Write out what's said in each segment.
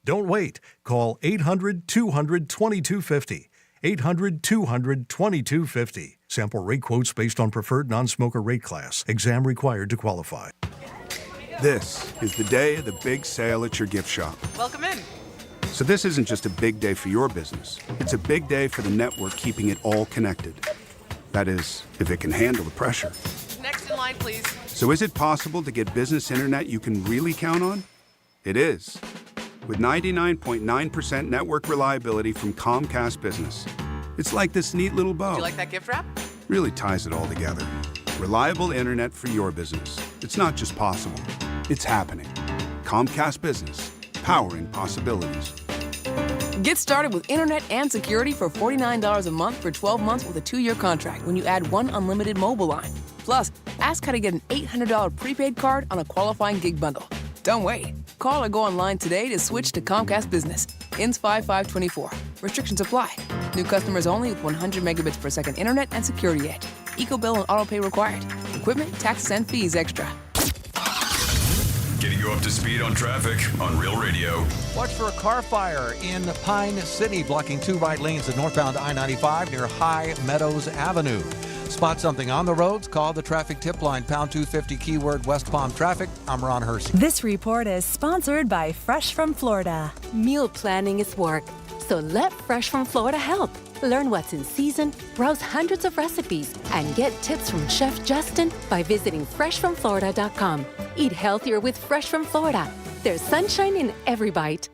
Don't wait. Call 800-200-2250. 800-200-2250. Sample rate quotes based on preferred non-smoker rate class. Exam required to qualify. This is the day of the big sale at your gift shop. Welcome in. So this isn't just a big day for your business. It's a big day for the network keeping it all connected. That is, if it can handle the pressure. Next in line, please. So is it possible to get business internet you can really count on? It is. With 99.9% network reliability from Comcast Business. It's like this neat little bow. Do you like that gift wrap? Really ties it all together. Reliable internet for your business. It's not just possible, it's happening. Comcast Business, powering possibilities. Get started with internet and security for $49 a month for 12 months with a 2-year contract when you add one unlimited mobile line. Plus, ask how to get an $800 prepaid card on a qualifying gig bundle. Don't wait. Call or go online today to switch to Comcast Business. Ends 5/5/24. Restrictions apply. New customers only with 100 megabits per second internet and security edge. EcoBill and autopay required. Equipment, taxes, and fees extra. Getting you up to speed on traffic on Real Radio. Watch for a car fire in Pine City, blocking 2 right lanes at northbound I-95 near High Meadows Avenue. Spot something on the roads? Call the traffic tip line, pound 250, keyword West Palm Traffic. I'm Ron Hersey. This report is sponsored by Fresh from Florida. Meal planning is work, so let Fresh from Florida help. Learn what's in season, browse hundreds of recipes, and get tips from Chef Justin by visiting freshfromflorida.com. Eat healthier with Fresh from Florida. There's sunshine in every bite.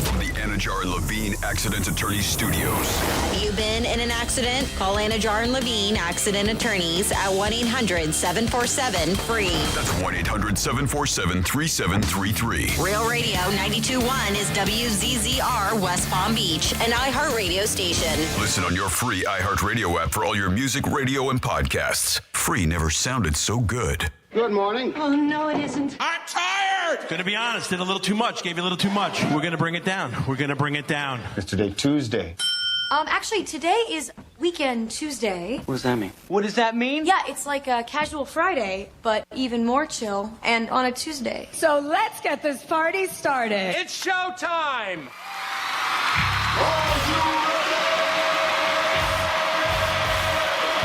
From the Anajar and Levine Accident Attorney Studios. Have you been in an accident? Call Anajar and Levine Accident Attorneys at 1-800-747-FREE. That's 1-800-747-3733. Real Radio 92.1 is WZZR West Palm Beach, an iHeartRadio station. Listen on your free iHeartRadio app for all your music, radio, and podcasts. Free never sounded so good. Good morning. Oh, no, it isn't. I'm tired! Gonna be honest, did a little too much, gave you a little too much. We're gonna bring it down. We're gonna bring it down. It's today Tuesday. Actually, today is Weekend Tuesday. What does that mean? What does that mean? Yeah, it's like a casual Friday, but even more chill, and on a Tuesday. So let's get this party started. It's showtime!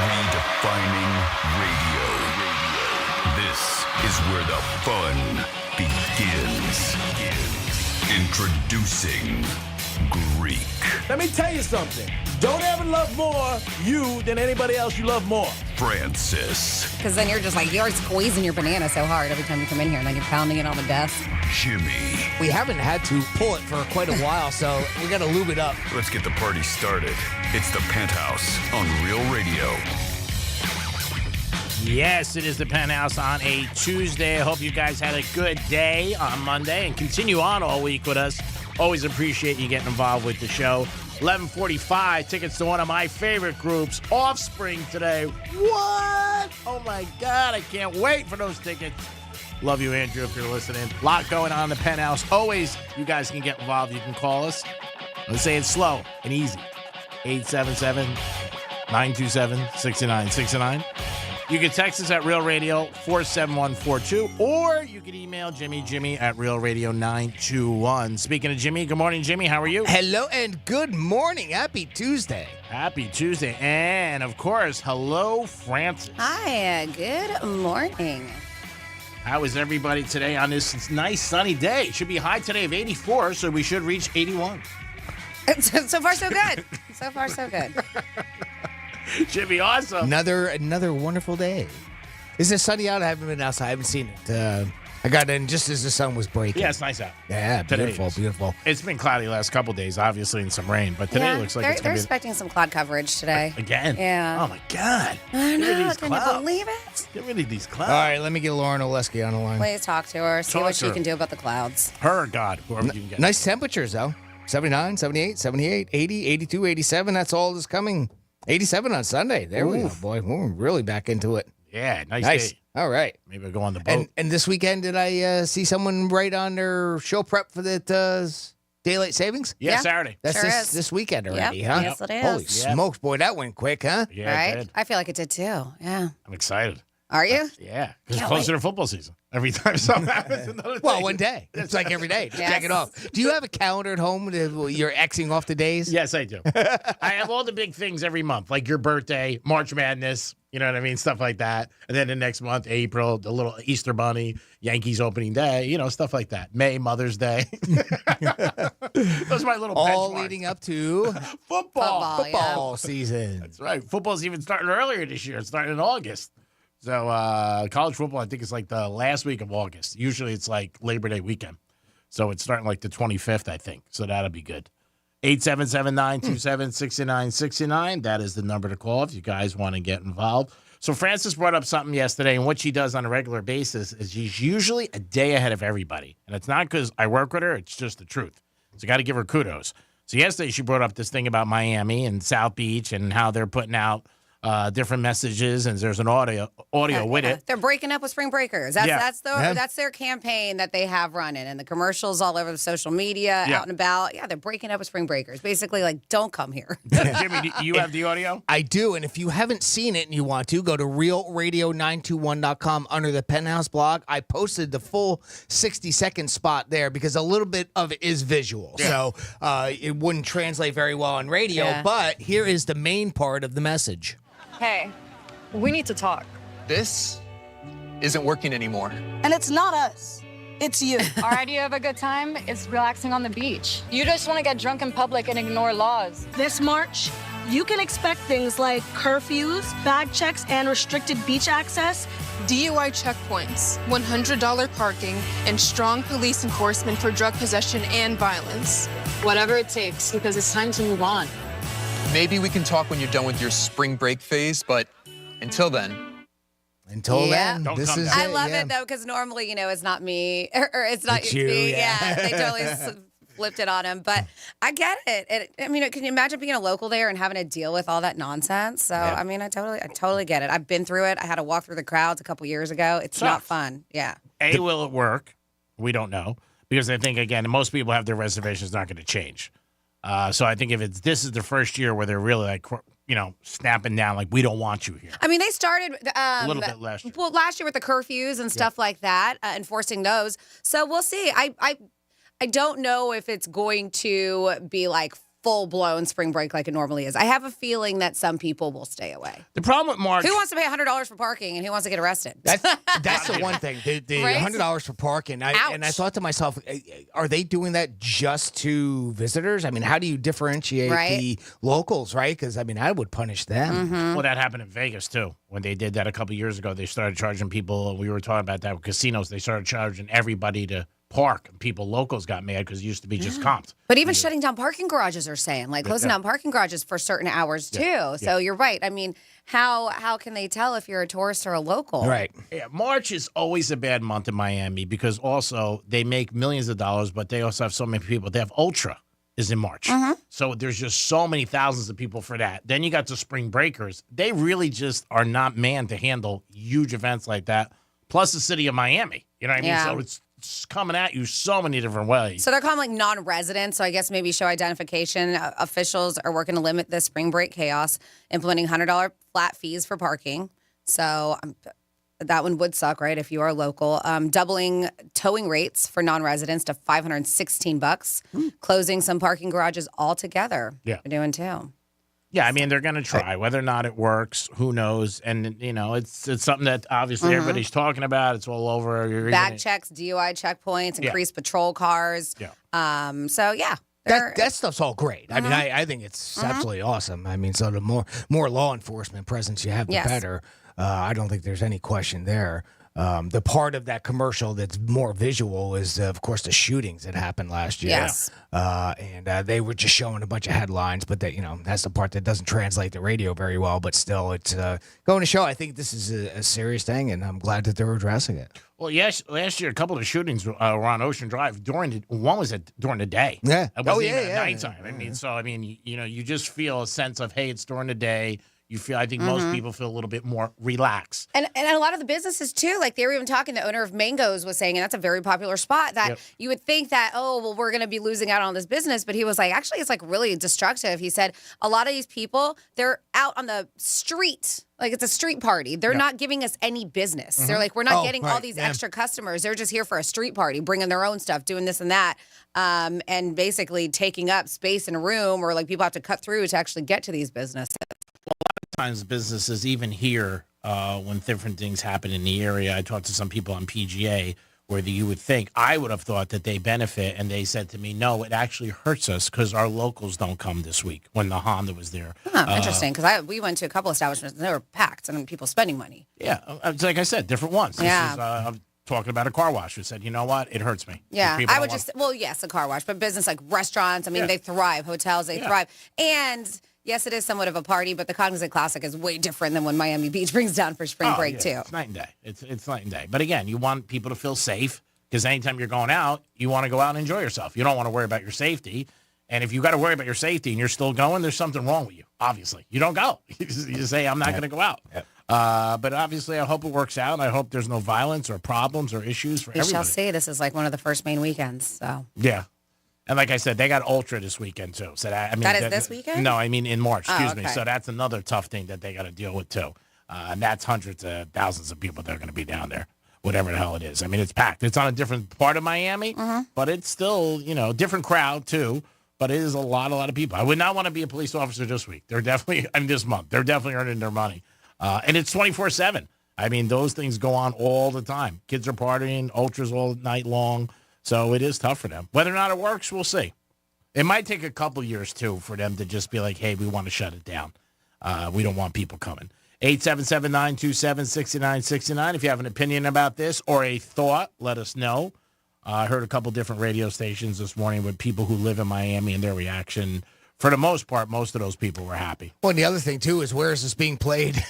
Redefining radio. This is where the fun begins. Introducing Greek. Let me tell you something. Don't ever love more you than anybody else you love more. Francis. Because then you're squeezing your banana so hard every time you come in here, and then you're pounding it on the desk. Jimmy. We haven't had to pull it for quite a while, so we got to lube it up. Let's get the party started. It's the Penthouse on Real Radio. Yes, it is the Penthouse on a Tuesday. I hope you guys had a good day on Monday and continue on all week with us. Always appreciate you getting involved with the show. 11:45, tickets to one of my favorite groups, Offspring, today. What? Oh, my God. I can't wait for those tickets. Love you, Andrew, if you're listening. A lot going on in the Penthouse. Always, you guys can get involved. You can call us. Let's say it slow and easy. 877-927-6969. You can text us at Real Radio 47142, or you can email Jimmy at realradio921. Speaking of Jimmy, good morning, Jimmy. How are you? Hello and good morning. Happy Tuesday. Happy Tuesday. And, of course, hello, Francis. Hi, good morning. How is everybody today on this nice sunny day? It should be high today of 84, so we should reach 81. So far, so good. So far, so good. Should be awesome. Another wonderful day. Is it sunny out? I haven't been outside. I haven't seen it. I got in just as the sun was breaking. Yeah, it's nice out. Yeah, beautiful. It's been cloudy the last couple days, obviously, and some rain. But today looks like it's going to be... They're expecting some cloud coverage today. Again? Yeah. Oh, my God. I know. Can you believe it? Get rid of these clouds. All right, let me get Lauren Oleski on the line. Please talk to her. See what she can do about the clouds. Her or God, whoever you can get. Nice temperatures, though. 79, 78, 78, 80, 82, 87. That's all that's coming. 87 on Sunday. There we go, boy. We're really back into it. Yeah, nice day. All right. Maybe we'll go on the boat. And this weekend, did I see someone write on their show prep for that daylight savings? Yeah, Saturday. That's this weekend already, huh? Yes, it is. Holy smokes, boy, that went quick, huh? Yeah, right? it did. I feel like it did too. Yeah. I'm excited. Are you? Yeah, because it's closer to football season. Every time something happens, another day. Well, one day. It's like every day. Just check it off. Do you have a calendar at home that you're Xing off the days? Yes, I do. I have all the big things every month, like your birthday, March Madness, you know what I mean? Stuff like that. And then the next month, April, the little Easter Bunny, Yankees opening day, you know, stuff like that. May, Mother's Day. Those are my little all benchmarks. leading up to football season. That's right. Football's even starting earlier this year. It's starting in August. So college football, I think, is like the last week of August. Usually it's like Labor Day weekend. So it's starting like the 25th, I think. So that'll be good. 877-927-6969. That is the number to call if you guys want to get involved. So Frances brought up something yesterday, and what she does on a regular basis is she's usually a day ahead of everybody. And it's not because I work with her. It's just the truth. So got to give her kudos. So yesterday she brought up this thing about Miami and South Beach and how they're putting out different messages, and there's an audio with it. They're breaking up with spring breakers. That's their campaign that they have running, and the commercials all over the social media, out and about. Yeah, they're breaking up with spring breakers. Basically, like, don't come here. Jimmy, do you have the audio? I do, and if you haven't seen it and you want to, go to realradio921.com under the Penthouse blog. I posted the full 60-second spot there because a little bit of it is visual, so it wouldn't translate very well on radio, but here is the main part of the message. Hey, we need to talk. This isn't working anymore. And it's not us. It's you. Our idea of a good time is relaxing on the beach. You just want to get drunk in public and ignore laws. This March, you can expect things like curfews, bag checks, and restricted beach access. DUI checkpoints, $100 parking, and strong police enforcement for drug possession and violence. Whatever it takes, because it's time to move on. Maybe we can talk when you're done with your spring break phase, but until then. This is I love it, though, because normally, you know, it's not me, or it's not you, me. yeah. They totally flipped it on him. But I get it. I mean, can you imagine being a local there and having to deal with all that nonsense? So, I mean, I totally get it. I've been through it. I had to walk through the crowds a couple years ago. It's not fun. Yeah. Will it work? We don't know. Because I think, again, most people have their reservations not going to change. So I think if this is the first year where they're really like, you know, snapping down, like, we don't want you here. I mean, they started a little bit last year. Well, last year with the curfews and stuff like that, enforcing those. So we'll see. I don't know if it's going to be like full-blown spring break like it normally is. I have a feeling that some people will stay away. The problem with March... Who wants to pay $100 for parking and who wants to get arrested? That's the one thing. The Right? $100 for parking. I thought to myself, are they doing that just to visitors? I mean, how do you differentiate the locals, right? Because, I mean, I would punish them. Well, that happened in Vegas, too. When they did that a couple years ago, they started charging people. We were talking about that with casinos. They started charging everybody to park. Locals got mad because it used to be just comped. But even shutting down parking garages are saying, like, closing down parking garages for certain hours, too. So you're right. I mean, how can they tell if you're a tourist or a local? Right. Yeah, March is always a bad month in Miami because also they make millions of dollars, but they also have so many people. They have Ultra is in March. So there's just so many thousands of people for that. Then you got the spring breakers. They really just are not manned to handle huge events like that. Plus the city of Miami. You know what I mean? So it's coming at you so many different ways. So they're calling like non-residents. So I guess maybe show identification. Officials are working to limit the spring break chaos, implementing $100 flat fees for parking. So that one would suck, right? If you are local, doubling towing rates for non-residents to $516, closing some parking garages altogether. Yeah, they're doing too. Yeah, I mean, they're going to try. Whether or not it works, who knows? And, you know, it's something that obviously everybody's talking about. It's all over. Bag checks, DUI checkpoints, increased patrol cars. Yeah. So, yeah. That stuff's all great. I mean, I think it's absolutely awesome. I mean, so the more law enforcement presence you have, the better. I don't think there's any question there. The part of that commercial that's more visual is, of course, the shootings that happened last year. Yes. And they were just showing a bunch of headlines, but that, you know, that's the part that doesn't translate to radio very well. But still, it's going to show. I think this is a serious thing, and I'm glad that they're addressing it. Well, yes, last year a couple of the shootings were on Ocean Drive during the day. Yeah. It wasn't even at nighttime. I mean, so I mean, you know, you just feel a sense of, hey, it's during the day. I think most people feel a little bit more relaxed. And a lot of the businesses too, like they were even talking, the owner of Mangoes was saying, and that's a very popular spot, that you would think that, we're going to be losing out on this business. But he was like, actually, it's like really destructive. He said a lot of these people, they're out on the street. Like it's a street party. They're not giving us any business. They're like, we're not getting all these extra customers. They're just here for a street party, bringing their own stuff, doing this and that, and basically taking up space in a room, or like people have to cut through to actually get to these businesses. Times businesses, even here, when different things happen in the area, I talked to some people on PGA where you would think, I would have thought that they benefit, and they said to me, no, it actually hurts us because our locals don't come this week when the Honda was there. Interesting, because we went to a couple establishments and they were packed and people spending money. Yeah, it's like I said, different ones. This is, I'm talking about a car wash who said, you know what, it hurts me. Yeah, I would yes, a car wash, but business like restaurants, I mean, they thrive. Hotels, they thrive. And yes, it is somewhat of a party, but the Cognizant Classic is way different than when Miami Beach brings down for spring break, too. It's night and day. It's night and day. But again, you want people to feel safe, because anytime you're going out, you want to go out and enjoy yourself. You don't want to worry about your safety. And if you got to worry about your safety and you're still going, there's something wrong with you, obviously. You don't go. You just say, I'm not going to go out. Yep. But obviously, I hope it works out. I hope there's no violence or problems or issues for everybody. We shall see. This is like one of the first main weekends, so. Yeah. And like I said, they got Ultra this weekend, too. So that is this weekend? No, I mean in March, excuse me. Okay. So that's another tough thing that they got to deal with, too. And that's hundreds of thousands of people that are going to be down there, whatever the hell it is. I mean, it's packed. It's on a different part of Miami, but it's still, different crowd, too. But it is a lot of people. I would not want to be a police officer this week. They're definitely, this month, they're definitely earning their money. And it's 24/7. I mean, those things go on all the time. Kids are partying, Ultras all night long. So it is tough for them. Whether or not it works, we'll see. It might take a couple years, too, for them to just be like, hey, we want to shut it down. We don't want people coming. 877-927-6969. If you have an opinion about this or a thought, let us know. I heard a couple different radio stations this morning with people who live in Miami and their reaction. For the most part, most of those people were happy. Well, and the other thing, too, is where is this being played?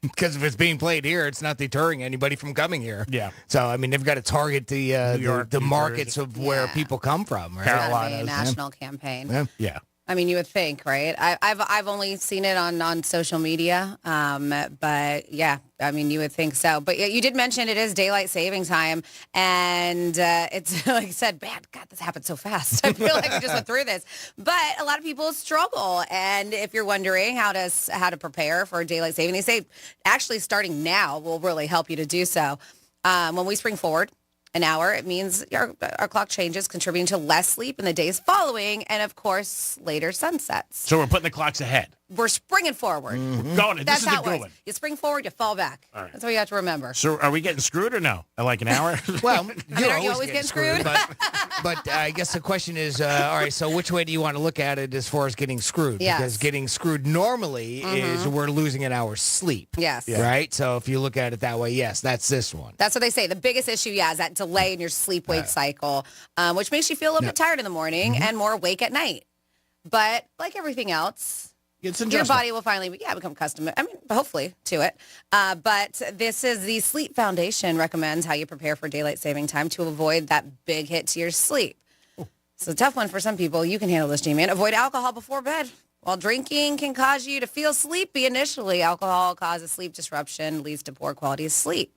Because if it's being played here, it's not deterring anybody from coming here. Yeah. So, I mean, they've got to target the York, the New markets Jersey. of where people come from. Right? Carolina, a national campaign. Yeah. I mean, you would think, right? I've only seen it on social media, but yeah, I mean, you would think so. But you did mention it is daylight saving time, and it's like I said, man, God, this happened so fast. I feel like we just went through this, but a lot of people struggle. And if you're wondering how to prepare for daylight saving, they say actually starting now will really help you to do so. When we spring forward an hour, it means our clock changes, contributing to less sleep in the days following, and of course, later sunsets. So we're putting the clocks ahead. We're springing forward. We're going. That's this is how the it good works. one. You spring forward, you fall back. All right. That's what you have to remember. So are we getting screwed or no? Like an hour? Well, Are you always getting screwed? But I guess the question is, all right, so which way do you want to look at it as far as getting screwed? Yes. Because getting screwed normally is we're losing an hour's sleep. Yes. Yeah. Right? So if you look at it that way, yes, that's this one. That's what they say. The biggest issue, is that delay in your sleep-wake cycle, which makes you feel a little bit tired in the morning and more awake at night. But like everything else, your body will finally become accustomed, hopefully, to it. But this is the Sleep Foundation recommends how you prepare for daylight saving time to avoid that big hit to your sleep. It's a tough one for some people. You can handle this, G-Man. Avoid alcohol before bed. While drinking can cause you to feel sleepy initially, alcohol causes sleep disruption, leads to poor quality of sleep.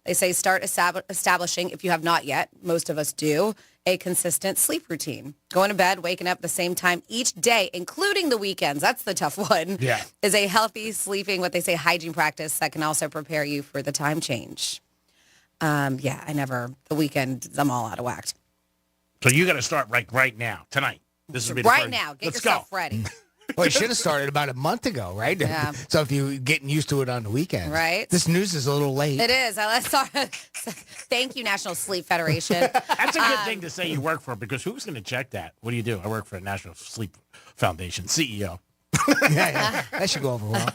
They say start establishing, if you have not yet, most of us do, a consistent sleep routine. Going to bed, waking up at the same time each day, including the weekends, that's the tough one, is a healthy sleeping, what they say, hygiene practice that can also prepare you for the time change. The weekend, I'm all out of whack. So you got to start right now, tonight. This will be right now. Get Let's yourself go. ready. Well, it should have started about a month ago, right? Yeah. So if you're getting used to it on the weekend. Right. This news is a little late. It is. Thank you, National Sleep Federation. That's a good thing to say you work for, because who's going to check that? What do you do? I work for a National Sleep Foundation, CEO. yeah. That should go over well.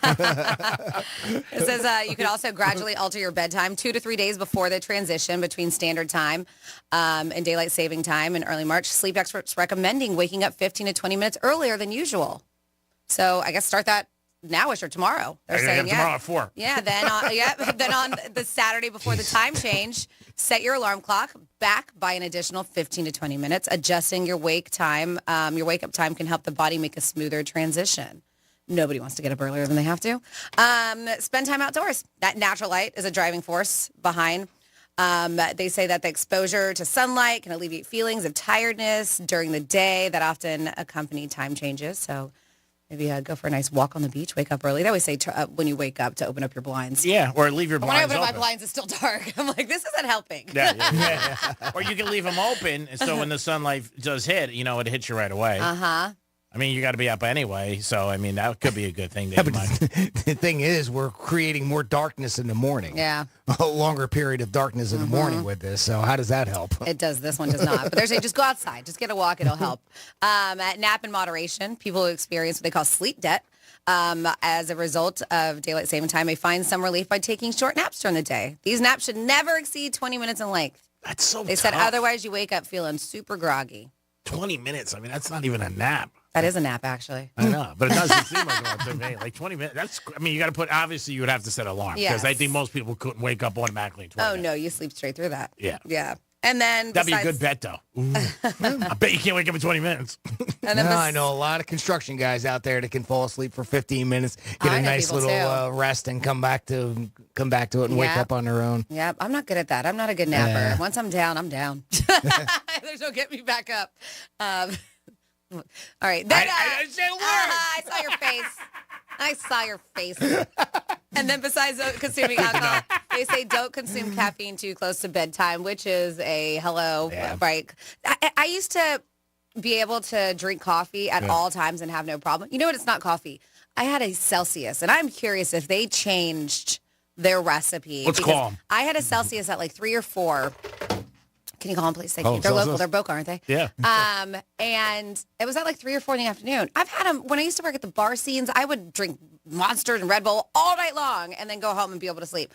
It says you could also gradually alter your bedtime 2 to 3 days before the transition between standard time and daylight saving time in early March. Sleep experts recommending waking up 15 to 20 minutes earlier than usual. So I guess start that nowish or tomorrow. They're saying tomorrow at 4. Yeah, then on the Saturday before the time change, set your alarm clock back by an additional 15 to 20 minutes. Adjusting your wake up time can help the body make a smoother transition. Nobody wants to get up earlier than they have to. Spend time outdoors. That natural light is a driving force behind. They say that the exposure to sunlight can alleviate feelings of tiredness during the day that often accompany time changes. So maybe go for a nice walk on the beach, wake up early. They always say when you wake up to open up your blinds. Yeah, or leave your When I blinds open up open. my blinds, it's still dark. I'm like, this isn't helping. Yeah. Or you can leave them open, so when the sunlight does hit, it hits you right away. Uh-huh. I mean, you got to be up anyway, so, I mean, that could be a good thing. Yeah, but the thing is, we're creating more darkness in the morning. Yeah. A longer period of darkness in the morning with this. So how does that help? It does. This one does not. But they're saying just go outside. Just get a walk. It'll help. Nap in moderation. People who experience what they call sleep debt as a result of daylight saving time may find some relief by taking short naps during the day. These naps should never exceed 20 minutes in length. That's so They said otherwise you wake up feeling super groggy. 20 minutes. I mean, that's not even a nap. That is a nap, actually. I know, but it doesn't seem like one to me. Like 20 minutes. You got to put, obviously, you would have to set an alarm. Because I think most people couldn't wake up automatically in 20 minutes. No, you sleep straight through that. Yeah. Yeah. And then that'd be a good bet, though. I bet you can't wake up in 20 minutes. And then I know a lot of construction guys out there that can fall asleep for 15 minutes, get a nice little rest, and come back to it and wake up on their own. Yeah, I'm not good at that. I'm not a good napper. Once I'm down, I'm down. There's no get me back up. All right. Then, I didn't say a word. I saw your face. I saw your face. And then besides consuming alcohol, they say don't consume caffeine too close to bedtime, which is a right? I used to be able to drink coffee at all times and have no problem. You know what? It's not coffee. I had a Celsius, and I'm curious if they changed their recipe. Let's call them. I had a Celsius at like 3 or 4. Can you call them, please? Thank you. They're Celsius? local. They're Boca, aren't they? Yeah. And it was at like 3 or 4 in the afternoon. I've had them when I used to work at the bar scenes. I would drink Monsters and Red Bull all night long and then go home and be able to sleep.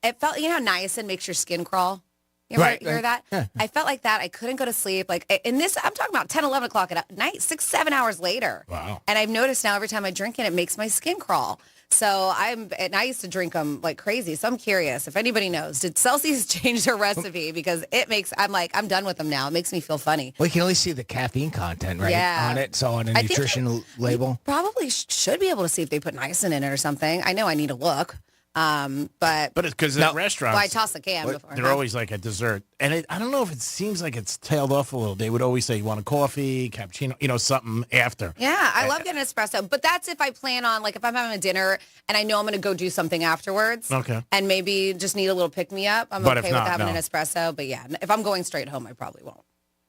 It felt, you know how niacin makes your skin crawl? You ever hear that? Yeah. I felt like that. I couldn't go to sleep. Like in this, I'm talking about 10, 11 o'clock at night, 6, 7 hours later. Wow. And I've noticed now every time I drink it, it makes my skin crawl. So and I used to drink them like crazy. So I'm curious if anybody knows, did Celsius change their recipe? Because I'm done with them now. It makes me feel funny. Well, you can only see the caffeine content, right? Yeah. On it. So on a I think nutrition label. Probably should be able to see if they put niacin in it or something. I know I need to look. But it's because at restaurants, I toss the can before. They're always like a dessert. And I don't know if it seems like it's tailed off a little. They would always say, you want a coffee, cappuccino, something after. Yeah, I love getting espresso. But that's if I plan on, like, if I'm having a dinner and I know I'm going to go do something afterwards. Okay. And maybe just need a little pick-me-up. I'm But okay if with not, having no. an espresso. But, yeah, if I'm going straight home, I probably won't.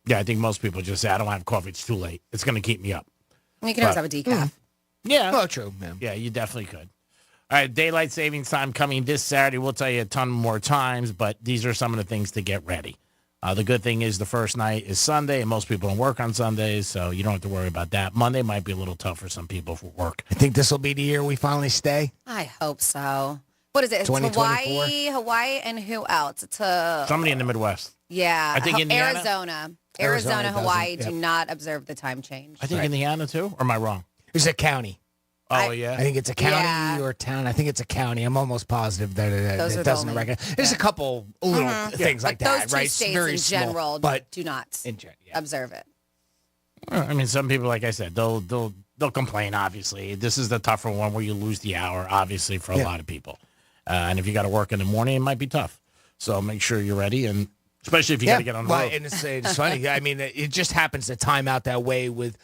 Yeah, I think most people just say, I don't have coffee. It's too late. It's going to keep me up. You can always have a decaf. Yeah. Well, true. Yeah. Yeah, you definitely could. All right, daylight savings time coming this Saturday. We'll tell you a ton more times, but these are some of the things to get ready. The good thing is the first night is Sunday, and most people don't work on Sundays, so you don't have to worry about that. Monday might be a little tough for some people for work. I think this will be the year we finally stay. I hope so. What is it? It's 2024? Hawaii, and who else? It's Somebody in the Midwest. Yeah. I think Indiana. Arizona, doesn't, Hawaii yep. do not observe the time change. I think Indiana, too, or am I wrong? It's a county. Oh, yeah? I think it's a county or a town. I think it's a county. I'm almost positive that Those are it the doesn't only- recognize. There's a couple little things like Those that, two right? states Very in small, general but do not observe it. Well, I mean, some people, like I said, they'll complain, obviously. This is the tougher one where you lose the hour, obviously, for a lot of people. And if you got to work in the morning, it might be tough. So make sure you're ready, and especially if you got to get on the road. And it's funny. I mean, it just happens to time out that way with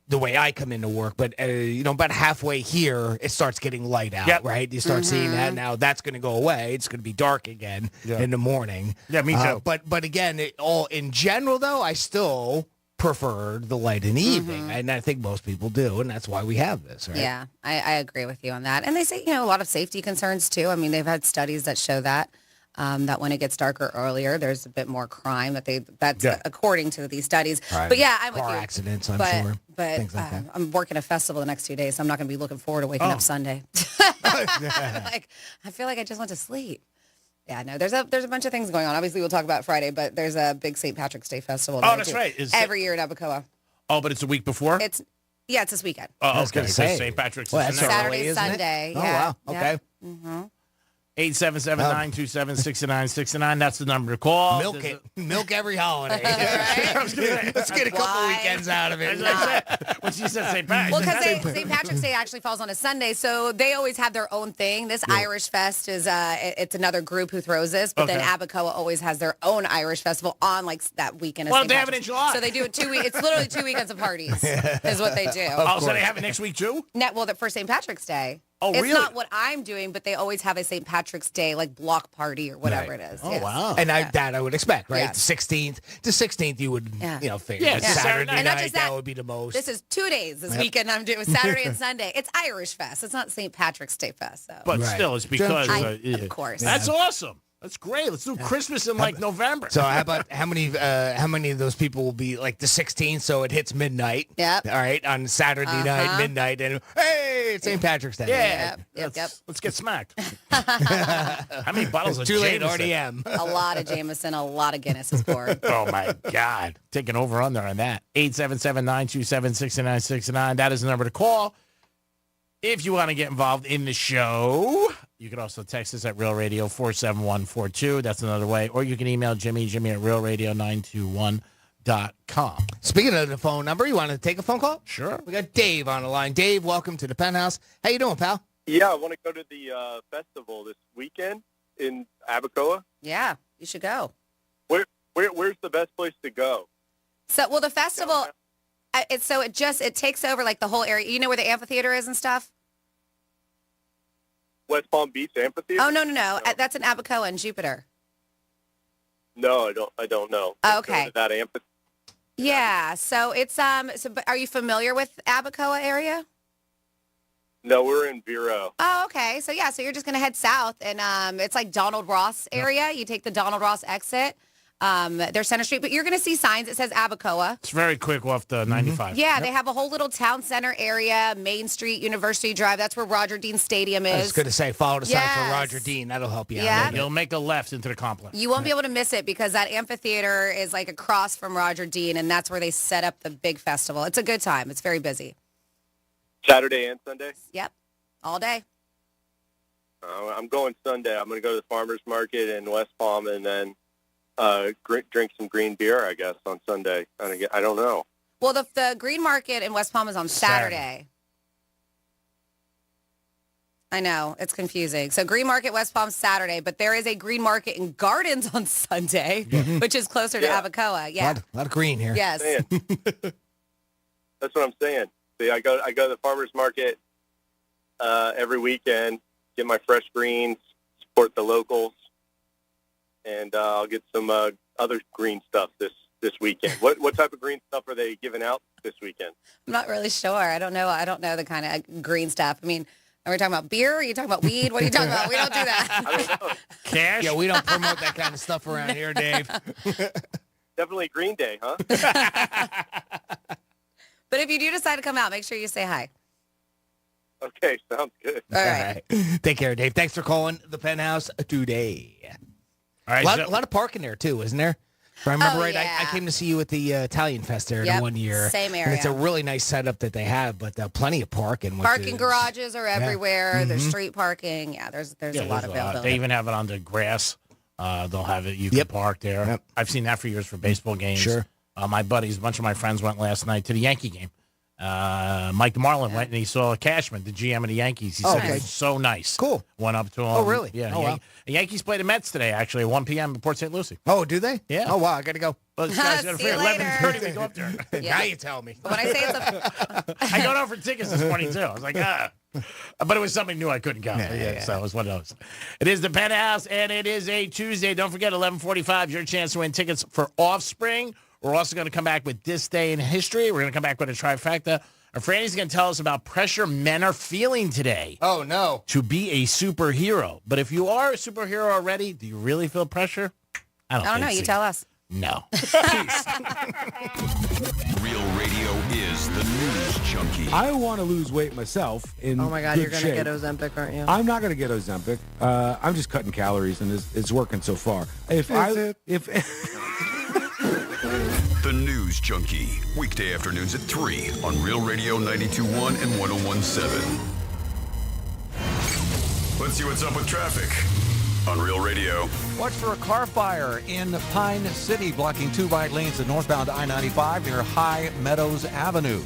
the way I come into work. But, about halfway here, it starts getting light out, right? You start seeing that now. That's going to go away. It's going to be dark again in the morning. Yeah, me too. But again, in general, though, I still prefer the light in the evening. And I think most people do. And that's why we have this, right? Yeah, I agree with you on that. And they say, a lot of safety concerns, too. I mean, they've had studies that show that. That when it gets darker earlier, there's a bit more crime. That's according to these studies. Right. But yeah, I'm with Car you. accidents, I'm sure. But things like that. I'm working a festival the next 2 days, so I'm not going to be looking forward to waking up Sunday. I feel like I just went to sleep. Yeah, no, there's a bunch of things going on. Obviously, we'll talk about Friday, but there's a big St. Patrick's Day festival. Oh, that's right. Every year in Abacoa. Oh, but it's a week before? It's this weekend. Oh, okay. So say. St. Patrick's Well, is that's in there. Saturday, isn't it? Sunday. Oh, Yeah. wow. Okay. Mm-hmm. 877-927-6969. That's the number to call. Milk it. Milk every holiday. Let's get a couple weekends out of it. As I said, But she said St. Patrick's. Well, because St. Patrick's Day actually falls on a Sunday, so they always have their own thing. This Irish Fest is it's another group who throws this, but then Abacoa always has their own Irish festival on like that weekend. Of Well, St. they have it Patrick's. in July. So they do it 2 weeks. It's literally 2 weekends of parties is what they do. Oh, so they have it next week too? For St. Patrick's Day. Oh, it's really? not what I'm doing, but they always have a St. Patrick's Day like block party or whatever it is. Oh, yes. wow. And that I would expect, right? Yeah. The 16th you would, figure. Yeah, Saturday And not night, just that would be the most. This is 2 days this weekend I'm doing Saturday and Sunday. It's Irish Fest. It's not St. Patrick's Day Fest. So. But still, it's because... of course. That's awesome. That's great. Let's do Christmas in like November. So how about how many of those people will be like the 16th? So it hits midnight. Yep. All right, on Saturday night, midnight, and hey, it's St. Patrick's Day. Yeah. Yep. Let's get smacked. How many bottles of Too late, Jameson? RDM. A lot of Jameson, a lot of Guinness is poured. Oh, my God. Taking over under on that. 877-927-6969. That is the number to call. If you want to get involved in the show, you can also text us at Real Radio 47142. That's another way. Or you can email Jimmy at realradio921.com. Speaking of the phone number, you want to take a phone call? Sure. We got Dave on the line. Dave, welcome to the Penthouse. How you doing, pal? Yeah, I want to go to the festival this weekend in Abacoa. Yeah, you should go. Where's the best place to go? So, well, the festival, it takes over like the whole area. You know where the amphitheater is and stuff? West Palm Beach Amphitheater? Oh, no. That's in Abacoa and Jupiter. No, I don't know. Oh, okay. Go to that amphitheater. Yeah, so it's but are you familiar with Abacoa area? No, we're in Vero. Oh, okay. So so you're just gonna head south, and it's like Donald Ross area. You take the Donald Ross exit. There's Center Street, but you're gonna see signs that says Abacoa. It's very quick off the 95. Yeah, they have a whole little town center area, Main Street, University Drive. That's where Roger Dean Stadium is. I was going to say, follow the sign for Yes. Roger Dean. That'll help you Yeah. out. You'll make a left into the complex. You won't be able to miss it because that amphitheater is like across from Roger Dean, and that's where they set up the big festival. It's a good time. It's very busy. Saturday and Sunday? Yep, all day. I'm going Sunday. I'm going to go to the farmer's market in West Palm and then drink some green beer, I guess, on Sunday. I don't know. Well, the Green Market in West Palm is on Saturday. I know, it's confusing. So Green Market, West Palm, Saturday, but there is a Green Market in Gardens on Sunday, which is closer to Abacoa. Yeah. A lot of green here. Yes. That's what I'm saying. See, I go to the farmer's market every weekend, get my fresh greens, support the locals, and I'll get some other green stuff this weekend. What type of green stuff are they giving out this weekend? I'm not really sure. I don't know the kind of green stuff. I mean, are we talking about beer? Are you talking about weed? What are you talking about? We don't do that. I don't know. Cash? Yeah, we don't promote that kind of stuff around here, Dave. Definitely Green Day, huh? But if you do decide to come out, make sure you say hi. Okay, sounds good. All right. Take care, Dave. Thanks for calling the Penthouse today. All right, a lot of parking there, too, isn't there? If I remember right, yeah. I came to see you at the Italian Fest there the one year. Same And it's a area. really nice setup that they have, but plenty of parking. which Parking is- garages are everywhere. Mhm. There's street parking. Yeah, there's a lot of availability. They even have it on the grass. They'll have it. You can park there. Yep. I've seen that for years for baseball games. Sure. My buddies, a bunch of my friends went last night to the Yankee game. Mike Marlin went and he saw Cashman, the GM of the Yankees. He said it was so nice. Cool. Went up to him. Oh, really? Yeah. Oh, wow. The Yankees play the Mets today, actually, at 1 p.m. in Port St. Lucie. Oh, do they? Yeah. Oh, wow. I got to go. Well, this guy's got to See you figure later. 11:30 we go up there. Yeah. Now you tell me. But when I say it's a I got over tickets this morning, too. I was like, But it was something new I couldn't go. So it was one of those. It is the Penthouse, and it is a Tuesday. Don't forget, 11:45, your chance to win tickets for Offspring. We're also going to come back with This Day in History. We're going to come back with a trifecta. Our Franny's going to tell us about pressure men are feeling today. Oh, no. To be a superhero. But if you are a superhero already, do you really feel pressure? I don't I don't know. think You so. tell us. No. Real Radio is the news junkie. I want to lose weight myself. In Oh my God, good you're going to shape. get Ozempic, aren't you? I'm not going to get Ozempic. I'm just cutting calories, and it's working so far. If The News Junkie. Weekday afternoons at 3 on Real Radio 92.1 and 101.7. Let's see what's up with traffic on Real Radio. Watch for a car fire in Pine City, blocking 2 right lanes at northbound I-95 near High Meadows Avenue.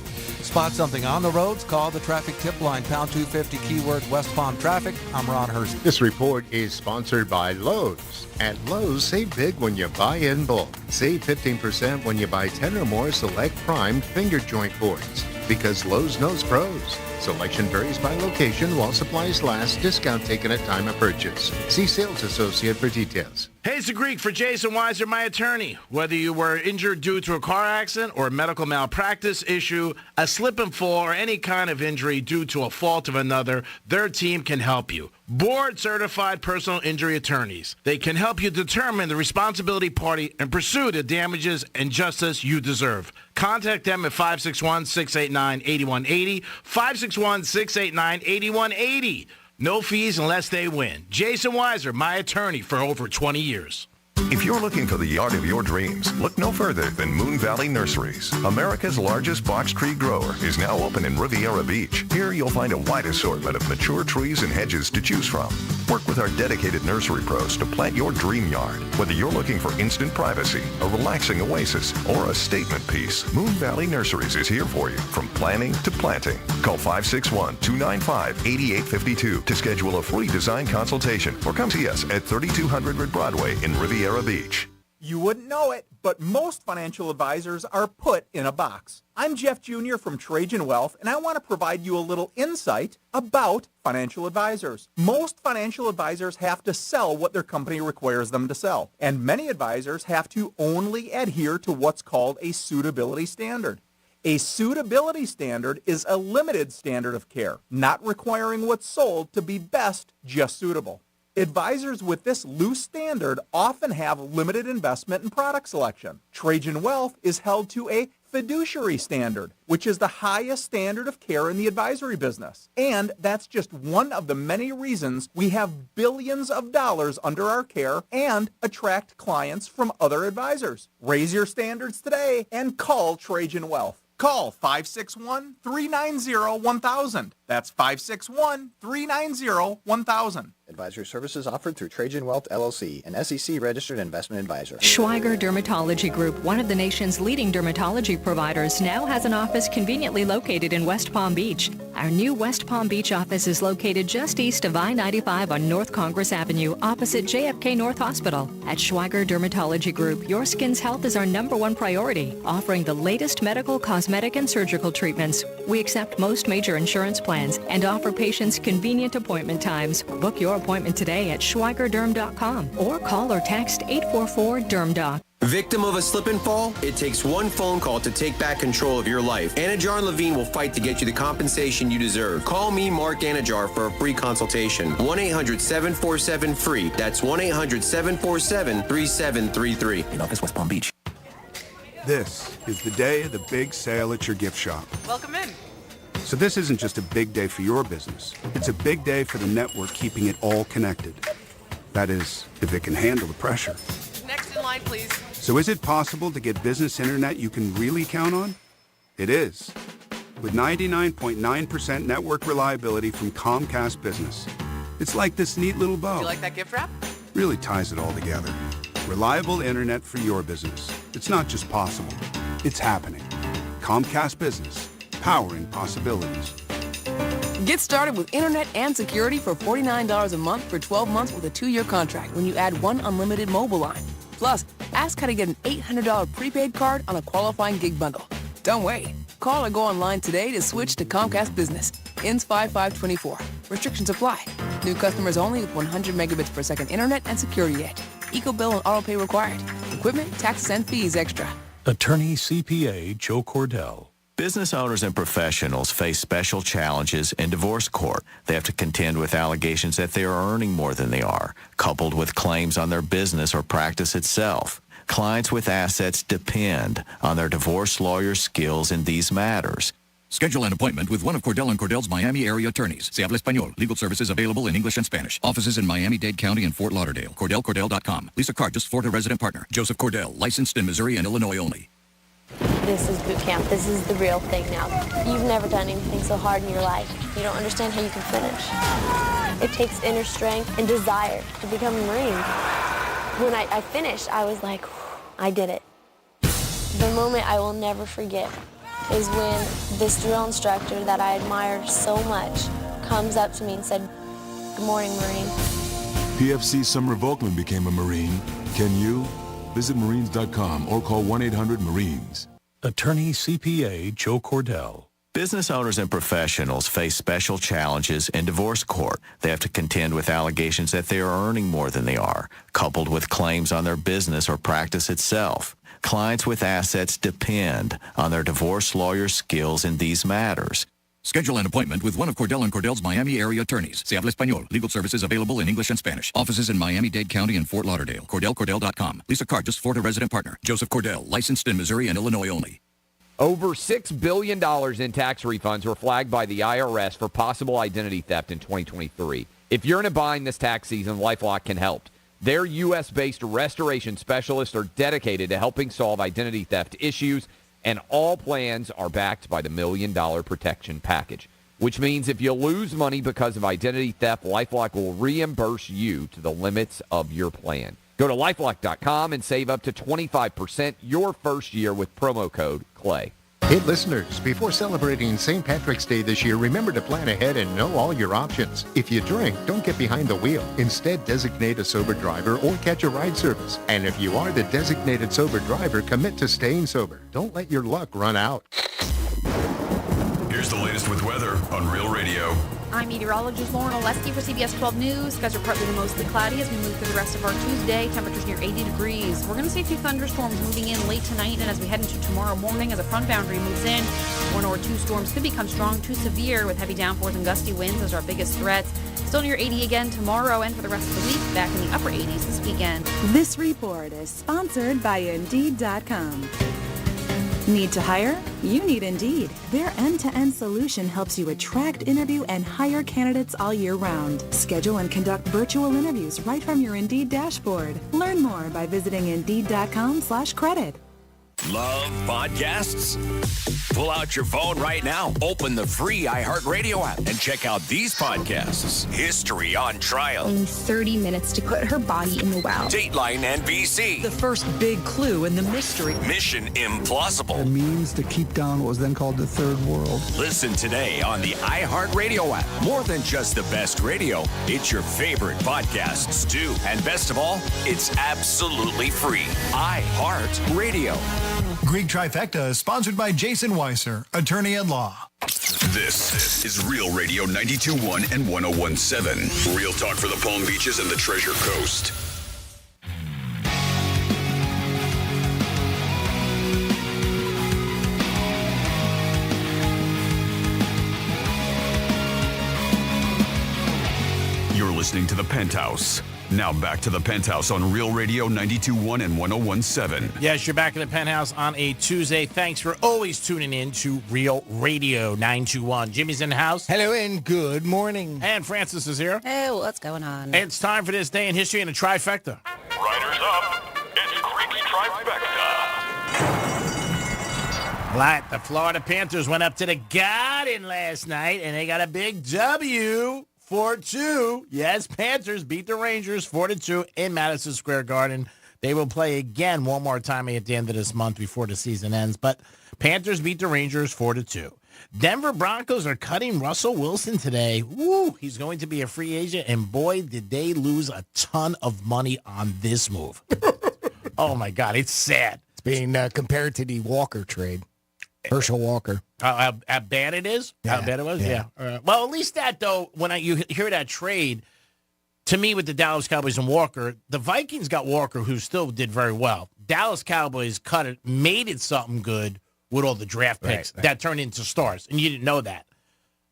Spot something on the roads? Call the traffic tip line, pound 250 keyword West Palm Traffic. I'm Ron Hurst. This report is sponsored by Lowe's. At Lowe's, save big when you buy in bulk. Save 15% when you buy 10 or more select primed finger joint boards. Because Lowe's knows pros. Selection varies by location while supplies last. Discount taken at time of purchase. See sales associate for details. Hey, it's the Greek for Jason Weiser, my attorney. Whether you were injured due to a car accident or a medical malpractice issue, a slip and fall, or any kind of injury due to a fault of another, their team can help you. Board-certified personal injury attorneys. They can help you determine the responsibility party and pursue the damages and justice you deserve. Contact them at 561-689-8180, 561-689-8180. No fees unless they win. Jason Weiser, my attorney for over 20 years. If you're looking for the yard of your dreams, look no further than Moon Valley Nurseries. America's largest box tree grower is now open in Riviera Beach. Here you'll find a wide assortment of mature trees and hedges to choose from. Work with our dedicated nursery pros to plant your dream yard. Whether you're looking for instant privacy, a relaxing oasis, or a statement piece, Moon Valley Nurseries is here for you from planning to planting. Call 561-295-8852 to schedule a free design consultation or come see us at 3200 Broadway in Riviera Beach. You wouldn't know it, but most financial advisors are put in a box. I'm Jeff Jr. from Trajan Wealth, and I want to provide you a little insight about financial advisors. Most financial advisors have to sell what their company requires them to sell, and many advisors have to only adhere to what's called a suitability standard. A suitability standard is a limited standard of care, not requiring what's sold to be best, just suitable. Advisors with this loose standard often have limited investment and product selection. Trajan Wealth is held to a fiduciary standard, which is the highest standard of care in the advisory business. And that's just one of the many reasons we have billions of dollars under our care and attract clients from other advisors. Raise your standards today and call Trajan Wealth. Call 561-390-1000. That's 561-390-1000. Advisory services offered through Trajan Wealth, LLC, an SEC-registered investment advisor. Schweiger Dermatology Group, one of the nation's leading dermatology providers, now has an office conveniently located in West Palm Beach. Our new West Palm Beach office is located just east of I-95 on North Congress Avenue, opposite JFK North Hospital. At Schweiger Dermatology Group, your skin's health is our #1 priority, offering the latest medical, cosmetic, and surgical treatments. We accept most major insurance plans and offer patients convenient appointment times. Book your appointment today at schweigerderm.com or call or text 844-DERMDOC. Victim of a slip and fall? It takes one phone call to take back control of your life. Anajar and Levine will fight to get you the compensation you deserve. Call me, Mark Anajar, for a free consultation. 1-800-747-FREE. That's 1-800-747-3733. In office, West Palm Beach. This is the day of the big sale at your gift shop. Welcome in. So this isn't just a big day for your business. It's a big day for the network keeping it all connected. That is, if it can handle the pressure. Next in line, please. So is it possible to get business internet you can really count on? It is. With 99.9% network reliability from Comcast Business. It's like this neat little bow. Do you like that gift wrap? Really ties it all together. Reliable internet for your business. It's not just possible. It's happening. Comcast Business. Powering possibilities. Get started with internet and security for $49 a month for 12 months with a 2-year contract when you add one unlimited mobile line. Plus, ask how to get an $800 prepaid card on a qualifying gig bundle. Don't wait. Call or go online today to switch to Comcast Business. Ends 5/5/24. Restrictions apply. New customers only with 100 megabits per second internet and security edge. EcoBill and autopay required. Equipment, taxes, and fees extra. Attorney CPA Joe Cordell. Business owners and professionals face special challenges in divorce court. They have to contend with allegations that they are earning more than they are, coupled with claims on their business or practice itself. Clients with assets depend on their divorce lawyer's skills in these matters. Schedule an appointment with one of Cordell & Cordell's Miami area attorneys. Se habla español. Legal services available in English and Spanish. Offices in Miami-Dade County and Fort Lauderdale. CordellCordell.com. Lisa Cartus, Florida resident partner. Joseph Cordell, licensed in Missouri and Illinois only. This is boot camp. This is the real thing now. You've never done anything so hard in your life. You don't understand how you can finish. It takes inner strength and desire to become a Marine. When I finished, I was like, I did it. The moment I will never forget is when this drill instructor that I admire so much comes up to me and said, "Good morning, Marine." PFC Summer Volkman became a Marine. Can you? Visit Marines.com or call 1-800-MARINES. Attorney CPA Joe Cordell. Business owners and professionals face special challenges in divorce court. They have to contend with allegations that they are earning more than they are, coupled with claims on their business or practice itself. Clients with assets depend on their divorce lawyer's skills in these matters. Schedule an appointment with one of Cordell & Cordell's Miami area attorneys. Se habla español. Legal services available in English and Spanish. Offices in Miami-Dade County and Fort Lauderdale. CordellCordell.com. Lisa Card, Florida resident partner. Joseph Cordell, licensed in Missouri and Illinois only. Over $6 billion in tax refunds were flagged by the IRS for possible identity theft in 2023. If you're in a bind this tax season, LifeLock can help. Their U.S.-based restoration specialists are dedicated to helping solve identity theft issues, and all plans are backed by the $1 Million Protection Package, which means if you lose money because of identity theft, LifeLock will reimburse you to the limits of your plan. Go to LifeLock.com and save up to 25% your first year with promo code CLAY. Hey, listeners, before celebrating St. Patrick's Day this year, remember to plan ahead and know all your options. If you drink, don't get behind the wheel. Instead, designate a sober driver or catch a ride service. And if you are the designated sober driver, commit to staying sober. Don't let your luck run out. Here's the latest with weather on Real Radio. I'm meteorologist Lauren Oleski for CBS 12 News. Skies are partly to mostly cloudy as we move through the rest of our Tuesday. Temperatures near 80 degrees. We're going to see a few thunderstorms moving in late tonight and as we head into tomorrow morning as a front boundary moves in. One or two storms could become strong to severe with heavy downpours and gusty winds as our biggest threats. Still near 80 again tomorrow and for the rest of the week, back in the upper 80s this weekend. This report is sponsored by Indeed.com. Need to hire? You need Indeed. Their end-to-end solution helps you attract, interview, and hire candidates all year round. Schedule and conduct virtual interviews right from your Indeed dashboard. Learn more by visiting Indeed.com/credit. Love podcasts? Pull out your phone right now, open the free iHeartRadio app, and check out these podcasts. History on Trial. Only 30 minutes to put her body in the wow. Dateline NBC. The first big clue in the mystery. Mission Implausible. The means to keep down what was then called the Third World. Listen today on the iHeartRadio app. More than just the best radio, it's your favorite podcasts too. And best of all, it's absolutely free. iHeartRadio. Greek Trifecta is sponsored by Jason Weiser, attorney at law. This is Real Radio 92.1 and 101.7. Real talk for the Palm Beaches and the Treasure Coast. You're listening to the Penthouse. Now back to the Penthouse on Real Radio 92.1 and 101.7. Yes, you're back in the Penthouse on a Tuesday. Thanks for always tuning in to Real Radio 921. Jimmy's in the house. Hello and good morning. And Francis is here. Hey, what's going on? It's time for this day in history and a trifecta. Riders up. It's Greek Trifecta. Right, the Florida Panthers went up to the Garden last night, and they got a big W. 4-2. Yes, Panthers beat the Rangers 4-2 in Madison Square Garden. They will play again one more time at the end of this month before the season ends. But Panthers beat the Rangers 4-2. Denver Broncos are cutting Russell Wilson today. Woo, he's going to be a free agent. And boy, did they lose a ton of money on this move. Oh, my God, it's sad. It's being compared to the Walker trade. Herschel Walker. How bad it is? Yeah, how bad it was? yeah. Well, at least that, though, when you hear that trade, to me with the Dallas Cowboys and Walker, the Vikings got Walker, who still did very well. Dallas Cowboys cut it, made it something good with all the draft picks that turned into stars, and you didn't know that.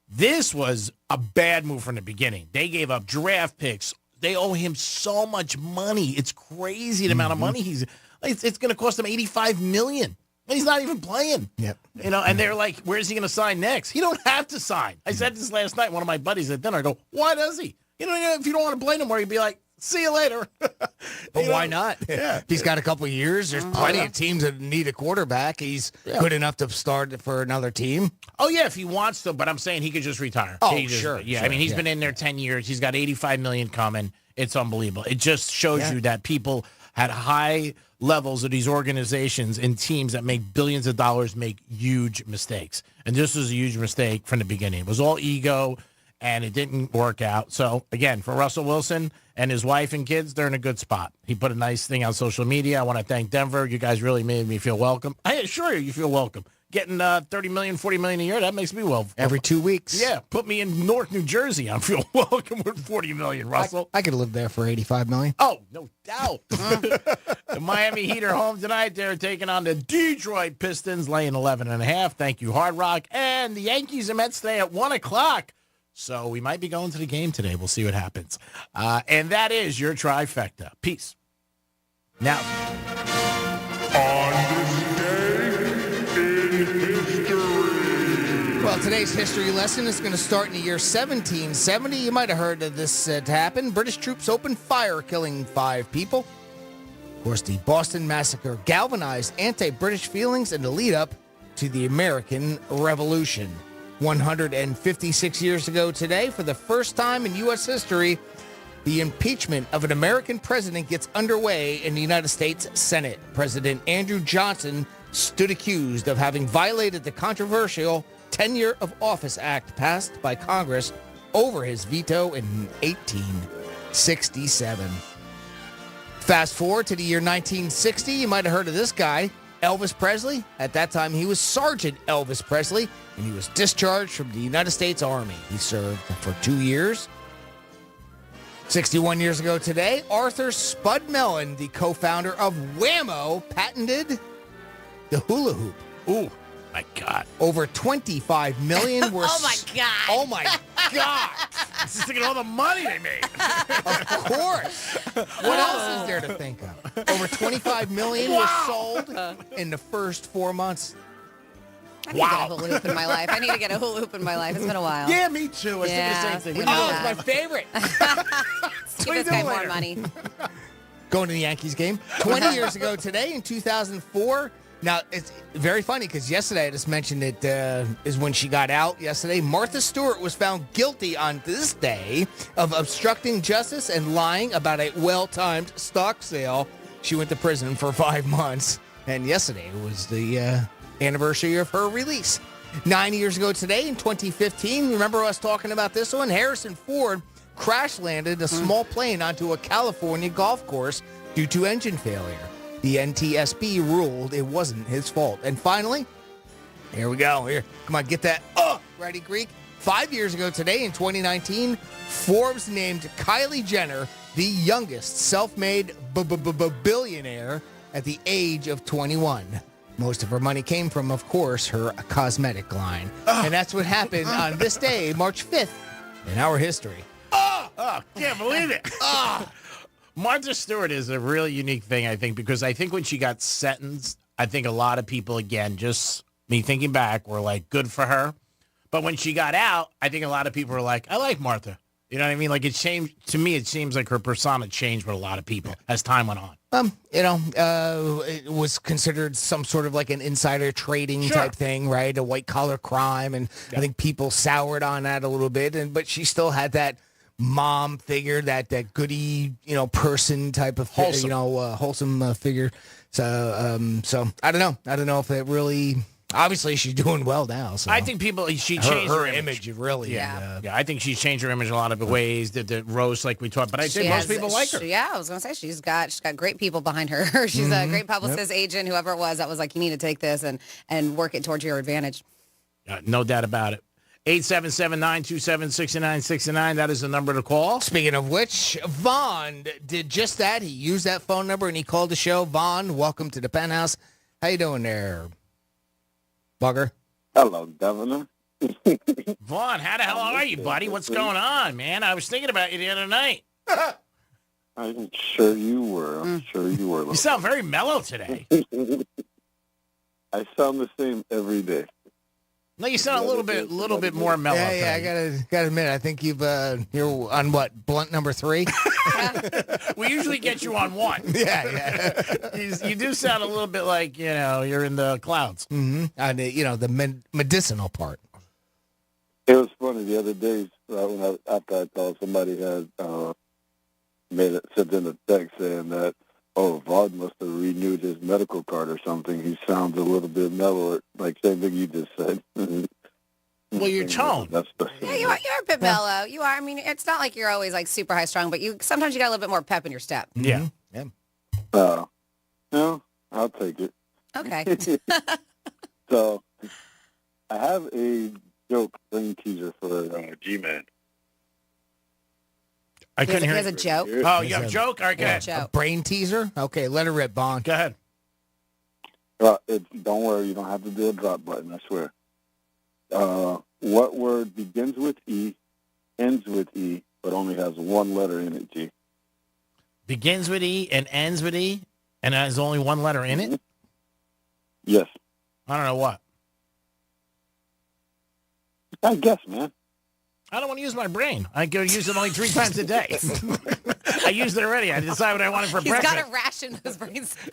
This was a bad move from the beginning. They gave up draft picks. They owe him so much money. It's crazy the amount of money it's going to cost him $85 million. He's not even playing. Yep. You know, and they're like, where's he going to sign next? He don't have to sign. I said this last night. One of my buddies at dinner, I go, why does he? You know, if you don't want to play no more, you'd be like, see you later. But why not? Yeah. He's got a couple of years. There's plenty of teams that need a quarterback. He's good enough to start for another team. Oh, yeah, if he wants to, but I'm saying he could just retire. Oh, He just- sure, Yeah, sure, I mean, he's been in there 10 years. He's got $85 million coming. It's unbelievable. It just shows you that people at high levels of these organizations and teams that make billions of dollars make huge mistakes. And this was a huge mistake from the beginning. It was all ego, and it didn't work out. So, again, for Russell Wilson and his wife and kids, they're in a good spot. He put a nice thing on social media. I want to thank Denver. You guys really made me feel welcome. I assure you feel welcome. Getting $30 million, $40 million a year, that makes me well. Every 2 weeks. Yeah, put me in Newark, New Jersey. I feel welcome with $40 million, Russell. I could live there for $85 million. Oh, no doubt. The Miami Heat are home tonight. They're taking on the Detroit Pistons, laying 11.5. Thank you, Hard Rock. And the Yankees and Mets today at 1 o'clock. So we might be going to the game today. We'll see what happens. And that is your trifecta. Peace. Now, On this day in history. Well, today's history lesson is going to start in the year 1770. You might have heard of this happen. British troops opened fire, killing 5 people. Of course, the Boston Massacre galvanized anti-British feelings in the lead-up to the American Revolution. 156 years ago today, for the first time in U.S. history, the impeachment of an American president gets underway in the United States Senate. President Andrew Johnson stood accused of having violated the controversial Tenure of Office Act passed by Congress over his veto in 1867. Fast forward to the year 1960, you might have heard of this guy, Elvis Presley. At that time, he was Sergeant Elvis Presley, and he was discharged from the United States Army. He served for 2 years. 61 years ago today, Arthur Spud Mellon, the co-founder of Whammo, patented the hula hoop. Ooh, my God. Over 25 million were... Oh, my God. Oh, my God. This is thinking all the money they made. Of course. What else is there to think of? Over 25 million was sold in the first 4 months. I need to get a hula hoop in my life. I need to get a hula hoop in my life. It's been a while. Yeah, me too. I was thinking the same thing. Oh, it's my favorite. Give this guy more money. Going to the Yankees game. 20 years ago today, in 2004. Now, it's very funny because yesterday, I just mentioned it is when she got out yesterday. Martha Stewart was found guilty on this day of obstructing justice and lying about a well-timed stock sale. She went to prison for 5 months. And yesterday was the anniversary of her release. 9 years ago today, in 2015, remember us talking about this one? Harrison Ford crash-landed a small plane onto a California golf course due to engine failure. The NTSB ruled it wasn't his fault. And finally, here we go. Here, come on, get that. Ready, Greek? 5 years ago today, in 2019, Forbes named Kylie Jenner the youngest self-made billionaire at the age of 21. Most of her money came from, of course, her cosmetic line. And that's what happened on this day, March 5th, in our history. Can't believe it. Martha Stewart is a really unique thing, I think, because I think when she got sentenced, I think a lot of people, again, just me thinking back, were like, good for her. But when she got out, I think a lot of people were like, I like Martha. You know what I mean? Like, it changed. To me, it seems like her persona changed with a lot of people as time went on. It was considered some sort of like an insider trading type thing, right? A white collar crime. And I think people soured on that a little bit. But she still had that mom figure, that goody, person type of, Wholesome. Wholesome figure. So I don't know. I don't know if it really, obviously she's doing well now. So I think she changed her image really. Yeah, I think she's changed her image in a lot of ways. The roast, like we talked, but I think most people like her. Yeah, I was going to say she's got great people behind her. She's a great publicist, agent, whoever it was that was like, you need to take this and work it towards your advantage. No doubt about it. 877-927-6969. That is the number to call. Speaking of which, Vaughn did just that. He used that phone number and he called the show. Vaughn, welcome to the Penthouse. How you doing there, bugger? Hello, Governor. Vaughn, how the hell are you, buddy? What's going on, man? I was thinking about you the other night. I'm sure you were. You sound very mellow today. I sound the same every day. No, you sound a little bit more mellow. Yeah, I gotta admit, I think you're on what, blunt number 3? We usually get you on 1. Yeah. You do sound a little bit like, you're in the clouds. Mm-hmm. And, the medicinal part. It was funny the other day after I thought somebody had sent in a text saying that Oh, Vaughn must have renewed his medical card or something. He sounds a little bit mellower, like same thing you just said. Well, your tone. That's the Yeah, you're a bit mellow. You are. I mean, it's not like you're always like super high strung, but sometimes you got a little bit more pep in your step. Yeah. No, I'll take it. Okay. So, I have a joke brain teaser for G-Man. I couldn't hear. He has a joke. Oh, you have a joke? All right, go ahead. A brain teaser? Okay, let her rip, Bond. Go ahead. Don't worry, you don't have to do a drop button, I swear. What word begins with E, ends with E, but only has one letter in it, G? Begins with E and ends with E, and has only one letter in it? Yes. I don't know what. I guess, man. I don't want to use my brain. I go use it only 3 times a day. I used it already. I decided what I wanted for breakfast. He's got to ration those brain cells.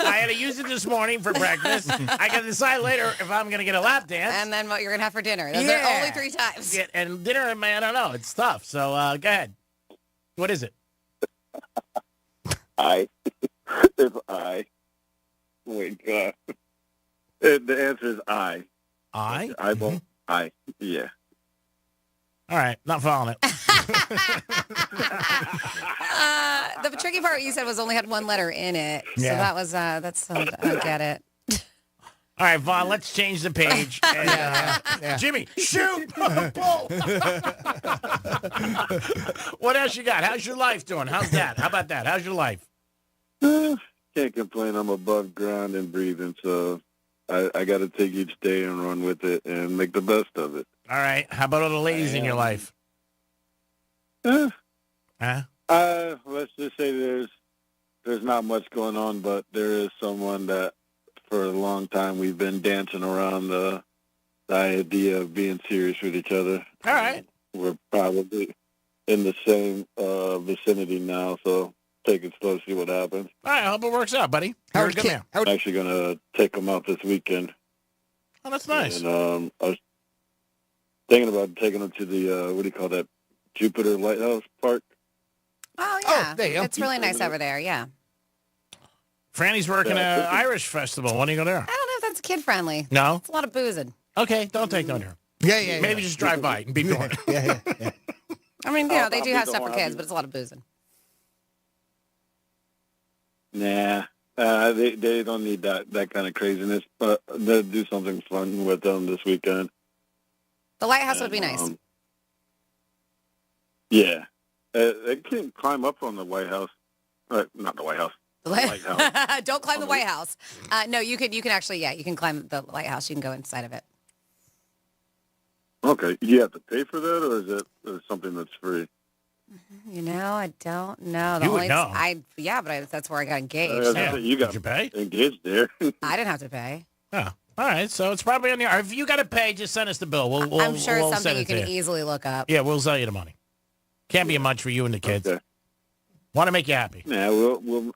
I had to use it this morning for breakfast. I got to decide later if I'm going to get a lap dance. And then what you're going to have for dinner. Those are only 3 times. Yeah, and dinner, man, I don't know. It's tough. So go ahead. What is it? It's I. Wait, God. The answer is I. I? Eyeball. I. Yeah. All right. Not following it. The tricky part you said was only had one letter in it. So Yeah. that was, I get it. All right, Vaughn, let's change the page. And, Jimmy, shoot! Pull! What else you got? How's your life doing? How's that? How about that? How's your life? Can't complain. I'm above ground and breathing, so I got to take each day and run with it and make the best of it. All right. How about all the ladies in your life? Let's just say there's not much going on, but there is someone that for a long time we've been dancing around the idea of being serious with each other. All right. We're probably in the same vicinity now, so take it slow, see what happens. All right. I hope it works out, buddy. You're a good man. I'm actually going to take them out this weekend. Oh, that's nice. And I was thinking about taking them to the, what do you call that, Jupiter Lighthouse Park. Oh, yeah. there you go. It's really nice over there, yeah. Franny's working at Irish Festival. Why don't you go there? I don't know if that's kid-friendly. No? It's a lot of boozing. Okay, don't take them there. Yeah. Maybe just drive by and be doing it. Yeah. I mean, you know, they do have stuff for kids, but it's a lot of boozing. Nah, they don't need that kind of craziness, but they'll do something fun with them this weekend. The lighthouse would be nice. Yeah. They can climb up on the White House. Not the White House. The lighthouse. Don't climb the White House. No, you can actually, you can climb the lighthouse. You can go inside of it. Okay. You have to pay for that, or is it something that's free? You know, I don't know. You would know. But that's where I got engaged. You got Did you pay? engaged there. I didn't have to pay. Oh, all right. So it's probably on your. If you got to pay, just send us the bill. I'm sure we'll it's send something you it to can easily look up. Yeah, we'll sell you the money. Can't be a much for you and the kids. Okay. Want to make you happy. Yeah, we'll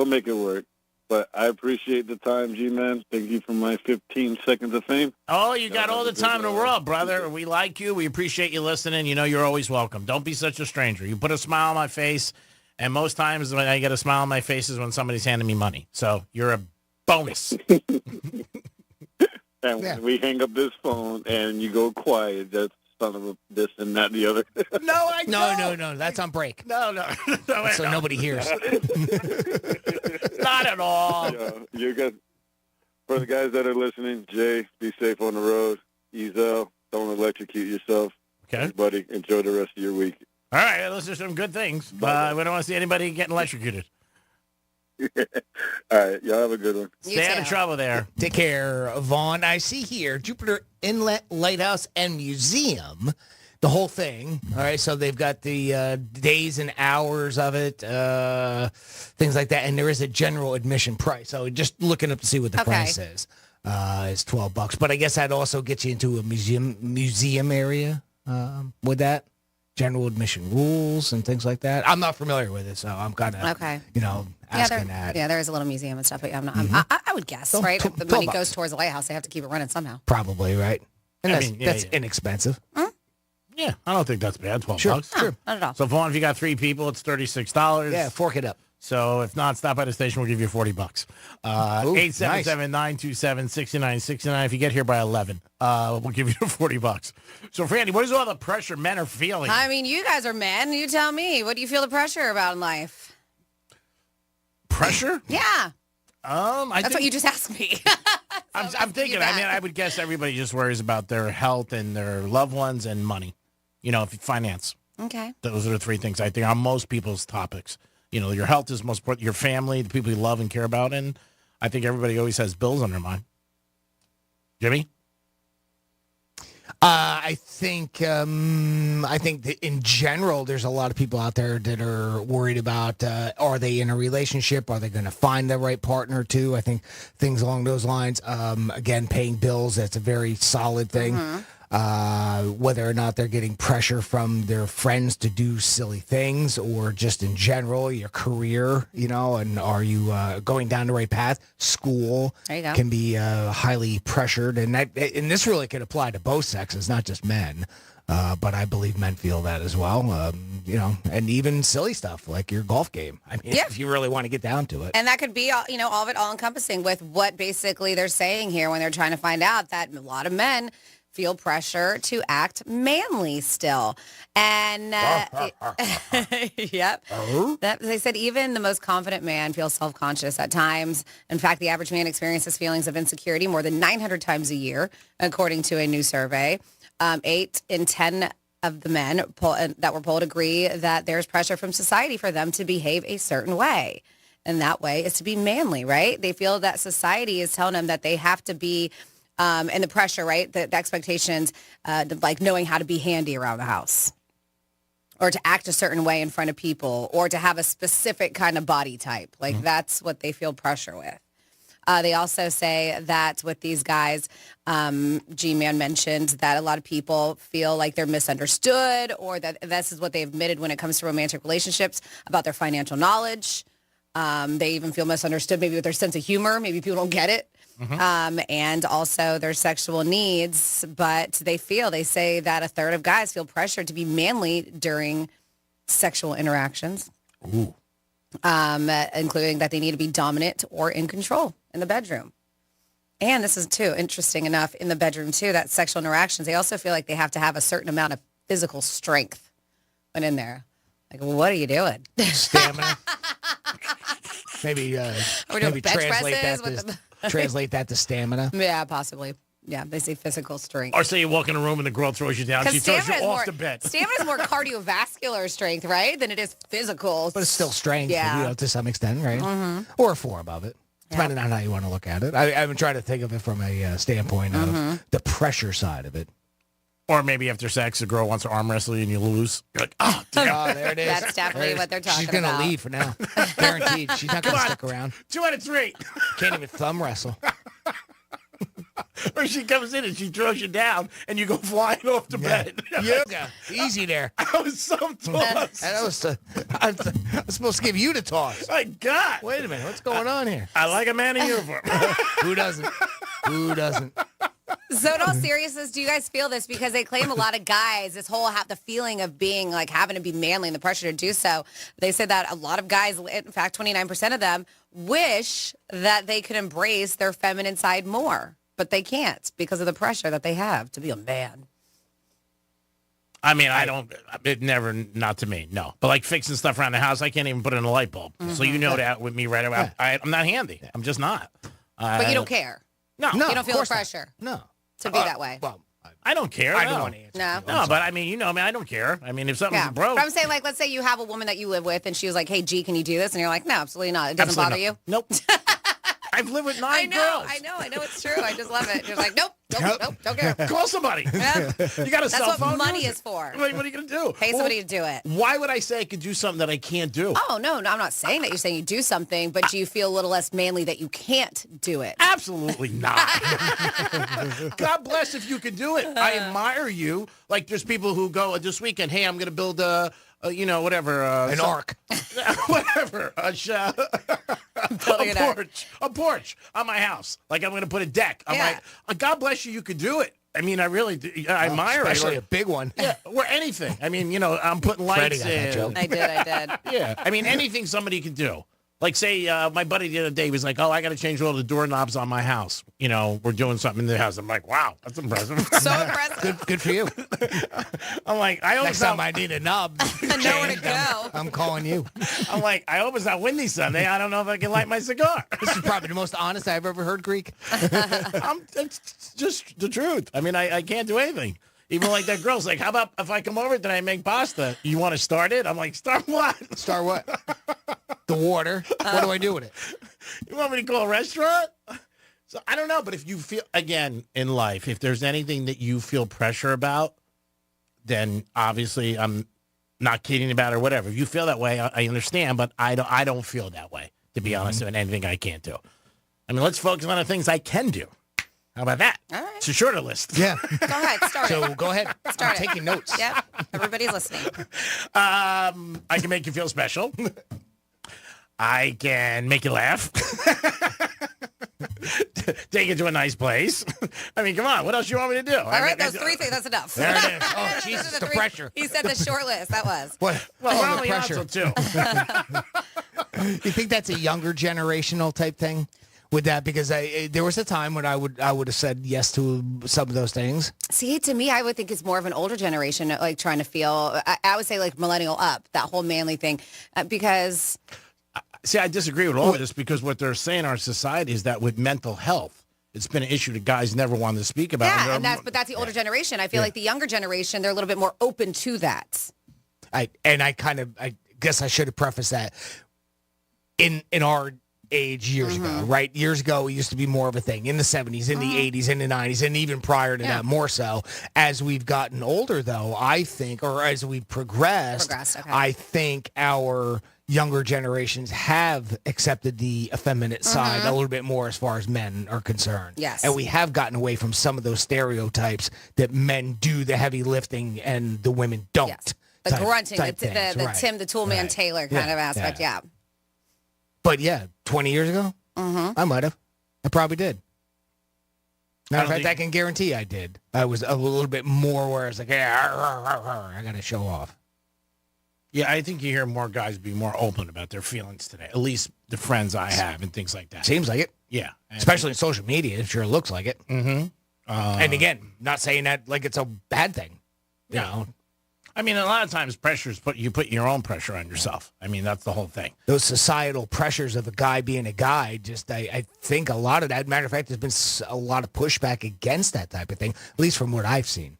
make it work. But I appreciate the time, G-Man. Thank you for my 15 seconds of fame. Oh, you got all the time in the world, brother. We like you. We appreciate you listening. You know you're always welcome. Don't be such a stranger. You put a smile on my face, and most times when I get a smile on my face is when somebody's handing me money. So you're a bonus. And when we hang up this phone and you go quiet, that's son of a this and that and the other. No, I don't. No. That's on break. No. So nobody hears. Not at all. You guys, for the guys that are listening, Jay, be safe on the road. Ezel, don't electrocute yourself. Okay. Everybody, enjoy the rest of your week. All right, those are some good things. We don't want to see anybody getting electrocuted. All right, y'all have a good one. Stay out of trouble there. Take care, Vaughn. I see here Jupiter Inlet Lighthouse and Museum, the whole thing. All right, so they've got the days and hours of it, things like that, and there is a general admission price. So just looking up to see what the price is $12. But I guess that also gets you into a museum area with that. General admission rules and things like that. I'm not familiar with it, so I'm kind of, asking that. Yeah, there is a little museum and stuff, but I would guess, right? If the money goes towards the lighthouse, they have to keep it running somehow. Probably, right? And that's inexpensive. Yeah, I don't think that's bad. $12. Sure, bucks. sure. Not at all. So, Vaughn, if you got 3 people, it's $36. Yeah, fork it up. So if not, stop by the station. We'll give you $40. 877-927-6969. If you get here by 11, we'll give you $40. So, Franny, what is all the pressure men are feeling? I mean, you guys are men. You tell me. What do you feel the pressure about in life? Pressure? Yeah. That's what you just asked me. I'm thinking. I mean, I would guess everybody just worries about their health and their loved ones and money. Finance. Okay. Those are the 3 things I think are most people's topics. Your health is most important. Your family, the people you love and care about, and I think everybody always has bills on their mind. Jimmy? I think that in general, there's a lot of people out there that are worried about, are they in a relationship? Are they going to find the right partner too? I think things along those lines. Again, paying bills, that's a very solid thing. Whether or not they're getting pressure from their friends to do silly things or just in general, your career, and are you going down the right path? School there you go. can be highly pressured. And this really could apply to both sexes, not just men. But I believe men feel that as well, and even silly stuff like your golf game. I mean, if you really want to get down to it. And that could be, all of it all encompassing with what basically they're saying here when they're trying to find out that a lot of men feel pressure to act manly still. And yep. They said even the most confident man feels self-conscious at times. In fact, the average man experiences feelings of insecurity more than 900 times a year, according to a new survey. 8 in 10 of the men that were polled agree that there's pressure from society for them to behave a certain way. And that way is to be manly, right? They feel that society is telling them that they have to be and the pressure, right? The expectations, like knowing how to be handy around the house or to act a certain way in front of people or to have a specific kind of body type. Like that's what they feel pressure with. They also say that with these guys, G-Man mentioned that a lot of people feel like they're misunderstood or that this is what they admitted when it comes to romantic relationships about their financial knowledge. They even feel misunderstood maybe with their sense of humor. Maybe people don't get it. And also their sexual needs, but they say that a third of guys feel pressured to be manly during sexual interactions, including that they need to be dominant or in control in the bedroom. And this is too interesting enough in the bedroom too, that sexual interactions, they also feel like they have to have a certain amount of physical strength when in there. Like, well, what are you doing? Stamina. maybe translate that to stamina. Yeah, possibly. Yeah, they say physical strength. Or say you walk in a room and the girl throws you down. She throws you off the bed. Stamina is more cardiovascular strength, right, than it is physical. But it's still strength, to some extent, right? Or a form of it, depending on how you want to look at it. I've been trying to think of it from a standpoint of the pressure side of it. Or maybe after sex, a girl wants to arm wrestle you and you lose. You're like, oh, damn. Oh, there it is. That's definitely what they're talking about. She's going to leave for now. Guaranteed. She's not going to stick around. 2 out of 3. Can't even thumb wrestle. Or she comes in and she throws you down and you go flying off the bed. Yoga. Easy there. I was so tossed. I was supposed to give you the toss. My God. Wait a minute. What's going on here? I like a man in uniform. Who doesn't? Who doesn't? So in all seriousness, do you guys feel this? Because they claim a lot of guys, this whole the feeling of being like having to be manly and the pressure to do so. They said that a lot of guys, in fact, 29% of them wish that they could embrace their feminine side more, but they can't because of the pressure that they have to be a man. I mean, not to me, no. But like fixing stuff around the house, I can't even put in a light bulb. So you know that with me right away. I'm not handy. I'm just not. But you don't care. No. You don't feel the pressure. No. To be that way. Well, I don't care. I don't want to answer. No, but I mean, I don't care. I mean, if something's broke. But I'm saying, like, let's say you have a woman that you live with and she was like, hey, G, can you do this? And you're like, no, absolutely not. It doesn't bother you? Nope. I've lived with 9 girls. I know it's true. I just love it. You're like, nope, don't care. Call somebody. Yeah. You got a cell phone? That's what money is for. What are you going to do? Pay somebody to do it. Why would I say I could do something that I can't do? Oh, no, I'm not saying that you're saying you do something, but do you feel a little less manly that you can't do it? Absolutely not. God bless if you can do it. I admire you. Like there's people who go this weekend, hey, I'm going to build whatever. An ark. Whatever. A porch on my house. Like I'm going to put a deck. I'm like, God bless you. You could do it. I mean, I really do. I admire it. Especially a big one. Yeah, or anything. I mean, I'm putting Freddie lights got that in. joke. I did. Yeah, I mean, anything somebody can do. Like, say, my buddy the other day was like, oh, I got to change all the doorknobs on my house. We're doing something in the house. I'm like, wow, that's impressive. So impressive. Good for you. I'm like, I hope Next time I need a knob. Nowhere to go. I'm calling you. I'm like, I hope it's not windy Sunday. I don't know if I can light my cigar. This is probably the most honest I've ever heard, Greek. It's just the truth. I mean, I can't do anything. Even like that girl's like, how about if I come over tonight and make pasta? You want to start it? I'm like, start what? Start what? The water. What do I do with it? You want me to call a restaurant? So I don't know, but if you feel, again, in life, if there's anything that you feel pressure about, then obviously I'm not kidding about it or whatever. If you feel that way, I understand, but I don't feel that way, to be honest, and anything I can't do. I mean, let's focus on the things I can do. How about that? All right. It's a shorter list. Yeah. Go ahead, start it. So go ahead. Start I'm taking notes. Yep, everybody's listening. I can make you feel special. I can make you laugh. Take you to a nice place. I mean, come on. What else you want me to do? All right, those three things, that's enough. There it is. Oh, Jesus, the pressure. He said the short list, that was. What? Well, we're the only pressure. on till 2. You think that's a younger generational type thing? With that, because there was a time when I would have said yes to some of those things. See, to me, I would think it's more of an older generation, like trying to feel, I would say like millennial up, that whole manly thing, because... See, I disagree with all of this because what they're saying in our society is that with mental health, it's been an issue that guys never wanted to speak about. Yeah, but that's the older generation. I feel like the younger generation, they're a little bit more open to that. I guess I should have prefaced that in our age years ago, right? Years ago, it used to be more of a thing in the 70s, in the 80s, in the 90s, and even prior to that, more so. As we've gotten older, though, I think, or as we've progressed, I think our younger generations have accepted the effeminate side a little bit more as far as men are concerned. Yes. And we have gotten away from some of those stereotypes that men do the heavy lifting and the women don't. Yes. The grunting, the right. Tim, the Toolman Taylor kind of aspect, yeah. But yeah, 20 years ago, I might have. I probably did. Matter of fact, I can guarantee I did. I was a little bit more where I was like, I got to show off. Yeah, I think you hear more guys be more open about their feelings today. At least the friends I have and things like that. Seems like it. Yeah. Especially in social media. It sure looks like it. Mm-hmm. And again, not saying that like it's a bad thing. You know. I mean, a lot of times pressures you put your own pressure on yourself. I mean, that's the whole thing. Those societal pressures of a guy being a guy, just I think a lot of that, matter of fact, there's been a lot of pushback against that type of thing, at least from what I've seen.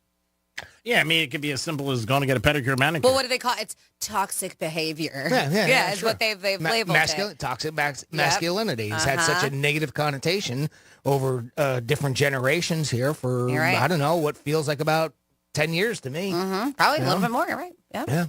Yeah, I mean, it could be as simple as going to get a pedicure, manicure. Well, what do they call it? It's toxic behavior. Yeah, it's what they've labeled it. Toxic masculinity has had such a negative connotation over different generations here for, I don't know, what feels like about 10 years to me. Probably a little bit more, right? Yeah.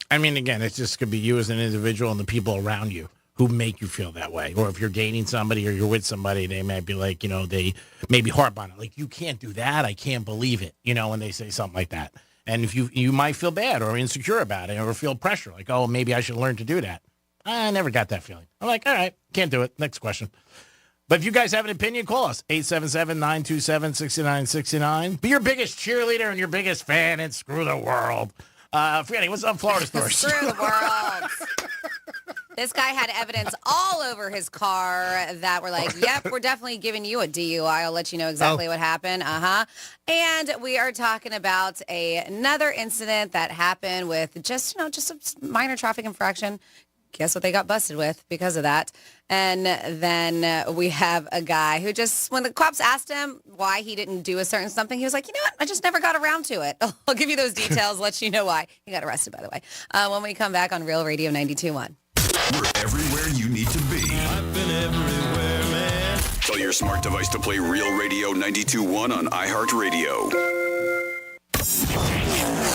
I mean, again, it just could be you as an individual and the people around you who make you feel that way. Or if you're dating somebody or you're with somebody, they might be like, they maybe harp on it. Like, you can't do that. I can't believe it, when they say something like that. And if you might feel bad or insecure about it or feel pressure, like, oh, maybe I should learn to do that. I never got that feeling. I'm like, all right, can't do it. Next question. But if you guys have an opinion, call us, 877-927-6969. Be your biggest cheerleader and your biggest fan and screw the world. Franny, what's up, Florida Stores? Screw the world. This guy had evidence all over his car that were like, yep, we're definitely giving you a DUI. I'll let you know exactly what happened. And we are talking about another incident that happened with just a minor traffic infraction. Guess what they got busted with because of that. And then we have a guy who just, when the cops asked him why he didn't do a certain something, he was like, you know what? I just never got around to it. I'll give you those details, let you know why. He got arrested, by the way. When we come back on Real Radio 92.1. We're everywhere you need to be. I've been everywhere, man. Tell your smart device to play Real Radio 92.1 on iHeartRadio.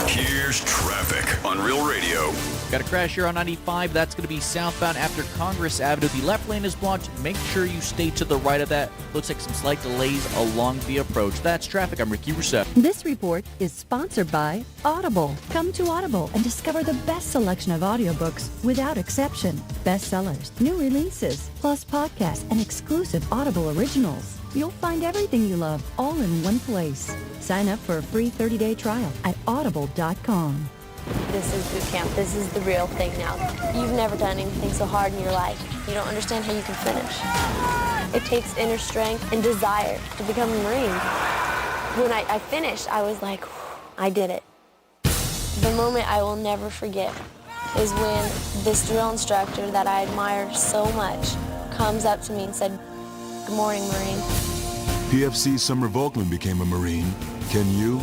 Here's traffic on Real Radio. Got a crash here on 95. That's going to be southbound after Congress Avenue. The left lane is blocked. Make sure you stay to the right of that. Looks like some slight delays along the approach. That's traffic. I'm Ricky Rousseff. This report is sponsored by Audible. Come to Audible and discover the best selection of audiobooks without exception. Bestsellers, new releases, plus podcasts and exclusive Audible originals. You'll find everything you love all in one place. Sign up for a free 30-day trial at audible.com. This is boot camp. This is the real thing now. You've never done anything so hard in your life. You don't understand how you can finish. It takes inner strength and desire to become a Marine. When I finished, I was like, I did it. The moment I will never forget is when this drill instructor that I admire so much comes up to me and said, "Good morning, Marine." PFC Summer Volkman became a Marine. Can you?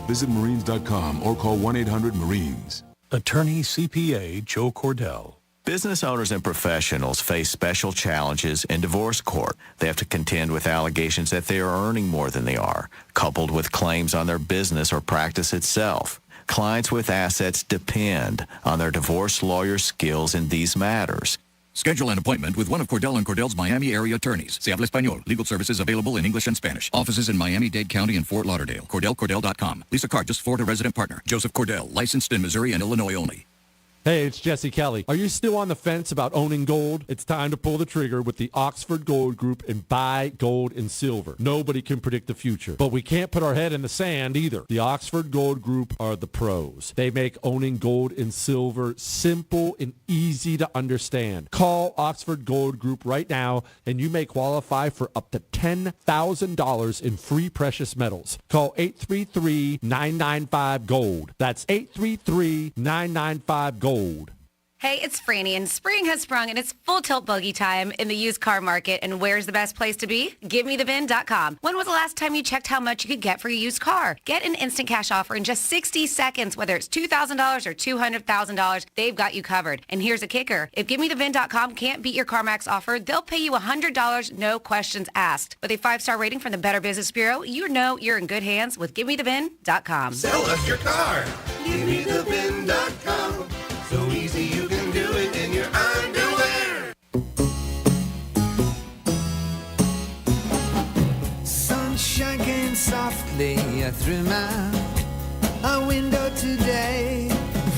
Visit Marines.com or call 1-800-MARINES. Attorney CPA Joe Cordell. Business owners and professionals face special challenges in divorce court. They have to contend with allegations that they are earning more than they are, coupled with claims on their business or practice itself. Clients with assets depend on their divorce lawyer skills in these matters. Schedule an appointment with one of Cordell & Cordell's Miami area attorneys. Se habla español. Legal services available in English and Spanish. Offices in Miami-Dade County and Fort Lauderdale. CordellCordell.com. Lisa Cargis, Florida resident partner. Joseph Cordell, licensed in Missouri and Illinois only. Hey, it's Jesse Kelly. Are you still on the fence about owning gold? It's time to pull the trigger with the Oxford Gold Group and buy gold and silver. Nobody can predict the future, but we can't put our head in the sand either. The Oxford Gold Group are the pros. They make owning gold and silver simple and easy to understand. Call Oxford Gold Group right now, and you may qualify for up to $10,000 in free precious metals. Call 833-995-GOLD. That's 833-995-GOLD. Hey, it's Franny, and spring has sprung, and it's full tilt buggy time in the used car market. And where's the best place to be? GiveMeTheVin.com. When was the last time you checked how much you could get for your used car? Get an instant cash offer in just 60 seconds, whether it's $2,000 or $200,000. They've got you covered. And here's a kicker. If GiveMeTheVin.com can't beat your CarMax offer, they'll pay you $100, no questions asked. With a 5-star rating from the Better Business Bureau, you know you're in good hands with GiveMeTheVin.com. Sell us your car. GiveMeTheVin.com. So easy you can do it in your underwear. Sunshine came softly through my window today.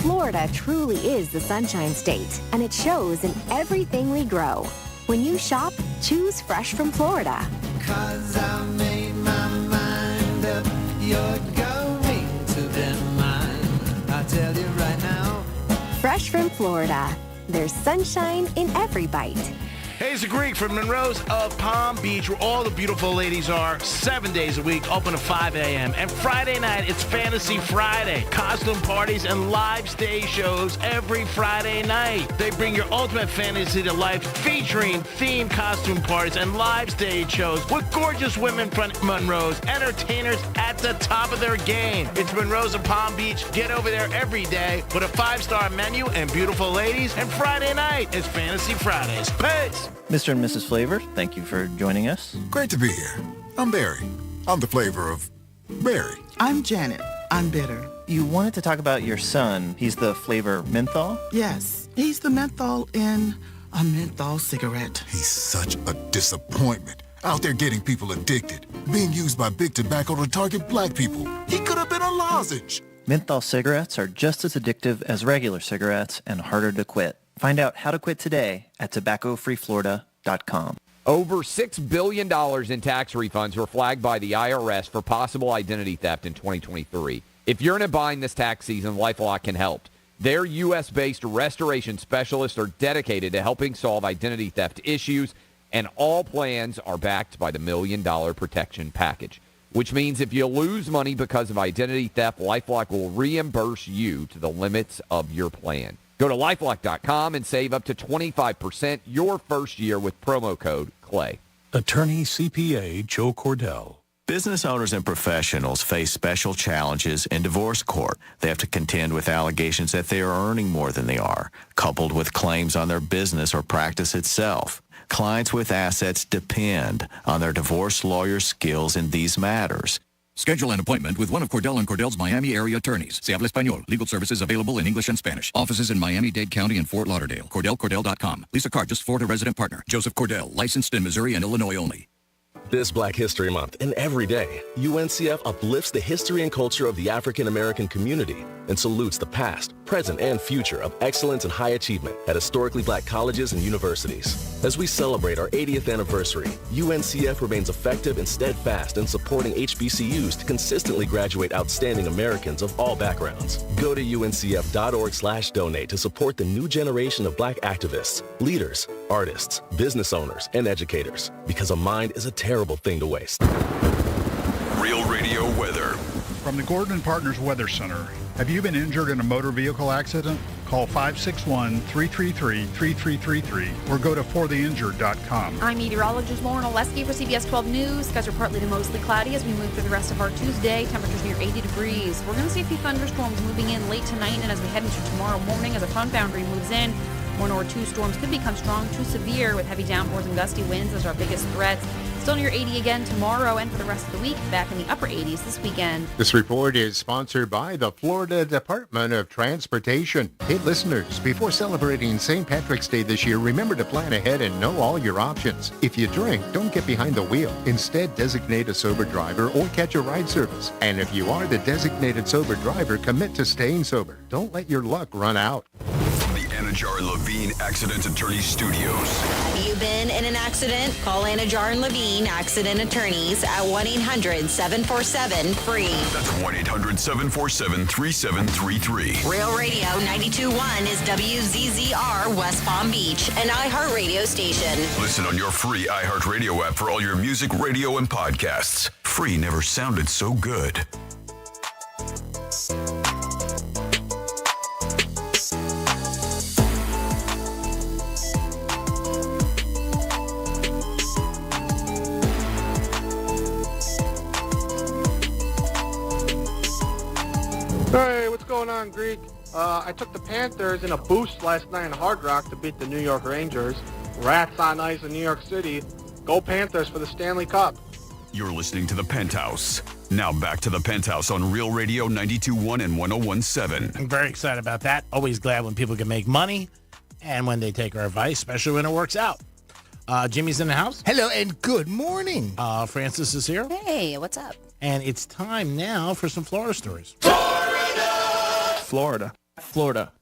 Florida truly is the Sunshine State, and it shows in everything we grow. When you shop, choose fresh from Florida. 'Cause I made my mind up, you're going to be mine. I tell you right now. Fresh from Florida. There's sunshine in every bite. Hey, it's Greek from Monroe's of Palm Beach, where all the beautiful ladies are 7 days a week, open at 5 a.m. And Friday night, it's Fantasy Friday. Costume parties and live stage shows every Friday night. They bring your ultimate fantasy to life, featuring themed costume parties and live stage shows with gorgeous women from Monroe's, entertainers at the top of their game. It's Monroe's of Palm Beach. Get over there every day with a 5-star menu and beautiful ladies. And Friday night is Fantasy Fridays. Peace! Mr. and Mrs. Flavor, thank you for joining us. Great to be here. I'm Barry. I'm the flavor of Barry. I'm Janet. I'm bitter. You wanted to talk about your son. He's the flavor menthol? Yes, he's the menthol in a menthol cigarette. He's such a disappointment. Out there getting people addicted. Being used by big tobacco to target black people. He could have been a lozenge. Menthol cigarettes are just as addictive as regular cigarettes and harder to quit. Find out how to quit today at tobaccofreeflorida.com. Over $6 billion in tax refunds were flagged by the IRS for possible identity theft in 2023. If you're in a bind this tax season, LifeLock can help. Their U.S.-based restoration specialists are dedicated to helping solve identity theft issues, and all plans are backed by the $1 Million Protection Package, which means if you lose money because of identity theft, LifeLock will reimburse you to the limits of your plan. Go to LifeLock.com and save up to 25% your first year with promo code CLAY. Attorney CPA Joe Cordell. Business owners and professionals face special challenges in divorce court. They have to contend with allegations that they are earning more than they are, coupled with claims on their business or practice itself. Clients with assets depend on their divorce lawyer skills in these matters. Schedule an appointment with one of Cordell & Cordell's Miami area attorneys. Se habla español. Legal services available in English and Spanish. Offices in Miami-Dade County and Fort Lauderdale. CordellCordell.com. Lisa Cargis, Florida resident partner. Joseph Cordell, licensed in Missouri and Illinois only. This Black History Month and every day, UNCF uplifts the history and culture of the African American community and salutes the past, present, and future of excellence and high achievement at historically Black colleges and universities. As we celebrate our 80th anniversary, UNCF remains effective and steadfast in supporting HBCUs to consistently graduate outstanding Americans of all backgrounds. Go to uncf.org/donate to support the new generation of Black activists, leaders, artists, business owners, and educators, because a mind is a terrible thing to waste. Real Radio weather. From the Gordon & Partners Weather Center, have you been injured in a motor vehicle accident? Call 561-333-3333 or go to fortheinjured.com. I'm meteorologist Lauren Oleski for CBS 12 News. Skies are partly to mostly cloudy as we move through the rest of our Tuesday. Temperatures near 80 degrees. We're going to see a few thunderstorms moving in late tonight and as we head into tomorrow morning as a front boundary moves in. One or two storms could become strong to severe with heavy downpours and gusty winds as our biggest threats. Still near 80 again tomorrow and for the rest of the week, back in the upper 80s this weekend. This report is sponsored by the Florida Department of Transportation. Hey, listeners, before celebrating St. Patrick's Day this year, remember to plan ahead and know all your options. If you drink, don't get behind the wheel. Instead, designate a sober driver or catch a ride service. And if you are the designated sober driver, commit to staying sober. Don't let your luck run out. Anajar and Levine Accident Attorney Studios. Have you been in an accident? Call Anajar and Levine Accident Attorneys at 1-800-747-FREE. That's 1-800-747-3733. Real Radio 92.1 is WZZR West Palm Beach, an iHeartRadio station. Listen on your free iHeartRadio app for all your music, radio, and podcasts. Free never sounded so good. Hey, what's going on, Greek? I took the Panthers in a boost last night in Hard Rock to beat the New York Rangers. Rats on ice in New York City. Go Panthers for the Stanley Cup. You're listening to The Penthouse. Now back to The Penthouse on Real Radio 92.1 and 101.7. I'm very excited about that. Always glad when people can make money and when they take our advice, especially when it works out. Jimmy's in the house. Hello and good morning. Francis is here. Hey, what's up? And it's time now for some Florida stories. Florida. Florida.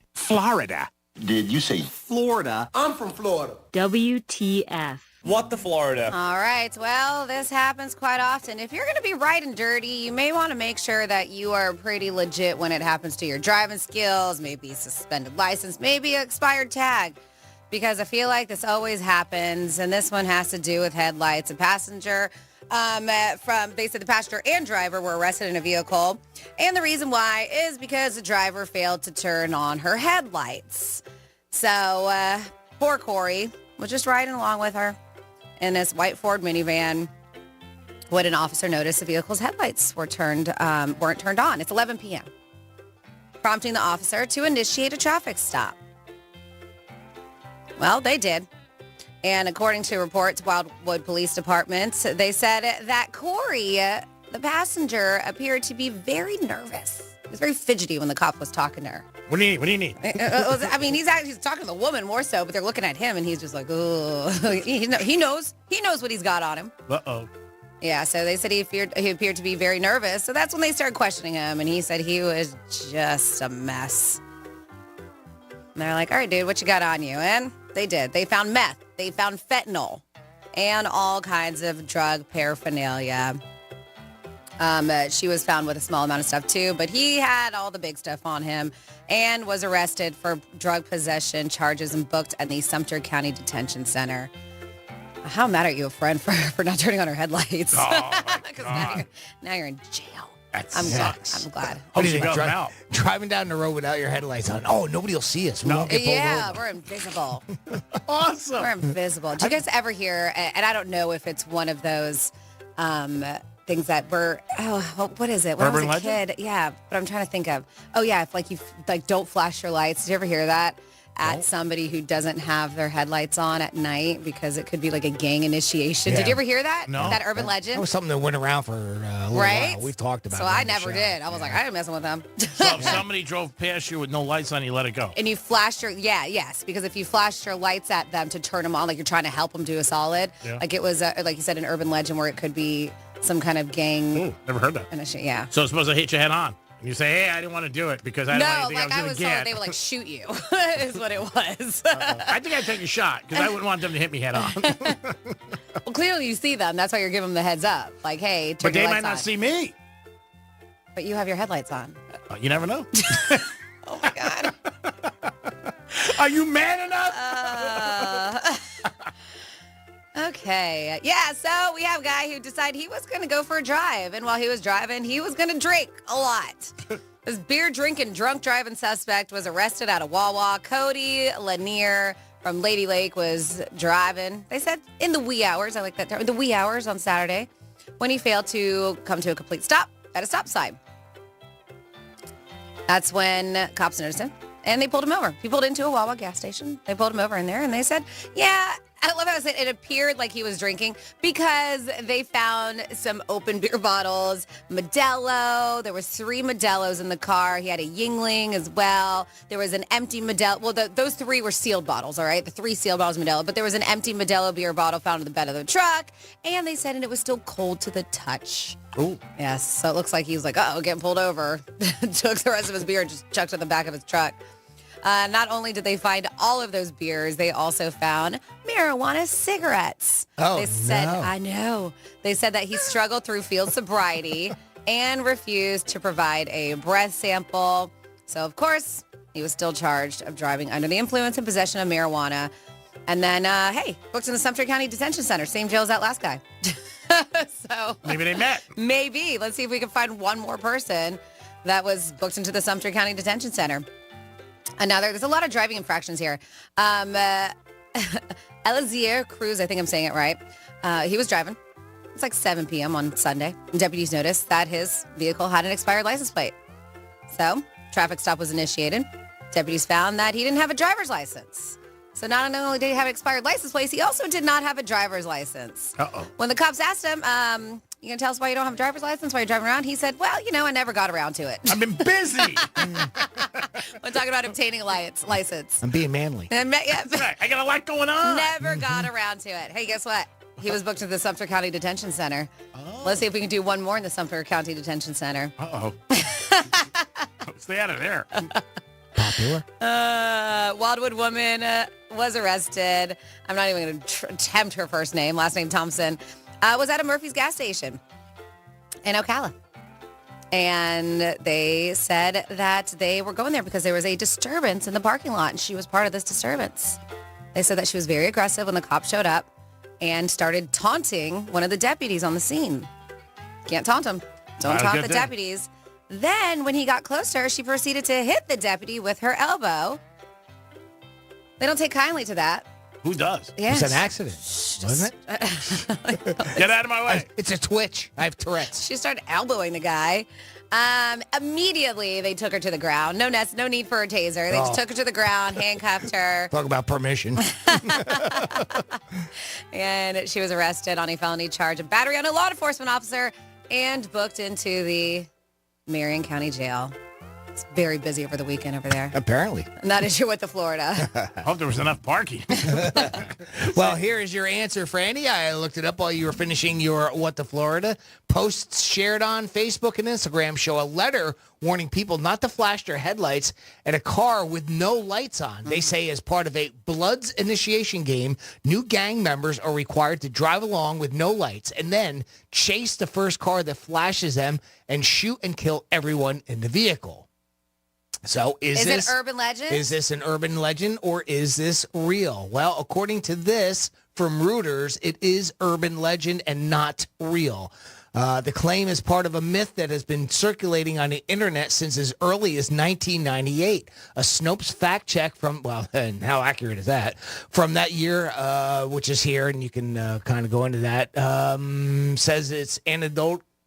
Did you say Florida? I'm from Florida. WTF. What the Florida? All right. Well, this happens quite often. If you're going to be riding dirty, you may want to make sure that you are pretty legit when it happens to your driving skills, maybe suspended license, maybe an expired tag. Because I feel like this always happens, and this one has to do with headlights. A passenger they said the passenger and driver were arrested in a vehicle. And the reason why is because the driver failed to turn on her headlights. So poor Corey was just riding along with her in this white Ford minivan when an officer noticed the vehicle's headlights weren't turned on. It's 11 p.m., prompting the officer to initiate a traffic stop. Well, they did. And according to reports, Wildwood Police Department, they said that Corey, the passenger, appeared to be very nervous. He was very fidgety when the cop was talking to her. What do you need? I mean, he's talking to the woman more so, but they're looking at him, and he's just like, oh, he knows what he's got on him. Uh-oh. Yeah, so they said he appeared to be very nervous. So that's when they started questioning him, and he said he was just a mess. And they're like, all right, dude, what you got on you? And they did. They found meth. They found fentanyl and all kinds of drug paraphernalia. She was found with a small amount of stuff too, but he had all the big stuff on him and was arrested for drug possession charges and booked at the Sumter County Detention Center. How mad are you, a friend, for not turning on her headlights? Oh, my God. Now you're in jail. That I'm sucks. glad. What do you think? Driving down the road without your headlights on. Oh, nobody will see us. We won't get pulled over. We're invisible. Awesome. We're invisible. Do you guys ever hear, and I don't know if it's one of those things that were, what is it? When I was a kid. Yeah, but I'm trying to think of, if you don't flash your lights. Did you ever hear that? at somebody who doesn't have their headlights on at night because it could be like a gang initiation. Did you ever hear that? No. That urban legend? That was something that went around for a little Right? while. We've talked about it. So I never did. I was like, I ain't messing with them. So if somebody drove past you with no lights on, you let it go. And you flashed yes, because if you flashed your lights at them to turn them on, like you're trying to help them do a solid, like it was, like you said, an urban legend where it could be some kind of gang. Ooh, never heard that. Yeah. So it's supposed to hit you head on. And you say, hey, I didn't want to do it because I didn't want anything I was going to get. Told they would like shoot you, is what it was. I think I'd take a shot because I wouldn't want them to hit me head on. Well, clearly you see them. That's why you're giving them the heads up. Like, hey, turn but they your might lights not on. see me. But you have your headlights on. You never know. Oh, my God. Are you man enough? Okay. Yeah, so we have a guy who decided he was going to go for a drive. And while he was driving, he was going to drink a lot. This beer drinking, drunk driving suspect was arrested out of Wawa. Cody Lanier from Lady Lake was driving, they said, in the wee hours. I like that term. The wee hours on Saturday when he failed to come to a complete stop at a stop sign. That's when cops noticed him. And they pulled him over. He pulled into a Wawa gas station. They pulled him over in there, and they said, yeah, I love how it appeared like he was drinking because they found some open beer bottles, Modelo. There was 3 Modelos in the car. He had a Yingling as well. There was an empty Modelo. Well, those 3 were sealed bottles, all right? The 3 sealed bottles of Modelo. But there was an empty Modelo beer bottle found in the bed of the truck. And they said, and it was still cold to the touch. Ooh. Yes, so it looks like he was like, getting pulled over. Took the rest of his beer and just chucked it in the back of his truck. Not only did they find all of those beers, they also found marijuana cigarettes. They said, no. I know. They said that he struggled through field sobriety and refused to provide a breath sample. So, of course, he was still charged of driving under the influence and possession of marijuana. And then, booked in the Sumter County Detention Center. Same jail as that last guy. So maybe they met. Maybe. Let's see if we can find one more person that was booked into the Sumter County Detention Center. There's a lot of driving infractions here. Elazier Cruz, I think I'm saying it right. He was driving. It's like 7 p.m. on Sunday. Deputies noticed that his vehicle had an expired license plate. So, traffic stop was initiated. Deputies found that he didn't have a driver's license. So not only did he have an expired license plate, he also did not have a driver's license. Uh-oh. When the cops asked him, you going to tell us why you don't have a driver's license, why you're driving around? He said, well, I never got around to it. I've been busy. When talking about obtaining a license. I'm being manly. That's right. I got a lot going on. Never got around to it. Hey, guess what? He was booked to the Sumter County Detention Center. Oh. Let's see if we can do one more in the Sumter County Detention Center. Uh-oh. Stay out of there. Popular. Wildwood woman was arrested. I'm not even going to attempt her first name. Last name Thompson. Was at a Murphy's gas station in Ocala. And they said that they were going there because there was a disturbance in the parking lot, and she was part of this disturbance. They said that she was very aggressive when the cops showed up and started taunting one of the deputies on the scene. Can't taunt him. Don't taunt the deputies. Then, when he got closer, she proceeded to hit the deputy with her elbow. They don't take kindly to that. Who does? Yeah. It was an accident, wasn't it? Get out of my way. It's a twitch. I have Tourette's. She started elbowing the guy. Immediately, they took her to the ground. No need for a taser. They just took her to the ground, handcuffed her. Talk about permission. And she was arrested on a felony charge of battery on a law enforcement officer and booked into the Marion County Jail. It's very busy over the weekend over there. Apparently. And that is your What the Florida. I hope there was enough parking. Well, here is your answer, Franny. I looked it up while you were finishing your What the Florida. Posts shared on Facebook and Instagram show a letter warning people not to flash their headlights at a car with no lights on. They say as part of a Bloods initiation game, new gang members are required to drive along with no lights and then chase the first car that flashes them and shoot and kill everyone in the vehicle. So is this an urban legend? Is this an urban legend or is this real? Well, according to this from Reuters, it is urban legend and not real. The claim is part of a myth that has been circulating on the internet since as early as 1998. A Snopes fact check from, well, and how accurate is that? From that year, which is here, and you can kind of go into that, says it's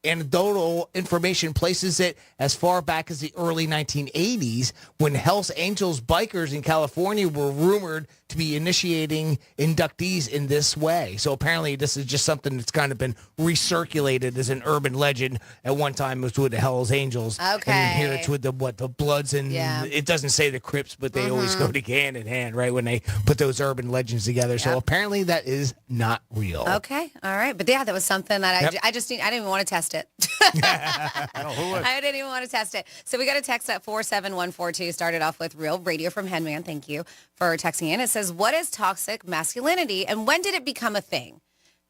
anecdotal information places it as far back as the early 1980s when Hells Angels bikers in California were rumored to be initiating inductees in this way. So apparently this is just something that's kind of been recirculated as an urban legend. At one time it was with the Hells Angels. Okay. And here it's with the Bloods and it doesn't say the Crips, but they always go hand in hand, right, when they put those urban legends together. So apparently that is not real. Okay. All right. But yeah, that was something that I didn't even want to test it. I didn't even want to test it. So we got a text at 47142. Started off with Real Radio from Henman. Thank you for texting in. It says, what is toxic masculinity and when did it become a thing?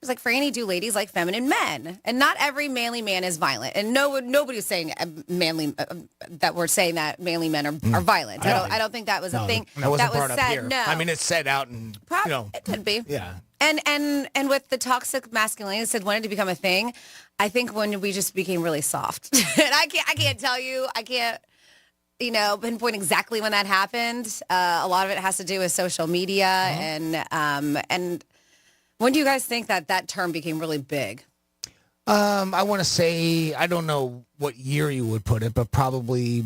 It's like, Franny, do ladies like feminine men? And not every manly man is violent. And nobody's saying that we're saying that manly men are violent. I don't think that was a thing that was said. Here. No, I mean, it's said out and it could be. Yeah. And with the toxic masculinity, it said when did it become a thing? I think when we just became really soft. And I can't tell you. I can't. Pinpoint exactly when that happened. A lot of it has to do with social media and when do you guys think that term became really big? I want to say, I don't know what year you would put it, but probably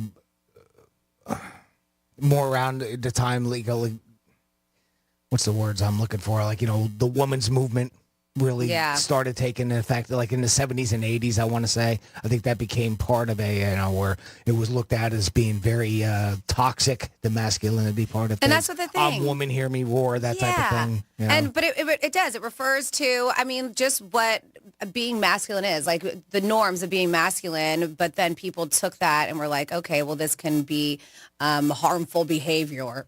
more around the time, what's the words I'm looking for? The women's movement really started taking effect, like in the 70s and 80s, I want to say. I think that became part of where it was looked at as being very toxic, the masculinity part of it. And that's what the thing. I'm woman, hear me roar, that type of thing. But it does. It refers to, just what being masculine is, like the norms of being masculine, but then people took that and were like, okay, well, this can be harmful behavior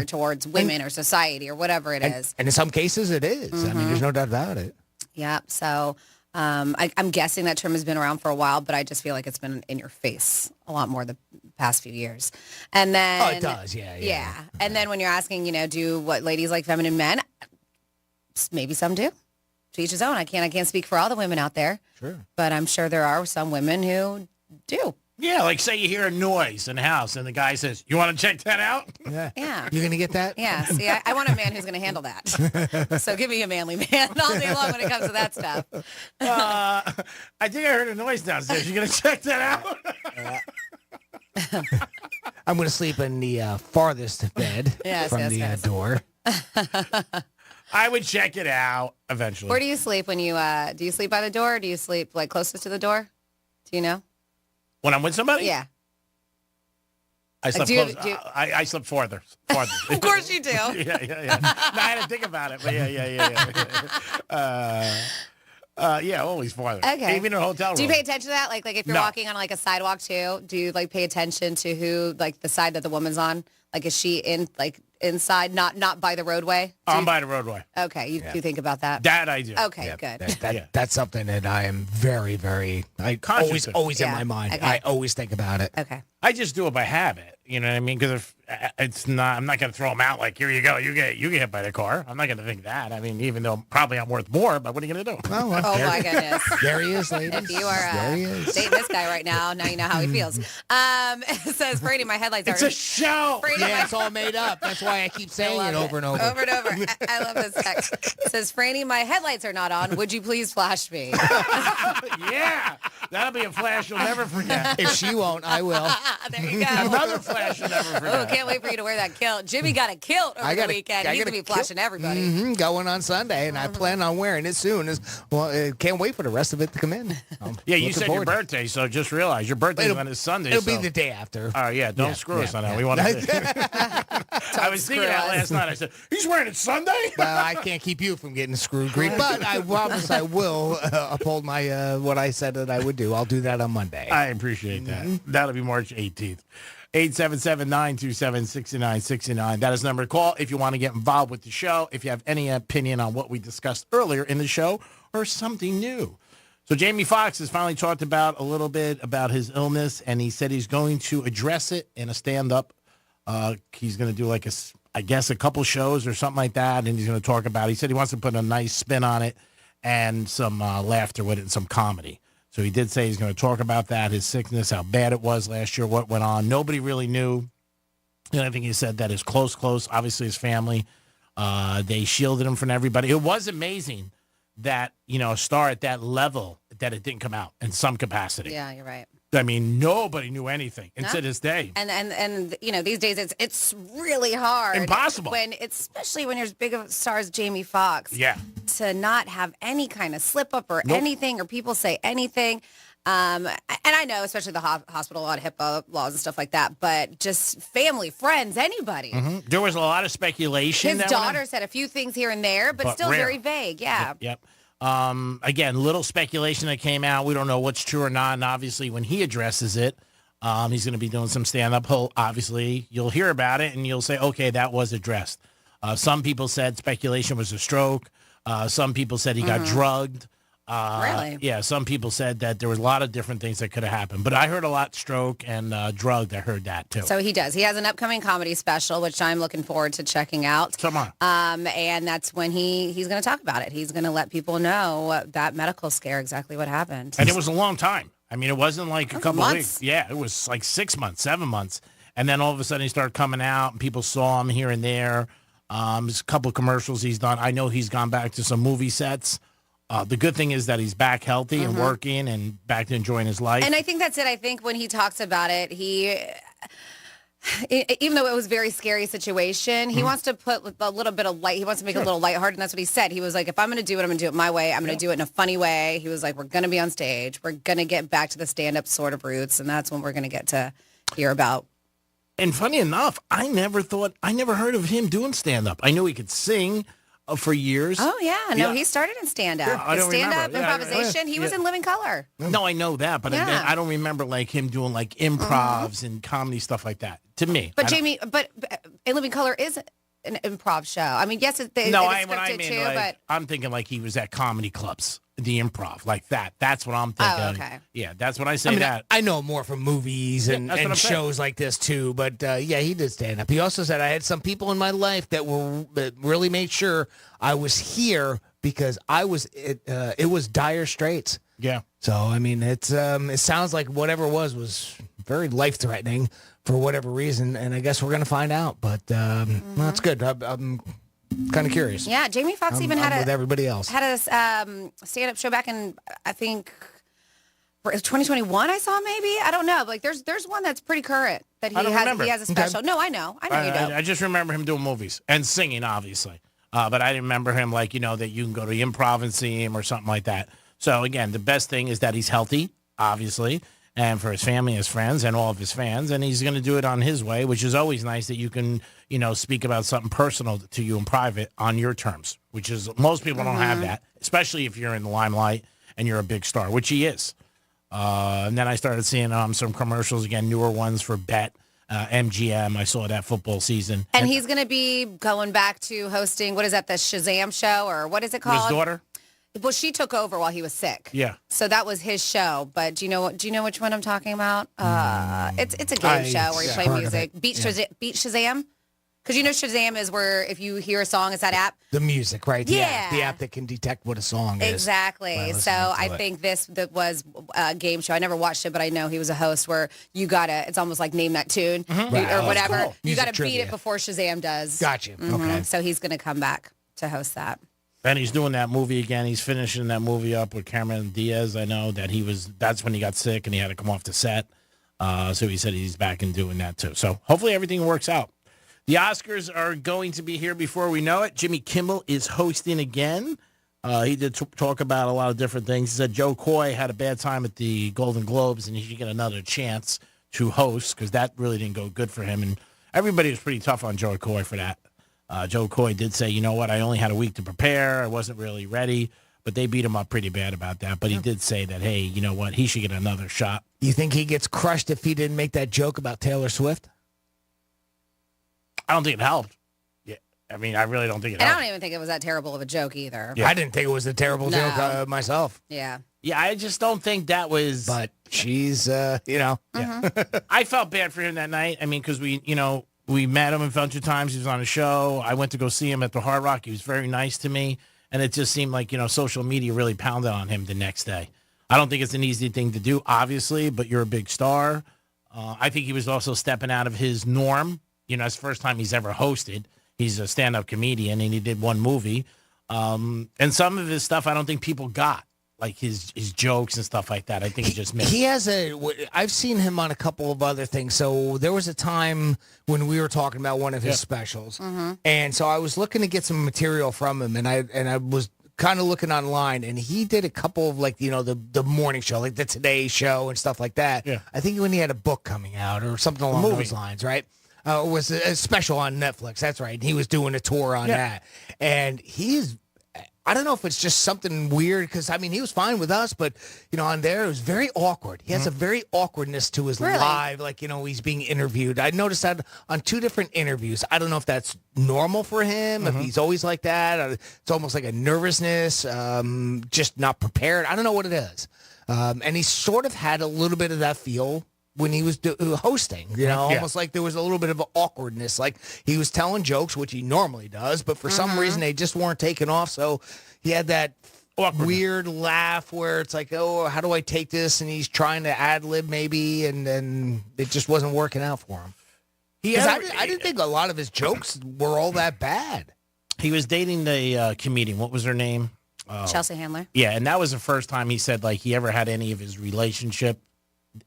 towards women or society or whatever it is. And in some cases it is. I mean, there's no doubt about it. Yeah. So I'm guessing that term has been around for a while, but I just feel like it's been in your face a lot more the past few years. And then it does. Yeah. Yeah. And then when you're asking, do what ladies like feminine men, maybe some do. To each his own. I can't speak for all the women out there. Sure. But I'm sure there are some women who do. Yeah, like say you hear a noise in the house and the guy says, you want to check that out? Yeah. You going to get that? Yeah. See, I want a man who's going to handle that. So give me a manly man all day long when it comes to that stuff. I think I heard a noise downstairs. You going to check that out? I'm going to sleep in the farthest bed from the door. I would check it out eventually. Where do you sleep when you, do you sleep by the door or do you sleep like closest to the door? Do you know? When I'm with somebody? Yeah. I slept close. I slept farther. Of course you do. Yeah. No, I had to think about it, but yeah, always farther. Okay. Even in a hotel room. Do you pay attention to that? Like if you're walking on like a sidewalk too, do you like pay attention to who, like the side that the woman's on? Like is she in like inside, not by the roadway? I'm by the roadway. Okay, you think about that? That I do. Okay, good. That's something that I am very, very, always in my mind. Okay. I always think about it. Okay. I just do it by habit. You know what I mean? Because if it's not, I'm not going to throw them out like, here you go, you get hit by the car. I'm not going to think that. I mean, even though probably I'm worth more, but what are you going to do? Oh my goodness. There he is, ladies. If you are dating this guy right now you know how he feels. It says, Brady, my headlights are... It's a show. Brady, it's all made up. That's why I keep saying it over and over. Over and over. I love this text. It says, Franny, my headlights are not on. Would you please flash me? Yeah. That'll be a flash you'll never forget. If she won't, I will. There you go. Another flash you'll never forget. Oh, can't wait for you to wear that kilt. Jimmy got a kilt over the weekend. He's going to be flashing everybody. Going on Sunday, and I plan on wearing it soon. Can't wait for the rest of it to come in. Yeah, you said your birthday, so just realize your birthday's on this Sunday. It'll be the day after. Oh, yeah, don't screw us on that. We want to I was thinking that last night. I said, he's wearing it Sunday? Well, I can't keep you from getting screwed, Greek, but I promise I will uphold my what I said that I would do. I'll do that on Monday. I appreciate that. That'll be March 18th. 877-927-6969. That is the number to call if you want to get involved with the show, if you have any opinion on what we discussed earlier in the show or something new. So Jamie Foxx has finally talked about a little bit about his illness, and he said he's going to address it in a stand-up. He's going to do like a couple shows or something like that, and he's going to talk about it. He said he wants to put a nice spin on it and some laughter with it and some comedy. So he did say he's going to talk about that, his sickness, how bad it was last year, what went on. Nobody really knew. And I think he said that his close, obviously his family, they shielded him from everybody. It was amazing that, a star at that level that it didn't come out in some capacity. Yeah, you're right. I mean, nobody knew anything, and to this day. And you know, these days it's really hard. Impossible. Especially when you're as big of a star as Jamie Foxx. Yeah. To not have any kind of slip up or anything, or people say anything. And I know, especially the hospital, a lot of HIPAA laws and stuff like that, but just family, friends, anybody. Mm-hmm. There was a lot of speculation. His daughter said a few things here and there, but still rare. very vague. Yeah. Yep. Again, little speculation that came out. We don't know what's true or not. And obviously, when he addresses it, he's going to be doing some stand-up. Obviously, you'll hear about it, and you'll say, okay, that was addressed. Some people said speculation was a stroke. Some people said he got drugged. Really? Yeah, some people said that there was a lot of different things that could have happened. But I heard a lot stroke and drugged. I heard that, too. So he does. He has an upcoming comedy special, which I'm looking forward to checking out. Come on. And that's when he's going to talk about it. He's going to let people know that medical scare, exactly what happened. And it was a long time. I mean, it wasn't like a couple months. weeks. Yeah, it was like 6 months, 7 months. And then all of a sudden he started coming out, and people saw him here and there. There's a couple of commercials he's done. I know he's gone back to some movie sets. The good thing is that he's back healthy and working and back to enjoying his life. And I think that's it. I think when he talks about it, even though it was a very scary situation, he wants to put a little bit of light. He wants to make it a little lighthearted, and that's what he said. He was like, if I'm going to do it, I'm going to do it my way. I'm going to do it in a funny way. He was like, we're going to be on stage. We're going to get back to the stand-up sort of roots, and that's when we're going to get to hear about. And funny enough, I never heard of him doing stand-up. I knew he could sing for years. Oh, yeah. No, he started in stand-up. Yeah, Stand-up, remember. improvisation. He was in Living Color. No, I know that, but I don't remember like him doing like improvs and comedy stuff like that. To me. But Jamie, but in Living Color is an improv show. I mean, yes, it is scripted too, but I'm thinking like he was at comedy clubs, the improv, like that. That's what I'm thinking. Oh, okay. Yeah, that's what I say. That I know more from movies and shows like this too. But yeah, he did stand up. He also said I had some people in my life that really made sure I was here because it was dire straits. Yeah. So I mean, it sounds like whatever it was very life threatening for whatever reason, and I guess we're gonna find out. But well, that's good. I'm kind of curious. Yeah, Jamie Foxx I'm with everybody else. Had a stand-up show back in, I think, 2021. I saw maybe. I don't know. Like there's one that's pretty current that he has a special. Okay. No, I know you don't. I just remember him doing movies and singing, obviously. But I didn't remember him like that you can go to improv and see him or something like that. So again, the best thing is that he's healthy, obviously, and for his family, his friends, and all of his fans, and he's going to do it on his way, which is always nice that you can, speak about something personal to you in private on your terms, which is most people don't have that, especially if you're in the limelight and you're a big star, which he is. And then I started seeing some commercials again, newer ones for Bet, MGM. I saw that football season, and he's going to be going back to hosting. What is that? The Shazam show, or what is it called? His daughter. Well, she took over while he was sick. Yeah. So that was his show. But do you know which one I'm talking about? It's a game show where you play music. Beat Shazam. Because Shazam is where if you hear a song, it's that app. The music, right? Yeah. The app that can detect what a song is. Exactly. So I think that was a game show. I never watched it, but I know he was a host where you gotta. It's almost like name that tune or whatever. Cool. You got to Trivia. beat it before Shazam does. Gotcha. Okay. So he's going to come back to host that. And he's doing that movie again. He's finishing that movie up with Cameron Diaz. I know that that's when he got sick and he had to come off the set. So he said he's back and doing that too. So hopefully everything works out. The Oscars are going to be here before we know it. Jimmy Kimmel is hosting again. He did talk about a lot of different things. He said Joe Coy had a bad time at the Golden Globes and he should get another chance to host because that really didn't go good for him. And everybody was pretty tough on Joe Coy for that. Joe Coy did say, you know what, I only had a week to prepare. I wasn't really ready. But they beat him up pretty bad about that. But he did say that, hey, you know what, he should get another shot. You think he gets crushed if he didn't make that joke about Taylor Swift? I don't think it helped. Yeah, I mean, I really don't think it And helped. I don't even think it was that terrible of a joke either. Yeah. I didn't think it was a terrible joke myself. Yeah. Yeah, I just don't think that was... But she's, Yeah. I felt bad for him that night. I mean, because we met him a bunch of times. He was on a show. I went to go see him at the Hard Rock. He was very nice to me. And it just seemed like, social media really pounded on him the next day. I don't think it's an easy thing to do, obviously, but you're a big star. I think he was also stepping out of his norm. It's the first time he's ever hosted. He's a stand-up comedian, and he did one movie. And some of his stuff I don't think people got. like his jokes and stuff like that. I think he just missed. He has I've seen him on a couple of other things. So there was a time when we were talking about one of his specials, and so I was looking to get some material from him, and I was kind of looking online, and he did a couple of like the morning show, like the Today Show and stuff like that. Yeah. I think when he had a book coming out or something along those lines, right? It was a special on Netflix. That's right. And he was doing a tour on that, and I don't know if it's just something weird because, I mean, he was fine with us, but, on there, it was very awkward. He has a very awkwardness to his live, like, he's being interviewed. I noticed that on 2 different interviews. I don't know if that's normal for him, if he's always like that. It's almost like a nervousness, just not prepared. I don't know what it is. And he sort of had a little bit of that feel when he was hosting, almost like there was a little bit of awkwardness. Like he was telling jokes, which he normally does, but for some reason they just weren't taking off. So he had that weird laugh where it's like, oh, how do I take this? And he's trying to ad-lib maybe, and then it just wasn't working out for him. I didn't think a lot of his jokes were all that bad. He was dating the comedian. What was her name? Chelsea Handler. Yeah, and that was the first time he said like he ever had any of his relationship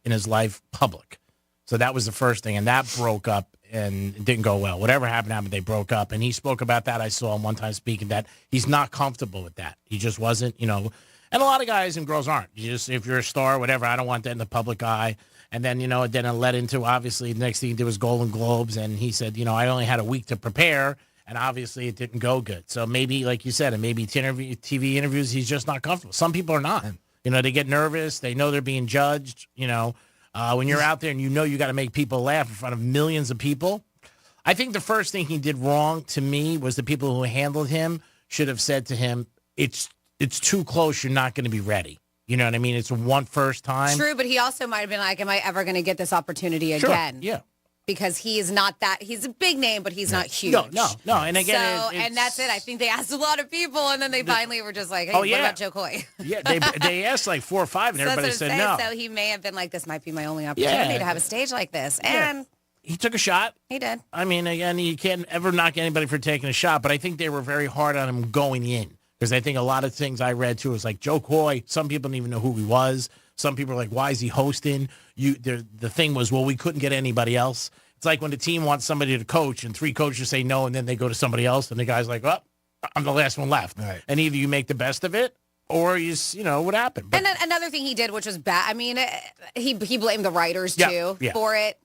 in his life public. So that was the first thing, and that broke up and it didn't go well. Whatever happened, they broke up, and he spoke about that. I saw him one time speaking that he's not comfortable with that. He just wasn't, and a lot of guys and girls aren't. If you're a star, whatever, I don't want that in the public eye. And then, then it led into, obviously, the next thing there was Golden Globes, and he said, I only had a week to prepare, and obviously it didn't go good. So maybe, like you said, and maybe TV interviews, he's just not comfortable. Some people are not. They get nervous. They know they're being judged. When you're out there and you got to make people laugh in front of millions of people. I think the first thing he did wrong to me was the people who handled him should have said to him, it's too close. You're not going to be ready. You know what I mean? It's one first time. True, but he also might have been like, am I ever going to get this opportunity again? Yeah. Because he is not that, he's a big name, but he's not huge. No. And again, and that's it. I think they asked a lot of people, and then they finally were just like, hey, what about Joe Coy? Yeah, they asked like 4 or 5, and everybody said no. So he may have been like, this might be my only opportunity to have a stage like this. And he took a shot. He did. I mean, again, you can't ever knock anybody for taking a shot, but I think they were very hard on him going in. Because I think a lot of things I read, too, was like Joe Coy, some people didn't even know who he was. Some people are like, why is he hosting? The thing was, well, we couldn't get anybody else. It's like when the team wants somebody to coach and 3 coaches say no, and then they go to somebody else, and the guy's like, well, I'm the last one left. Right. And either you make the best of it, or what happened. But, and then another thing he did, which was bad, I mean, he blamed the writers, too, for it.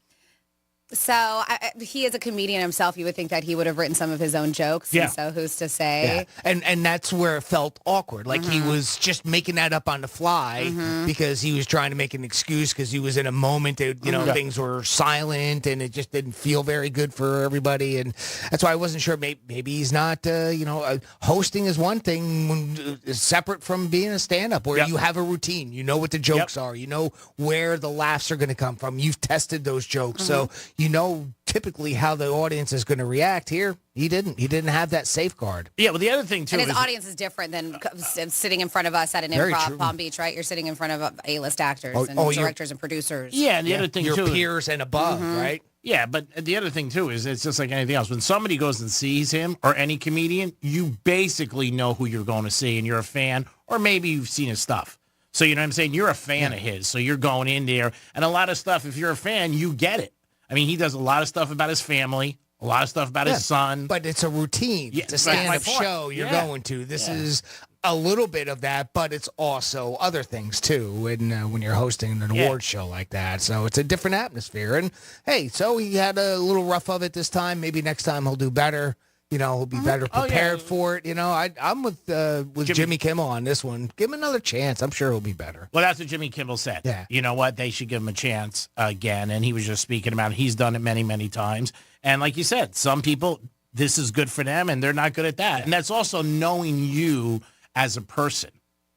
So he is a comedian himself. You would think that he would have written some of his own jokes. Yeah. And so who's to say? Yeah. And that's where it felt awkward. Like he was just making that up on the fly because he was trying to make an excuse because he was in a moment that, things were silent and it just didn't feel very good for everybody. And that's why I wasn't sure. Maybe he's not, hosting is one thing separate from being a stand-up where you have a routine. You know what the jokes are. You know where the laughs are going to come from. You've tested those jokes. So typically how the audience is going to react. Here, he didn't have that safeguard. Yeah, well, the other thing, too, and his audience is different than sitting in front of us at an improv Palm Beach, right? You're sitting in front of A-list actors and directors and producers. Yeah, and the other thing, your too, peers and above, right? Yeah, but the other thing, too, is it's just like anything else. When somebody goes and sees him or any comedian, you basically know who you're going to see, and you're a fan, or maybe you've seen his stuff. So, you know what I'm saying? You're a fan of his, so you're going in there. And a lot of stuff, if you're a fan, you get it. I mean, he does a lot of stuff about his family, a lot of stuff about his son. But it's a routine. Yeah, it's a stand-up show you're going to. This is a little bit of that, but it's also other things, too, when you're hosting an award show like that. So it's a different atmosphere. And, hey, so he had a little rough of it this time. Maybe next time he'll do better. He'll be better prepared for it. I'm with Jimmy Kimmel on this one. Give him another chance. I'm sure he'll be better. Well, that's what Jimmy Kimmel said. Yeah. You know what? They should give him a chance again. And he was just speaking about it. He's done it many, many times. And like you said, some people, this is good for them, and they're not good at that. Yeah. And that's also knowing you as a person.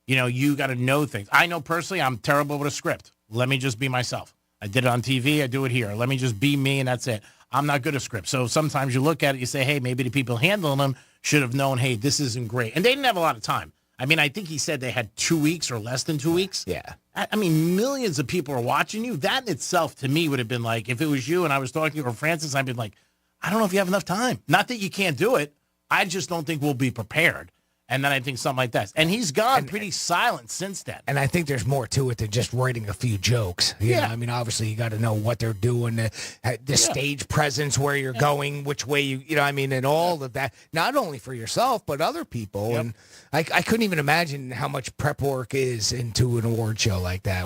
You got to know things. I know personally I'm terrible with a script. Let me just be myself. I did it on TV. I do it here. Let me just be me, and that's it. I'm not good at scripts. So sometimes you look at it, you say, hey, maybe the people handling them should have known, hey, this isn't great. And they didn't have a lot of time. I mean, I think he said they had 2 weeks or less than 2 weeks. Yeah. I mean, millions of people are watching you. That in itself, to me, would have been like, if it was you and I was talking to you or Francis, I'd be like, I don't know if you have enough time. Not that you can't do it. I just don't think we'll be prepared. And then I think something like that. And he's gone pretty silent since then. And I think there's more to it than just writing a few jokes. You know, I mean, obviously you got to know what they're doing, the stage presence, where you're going, which way you know, I mean, and all of that, not only for yourself, but other people. Yep. And I couldn't even imagine how much prep work is into an award show like that.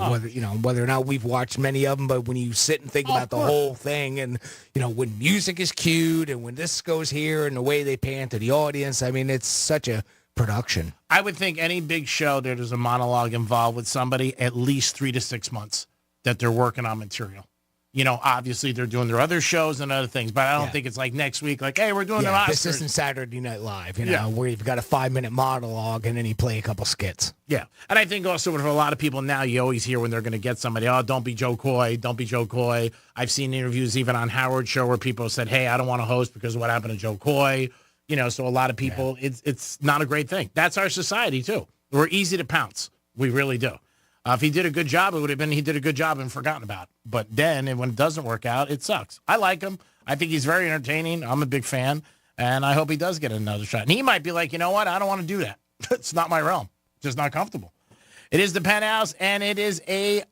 Whether or not we've watched many of them, but when you sit and think about the whole thing, and, you know, when music is cued and when this goes here and the way they pan to the audience, I mean, it's such a production. I would think any big show, there's a monologue involved with somebody at least 3 to 6 months that they're working on material. You know, obviously they're doing their other shows and other things, but I don't think it's like next week, like, hey, we're doing the Oscars. This isn't Saturday Night Live, where you've got a 5-minute monologue and then you play a couple skits. Yeah. And I think also for a lot of people now, you always hear when they're going to get somebody, oh, don't be Joe Coy, don't be Joe Coy. I've seen interviews even on Howard's show where people said, hey, I don't want to host because of what happened to Joe Coy. You know, so a lot of people, it's not a great thing. That's our society, too. We're easy to pounce. We really do. If he did a good job, it would have been he did a good job and forgotten about. But then, and when it doesn't work out, it sucks. I like him. I think he's very entertaining. I'm a big fan, and I hope he does get another shot. And he might be like, you know what? I don't want to do that. It's not my realm. Just not comfortable. It is the Penthouse, and it is a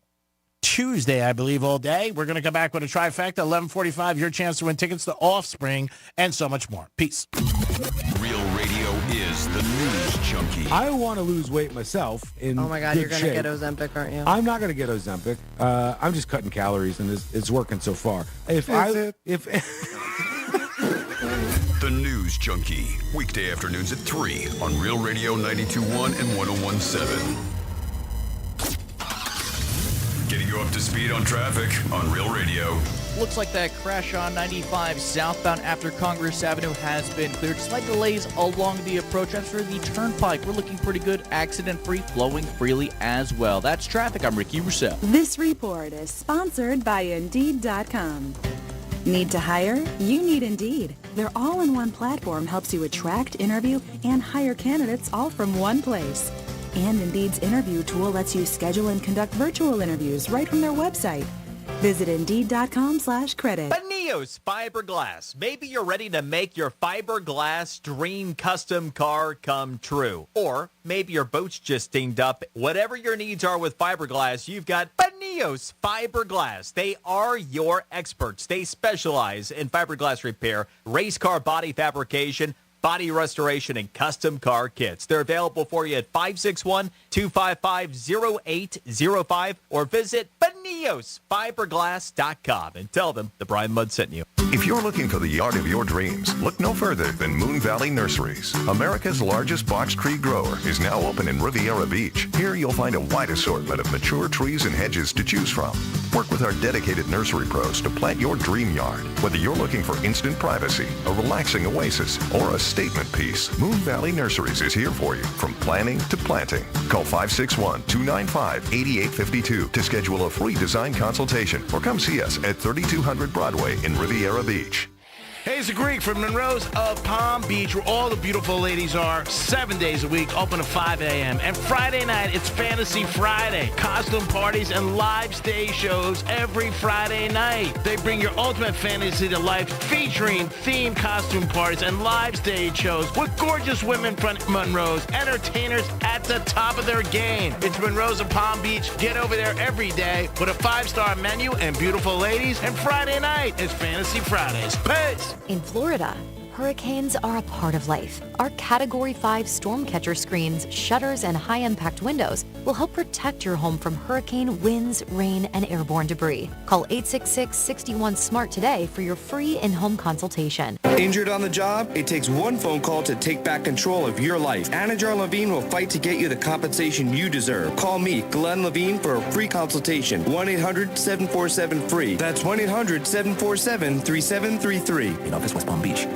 Tuesday, I believe, all day. We're going to come back with a trifecta, 11:45, your chance to win tickets to Offspring, and so much more. Peace. Real radio is the news junkie. I want to lose weight myself. Oh my God, you're going to get Ozempic, aren't you? I'm not going to get Ozempic. I'm just cutting calories, and it's working so far. The News Junkie, weekday afternoons at 3 on Real Radio 92.1 and 101.7. Getting you up to speed on traffic on Real Radio. Looks like that crash on 95 southbound after Congress Avenue has been cleared. Slight delays along the approach. As for the turnpike, we're looking pretty good, accident-free, flowing freely as well. That's traffic. I'm Ricky Rousseau. This report is sponsored by Indeed.com. Need to hire? You need Indeed. Their all-in-one platform helps you attract, interview, and hire candidates all from one place. And Indeed's interview tool lets you schedule and conduct virtual interviews right from their website. Visit Indeed.com/credit. Penthouse Fiberglass. Maybe you're ready to make your fiberglass dream custom car come true. Or maybe your boat's just steamed up. Whatever your needs are with fiberglass, you've got Penthouse Fiberglass. They are your experts. They specialize in fiberglass repair, race car body fabrication, body restoration, and custom car kits. They're available for you at 561-255-0805 or visit PenthouseFiberglass.com and tell them the Brian Mudd sent you. If you're looking for the yard of your dreams, look no further than Moon Valley Nurseries. America's largest box tree grower is now open in Riviera Beach. Here you'll find a wide assortment of mature trees and hedges to choose from. Work with our dedicated nursery pros to plant your dream yard. Whether you're looking for instant privacy, a relaxing oasis, or a statement piece, Moon Valley Nurseries is here for you from planning to planting. Call 561-295-8852 to schedule a free design consultation or come see us at 3200 Broadway in Riviera Beach. Hey, it's the Greek from Monroe's of Palm Beach, where all the beautiful ladies are 7 days a week, open at 5 a.m. And Friday night, it's Fantasy Friday. Costume parties and live stage shows every Friday night. They bring your ultimate fantasy to life, featuring themed costume parties and live stage shows with gorgeous women from Monroe's, entertainers at the top of their game. It's Monroe's of Palm Beach. Get over there every day with a 5-star menu and beautiful ladies. And Friday night is Fantasy Fridays. Peace! In Florida, hurricanes are a part of life. Our Category 5 storm catcher screens, shutters, and high-impact windows will help protect your home from hurricane winds, rain, and airborne debris. Call 866-61-SMART today for your free in-home consultation. Injured on the job? It takes one phone call to take back control of your life. Anajar Levine will fight to get you the compensation you deserve. Call me, Glenn Levine, for a free consultation. 1-800-747-FREE. That's 1-800-747-3733. In office, West Palm Beach.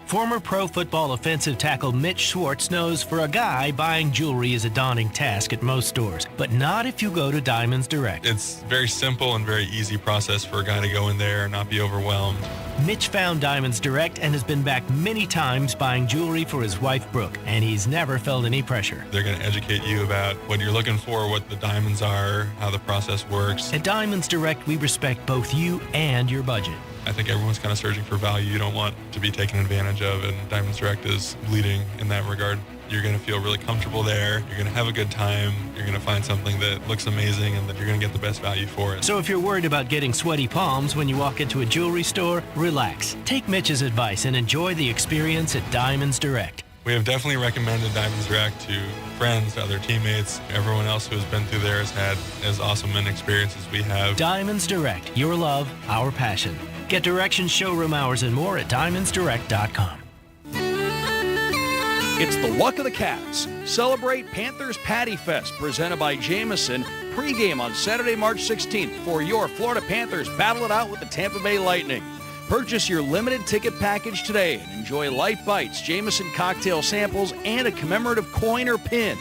Former pro football offensive tackle Mitch Schwartz knows for a guy, buying jewelry is a daunting task at most stores, but not if you go to Diamonds Direct. It's very simple and very easy process for a guy to go in there and not be overwhelmed. Mitch found Diamonds Direct and has been back many times buying jewelry for his wife, Brooke, and he's never felt any pressure. They're going to educate you about what you're looking for, what the diamonds are, how the process works. At Diamonds Direct, we respect both you and your budget. I think everyone's kind of searching for value. You don't want to be taken advantage of, and Diamonds Direct is leading in that regard. You're going to feel really comfortable there. You're going to have a good time. You're going to find something that looks amazing and that you're going to get the best value for it. So if you're worried about getting sweaty palms when you walk into a jewelry store, relax. Take Mitch's advice and enjoy the experience at Diamonds Direct. We have definitely recommended Diamonds Direct to friends, to other teammates. Everyone else who has been through there has had as awesome an experience as we have. Diamonds Direct. Your love, our passion. Get directions, showroom hours, and more at diamondsdirect.com. It's the luck of the Cats. Celebrate Panthers Patty Fest, presented by Jameson. Pre-game on Saturday, March 16th for your Florida Panthers battle it out with the Tampa Bay Lightning. Purchase your limited ticket package today and enjoy Life Bites, Jameson cocktail samples, and a commemorative coin or pin.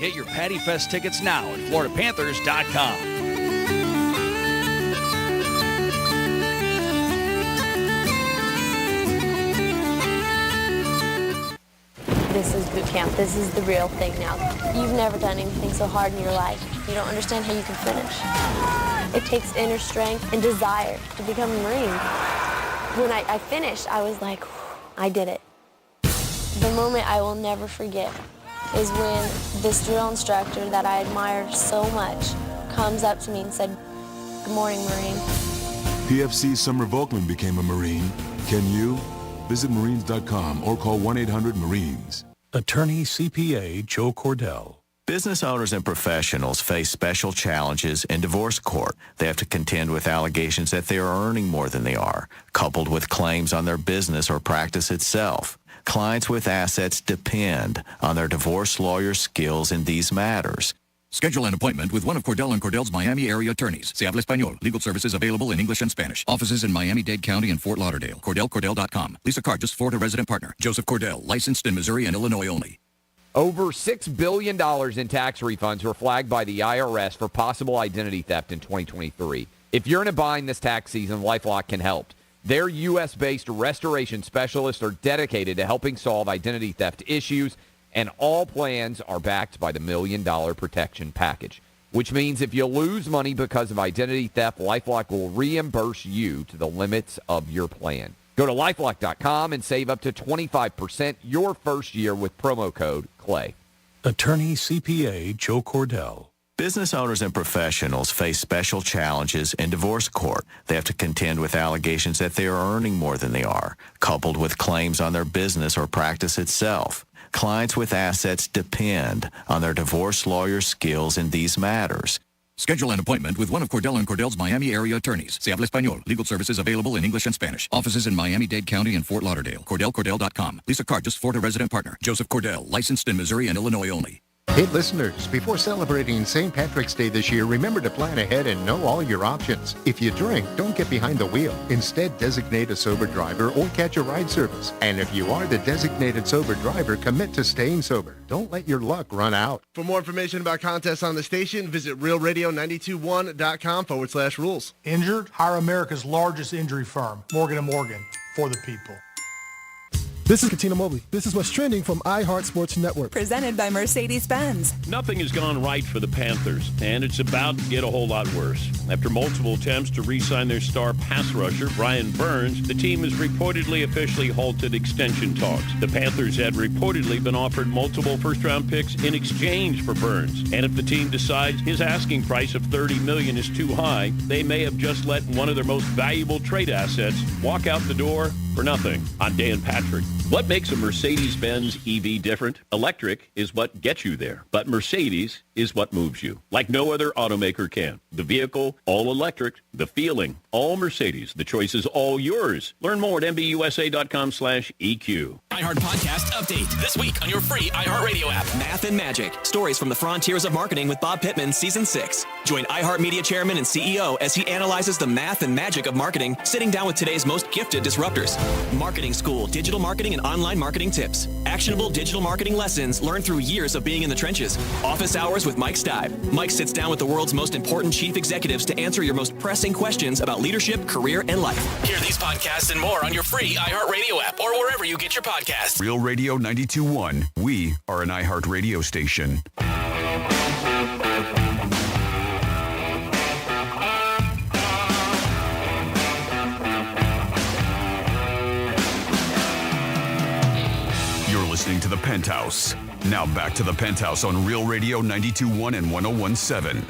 Get your Patty Fest tickets now at FloridaPanthers.com. This is boot camp. This is the real thing now. You've never done anything so hard in your life. You don't understand how you can finish. It takes inner strength and desire to become a Marine. When I finished, I was like, I did it. The moment I will never forget is when this drill instructor that I admired so much comes up to me and said, "Good morning, Marine." PFC Summer Volkman became a Marine. Can you? Visit Marines.com or call 1-800-MARINES. Attorney CPA Joe Cordell. Business owners and professionals face special challenges in divorce court. They have to contend with allegations that they are earning more than they are, coupled with claims on their business or practice itself. Clients with assets depend on their divorce lawyer's skills in these matters. Schedule an appointment with one of Cordell & Cordell's Miami area attorneys. Se habla español. Legal services available in English and Spanish. Offices in Miami-Dade County and Fort Lauderdale. CordellCordell.com. Lisa Cargis, Florida resident partner. Joseph Cordell, licensed in Missouri and Illinois only. Over $6 billion in tax refunds were flagged by the IRS for possible identity theft in 2023. If you're in a bind this tax season, LifeLock can help. Their U.S.-based restoration specialists are dedicated to helping solve identity theft issues, and all plans are backed by the $1 Million Protection Package, which means if you lose money because of identity theft, LifeLock will reimburse you to the limits of your plan. Go to LifeLock.com and save up to 25% your first year with promo code CLAY. Attorney CPA Joe Cordell. Business owners and professionals face special challenges in divorce court. They have to contend with allegations that they are earning more than they are, coupled with claims on their business or practice itself. Clients with assets depend on their divorce lawyer's skills in these matters. Schedule an appointment with one of Cordell & Cordell's Miami area attorneys. Se habla español. Legal services available in English and Spanish. Offices in Miami-Dade County and Fort Lauderdale. CordellCordell.com. Lisa Cargis, Florida resident partner. Joseph Cordell, licensed in Missouri and Illinois only. Hey listeners, before celebrating St. Patrick's Day this year, remember to plan ahead and know all your options. If you drink, don't get behind the wheel. Instead, designate a sober driver or catch a ride service. And if you are the designated sober driver, commit to staying sober. Don't let your luck run out. For more information about contests on the station, visit realradio921.com/rules. Injured? Hire America's largest injury firm, Morgan & Morgan, for the people. This is Katina Mobley. This is what's trending from iHeart Sports Network. Presented by Mercedes-Benz. Nothing has gone right for the Panthers, and it's about to get a whole lot worse. After multiple attempts to re-sign their star pass rusher, Brian Burns, the team has reportedly officially halted extension talks. The Panthers had reportedly been offered multiple first-round picks in exchange for Burns, and if the team decides his asking price of $30 million is too high, they may have just let one of their most valuable trade assets walk out the door for nothing. I'm Dan Patrick. What makes a Mercedes-Benz EV different? Electric is what gets you there, but Mercedes is what moves you, like no other automaker can. The vehicle, all electric. The feeling, all Mercedes. The choice is all yours. Learn more at MBUSA.com/EQ. iHeart Podcast Update. This week on your free iHeartRadio app. Math and Magic. Stories from the frontiers of marketing with Bob Pittman, Season 6. Join iHeartMedia Chairman and CEO as he analyzes the math and magic of marketing, sitting down with today's most gifted disruptors. Marketing School, digital marketing and online marketing tips. Actionable digital marketing lessons learned through years of being in the trenches. Office Hours with Mike Stive. Mike sits down with the world's most important chief executives to answer your most pressing questions about leadership, career, and life. Hear these podcasts and more on your free iHeartRadio app or wherever you get your podcasts. Real Radio 92.1. We are an iHeart radio station. the Penthouse. Now back to the Penthouse on Real Radio 92.1 and 101.7.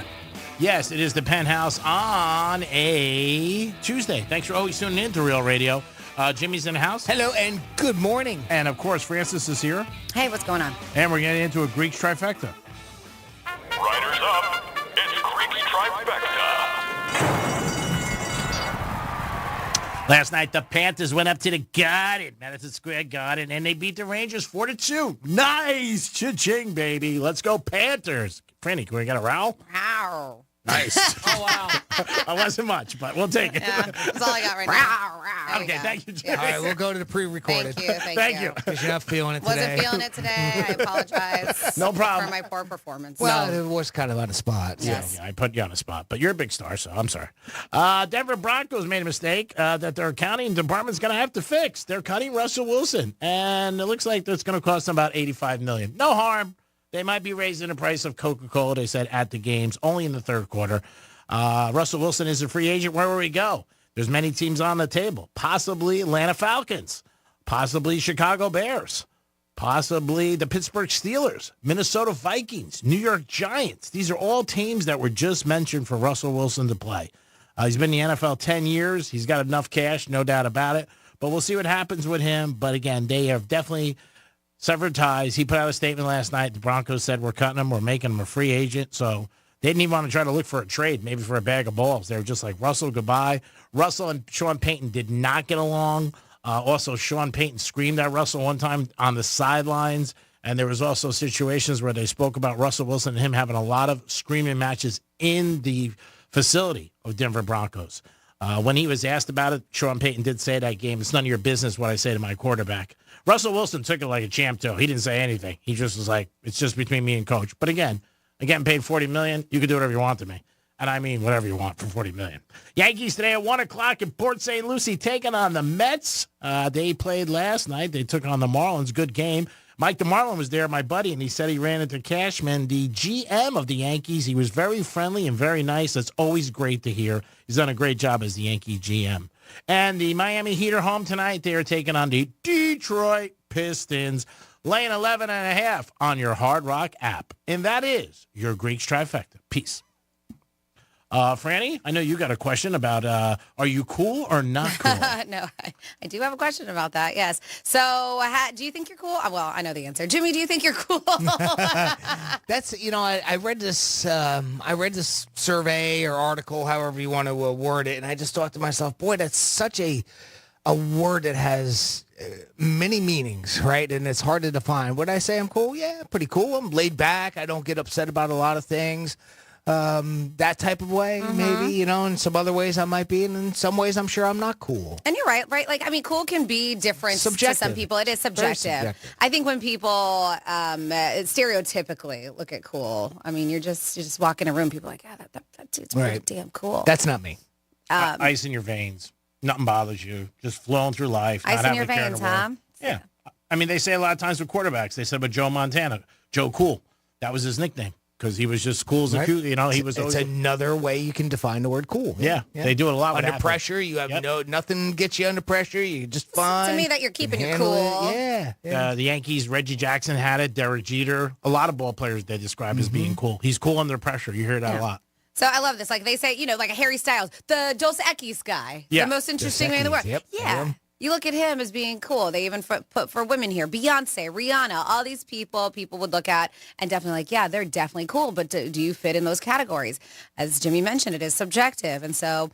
Yes, it is the Penthouse on a Tuesday. Thanks for always tuning in to Real Radio. Jimmy's in the house. Hello and good morning. And, of course, Francis is here. Hey, what's going on? And we're getting into a Greek trifecta. Riders up. It's Greek trifecta. Last night, the Panthers went up to the Garden, Madison Square Garden, and they beat the Rangers 4-2. Nice. Cha-ching, baby. Let's go, Panthers. Franny, can we get a row? Row. Nice. Oh, wow. That wasn't much, but we'll take it. Yeah, that's all I got right now. Okay, thank you, Jerry. All right, we'll go to the pre-recorded. Thank you. Because you're not feeling it today. Wasn't feeling it today. I apologize. No problem. For my poor performance. Well, it was kind of on the spot. Yes. Yeah, I put you on the spot, but you're a big star, so I'm sorry. Denver Broncos made a mistake that their accounting department's going to have to fix. They're cutting Russell Wilson, and it looks like that's going to cost them about $85 million. No harm. They might be raising the price of Coca-Cola, they said, at the games, only in the third quarter. Russell Wilson is a free agent. Where will we go? There's many teams on the table. Possibly Atlanta Falcons. Possibly Chicago Bears. Possibly the Pittsburgh Steelers. Minnesota Vikings. New York Giants. These are all teams that were just mentioned for Russell Wilson to play. He's been in the NFL 10 years. He's got enough cash, no doubt about it. But we'll see what happens with him. But, again, they have definitely severed ties. He put out a statement last night. The Broncos said, we're cutting him. We're making him a free agent. So they didn't even want to try to look for a trade, maybe for a bag of balls. They were just like, Russell, goodbye. Russell and Sean Payton did not get along. Also, Sean Payton screamed at Russell one time on the sidelines. And there was also situations where they spoke about Russell Wilson and him having a lot of screaming matches in the facility of Denver Broncos. When he was asked about it, Sean Payton did say that game, it's none of your business what I say to my quarterback. Russell Wilson took it like a champ, too. He didn't say anything. He just was like, it's just between me and coach. But again, I'm getting paid $40 million. You can do whatever you want to me. And I mean whatever you want for $40 million. Yankees today at 1 o'clock in Port St. Lucie taking on the Mets. They played last night. They took on the Marlins. Good game. Mike DeMarlin was there, my buddy, and he said he ran into Cashman, the GM of the Yankees. He was very friendly and very nice. That's always great to hear. He's done a great job as the Yankee GM. And the Miami Heat are home tonight. They are taking on the Detroit Pistons, laying 11.5 on your Hard Rock app. And that is your Greeks trifecta. Peace. Franny, I know you got a question about are you cool or not cool? No, I do have a question about that, yes. So do you think you're cool? Well, I know the answer. Jimmy, do you think you're cool? That's, I read this survey or article, however you want to word it, and I just thought to myself, boy, that's such a word that has many meanings, right? And it's hard to define. Would I say I'm cool? Yeah, pretty cool. I'm laid back. I don't get upset about a lot of things. That type of way, maybe, in some other ways I might be, and in some ways I'm sure I'm not cool. And you're right? I mean, cool can be different to some people. It is subjective. I think when people stereotypically look at cool, I mean, you're just walking a room, people are like, yeah, that dude's pretty damn cool. That's not me. Ice in your veins. Nothing bothers you. Just flowing through life. Ice in your veins, huh? Yeah. I mean, they say a lot of times with quarterbacks, they said about Joe Montana, Joe Cool. That was his nickname. Because he was just cool as a cute, he was always... It's another way you can define the word cool. Yeah. They do it a lot with under pressure. You have nothing gets you under pressure. You're just fine. To me, that you're keeping it cool. Yeah. The Yankees, Reggie Jackson had it. Derek Jeter. A lot of ball players they describe as being cool. He's cool under pressure. You hear that a lot. So I love this. Like they say, like a Harry Styles, the Dos Equis guy. Yeah. The most interesting man in the world. Yep. Yeah. You look at him as being cool. They even put for women here, Beyonce, Rihanna, all these people would look at and definitely like, yeah, they're definitely cool. But do you fit in those categories? As Jimmy mentioned, it is subjective. And so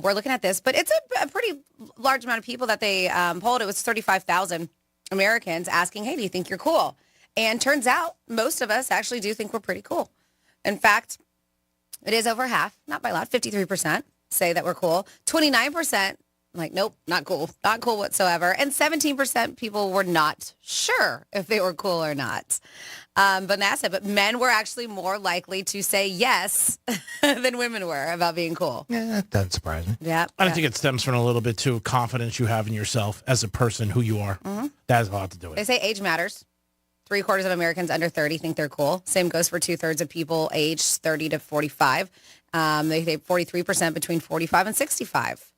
we're looking at this. But it's a pretty large amount of people that they polled. It was 35,000 Americans asking, hey, do you think you're cool? And turns out most of us actually do think we're pretty cool. In fact, it is over half, not by a lot, 53% say that we're cool. 29% like, nope, not cool whatsoever. And 17% people were not sure if they were cool or not. But men were actually more likely to say yes than women were about being cool. Yeah, that doesn't surprise me. Yeah. I think it stems from a little bit, too, confidence you have in yourself as a person, who you are. Mm-hmm. That has a lot to do with it. They say age matters. 3/4 of Americans under 30 think they're cool. Same goes for 2/3 of people aged 30 to 45. They say 43% between 45 and 65.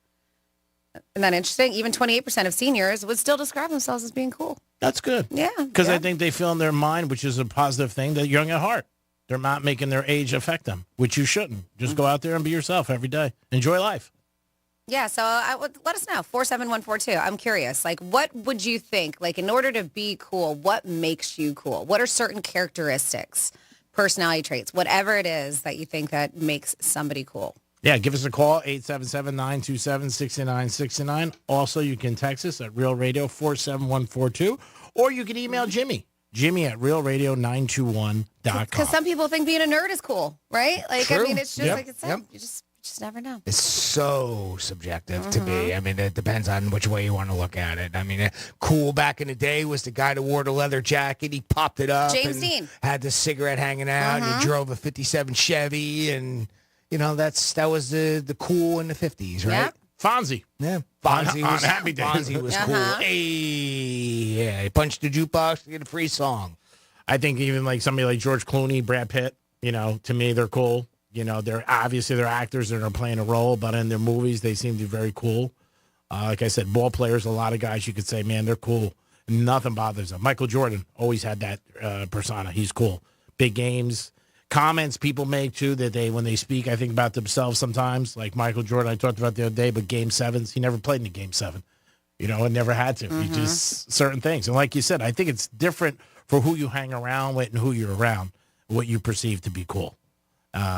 Isn't that interesting? Even 28% of seniors would still describe themselves as being cool. That's good. Yeah. Because I think they feel in their mind, which is a positive thing, that young at heart. They're not making their age affect them, which you shouldn't. Just go out there and be yourself every day. Enjoy life. Yeah, so let us know, 47142. I'm curious, like, what would you think, like, in order to be cool, what makes you cool? What are certain characteristics, personality traits, whatever it is that you think that makes somebody cool? Yeah, give us a call, 877-927-6969. Also, you can text us at Real Radio 47142, or you can email Jimmy at realradio921.com. Because some people think being a nerd is cool, right? Like, True. I mean, it's just Yep. like it's Yep. you just never know. It's so subjective to me. I mean, it depends on which way you want to look at it. I mean, cool back in the day was the guy that wore the leather jacket. He popped it up. James and Dean. had the cigarette hanging out. And he drove a 57 Chevy. And, you know, that was the cool in the 50s, right? Yep. Fonzie. Yeah. Fonzie On was, Happy Days. Fonzie was cool. Hey, yeah. He punched the jukebox to get a free song. I think even like somebody like George Clooney, Brad Pitt, you know, to me, they're cool. You know, they're actors that are playing a role, but in their movies, they seem to be very cool. Like I said, ball players, a lot of guys you could say, man, they're cool. Nothing bothers them. Michael Jordan always had that persona. He's cool. Big games, comments people make, too, that when they speak, I think about themselves sometimes. Like Michael Jordan, I talked about the other day, but Game 7s, he never played in a Game 7. You know, and never had to. He just, certain things. And like you said, I think it's different for who you hang around with and who you're around, what you perceive to be cool.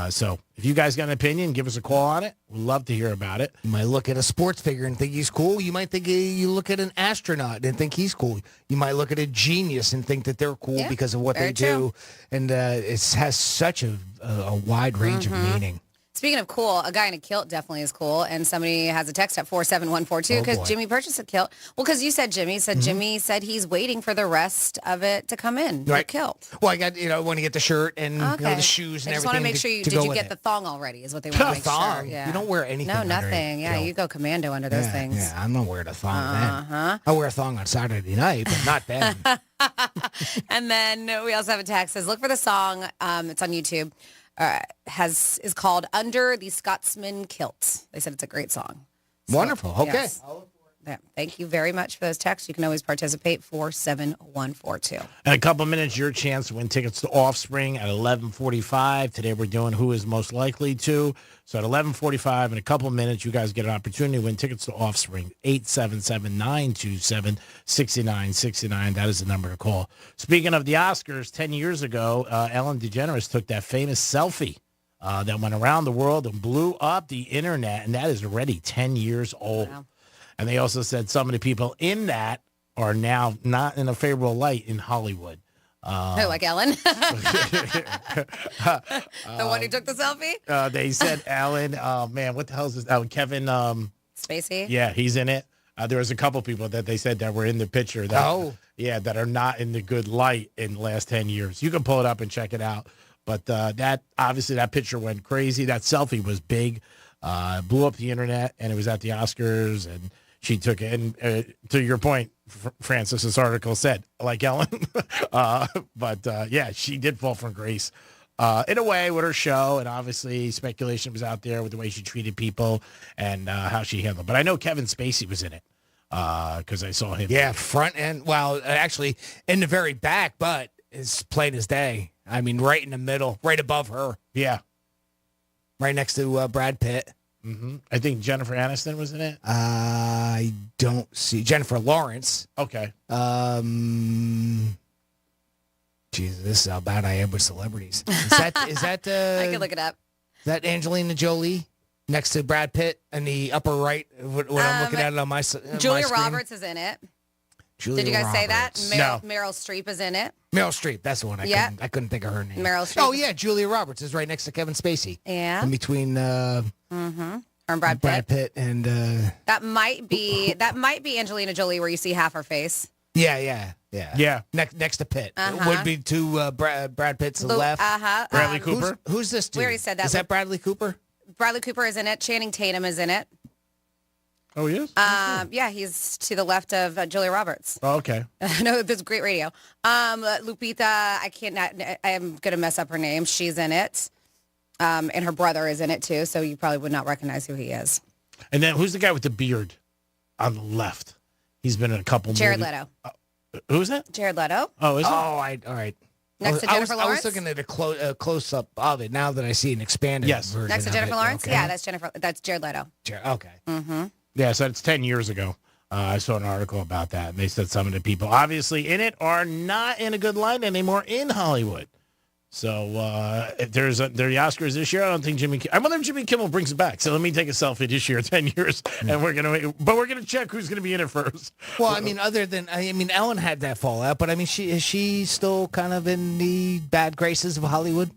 So if you guys got an opinion, give us a call on it. We'd love to hear about it. You might look at a sports figure and think he's cool. You might think you look at an astronaut and think he's cool. You might look at a genius and think that they're cool because of what they do. And it has such a wide range of meaning. Speaking of cool, a guy in a kilt definitely is cool. And somebody has a text at 47142 because Jimmy purchased a kilt. Well, because you said Jimmy. Jimmy said he's waiting for the rest of it to come in, the kilt. Well, I got, I want to get the shirt and the shoes and everything. I just want to make sure did you get the thong already is what they want to make thong. sure. Yeah. You don't wear anything No, under nothing. it. Yeah, you go commando under those things. Yeah, I'm not wearing a thong then. I wear a thong on Saturday night, but not then. And then we also have a text that says, look for the song. It's on YouTube. Is called Under the Scotsman Kilt. They said it's a great song. So, wonderful. Okay. Yes. Yeah, thank you very much for those texts. You can always participate, 47142. In a couple minutes, your chance to win tickets to Offspring at 11:45. Today we're doing Who is Most Likely To. So at 11:45, in a couple minutes, you guys get an opportunity to win tickets to Offspring. 877-927-6969. That is the number to call. Speaking of the Oscars, 10 years ago, Ellen DeGeneres took that famous selfie that went around the world and blew up the internet, and that is already 10 years old. Wow. And they also said some of the people in that are now not in a favorable light in Hollywood. Like Ellen? The one who took the selfie? They said Ellen, man, what the hell is this? Kevin Spacey? Yeah, he's in it. There was a couple people that they said that were in the picture that that are not in the good light in the last 10 years. You can pull it up and check it out. But that obviously that picture went crazy. That selfie was big, blew up the internet, and it was at the Oscars, and she took it. And to your point, Francis, this article said, like Ellen, but she did fall from grace in a way with her show, and obviously speculation was out there with the way she treated people and how she handled. But I know Kevin Spacey was in it because I saw him. Yeah, front end. Well, actually, in the very back, but it's plain as day. I mean, right in the middle, right above her. Yeah. Right next to Brad Pitt. Mm-hmm. I think Jennifer Aniston was in it. I don't see Jennifer Lawrence. Okay. Jesus, this is how bad I am with celebrities. Is that I can look it up. Is that Angelina Jolie next to Brad Pitt in the upper right? What I'm looking at it on my Julia my Roberts is in it. Julia Did you guys Roberts. say that? No. Meryl Streep is in it. Meryl Streep, that's the one. I couldn't think of her name. Meryl Streep. Oh yeah, Julia Roberts is right next to Kevin Spacey. Yeah. In between her and Brad Pitt. And that might be Angelina Jolie where you see half her face. Yeah. Next to Pitt. Would be to Brad Pitt's left. Bradley Cooper. Who's this dude? We already said that. Is that Bradley Cooper? Bradley Cooper is in it. Channing Tatum is in it. Oh, he is? Yeah, he's to the left of Julia Roberts. Oh, okay. No, that's great radio. Lupita, I am going to mess up her name. She's in it. And her brother is in it, too, so you probably would not recognize who he is. And then who's the guy with the beard? on the left. He's been in a couple Jared movies. Leto. Who's that? Jared Leto. Oh, is it? All right. Next to Jennifer I Lawrence? was looking at a close-up of it now that I see an expanded version Next to of Jennifer it. Lawrence? Okay. Yeah, that's Jared Leto. Okay. Mm-hmm. Yeah, so it's 10 years ago. I saw an article about that, and they said some of the people obviously in it are not in a good light anymore in Hollywood. So if there's the Oscars this year, I don't think I wonder if Jimmy Kimmel brings it back. So let me take a selfie this year, 10 years, and we're gonna check who's gonna be in it first. Well, I mean, Ellen had that fallout, but I mean, is she still kind of in the bad graces of Hollywood?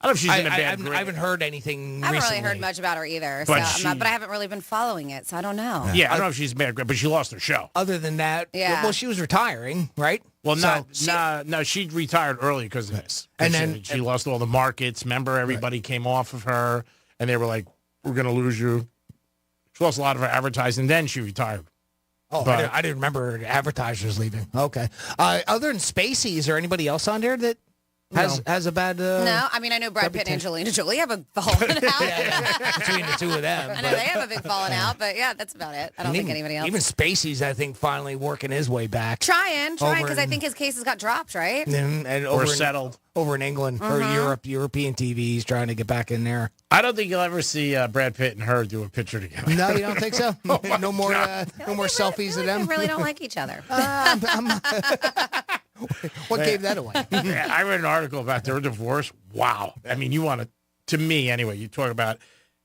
I don't know if she's in a bad I haven't heard anything I haven't recently. really heard much about her either, But but I haven't really been following it, so I don't know. Yeah, I don't know if she's bad, but she lost her show. Other than that, Yeah. well, she was retiring, right? Well, So- no, she retired early because of this. And then- she lost all the markets. Remember, everybody came off of her, and they were like, "We're going to lose you." She lost a lot of her advertising. Then she retired. Oh, But- I didn't remember advertisers leaving. Okay. Other than Spacey, is there anybody else on there that has a bad? No, I mean, I know Brad Pitt and Angelina Jolie have a falling out. Between the two of them. I know they have a big falling out, but yeah, that's about it. I don't think anybody else. Even Spacey's, I think, finally working his way back. Trying, Over because I in- think his cases got dropped, right? And Or settled. over in England or European TV. He's trying to get back in there. I don't think you'll ever see Brad Pitt and her do a picture together. No, you don't think so? Oh no more selfies of them. They really don't like each other. What gave that away? Yeah, I read an article about their divorce. Wow. I mean, to me anyway, you talk about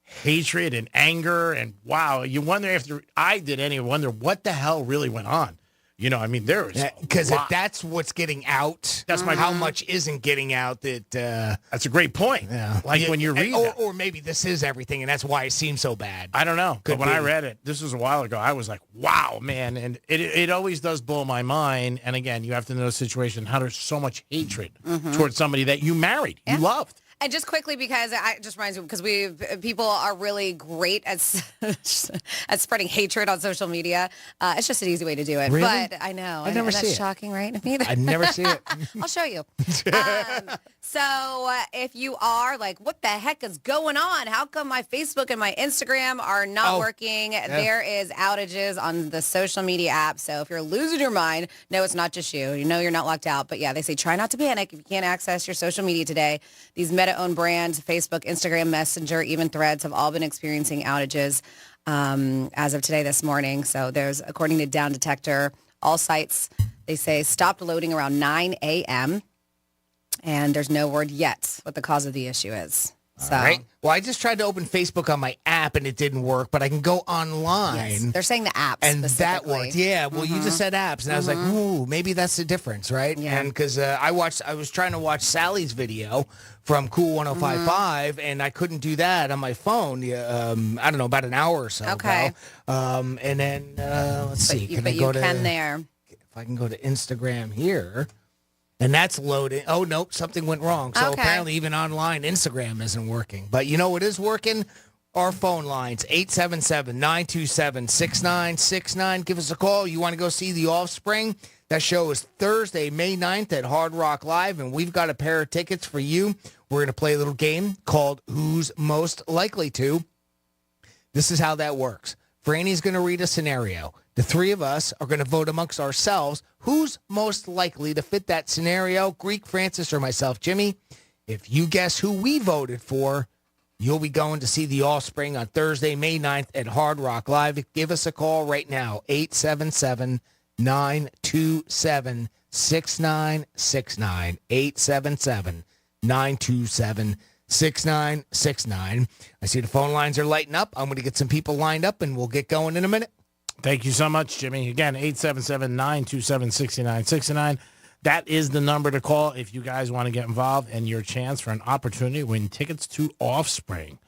hatred and anger and wow. You wonder wonder what the hell really went on. You know, I mean, there is because if that's what's getting out, that's how much isn't getting out. That's a great point. Yeah, when you read, or maybe this is everything, and that's why it seems so bad. I don't know. But when be. I read it, this was a while ago, I was like, wow, man. And it always does blow my mind. And again, you have to know the situation, how there's so much hatred towards somebody that you married, you loved. And just quickly, because it just reminds me, because people are really great at spreading hatred on social media. It's just an easy way to do it. Really? But I know. I never see That's it. shocking, right? Me either. I never see it. I'll show you. So if you are like, what the heck is going on? How come my Facebook and my Instagram are not working? Yeah. There is outages on the social media app. So if you're losing your mind, no, it's not just you. You know you're not locked out. But yeah, they say try not to panic if you can't access your social media today. These Meta-owned brands, Facebook, Instagram, Messenger, even Threads have all been experiencing outages as of today, this morning. So there's, according to Down Detector, all sites, they say, stopped loading around 9 a.m. And there's no word yet what the cause of the issue is. So, All right. Well, I just tried to open Facebook on my app and it didn't work, but I can go online. yes, they're saying the apps And that specifically. worked. Yeah. Well, you just said apps, and I was like, ooh, maybe that's the difference, right? Yeah. And because I was trying to watch Sally's video from Cool 105.5, and I couldn't do that on my phone. I don't know, about an hour or so Okay. ago. And then let's see. But you can there. If I can go to Instagram here. And that's loading. Oh, nope, something went wrong. So Okay. apparently even online, Instagram isn't working. But you know what is working? Our phone lines, 877-927-6969. Give us a call. You want to go see The Offspring? That show is Thursday, May 9th at Hard Rock Live, and we've got a pair of tickets for you. We're going to play a little game called Who's Most Likely To. This is how that works. Franny's going to read a scenario. The three of us are going to vote amongst ourselves who's most likely to fit that scenario, Greek, Francis, or myself, Jimmy. If you guess who we voted for, you'll be going to see The Offspring on Thursday, May 9th at Hard Rock Live. Give us a call right now, 877-927-6969, 877-927-6969. I see the phone lines are lighting up. I'm going to get some people lined up, and we'll get going in a minute. Thank you so much, Jimmy. Again, 877-927-6969. That is the number to call if you guys want to get involved and your chance for an opportunity to win tickets to Offspring.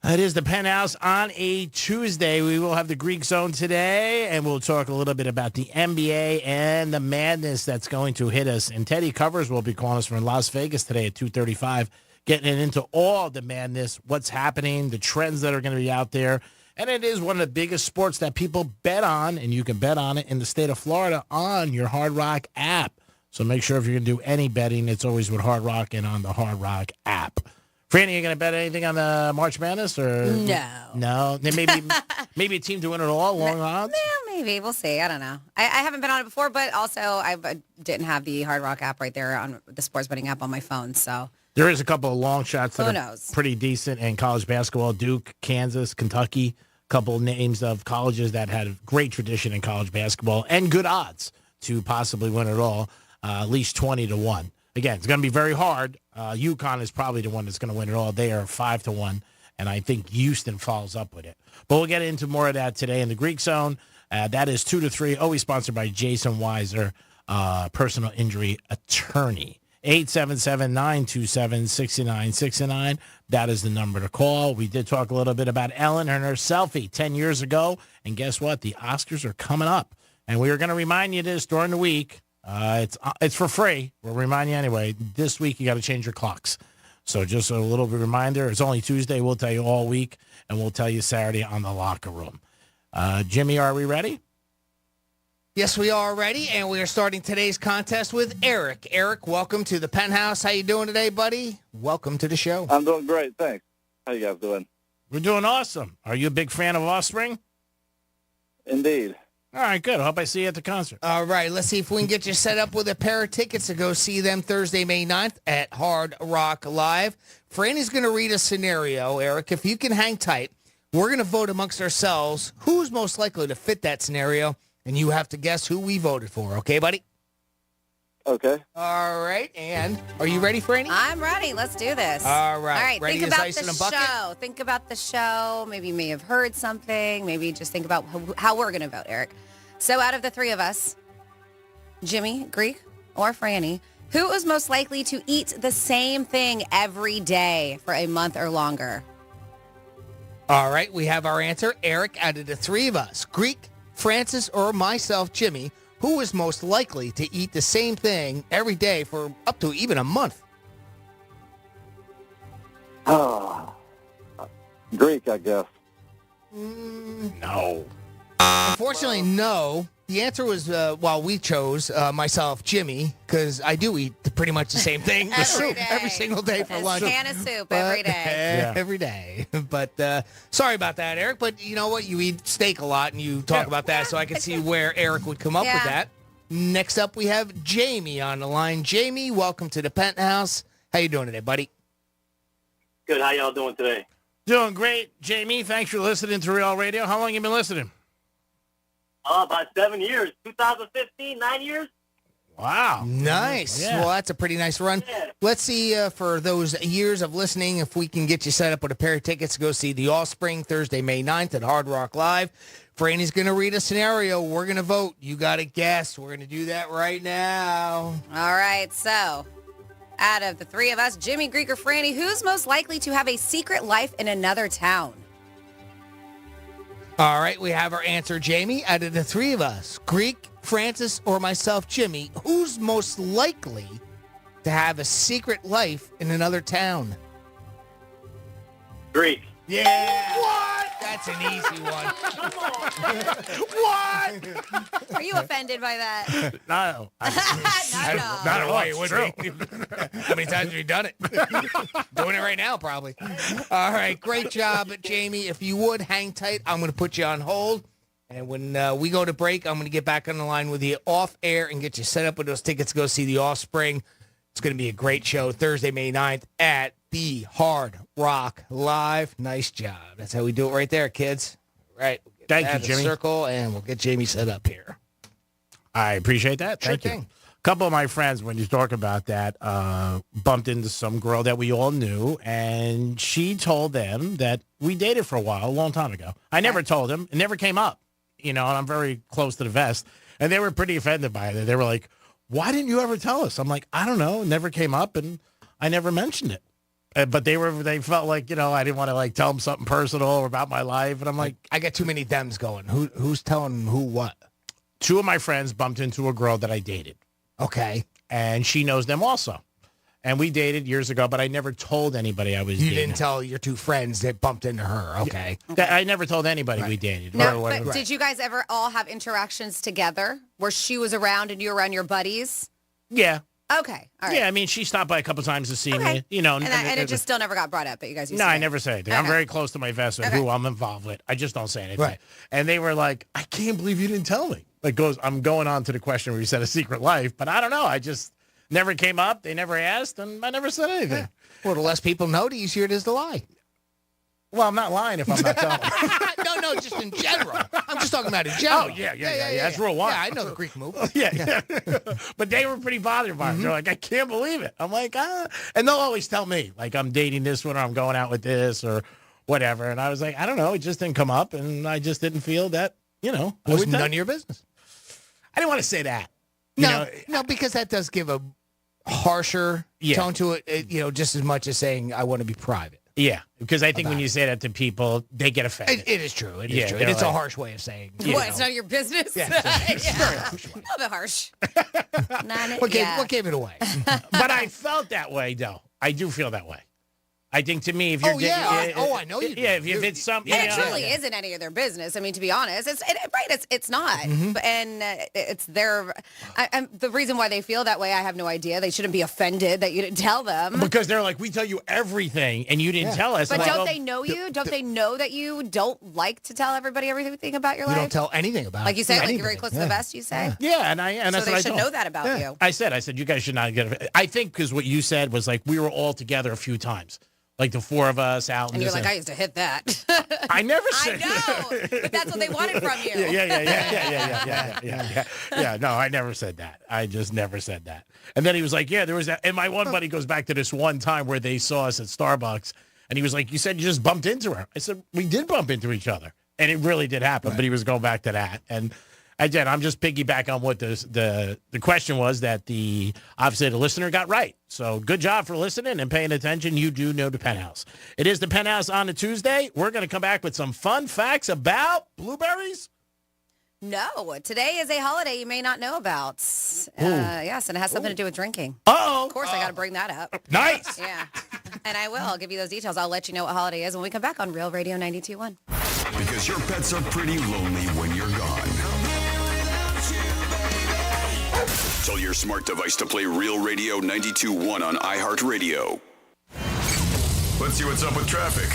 It is the Penthouse on a Tuesday. We will have the Greek Zone today, and we'll talk a little bit about the NBA and the madness that's going to hit us. And Teddy Covers will be calling us from Las Vegas today at 2:35, getting into all the madness, what's happening, the trends that are going to be out there. And it is one of the biggest sports that people bet on, and you can bet on it in the state of Florida on your Hard Rock app. So make sure if you're going to do any betting, it's always with Hard Rock and on the Hard Rock app. Franny, you going to bet anything on the March Madness? Or No. No? Then maybe a team to win it all, long odds? Yeah, maybe. We'll see. I don't know. I haven't been on it before, but also I didn't have the Hard Rock app right there on the sports betting app on my phone. So There is a couple of long shots that Who are knows? pretty decent in college basketball. Duke, Kansas, Kentucky, a couple names of colleges that had a great tradition in college basketball and good odds to possibly win it all, at least 20-1. Again, it's going to be very hard. UConn is probably the one that's going to win it all. They are 5-1, and I think Houston follows up with it. But we'll get into more of that today in the Greek Zone. That is 2-3, always sponsored by Jason Weiser, personal injury attorney. 877-927-6969. That is the number to call. We did talk a little bit about Ellen and her selfie 10 years ago. And guess what? The Oscars are coming up. And we are going to remind you this during the week. It's for free. We'll remind you anyway. This week, you got to change your clocks. So just a little bit reminder. It's only Tuesday. We'll tell you all week. And we'll tell you Saturday on the locker room. Jimmy, are we ready? Yes, we are ready, and we are starting today's contest with Eric. Eric, welcome to the Penthouse. How you doing today, buddy? Welcome to the show. I'm doing great, thanks. How you guys doing? We're doing awesome. Are you a big fan of Offspring? Indeed. All right, good. I hope I see you at the concert. All right, let's see if we can get you set up with a pair of tickets to go see them Thursday, May 9th at Hard Rock Live. Franny's going to read a scenario, Eric. If you can hang tight, we're going to vote amongst ourselves who's most likely to fit that scenario, and you have to guess who we voted for. Okay, buddy? Okay. All right, and are you ready, Franny? I'm ready. Let's do this. All right. All right. Ready Think as about ice in the a bucket? show. Think about the show. Maybe you may have heard something. Maybe just think about how we're going to vote, Eric. So out of the three of us, Jimmy, Greek, or Franny, who is most likely to eat the same thing every day for a month or longer? All right, we have our answer. Eric, out of the three of us, Greek, Francis, or myself, Jimmy, who is most likely to eat the same thing every day for up to even a month? Greek, I guess. No. Unfortunately, no. The answer was, we chose myself, Jimmy, because I do eat pretty much the same thing. Every single day for lunch. A can of soup every day. Every day. But sorry about that, Eric. But you know what? You eat steak a lot, and you talk about that, so I can see where Eric would come up with that. Next up, we have Jamie on the line. Jamie, welcome to the Penthouse. How you doing today, buddy? Good. How y'all doing today? Doing great, Jamie. Thanks for listening to Real Radio. How long you been listening? About 7 years. 2015, 9 years. Wow. Nice. Yeah. Well, that's a pretty nice run. Yeah. Let's see, for those years of listening, if we can get you set up with a pair of tickets to go see The Offspring Thursday, May 9th at Hard Rock Live. Franny's going to read a scenario. We're going to vote. You got to guess. We're going to do that right now. All right. So out of the three of us, Jimmy, Greek, or Franny, who's most likely to have a secret life in another town? All right, we have our answer, Jamie. Out of the three of us, Greek, Francis, or myself, Jimmy, who's most likely to have a secret life in another town? Greek. Yeah. What? That's an easy one. What? Are you offended by that? No. Not a way, would be. How many times have you done it? Doing it right now, probably. All right, great job, Jamie. If you would, hang tight. I'm going to put you on hold. And when we go to break, I'm going to get back on the line with you off air and get you set up with those tickets to go see The Offspring. It's going to be a great show Thursday, May 9th at the Hard Rock Live. Nice job. That's how we do it right there, kids. Right. Thank you, Jimmy. Circle, and we'll get Jamie set up here. I appreciate that. Thank you. A couple of my friends, when you talk about that, bumped into some girl that we all knew, and she told them that we dated for a while, a long time ago. I never told them. It never came up, and I'm very close to the vest. And they were pretty offended by it. They were like, why didn't you ever tell us? I'm like, I don't know. It never came up, and I never mentioned it. But they felt like, I didn't want to tell them something personal or about my life. And I'm like, I got too many thems going. Who's telling who what? Two of my friends bumped into a girl that I dated. Okay. And she knows them also. And we dated years ago, but I never told anybody I was dating. You didn't tell your two friends that bumped into her. Okay. I never told anybody we dated. No, but did you guys ever all have interactions together where she was around and you were around your buddies? Yeah. Okay. All right. Yeah, I mean, she stopped by a couple times to see me. You know, And it just still never got brought up, but you guys used No, to I date. never say anything. I'm very close to my investment, who I'm involved with. I just don't say anything. Right. And they were like, I can't believe you didn't tell me. I'm going on to the question where you said a secret life, but I don't know. I just never came up. They never asked, and I never said anything. Yeah. Well, the less people know, the easier it is to lie. Well, I'm not lying if I'm not telling. No, just in general. I'm just talking about in general. Oh, yeah. That's rule one. Yeah, I know the Greek move. Yeah. But they were pretty bothered by it. They're like, I can't believe it. I'm like, And they'll always tell me, like, I'm dating this one or I'm going out with this or whatever. And I was like, I don't know. It just didn't come up. And I just didn't feel that, It was none of your business. I didn't want to say that. No, because that does give a harsher tone to it, just as much as saying, I want to be private. Yeah, because I think when you say that to people, they get offended. It is true. It is true. And it's a harsh way of saying. What? It's none of your business? Yeah, It's a little bit harsh. What gave it away? But I felt that way, though. I do feel that way. I think to me, if you're I know you do. Yeah, if it's something. And it truly isn't any of their business. I mean, to be honest, it's not. And it's their. The reason why they feel that way, I have no idea. They shouldn't be offended that you didn't tell them. Because they're like, we tell you everything, and you didn't tell us. But like, don't they know you? Don't they know that you don't like to tell everybody everything about your life? You don't tell anything about it. Like you say, like you're very close to the vest. You say. Yeah, and so that's they what should I know that about you. I said, you guys should not get. I think because what you said was like we were all together a few times. Like the four of us out. And you're like, I used to hit that. I never said I know, but that's what they wanted from you. Yeah. No, I never said that. I just never said that. And then he was like, yeah, there was that. And my one buddy goes back to this one time where they saw us at Starbucks. And he was like, you said you just bumped into her. I said, we did bump into each other. And it really did happen. Right. But he was going back to that. And again, I'm just piggyback on what the question was that obviously the listener got right. So good job for listening and paying attention. You do know the Penthouse. It is the Penthouse on a Tuesday. We're going to come back with some fun facts about blueberries. No, today is a holiday you may not know about. Yes, and it has something to do with drinking. Uh-oh. Of course, I got to bring that up. Nice. Yeah, and I will. I'll give you those details. I'll let you know what holiday is when we come back on Real Radio 92.1. Because your pets are pretty lonely when you're gone. Tell your smart device to play Real Radio 92.1 on iHeartRadio. Let's see what's up with traffic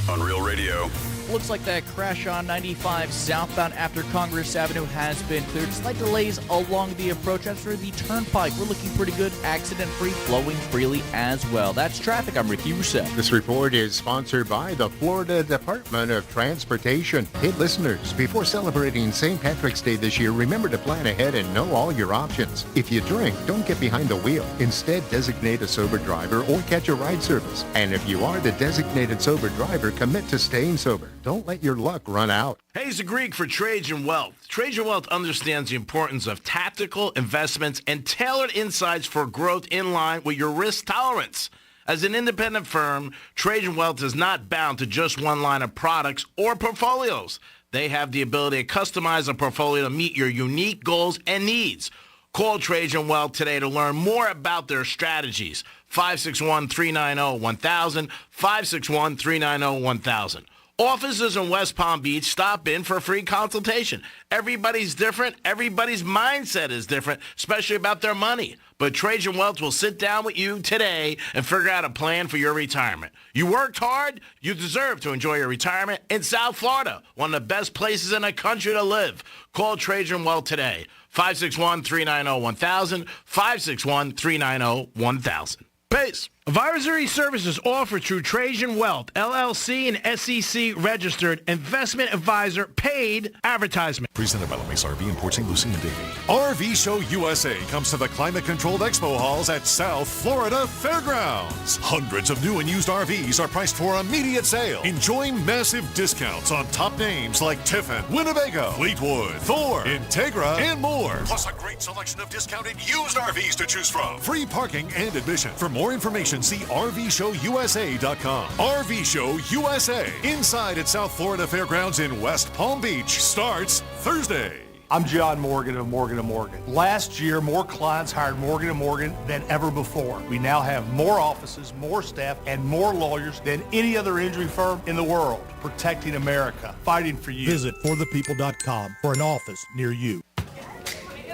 on Real Radio. Looks like that crash on 95 southbound after Congress Avenue has been cleared. Slight delays along the approach. As for the turnpike, we're looking pretty good, accident-free, flowing freely as well. That's traffic. I'm Ricky Rousseau. This report is sponsored by the Florida Department of Transportation. Hey, listeners, before celebrating St. Patrick's Day this year, remember to plan ahead and know all your options. If you drink, don't get behind the wheel. Instead, designate a sober driver or catch a ride service. And if you are the designated sober driver, commit to staying sober. Don't let your luck run out. Hey, it's Greek for Trajan Wealth. Trajan Wealth understands the importance of tactical investments and tailored insights for growth in line with your risk tolerance. As an independent firm, Trajan Wealth is not bound to just one line of products or portfolios. They have the ability to customize a portfolio to meet your unique goals and needs. Call Trajan Wealth today to learn more about their strategies. 561-390-1000, 561-390-1000. Offices in West Palm Beach, stop in for a free consultation. Everybody's different. Everybody's mindset is different, especially about their money. But Trajan Wealth will sit down with you today and figure out a plan for your retirement. You worked hard. You deserve to enjoy your retirement in South Florida, one of the best places in the country to live. Call Trajan Wealth today. 561-390-1000, 561-390-1000. Pace. Advisory services offered through Trajan Wealth, LLC and SEC registered investment advisor paid advertisement. Presented by LeMace RV in Port St. Lucie and Davie. RV Show USA comes to the climate-controlled expo halls at South Florida Fairgrounds. Hundreds of new and used RVs are priced for immediate sale. Enjoy massive discounts on top names like Tiffin, Winnebago, Fleetwood, Thor, Integra, and more. Plus a great selection of discounted used RVs to choose from. Free parking and admission. For more information, see RVShowUSA.com. RV Show USA, inside at South Florida Fairgrounds in West Palm Beach, starts Thursday. I'm John Morgan of Morgan & Morgan. Last year, more clients hired Morgan & Morgan than ever before. We now have more offices, more staff, and more lawyers than any other injury firm in the world, protecting America, fighting for you. Visit forthepeople.com for an office near you.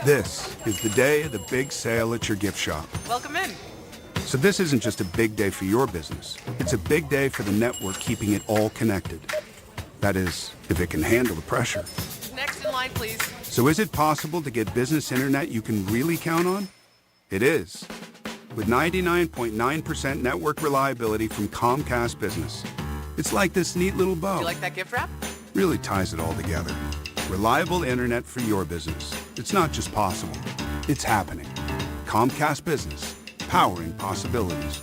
This is the day of the big sale at your gift shop. Welcome in. So this isn't just a big day for your business. It's a big day for the network keeping it all connected. That is, if it can handle the pressure. Next in line, please. So is it possible to get business internet you can really count on? It is. With 99.9% network reliability from Comcast Business. It's like this neat little bow. Do you like that gift wrap? Really ties it all together. Reliable internet for your business. It's not just possible. It's happening. Comcast Business. Powering possibilities.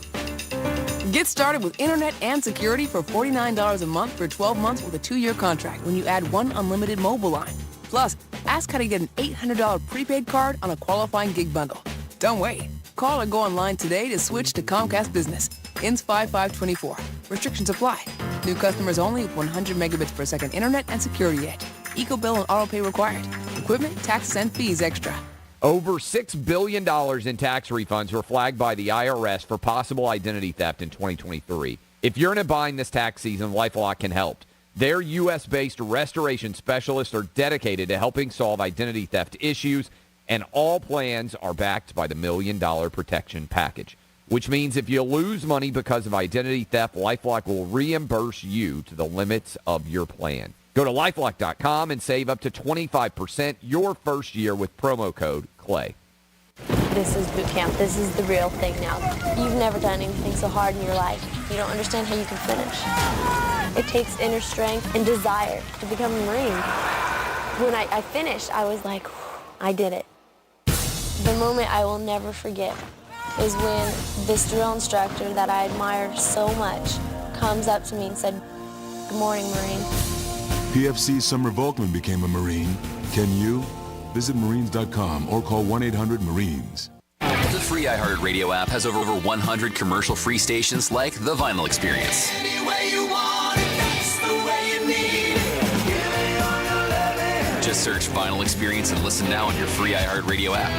Get started with internet and security for $49 a month for 12 months with a 2-year contract when you add one unlimited mobile line. Plus, ask how to get an $800 prepaid card on a qualifying gig bundle. Don't wait. Call or go online today to switch to Comcast Business. Ends 5/5/24. Restrictions apply. New customers only with 100 megabits per second internet and security edge. Eco-bill and auto pay required. Equipment, taxes, and fees extra. Over $6 billion in tax refunds were flagged by the IRS for possible identity theft in 2023. If you're in a bind this tax season, LifeLock can help. Their U.S.-based restoration specialists are dedicated to helping solve identity theft issues, and all plans are backed by the $1 Million Protection Package, which means if you lose money because of identity theft, LifeLock will reimburse you to the limits of your plan. Go to LifeLock.com and save up to 25% your first year with promo code CLAY. This is boot camp. This is the real thing now. You've never done anything so hard in your life. You don't understand how you can finish. It takes inner strength and desire to become a Marine. When I finished, I was like, I did it. The moment I will never forget is when this drill instructor that I admired so much comes up to me and said, "Good morning, Marine." PFC Summer Volkman became a Marine. Can you? Visit Marines.com or call 1-800-MARINES. The free iHeartRadio app has over 100 commercial-free stations like The Vinyl Experience. Any way you want it, that's the way you need it. Give me all your loving. Just search Vinyl Experience and listen now on your free iHeartRadio app.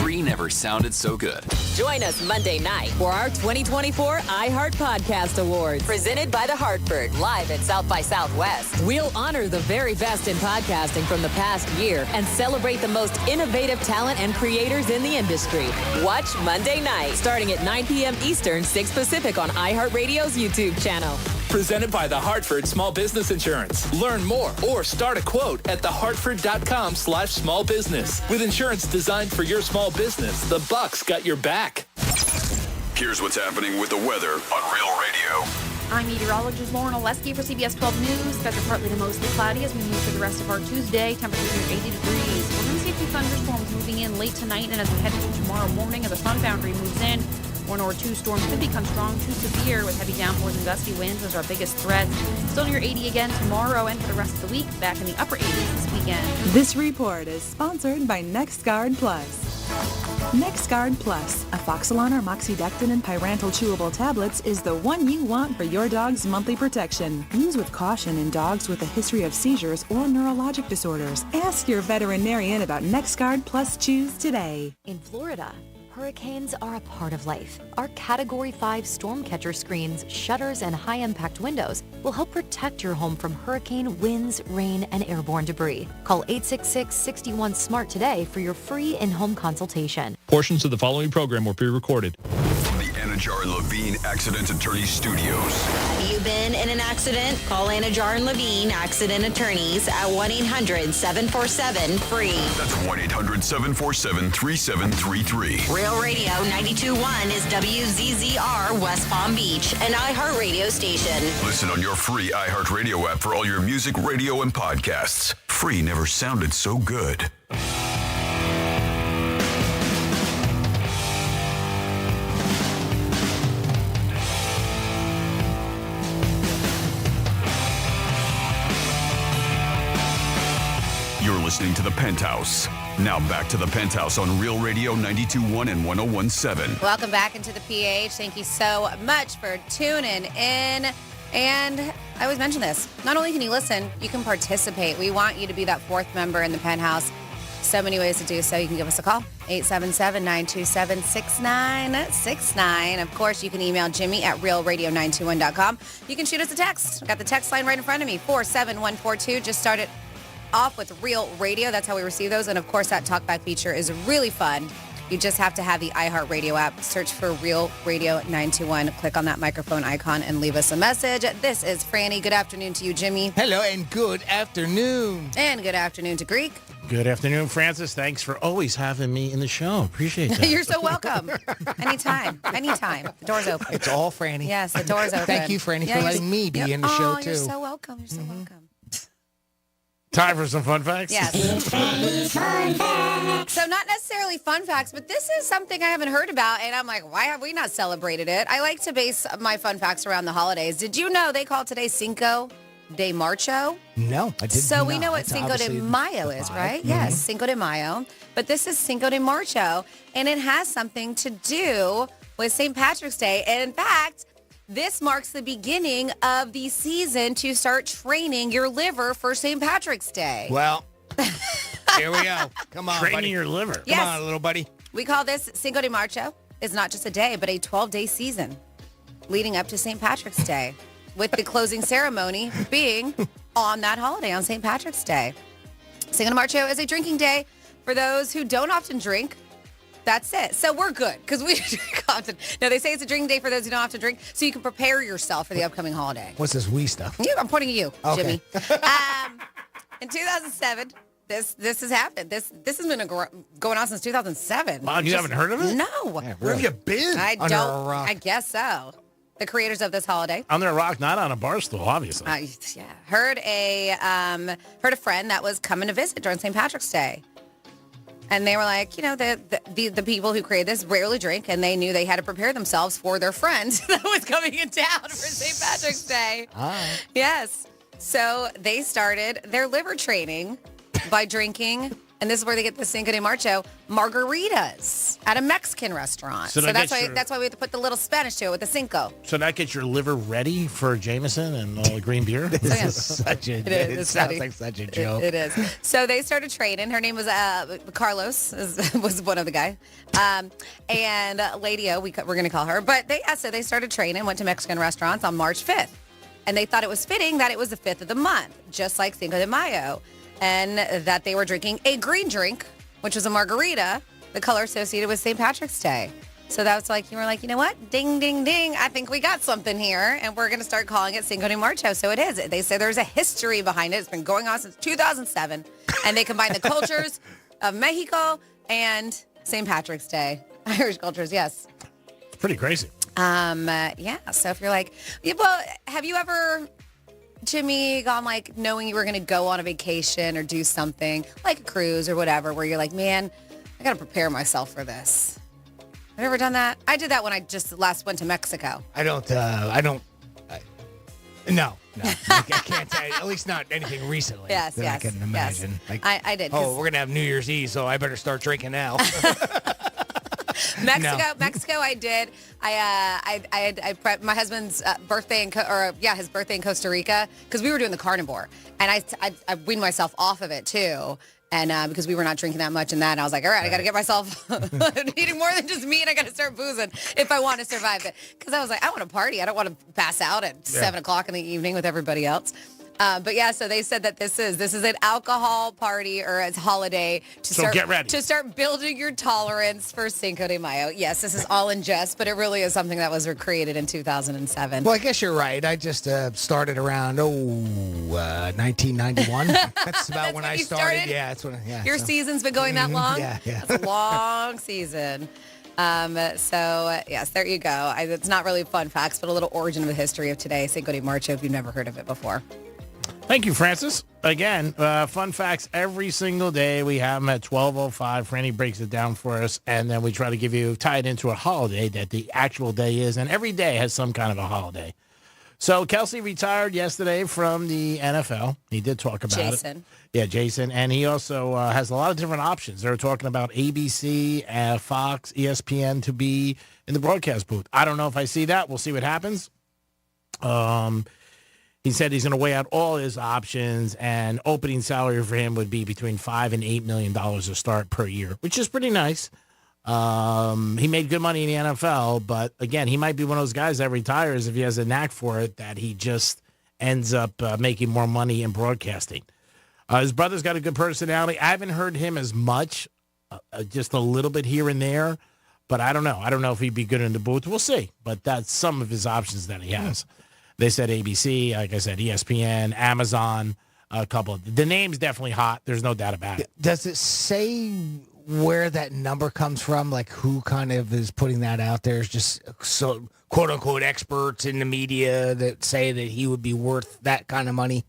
Free never sounded so good. Join us Monday night for our 2024 iHeart Podcast Awards, presented by The Hartford, live at South by Southwest. We'll honor the very best in podcasting from the past year and celebrate the most innovative talent and creators in the industry. Watch Monday night, starting at 9 p.m. Eastern, 6 Pacific on iHeartRadio's YouTube channel. Presented by The Hartford Small Business Insurance. Learn more or start a quote at thehartford.com/small business. With insurance designed for your small business, the Bucks got your back. Here's what's happening with the weather on Real Radio. I'm meteorologist Lauren Oleski for CBS 12 News. Skies are partly to mostly cloudy as we move through the rest of our Tuesday. Temperatures near 80 degrees. We're going to see a few thunderstorms moving in late tonight and as we head into tomorrow morning as a front boundary moves in. One or two storms could become strong to severe with heavy downpours and gusty winds as our biggest threats. Still near 80 again tomorrow and for the rest of the week, back in the upper 80s this weekend. This report is sponsored by NexGuard Plus. NexGuard Plus, a Foxalon or Moxidectin and Pyrantel chewable tablets, is the one you want for your dog's monthly protection. Use with caution in dogs with a history of seizures or neurologic disorders. Ask your veterinarian about NexGuard Plus Chews today. In Florida, hurricanes are a part of life. Our Category 5 storm catcher screens, shutters, and high-impact windows will help protect your home from hurricane winds, rain, and airborne debris. Call 866-61-SMART today for your free in-home consultation. Portions of the following program were pre-recorded. From the Anajar and Levine Accident Attorney Studios. Have you been in an accident? Call Anajar and Levine Accident Attorneys at 1-800-747-FREE. That's 1-800-747-3733. Real Radio 92.1 is WZZR West Palm Beach, an iHeartRadio station. Listen on your free iHeartRadio app for all your music, radio, and podcasts. Free never sounded so good. You're listening to The Penthouse. Now back to The Penthouse on Real Radio 92.1 and 101.7. Welcome back into the PH. Thank you so much for tuning in. And I always mention this. Not only can you listen, you can participate. We want you to be that fourth member in the Penthouse. So many ways to do so. You can give us a call, 877-927-6969. Of course, you can email Jimmy at realradio921.com. You can shoot us a text. I've got the text line right in front of me, 47142. Just started off with Real Radio. That's how we receive those. And, of course, that talkback feature is really fun. You just have to have the iHeartRadio app. Search for Real Radio 921. Click on that microphone icon and leave us a message. This is Franny. Good afternoon to you, Jimmy. Hello, and good afternoon. And good afternoon to Greek. Good afternoon, Francis. Thanks for always having me in the show. Appreciate that. You're so welcome. Anytime. The door's open. It's all Franny. Yes, the door's open. Thank you, Franny, for letting me be in the show, too. You're so welcome. You're so welcome. Time for some fun facts? Yes. So not necessarily fun facts, but this is something I haven't heard about, and I'm like, why have we not celebrated it? I like to base my fun facts around the holidays. Did you know they call today Cinco de Marzo? No, I didn't. So we know what Cinco de Mayo is, right? Mm-hmm. Yes, Cinco de Mayo. But this is Cinco de Marzo, and it has something to do with St. Patrick's Day. And in fact, this marks the beginning of the season to start training your liver for St. Patrick's Day. Well, here we go. Come on, Training buddy. your liver. Yes. Come on, little buddy. We call this Cinco de Marzo. It's not just a day, but a 12-day season leading up to St. Patrick's Day, with the closing ceremony being on that holiday, on St. Patrick's Day. Cinco de Marzo is a drinking day for those who don't often drink. That's it. So we're good because we drink often. No, they say it's a drinking day for those who don't have to drink, so you can prepare yourself for the upcoming holiday. What's this wee stuff? I'm pointing at you, Okay. Jimmy. In 2007, this has happened. This has been going on since 2007. Wow, you haven't heard of it? No. Yeah, where have you been? I Under don't. a rock. I guess so. The creators of this holiday. Under a rock, not on a bar stool, obviously. Yeah. Heard a friend that was coming to visit during St. Patrick's Day. And they were like, the people who created this rarely drink, and they knew they had to prepare themselves for their friend that was coming in town for St. Patrick's Day. Yes. So they started their liver training by drinking, and this is where they get the Cinco de Marzo, margaritas at a Mexican restaurant. So So that that's gets why we have to put the little Spanish to it with the Cinco. So that gets your liver ready for Jameson and all the green beer? It sounds like such a joke. It is. So they started training. Her name was Carlos, was one of the guy. And Lady-O, we're going to call her. But so they started training, went to Mexican restaurants on March 5th. And they thought it was fitting that it was the 5th of the month, just like Cinco de Mayo. And that they were drinking a green drink, which was a margarita, the color associated with St. Patrick's Day. So that was like, you were like, you know what? Ding, ding, ding. I think we got something here. And we're going to start calling it Cinco de Marzo. So it is. They say there's a history behind it. It's been going on since 2007. And they combine the cultures of Mexico and St. Patrick's Day. Irish cultures, yes. It's pretty crazy. Yeah. So if you're like, well, have you ever, Jimmy, gone like knowing you were going to go on a vacation or do something like a cruise or whatever, where you're like, man, I got to prepare myself for this. Have you ever done that? I did that when I just last went to Mexico. No. I can't say, at least not anything recently. Yes, that I can imagine. Yes. I did. Oh, we're going to have New Year's Eve, so I better start drinking now. Mexico, I did. I prepped my husband's birthday his birthday in Costa Rica, because we were doing the carnivore, and I weaned myself off of it too. And because we were not drinking that much in that, and I was like, all right, I got to get myself eating more than just meat. And I got to start boozing if I want to survive it. Because I was like, I want to party. I don't want to pass out at 7 o'clock in the evening with everybody else. But yeah, so they said that this is an alcohol party or a holiday Get ready. to start building your tolerance for Cinco de Mayo. Yes, this is all in jest, but it really is something that was created in 2007. Well, I guess you're right. I just started around 1991. That's about when I started. Yeah, that's when. Yeah, your season's been going that long. Yeah. That's a long season. So yes, there you go. It's not really fun facts, but a little origin of the history of today, Cinco de Marzo, if you've never heard of it before. Thank you, Francis. Again, fun facts every single day. We have them at 12:05. Franny breaks it down for us, and then we try to tie it into a holiday that the actual day is, and every day has some kind of a holiday. So Kelsey retired yesterday from the NFL. He did talk about Jason. it. Yeah, Jason. And he also has a lot of different options. They're talking about ABC, Fox, ESPN to be in the broadcast booth. I don't know if I see that. We'll see what happens. He said he's going to weigh out all his options, and opening salary for him would be between $5 and $8 million a start per year, which is pretty nice. He made good money in the NFL, but again, he might be one of those guys that retires if he has a knack for it, that he just ends up making more money in broadcasting. His brother's got a good personality. I haven't heard him as much, just a little bit here and there, but I don't know. I don't know if he'd be good in the booth. We'll see, but that's some of his options that he has. They said ABC, like I said, ESPN, Amazon, a couple. The name's definitely hot. There's no doubt about it. Does it say where that number comes from? Like who kind of is putting that out there? Is just so quote unquote experts in the media that say that he would be worth that kind of money?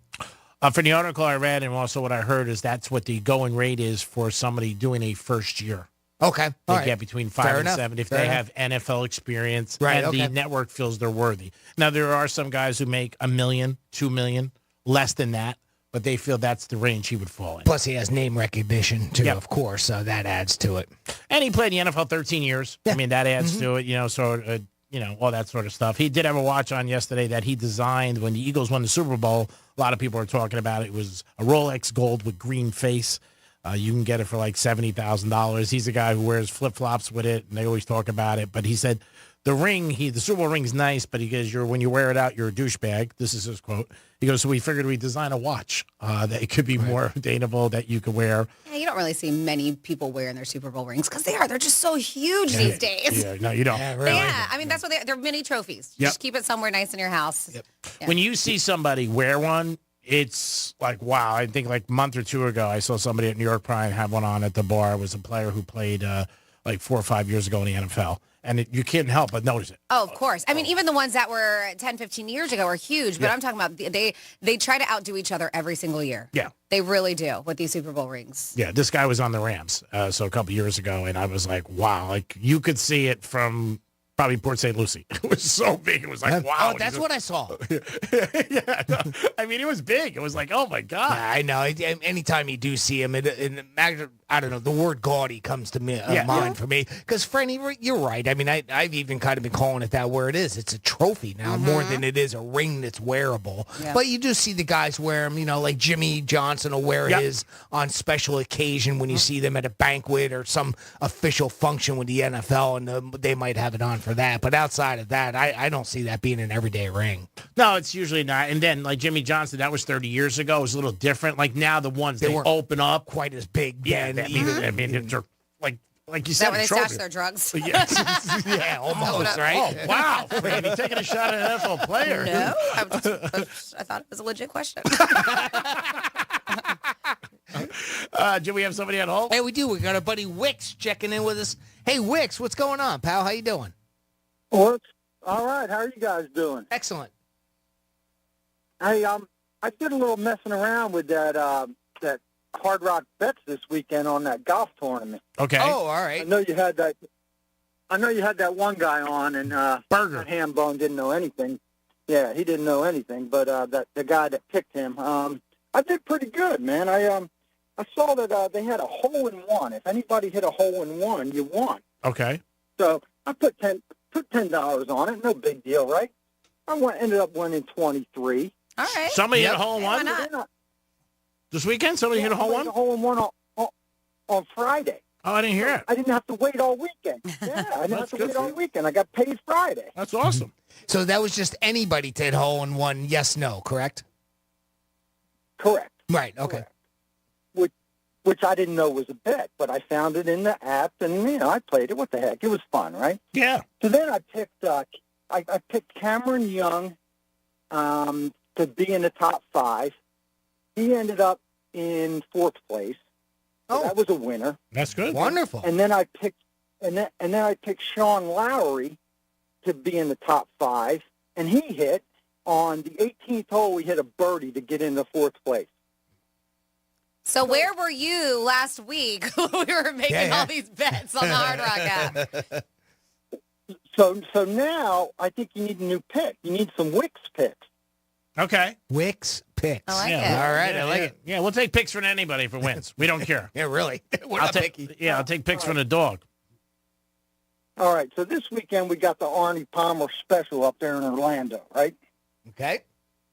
From the article I read and also what I heard is that's what the going rate is for somebody doing a first year. Okay. They get between 5 and 7 if they have NFL experience and the network feels they're worthy. Now, there are some guys who make $1 million, $2 million, less than that, but they feel that's the range he would fall in. Plus, he has name recognition, too, of course, so that adds to it. And he played in the NFL 13 years. Yeah. I mean, that adds to it, all that sort of stuff. He did have a watch on yesterday that he designed when the Eagles won the Super Bowl. A lot of people are talking about it. It was a Rolex Gold with green face. You can get it for like $70,000. He's a guy who wears flip-flops with it, and they always talk about it. But he said the Super Bowl ring's nice, but he goes, when you wear it out, you're a douchebag. This is his quote. He goes, so we figured we'd design a watch that it could be more attainable, that you could wear. Yeah, you don't really see many people wearing their Super Bowl rings because they're just so huge these days. Yeah, no, you don't. Yeah, really. I mean, that's what they're mini trophies. Yep. Just keep it somewhere nice in your house. Yep. Yeah. When you see somebody wear one, it's like, wow. I think like a month or two ago, I saw somebody at New York Prime have one on at the bar. It was a player who played like 4 or 5 years ago in the NFL. And you can't help but notice it. Oh, of course. I mean, even the ones that were 10, 15 years ago are huge, but I'm talking about they try to outdo each other every single year. Yeah. They really do with these Super Bowl rings. Yeah, this guy was on the Rams so a couple years ago, and I was like, wow. Like, you could see it from probably Port St. Lucie. It was so big. It was like, wow. Oh, that's what I saw. I mean, it was big. It was like, oh, my God. Yeah, I know. Anytime you do see him, I don't know, the word gaudy comes to me, mind for me. Because, Franny, you're right. I mean, I've even kind of been calling it that where it is. It's a trophy now more than it is a ring that's wearable. Yeah. But you do see the guys wear them, like Jimmy Johnson will wear his on special occasion when you see them at a banquet or some official function with the NFL, and they might have it on for that. But outside of that, I don't see that being an everyday ring. No, it's usually not. And then, like Jimmy Johnson, that was 30 years ago. It was a little different. Like now, the ones they open up quite as big. Yeah, I mean, they're like you said, where they stash their drugs. Yeah, almost, right? Oh, wow. Franny, taking a shot at an NFL player. No, I thought it was a legit question. Do we have somebody at home? Hey, we do. We got our buddy Wix checking in with us. Hey, Wix, what's going on, pal? How you doing? All right. How are you guys doing? Excellent. Hey, I did a little messing around with that Hard Rock Bets this weekend on that golf tournament. Okay. Oh, all right. I know you had that one guy on, and Burger Hambone didn't know anything. Yeah, he didn't know anything, but the guy that picked him, I did pretty good, man. I saw that they had a hole-in-one. If anybody hit a hole-in-one, you won. Okay. So I put $10 on it. No big deal, right? Ended up winning 23. All right. Somebody hit a hole-in-one? Why not? This weekend, somebody hit a hole-in-one? A hole-in-one on Friday. Oh, I didn't hear it. I didn't have to wait all weekend. Yeah, I didn't have to wait all weekend. I got paid Friday. That's awesome. So that was just anybody to hit hole-in-one, yes, no, correct? Correct. Right, okay. Correct. Which I didn't know was a bet, but I found it in the app, and, I played it. What the heck? It was fun, right? Yeah. So then I picked I picked Cameron Young to be in the top 5. He ended up in 4th place. So that was a winner. That's good. Wonderful. And then I picked I picked Sean Lowry to be in the top 5, and he hit on the 18th hole. He hit a birdie to get into 4th place. So where were you last week when we were making all these bets on the Hard Rock app? So now I think you need a new pick. You need some Wix picks. Okay. Wix picks. I like it. All right, Yeah, I like it. Yeah, we'll take picks from anybody if it wins. We don't care. Yeah, really. We're not picky. Yeah, I'll take picks from the dog. All right, so this weekend we got the Arnie Palmer special up there in Orlando, right? Okay.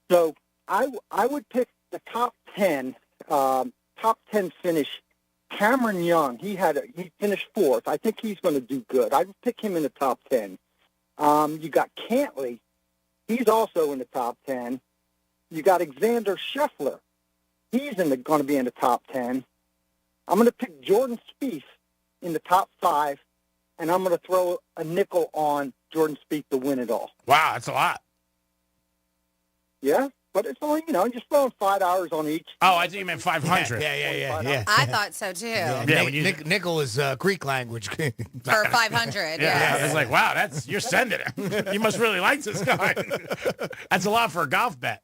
So I would pick the top 10 finish. Cameron Young, he finished 4th. I think he's going to do good. I would pick him in the top 10. You got Cantley. He's also in the top 10. You got Alexander Scheffler. He's going to be in the top 10. I'm going to pick Jordan Spieth in the top 5, and I'm going to throw a nickel on Jordan Spieth to win it all. Wow, that's a lot. Yeah, but it's only, just throwing $5 on each. Oh, I think you meant 500. Yeah. I thought so too. Nickel is Greek language. For 500. Yeah. I was like, wow, you're sending it. You must really like this guy. That's a lot for a golf bet.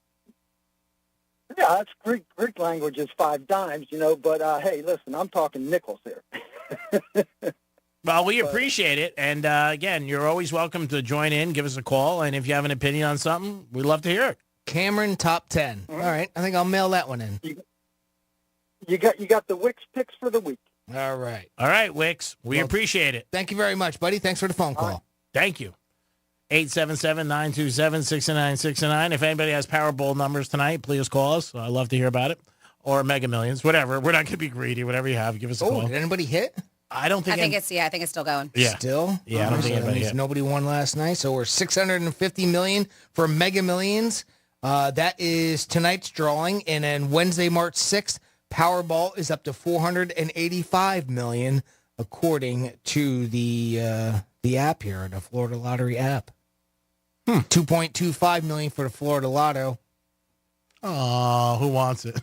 Yeah, that's Greek language is 5 dimes, but hey, listen, I'm talking nickels here. Well, we appreciate it. And again, you're always welcome to join in, give us a call. And if you have an opinion on something, we'd love to hear it. Cameron, top 10. All right. I think I'll mail that one in. You got the Wicks picks for the week. All right. All right, Wicks. We appreciate it. Thank you very much, buddy. Thanks for the phone call. Thank you. 877-927-6969. If anybody has Powerball numbers tonight, please call us. I'd love to hear about it. Or Mega Millions, whatever. We're not going to be greedy. Whatever you have, give us a call. Did anybody hit? I don't think. I think it's still going. Yeah. Still? Yeah, I don't think anybody hit. Nobody won last night, so we're $650 million for Mega Millions. That is tonight's drawing, and then Wednesday, March 6th, Powerball is up to $485 million, according to the app here, the Florida Lottery app. $2.25 million for the Florida Lotto. Oh, who wants it?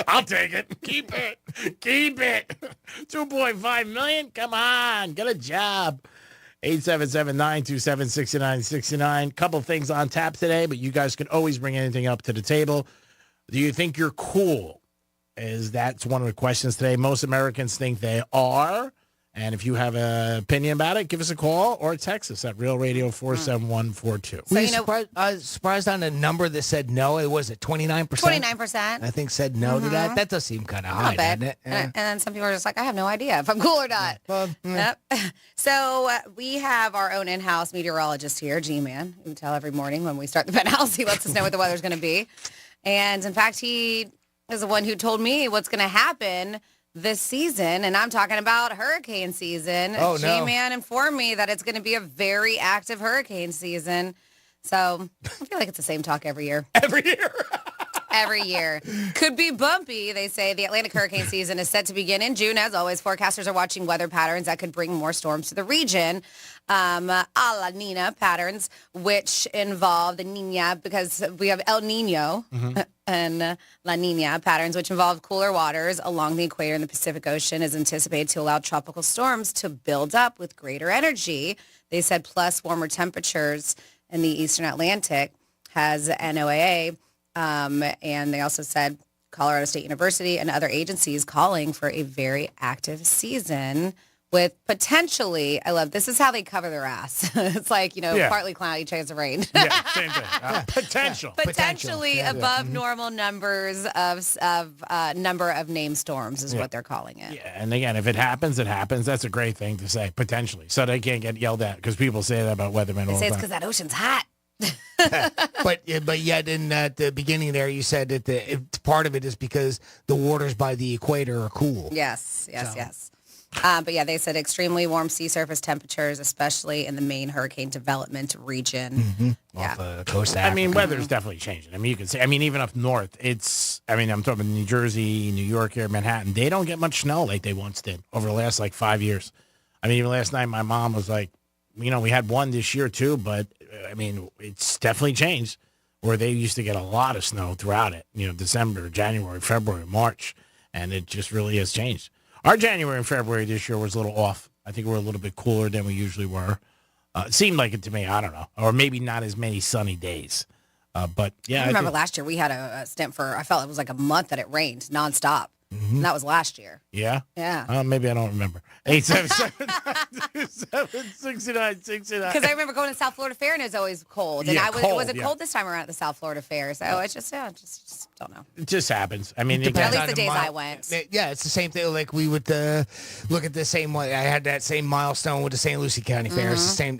I'll take it. Keep it. 2.5 million? Come on. Get a job. 877-927-6969. Couple things on tap today, but you guys can always bring anything up to the table. Do you think you're cool? That's one of the questions today. Most Americans think they are. And if you have an opinion about it, give us a call or text us at Real Radio 47142. Were you surprised on the number that said no? It was at 29%? 29%. I think said no to that. That does seem kind of high, doesn't it? And then some people are just like, I have no idea if I'm cool or not. Yep. So we have our own in-house meteorologist here, G-Man, who we tell every morning when we start the Penthouse. He lets us know what the weather's going to be. And in fact, he is the one who told me what's going to happen this season, and I'm talking about hurricane season. Oh, no. G-Man informed me that it's going to be a very active hurricane season. So I feel like it's the same talk every year. Every year. Every year. Could be bumpy, they say. The Atlantic hurricane season is set to begin in June. As always, forecasters are watching weather patterns that could bring more storms to the region. A la Nina patterns, which involve the Nina, because we have El Nino and La Nina patterns, which involve cooler waters along the equator in the Pacific Ocean, is anticipated to allow tropical storms to build up with greater energy. They said plus warmer temperatures in the eastern Atlantic has NOAA. And they also said Colorado State University and other agencies calling for a very active season with potentially, I love, this is how they cover their ass. It's like, partly cloudy, chance of rain. Yeah, same thing. Potentially above normal numbers of number of named storms is what they're calling it. Yeah, and again, if it happens, it happens. That's a great thing to say, potentially. So they can't get yelled at because people say that about weathermen all the They say it's time. because that ocean's hot. but yet at the beginning there you said that part of it is because the waters by the equator are cool. Yes. But yeah, they said extremely warm sea surface temperatures, especially in the main hurricane development region. Off the coast of Africa. I mean, weather's definitely changing. I mean, you can say, even up north, I'm talking about New Jersey, New York, here, Manhattan. They don't get much snow like they once did over the last 5 years. I mean, even last night, my mom was like, we had one this year too, but it's definitely changed where they used to get a lot of snow throughout it, December, January, February, March, and it just really has changed. Our January and February this year was a little off. I think we're a little bit cooler than we usually were. It seemed like it to me. I don't know. Or maybe not as many sunny days. But yeah. I remember last year we had a stint I felt it was like a month that it rained nonstop. And that was last year. Yeah? Yeah. Maybe I don't remember. 877-927-6969. Because I remember going to South Florida Fair and it was always cold. And it wasn't cold this time around at the South Florida Fair. So it's just don't know. It just happens. I mean, at least the days I went. Yeah, it's the same thing. Like we would look at the same way. I had that same milestone with the St. Lucie County Fair. It's the same,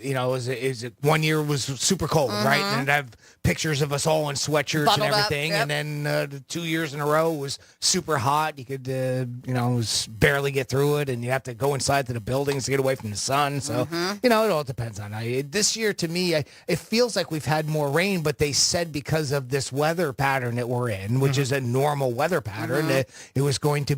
one year was super cold, right? And I'd have pictures of us all in sweatshirts Bundled and everything. up, And then the 2 years in a row was super hot. You could could, barely get through it, and you have to go inside to the buildings to get away from the sun. So, it all depends on how you. This year, to me, it feels like we've had more rain, but they said because of this weather pattern that we're in, which is a normal weather pattern, that it was going to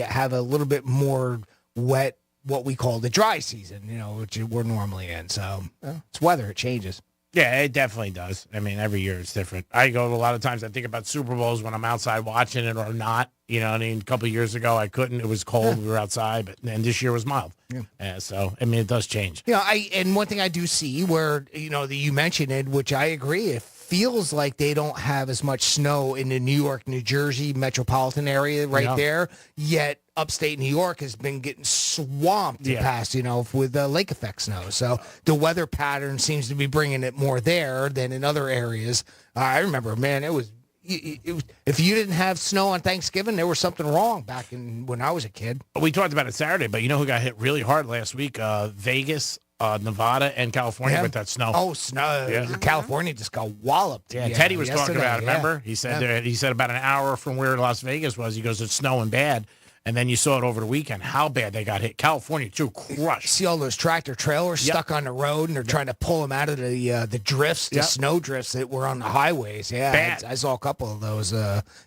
have a little bit more wet, what we call the dry season, which we're normally in. So it's weather. It changes. Yeah, it definitely does. I mean, every year it's different. I go a lot of times, I think about Super Bowls when I'm outside watching it or not. You know what I mean? A couple of years ago, I couldn't. It was cold. We were outside, and this year was mild. Yeah. So, I mean, it does change. And one thing I do see where, that you mentioned it, which I agree, it feels like they don't have as much snow in the New York, New Jersey metropolitan area there, yet upstate New York has been getting swamped the past, with lake effect snow. So the weather pattern seems to be bringing it more there than in other areas. I remember, man, it was if you didn't have snow on Thanksgiving, there was something wrong back when I was a kid. We talked about it Saturday, but you know who got hit really hard last week? Vegas, Nevada, and California with that snow. Oh, snow! Yeah. California just got walloped. Yeah, Teddy was talking about it. Remember, he said he said about an hour from where Las Vegas was, he goes, it's snowing bad. And then you saw it over the weekend, how bad they got hit. California, too, crushed. See all those tractor trailers stuck on the road, and they're trying to pull them out of the drifts, the snow drifts that were on the highways. Yeah, I saw a couple of those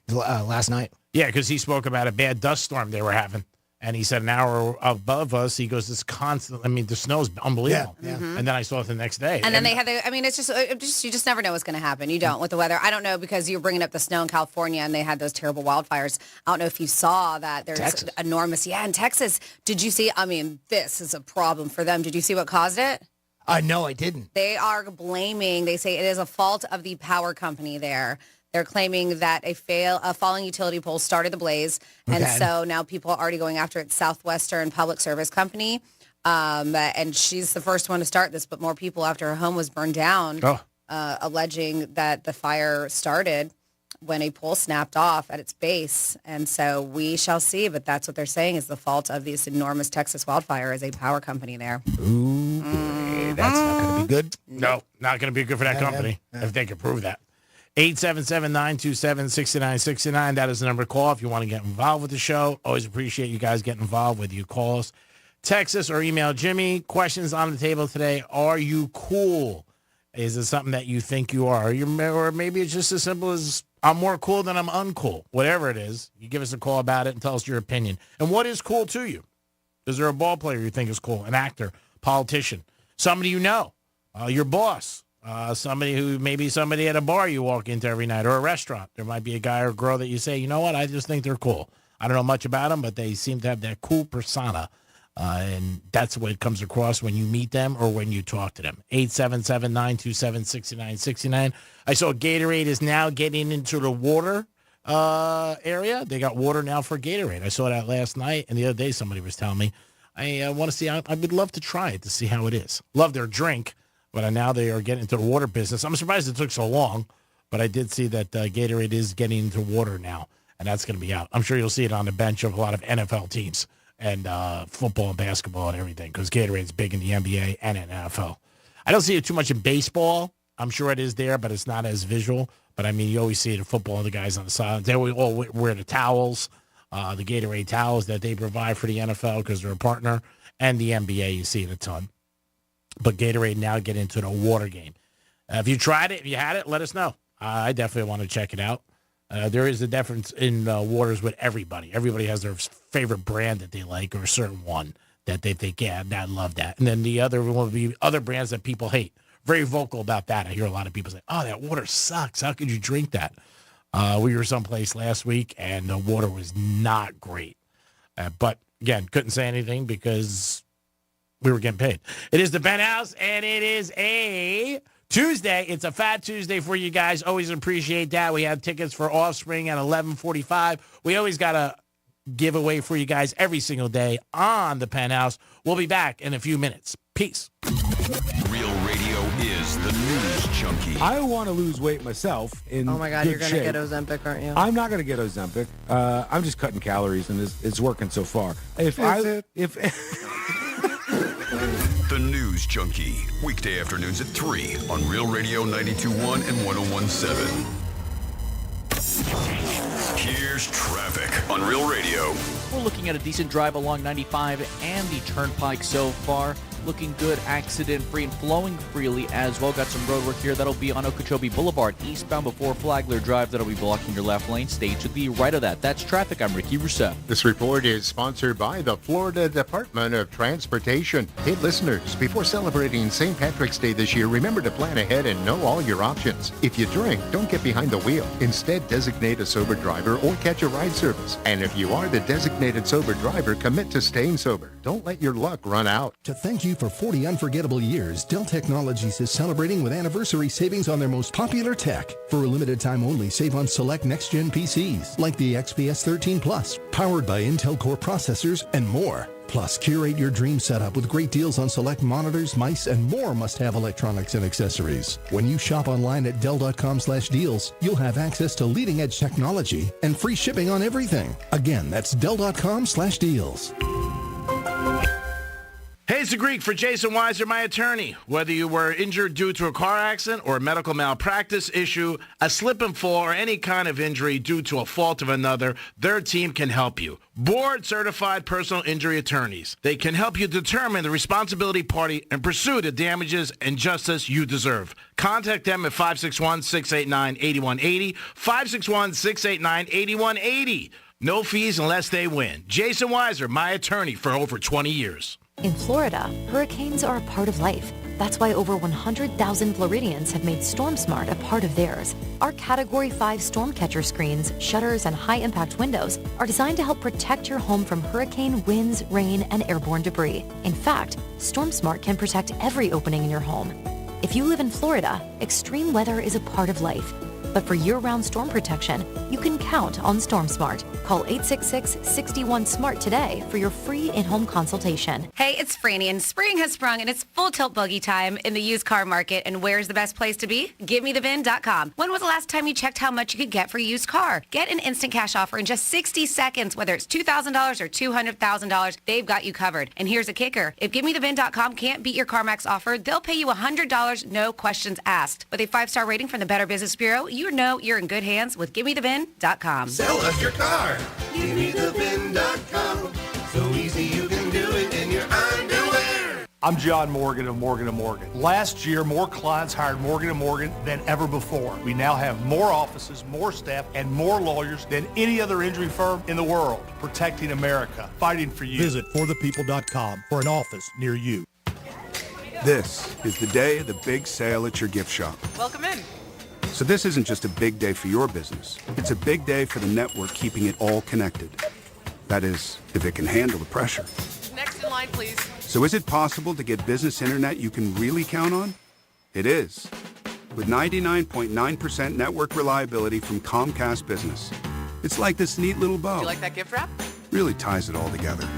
last night. Yeah, because he spoke about a bad dust storm they were having. And he said an hour above us, he goes, it's constant. I mean, the snow's unbelievable. Yeah. And then I saw it the next day. And then they had it's just you just never know what's going to happen. You don't with the weather. I don't know because you're bringing up the snow in California and they had those terrible wildfires. I don't know if you saw that. There's Texas. Enormous. Yeah, in Texas. Did you see? I mean, this is a problem for them. Did you see what caused it? No, I didn't. They are blaming, they say it is a fault of the power company there. They're claiming that a falling utility pole started the blaze, and so now people are already going after it. Southwestern Public Service Company, and she's the first one to start this, but more people after her home was burned down, alleging that the fire started when a pole snapped off at its base. And so we shall see, but that's what they're saying is the fault of this enormous Texas wildfire is a power company there. Ooh, that's not going to be good. No, not going to be good for that company if they can prove that. 877-927-6969. That is the number to call if you want to get involved with the show. Always appreciate you guys getting involved, whether you call us, text us, or email Jimmy. Questions on the table today. Are you cool? Is it something that you think you are? Or maybe it's just as simple as I'm more cool than I'm uncool. Whatever it is, you give us a call about it and tell us your opinion. And what is cool to you? Is there a ball player you think is cool? An actor, politician, somebody you know, your boss? Somebody at a bar you walk into every night or a restaurant. There might be a guy or girl that you say, you know what, I just think they're cool. I don't know much about them, but they seem to have that cool persona. And that's what comes across when you meet them or when you talk to them. 877-927-6969. I saw Gatorade is now getting into the water area. They got water now for Gatorade. I saw that last night, and the other day somebody was telling me, I want to see, I would love to try it to see how it is. Love their drink. But now they are getting into the water business. I'm surprised it took so long, but I did see that Gatorade is getting into water now, and that's going to be out. I'm sure you'll see it on the bench of a lot of NFL teams and football and basketball and everything because Gatorade's big in the NBA and in NFL. I don't see it too much in baseball. I'm sure it is there, but it's not as visual. But, I mean, you always see it in football, the guys on the side. They all wear the towels, the Gatorade towels that they provide for the NFL because they're a partner, and the NBA, you see it a ton. But Gatorade now get into the water game. If you tried it, if you had it, let us know. I definitely want to check it out. There is a difference in waters with everybody. Everybody has their favorite brand that they like or a certain one that they think, yeah, I love that. And then the other one will be other brands that people hate. Very vocal about that. I hear a lot of people say, oh, that water sucks. How could you drink that? We were someplace last week, and the water was not great. But, again, couldn't say anything because we were getting paid. It is the Penthouse, and it is a Tuesday. It's a Fat Tuesday for you guys. Always appreciate that. We have tickets for Offspring at 11:45. We always got a giveaway for you guys every single day on the Penthouse. We'll be back in a few minutes. Peace. Real radio is the news junkie. I want to lose weight myself in Oh my God, good you're going to shape. get Ozempic, aren't you? I'm not going to get Ozempic. I'm just cutting calories, and it's working so far. The News Junkie, weekday afternoons at 3 on Real Radio 92.1 and 101.7. Here's Here's traffic on Real Radio. We're looking at a decent drive along 95 and the Turnpike so far. Looking good, accident-free and flowing freely as well. Got some road work here. That'll be on Okeechobee Boulevard, eastbound before Flagler Drive. That'll be blocking your left lane. Stay to the right of that. That's traffic. I'm Ricky Rousseau. This report is sponsored by the Florida Department of Transportation. Hey, listeners, before celebrating St. Patrick's Day this year, remember to plan ahead and know all your options. If you drink, don't get behind the wheel. Instead, designate a sober driver or catch a ride service. And if you are the designated sober driver, commit to staying sober. Don't let your luck run out. To thank you for 40 unforgettable years, Dell Technologies is celebrating with anniversary savings on their most popular tech. For a limited time only, save on select next-gen PCs like the XPS 13 Plus, powered by Intel Core processors and more. Plus, curate your dream setup with great deals on select monitors, mice, and more must-have electronics and accessories. When you shop online at Dell.com/deals, you'll have access to leading-edge technology and free shipping on everything. Again, that's Dell.com/deals. Hey, it's the Greek for Jason Weiser, my attorney. Whether you were injured due to a car accident or a medical malpractice issue, a slip and fall, or any kind of injury due to a fault of another, their team can help you. Board-certified personal injury attorneys. They can help you determine the responsibility party and pursue the damages and justice you deserve. Contact them at 561-689-8180, 561-689-8180. No fees unless they win. Jason Weiser, my attorney for over 20 years. In Florida, hurricanes are a part of life. That's why over 100,000 Floridians have made StormSmart a part of theirs. Our Category 5 storm catcher screens, shutters, and high-impact windows are designed to help protect your home from hurricane winds, rain, and airborne debris. In fact, StormSmart can protect every opening in your home. If you live in Florida, extreme weather is a part of life. But for year-round storm protection, you can count on StormSmart. Call 866-61-SMART today for your free in-home consultation. Hey, it's Franny, and spring has sprung, and it's full tilt buggy time in the used car market. And where's the best place to be? GiveMeTheVin.com. When was the last time you checked how much you could get for a used car? Get an instant cash offer in just 60 seconds, whether it's $2,000 or $200,000. They've got you covered. And here's a kicker. If GiveMeTheVin.com can't beat your CarMax offer, they'll pay you $100, no questions asked. With a 5-star rating from the Better Business Bureau, you know you're in good hands with GiveMeTheVin.com. Sell us your car. GiveMeTheVin.com. So easy you can do it in your underwear. I'm John Morgan of Morgan & Morgan. Last year, more clients hired Morgan & Morgan than ever before. We now have more offices, more staff, and more lawyers than any other injury firm in the world, protecting America, fighting for you. Visit forthepeople.com for an office near you. This is the day of the big sale at your gift shop. Welcome in. So this isn't just a big day for your business. It's a big day for the network keeping it all connected. That is, if it can handle the pressure. Next in line, please. So is it possible to get business internet you can really count on? It is. With 99.9% network reliability from Comcast Business. It's like this neat little bow. Do you like that gift wrap? Really ties it all together.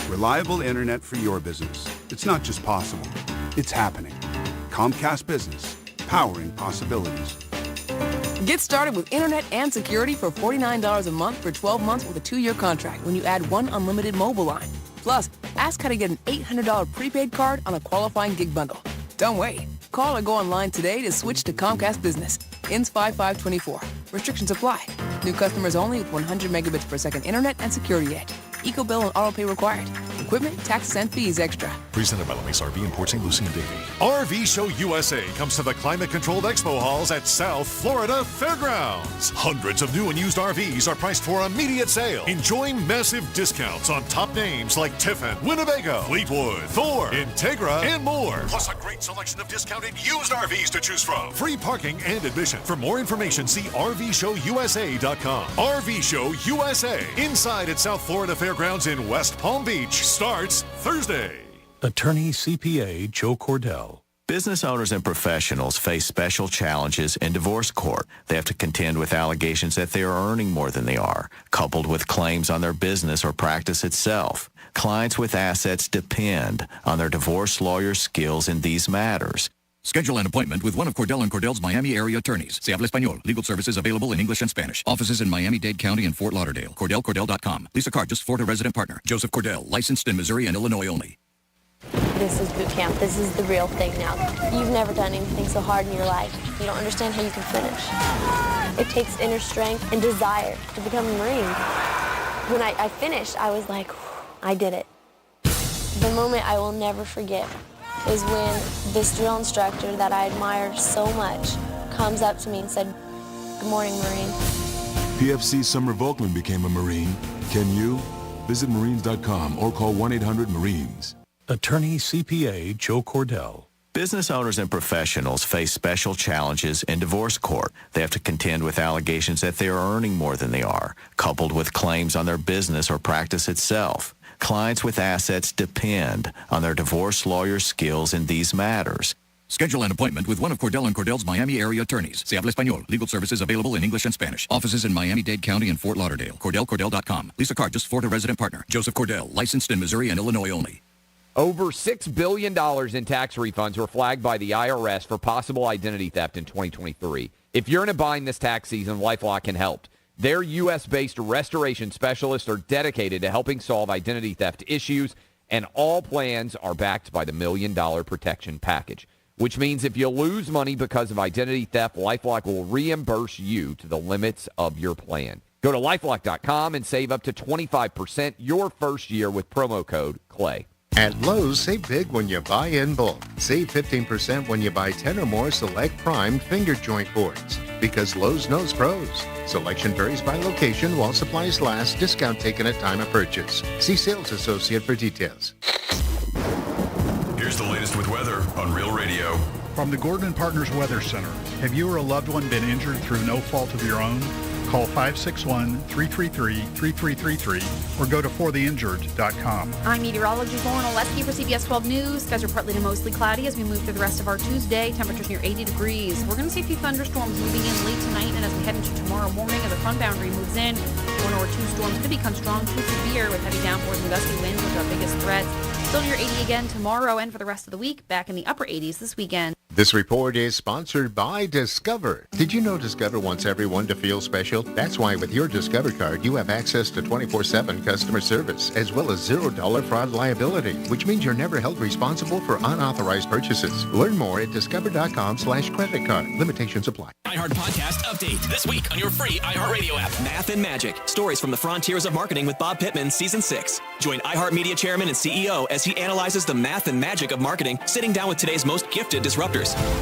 Reliable internet for your business. It's not just possible. It's happening. Comcast Business. Powering possibilities. Get started with internet and security for $49 a month for 12 months with a 2-year contract when you add one unlimited mobile line. Plus, ask how to get an $800 prepaid card on a qualifying gig bundle. Don't wait. Call or go online today to switch to Comcast Business. Ends 5/5/24. Restrictions apply. New customers only with 100 megabits per second internet and security edge. Eco-bill and auto pay required. Equipment, taxes, and fees extra. Presented by LeMace RV and Port St. Lucie and Davie. RV Show USA comes to the climate-controlled expo halls at South Florida Fairgrounds. Hundreds of new and used RVs are priced for immediate sale. Enjoy massive discounts on top names like Tiffin, Winnebago, Fleetwood, Thor, Integra, and more. Plus a great selection of discounted used RVs to choose from. Free parking and admission. For more information, see RVShowUSA.com. RV Show USA. Inside at South Florida Fairgrounds in West Palm Beach. Starts Thursday. Attorney CPA Joe Cordell. Business owners and professionals face special challenges in divorce court. They have to contend with allegations that they are earning more than they are, coupled with claims on their business or practice itself. Clients with assets depend on their divorce lawyer's skills in these matters. Schedule an appointment with one of Cordell & Cordell's Miami area attorneys. Se habla español. Legal services available in English and Spanish. Offices in Miami-Dade County and Fort Lauderdale. CordellCordell.com. Lisa Card, just Florida resident partner. Joseph Cordell, licensed in Missouri and Illinois only. this is boot camp. This is the real thing now. You've never done anything so hard in your life. You don't understand how you can finish. It takes inner strength and desire to become a Marine. When I finished, I was like, I did it. The moment I will never forget is when this drill instructor that I admired so much comes up to me and said, "Good morning, Marine." PFC Summer Volkman became a Marine. Can you? Visit Marines.com or call 1-800-MARINES. Attorney CPA Joe Cordell. Business owners and professionals face special challenges in divorce court. They have to contend with allegations that they are earning more than they are, coupled with claims on their business or practice itself. Clients with assets depend on their divorce lawyer's skills in these matters. Schedule an appointment with one of Cordell & Cordell's Miami area attorneys. Se habla español. Legal services available in English and Spanish. Offices in Miami-Dade County and Fort Lauderdale. CordellCordell.com. Lisa Cartus, Florida resident partner. Joseph Cordell, licensed in Missouri and Illinois only. Over $6 billion in tax refunds were flagged by the IRS for possible identity theft in 2023. If you're in a bind this tax season, LifeLock can help. Their U.S.-based restoration specialists are dedicated to helping solve identity theft issues, and all plans are backed by the $1 Million Protection Package, which means if you lose money because of identity theft, LifeLock will reimburse you to the limits of your plan. Go to LifeLock.com and save up to 25% your first year with promo code CLAY. At Lowe's, save big when you buy in bulk. Save 15% when you buy 10 or more select primed finger joint boards. Because Lowe's knows pros. Selection varies by location while supplies last. Discount taken at time of purchase. See sales associate for details. Here's the latest with weather on Real Radio. From the Gordon & Partners Weather Center, have you or a loved one been injured through no fault of your own? Call 561-333-3333 or go to fortheinjured.com. I'm meteorologist Lauren Oleski for CBS 12 News. Skies are partly to mostly cloudy as we move through the rest of our Tuesday. Temperatures near 80 degrees. We're going to see a few thunderstorms moving in late tonight, and as we head into tomorrow morning as the front boundary moves in, one or two storms could become strong to severe with heavy downpours and gusty winds, which are our biggest threats. Still near 80 again tomorrow and for the rest of the week. Back in the upper 80s this weekend. This report is sponsored by Discover. Did you know Discover wants everyone to feel special? That's why with your Discover card, you have access to 24/7 customer service, as well as $0 fraud liability, which means you're never held responsible for unauthorized purchases. Learn more at discover.com/credit card. Limitations apply. iHeart Podcast Update. This week on your free iHeartRadio app. Math and Magic. Stories from the frontiers of marketing with Bob Pittman, Season 6. Join iHeartMedia Chairman and CEO as he analyzes the math and magic of marketing, sitting down with today's most gifted disruptors.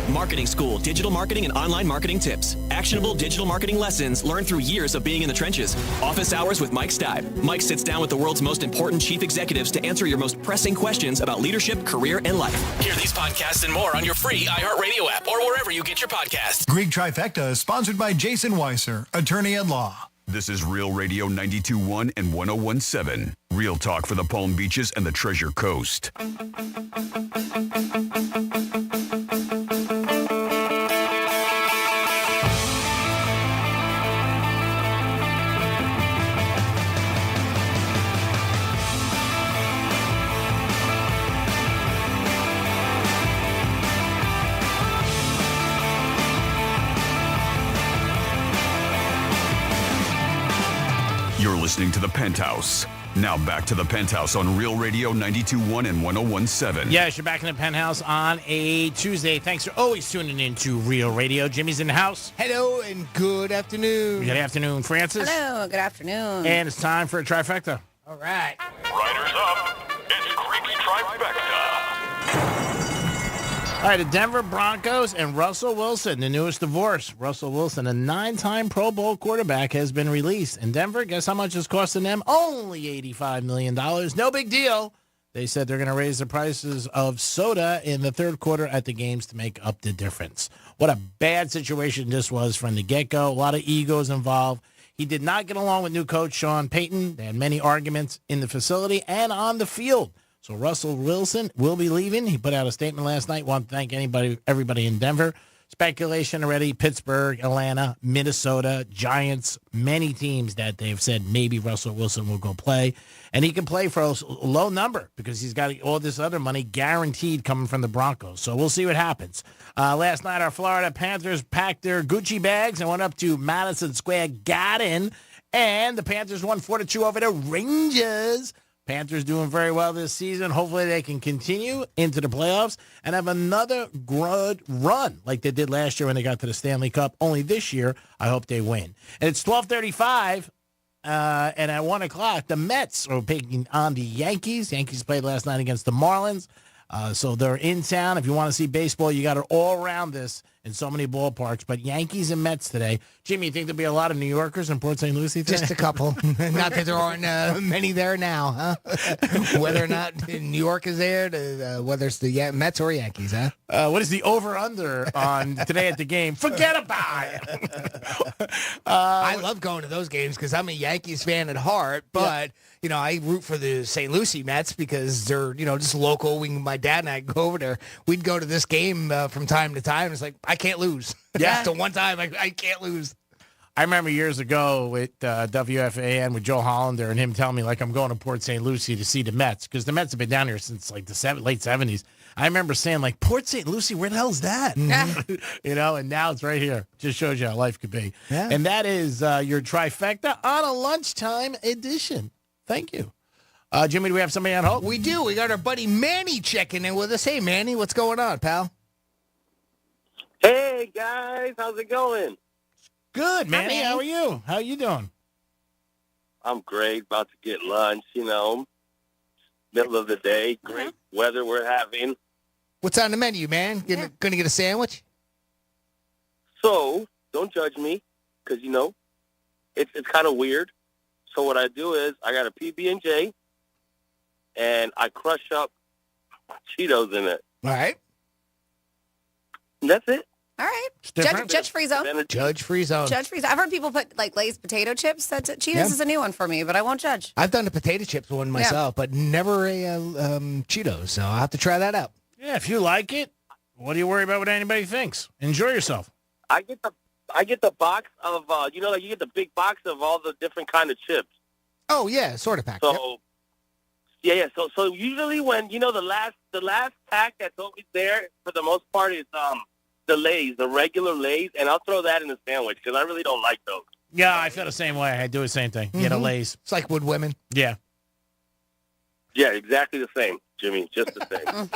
Marketing School, digital marketing and online marketing tips. Actionable digital marketing lessons learned through years of being in the trenches. Office Hours with Mike Stipe. Mike sits down with the world's most important chief executives to answer your most pressing questions about leadership, career, and life. Hear these podcasts and more on your free iHeartRadio app or wherever you get your podcasts. Greek Trifecta is sponsored by Jason Weiser, attorney at law. This is Real Radio 92.1 and 101.7. Real talk for the Palm Beaches and the Treasure Coast. You're listening to The Penthouse. Now back to The Penthouse on Real Radio 92.1 and 101.7. Yes, you're back in The Penthouse on a Tuesday. Thanks for always tuning in to Real Radio. Jimmy's in the house. Hello and good afternoon. Good afternoon, Francis. Hello, good afternoon. And it's time for a trifecta. All right. Riders up. It's Creek's Trifecta. All right, the Denver Broncos and Russell Wilson, the newest divorce. Russell Wilson, a 9-time Pro Bowl quarterback, has been released. In Denver, guess how much it's costing them? Only $85 million. No big deal. They said they're going to raise the prices of soda in the third quarter at the games to make up the difference. What a bad situation this was from the get-go. A lot of egos involved. He did not get along with new coach Sean Payton. They had many arguments in the facility and on the field. So Russell Wilson will be leaving. He put out a statement last night. Want to thank everybody in Denver. Speculation already, Pittsburgh, Atlanta, Minnesota, Giants, many teams that they've said maybe Russell Wilson will go play. And he can play for a low number because he's got all this other money guaranteed coming from the Broncos. So we'll see what happens. Last night, our Florida Panthers packed their Gucci bags and went up to Madison Square Garden. And the Panthers won 4-2 over the Rangers. Panthers doing very well this season. Hopefully they can continue into the playoffs and have another good run like they did last year when they got to the Stanley Cup. Only this year, I hope they win. And it's 12:35, and at 1 o'clock, the Mets are taking on the Yankees. Yankees played last night against the Marlins. So they're in town. If you want to see baseball, you got it all around this in so many ballparks. But Yankees and Mets today. Jimmy, you think there'll be a lot of New Yorkers in Port St. Lucie today? Just a couple. Not that there aren't many there now, huh? Whether or not New York is there, whether it's the Mets or Yankees, huh? What is the over-under on today at the game? Forget about it. I love going to those games because I'm a Yankees fan at heart, but, you know, I root for the St. Lucie Mets because they're, you know, just local. My dad and I go over there. We'd go to this game from time to time. It's like, I can't lose. Yeah. So one time, I can't lose. I remember years ago with WFAN with Joe Hollander and him telling me, like, I'm going to Port St. Lucie to see the Mets because the Mets have been down here since, like, the late 70s. I remember saying, like, Port St. Lucie, where the hell is that? You know, and now it's right here. Just shows you how life could be. Yeah. And that is your trifecta on a lunchtime edition. Thank you. Jimmy, do we have somebody on hold? We do. We got our buddy Manny checking in with us. Hey, Manny, what's going on, pal? Hey, guys. How's it going? Good, Manny. How are you? How you doing? I'm great. About to get lunch, you know. Middle of the day. Great weather we're having. What's on the menu, man? Going to get a sandwich? So, don't judge me, because, you know, it's kind of weird. So what I do is I got a PB&J, and I crush up Cheetos in it. All right. And that's it. All right. different. Judge Free Zone. Judge Free Zone. Judge Free Zone. I've heard people put, like, Lay's potato chips. That's Cheetos Yeah. is a new one for me, but I won't judge. I've done the potato chips one myself, but never a Cheetos, so I'll have to try that out. Yeah, if you like it, what do you worry about what anybody thinks? Enjoy yourself. I get the box of, you know, like you get the big box of all the different kind of chips. Oh, yeah, sort of pack. So, yeah. So usually when, you know, the last pack that's always there for the most part is the Lay's, the regular Lay's, and I'll throw that in the sandwich because I really don't like those. Yeah, I feel the same way. I do the same thing. Get a Lay's. It's like with women. Yeah. Yeah, exactly the same, Jimmy. Just the same.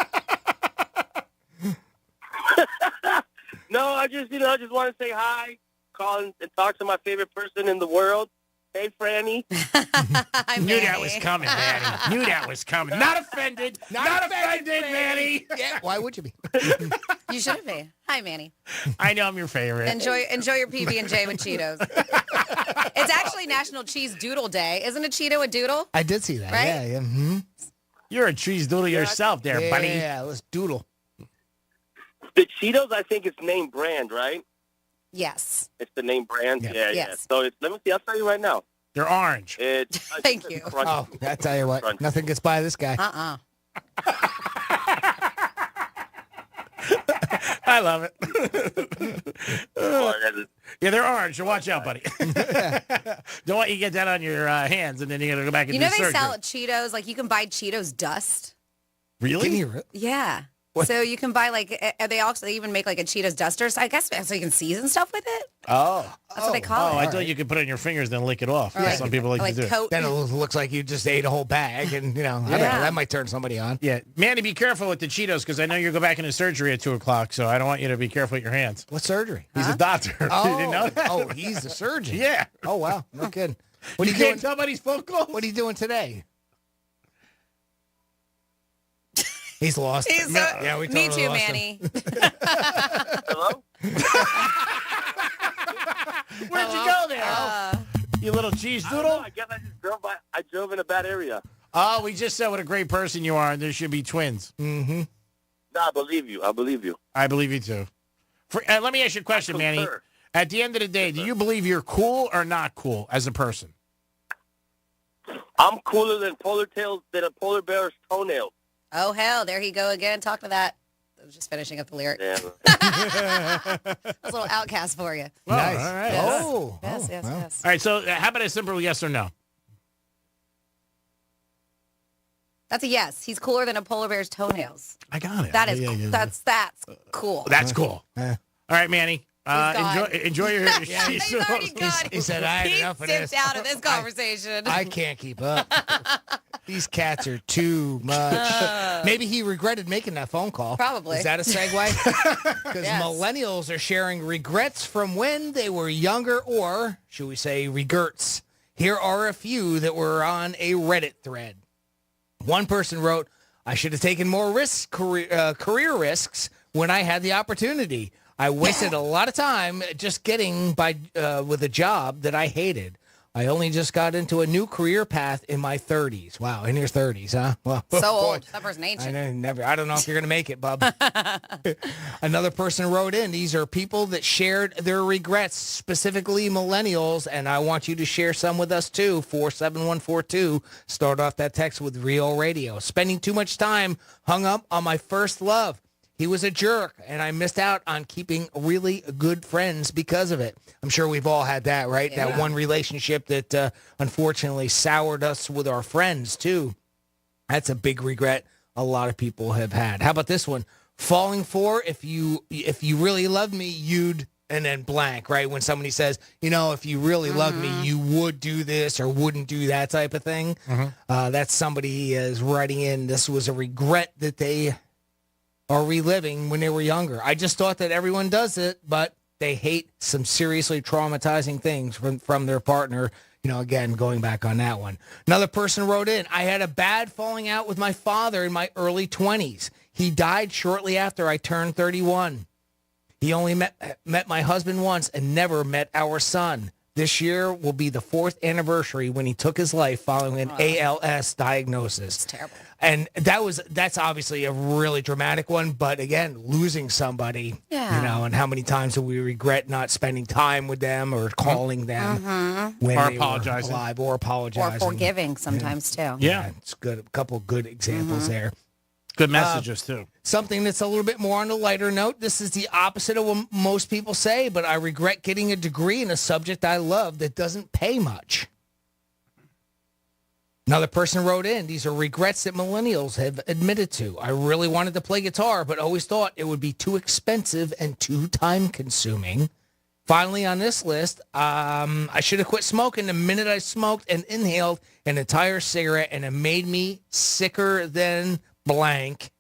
No, I just want to say hi, call and talk to my favorite person in the world. Hey, Franny. Knew that was coming, Manny. Knew that was coming. Not offended. Not offended, Manny. Yeah, why would you be? You shouldn't be. Hi, Manny. I know I'm your favorite. Enjoy your PB&J with Cheetos. It's actually National Cheese Doodle Day. Isn't a Cheeto a doodle? I did see that. Right? Yeah. Mm-hmm. You're a cheese doodle yourself there, buddy. Yeah, let's doodle. The Cheetos, I think it's name brand, right? Yes. It's the name brand? Yeah. Yes. So let me see. I'll tell you right now. They're orange. Thank you. Oh, I tell you what. Nothing gets by this guy. I love it. Yeah, they're orange, so watch out, buddy. Don't want you to get that on your hands, and then you're going to go back and You do know they surgery. sell Cheetos, like you can buy Cheetos dust. Really? Yeah. So you can buy they even make like a Cheetos duster. So I guess so you can season stuff with it. Oh. That's what they call it. I thought you could put it in your fingers then lick it off. Or Some people like to do it. Then it looks like you just ate a whole bag, and, you know, I don't know, that might turn somebody on. Yeah. Manny, be careful with the Cheetos because I know you go back into surgery at 2 o'clock, so I don't want you to be careful with your hands. What surgery? He's a doctor. Oh, You didn't know that? oh, he's the surgeon. Yeah. Oh, wow. No kidding. What are You you doing? can't tell by these phone calls? What are you doing today? He's lost. Me totally too, lost Manny. Hello? Where'd you go there? You little cheese doodle? I guess I just drove by. I drove in a bad area. Oh, we just said what a great person you are, and there should be twins. Mm-hmm. No, I believe you. I believe you. I believe you, too. Let me ask you a question, Manny. At the end of the day, do you believe you're cool or not cool as a person? I'm cooler than a polar bear's toenail. Oh, hell. There he go again. Talk to that. I was just finishing up the lyric. Yeah. That's a little outcast for you. Oh, nice. All right. Yes. Yes. All right, so how about a simple yes or no? That's a yes. He's cooler than a polar bear's toenails. I got it. That is Yeah. that's cool. That's cool. All right, Manny. gone. Enjoy your He's already gone. He said, I had enough of this. He stepped out of this conversation. I can't keep up. These cats are too much. Maybe he regretted making that phone call. Probably. Is that a segue? Because millennials are sharing regrets from when they were younger, or should we say regrets. Here are a few that were on a Reddit thread. One person wrote, I should have taken more risks, career risks when I had the opportunity. I wasted a lot of time just getting by with a job that I hated. I only just got into a new career path in my 30s. Wow, in your 30s, huh? Well, So boy, old. That person ancient. I don't know if you're going to make it, bub. Another person wrote in, these are people that shared their regrets, specifically millennials, and I want you to share some with us too. 47142. Start off that text with Real Radio. Spending too much time hung up on my first love. He was a jerk, and I missed out on keeping really good friends because of it. I'm sure we've all had that, right? Yeah. That one relationship that unfortunately soured us with our friends, too. That's a big regret a lot of people have had. How about this one? Falling for, if you really loved me, you'd, and then blank, right? When somebody says, if you really loved me, you would do this or wouldn't do that type of thing. That's somebody is writing in, this was a regret that they are reliving when they were younger. I just thought that everyone does it, but they hate some seriously traumatizing things from their partner. Again, going back on that one. Another person wrote in, I had a bad falling out with my father in my early 20s. He died shortly after I turned 31. He only met my husband once and never met our son. This year will be the 4th anniversary when he took his life following an ALS diagnosis. It's terrible. And that's obviously a really dramatic one, but again, losing somebody, and how many times do we regret not spending time with them or calling them when or they apologizing. were alive, or apologizing. Or forgiving sometimes, too. Yeah, it's good. A couple good examples there. Good messages, too. Something that's a little bit more on a lighter note. This is the opposite of what most people say, but I regret getting a degree in a subject I love that doesn't pay much. Another person wrote in, these are regrets that millennials have admitted to. I really wanted to play guitar, but always thought it would be too expensive and too time-consuming. Finally, on this list, I should have quit smoking the minute I smoked and inhaled an entire cigarette, and it made me sicker than blank.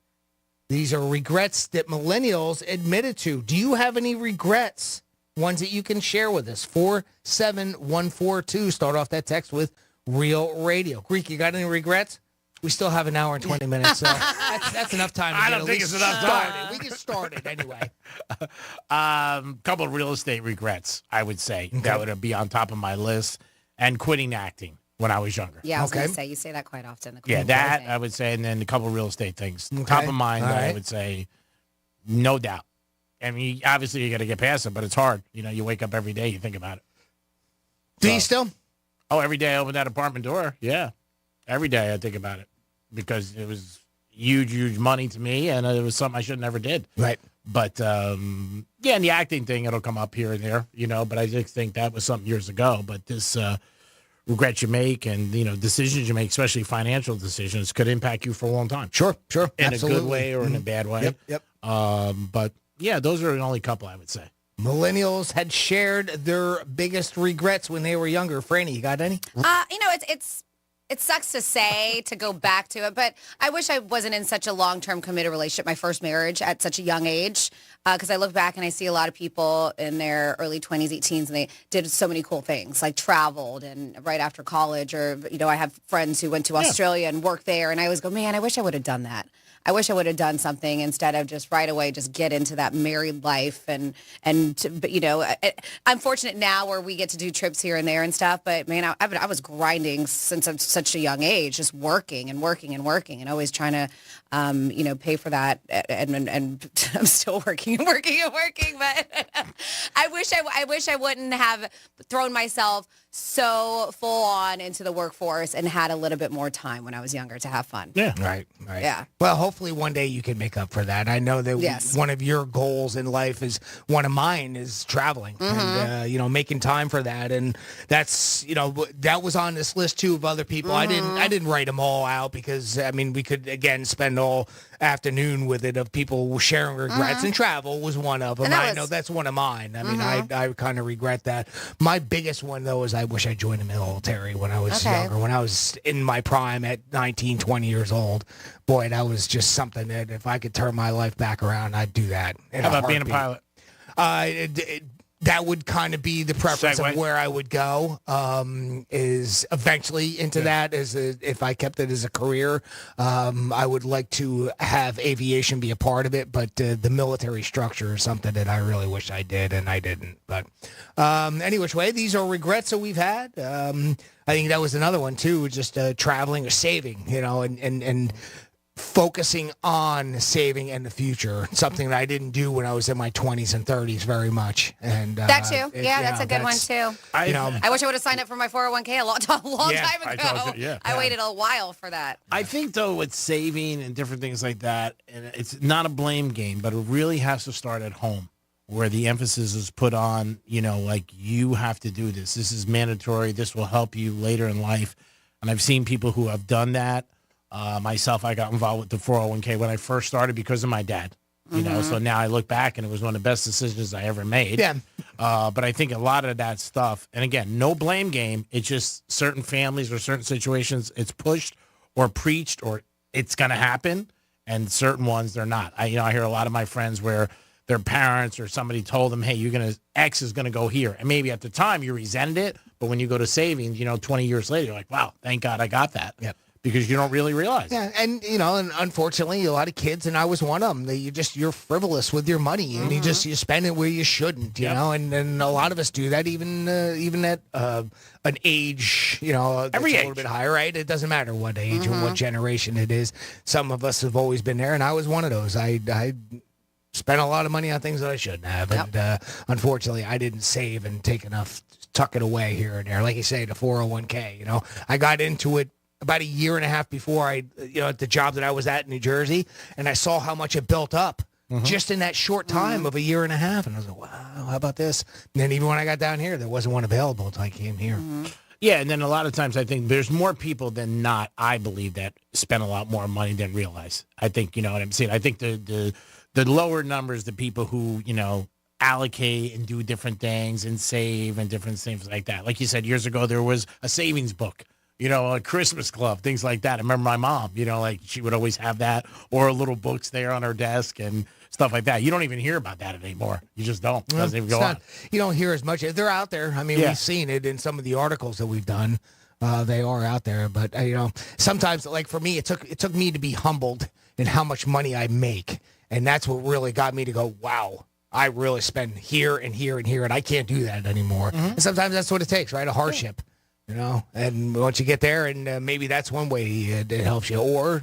These are regrets that millennials admitted to. Do you have any regrets? Ones that you can share with us. 47142. Start off that text with Real Radio. Greek, you got any regrets? We still have an hour and 20 minutes, so that's enough time. I don't think it's enough time. We get started anyway. Couple of real estate regrets, I would say, that would be on top of my list, and quitting acting when I was younger. Yeah, I was going to say, you say that quite often. Yeah, that I would say, and then a couple of real estate things. Top of mind, I would say, no doubt. I mean, obviously you got to get past it, but it's hard. You wake up every day, you think about it. Do you still? Oh, every day I open that apartment door. Yeah. Every day I think about it because it was huge, huge money to me, and it was something I should have never did. Right. But, and the acting thing, it'll come up here and there, but I just think that was something years ago. But this regrets you make and, decisions you make, especially financial decisions, could impact you for a long time. Sure. In Absolutely. a good way or in a bad way. Yep. But, yeah, those are the only couple I would say. Millennials had shared their biggest regrets when they were younger. Franny, you got any? It sucks to say, to go back to it, but I wish I wasn't in such a long-term committed relationship, my first marriage, at such a young age, because I look back and I see a lot of people in their early 20s, 18s, and they did so many cool things, like traveled and right after college, or, I have friends who went to Australia and worked there, and I always go, man, I wish I would have done that. I wish I would have done something instead of just right away just get into that married life but I'm fortunate now where we get to do trips here and there and stuff. But man, I was grinding since I'm such a young age, just working and always trying to pay for that. And I'm still working. But I wish I wouldn't have thrown myself so full on into the workforce and had a little bit more time when I was younger to have fun. Yeah. Right. Yeah. Well, hopefully one day you can make up for that. I know that one of your goals in life is, one of mine is traveling and, making time for that. And that's, that was on this list too of other people. I didn't write them all out because, we could, again, spend all afternoon with it of people sharing regrets, and travel was one of them. I know that's one of mine. I mean, I kind of regret that. My biggest one, though, is I wish I joined the military when I was younger, when I was in my prime at 19, 20 years old. Boy, that was just something that if I could turn my life back around, I'd do that. How about being a pilot? That would kind of be the preference of where I would go, is eventually into that. If I kept it as a career, I would like to have aviation be a part of it, but the military structure is something that I really wish I did, and I didn't. But any which way, these are regrets that we've had. I think that was another one, too, just traveling or saving, and focusing on saving and the future, something that I didn't do when I was in my 20s and 30s very much. And that too. That's a good one too. I wish I would have signed up for my 401k a long time ago. I waited a while for that. I think, though, with saving and different things like that, and it's not a blame game, but it really has to start at home, where the emphasis is put on, like, you have to do this. This is mandatory. This will help you later in life. And I've seen people who have done that. Myself, I got involved with the 401k when I first started because of my dad, so now I look back and it was one of the best decisions I ever made. Yeah. But I think a lot of that stuff, and again, no blame game. It's just certain families or certain situations, it's pushed or preached or it's going to happen, and certain ones they're not. I hear a lot of my friends where their parents or somebody told them, hey, X is going to go here. And maybe at the time you resented it, but when you go to savings, 20 years later, you're like, wow, thank God I got that. Yep. Because you don't really realize. Yeah, and and unfortunately, a lot of kids, and I was one of them. You're frivolous with your money, and you spend it where you shouldn't. You know, and a lot of us do that, even at an age, that's every a age. little bit higher, right? It doesn't matter what age or what generation it is. Some of us have always been there, and I was one of those. I spent a lot of money on things that I shouldn't have, and unfortunately, I didn't save and take enough, tuck it away here and there. Like you say, the 401k. I got into it about a year and a half before at the job that I was at in New Jersey, and I saw how much it built up just in that short time of a year and a half. And I was like, wow, how about this? And then even when I got down here, there wasn't one available until I came here. Yeah, and then a lot of times I think there's more people than not, I believe, that spend a lot more money than realize. I think, what I'm saying? I think the lower numbers, the people who, allocate and do different things and save and different things like that. Like you said, years ago, there was a savings book. A Christmas club, things like that. I remember my mom, like she would always have that, or little books there on her desk and stuff like that. You don't even hear about that anymore. You just don't. It doesn't even go on. You don't hear as much. They're out there. I mean, we've seen it in some of the articles that we've done. They are out there. But, sometimes, like for me, it took me to be humbled in how much money I make. And that's what really got me to go, wow, I really spend here and here and here, and I can't do that anymore. And sometimes that's what it takes, right? A hardship. And once you get there, and maybe that's one way it helps you, or,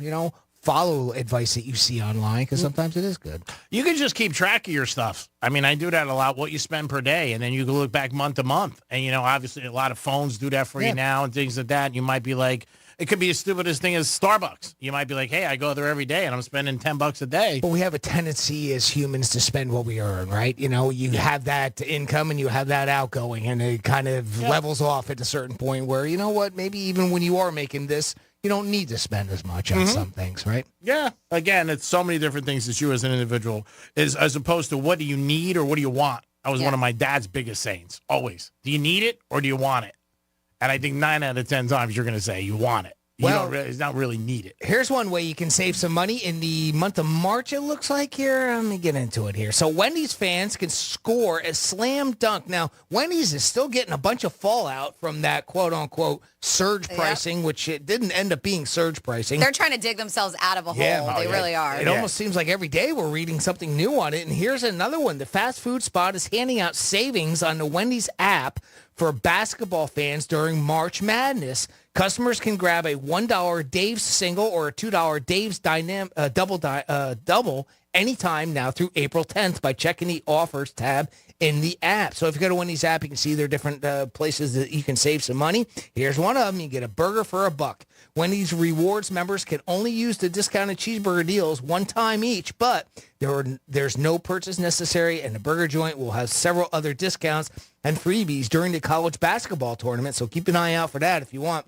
follow advice that you see online, because sometimes it is good. You can just keep track of your stuff. I mean, I do that a lot, what you spend per day, and then you can look back month to month. And, obviously a lot of phones do that for you now and things like that. And you might be like, it could be as stupid as thing as Starbucks. You might be like, hey, I go there every day and I'm spending $10 a day. But we have a tendency as humans to spend what we earn, right? You have that income and you have that outgoing, and it kind of levels off at a certain point where, you know what, maybe even when you are making this, you don't need to spend as much on some things, right? Yeah. Again, it's so many different things that you as an individual is, as opposed to what do you need or what do you want? That was one of my dad's biggest sayings, always. Do you need it or do you want it? And I think 9 out of 10 times you're going to say you want it. It's not really need it. Here's one way you can save some money in the month of March, it looks like here. Let me get into it here. So Wendy's fans can score a slam dunk. Now, Wendy's is still getting a bunch of fallout from that quote-unquote surge pricing, which it didn't end up being surge pricing. They're trying to dig themselves out of a hole. They really are. It almost seems like every day we're reading something new on it. And here's another one. The fast food spot is handing out savings on the Wendy's app for basketball fans during March Madness. Customers can grab a $1 Dave's single or a $2 Dave's double anytime now through April 10th by checking the offers tab in the app. So if you go to Wendy's app, you can see there are different places that you can save some money. Here's one of them. You get a burger for $1. Wendy's rewards members can only use the discounted cheeseburger deals one time each, but there's no purchase necessary, and the burger joint will have several other discounts and freebies during the college basketball tournament. So keep an eye out for that if you want.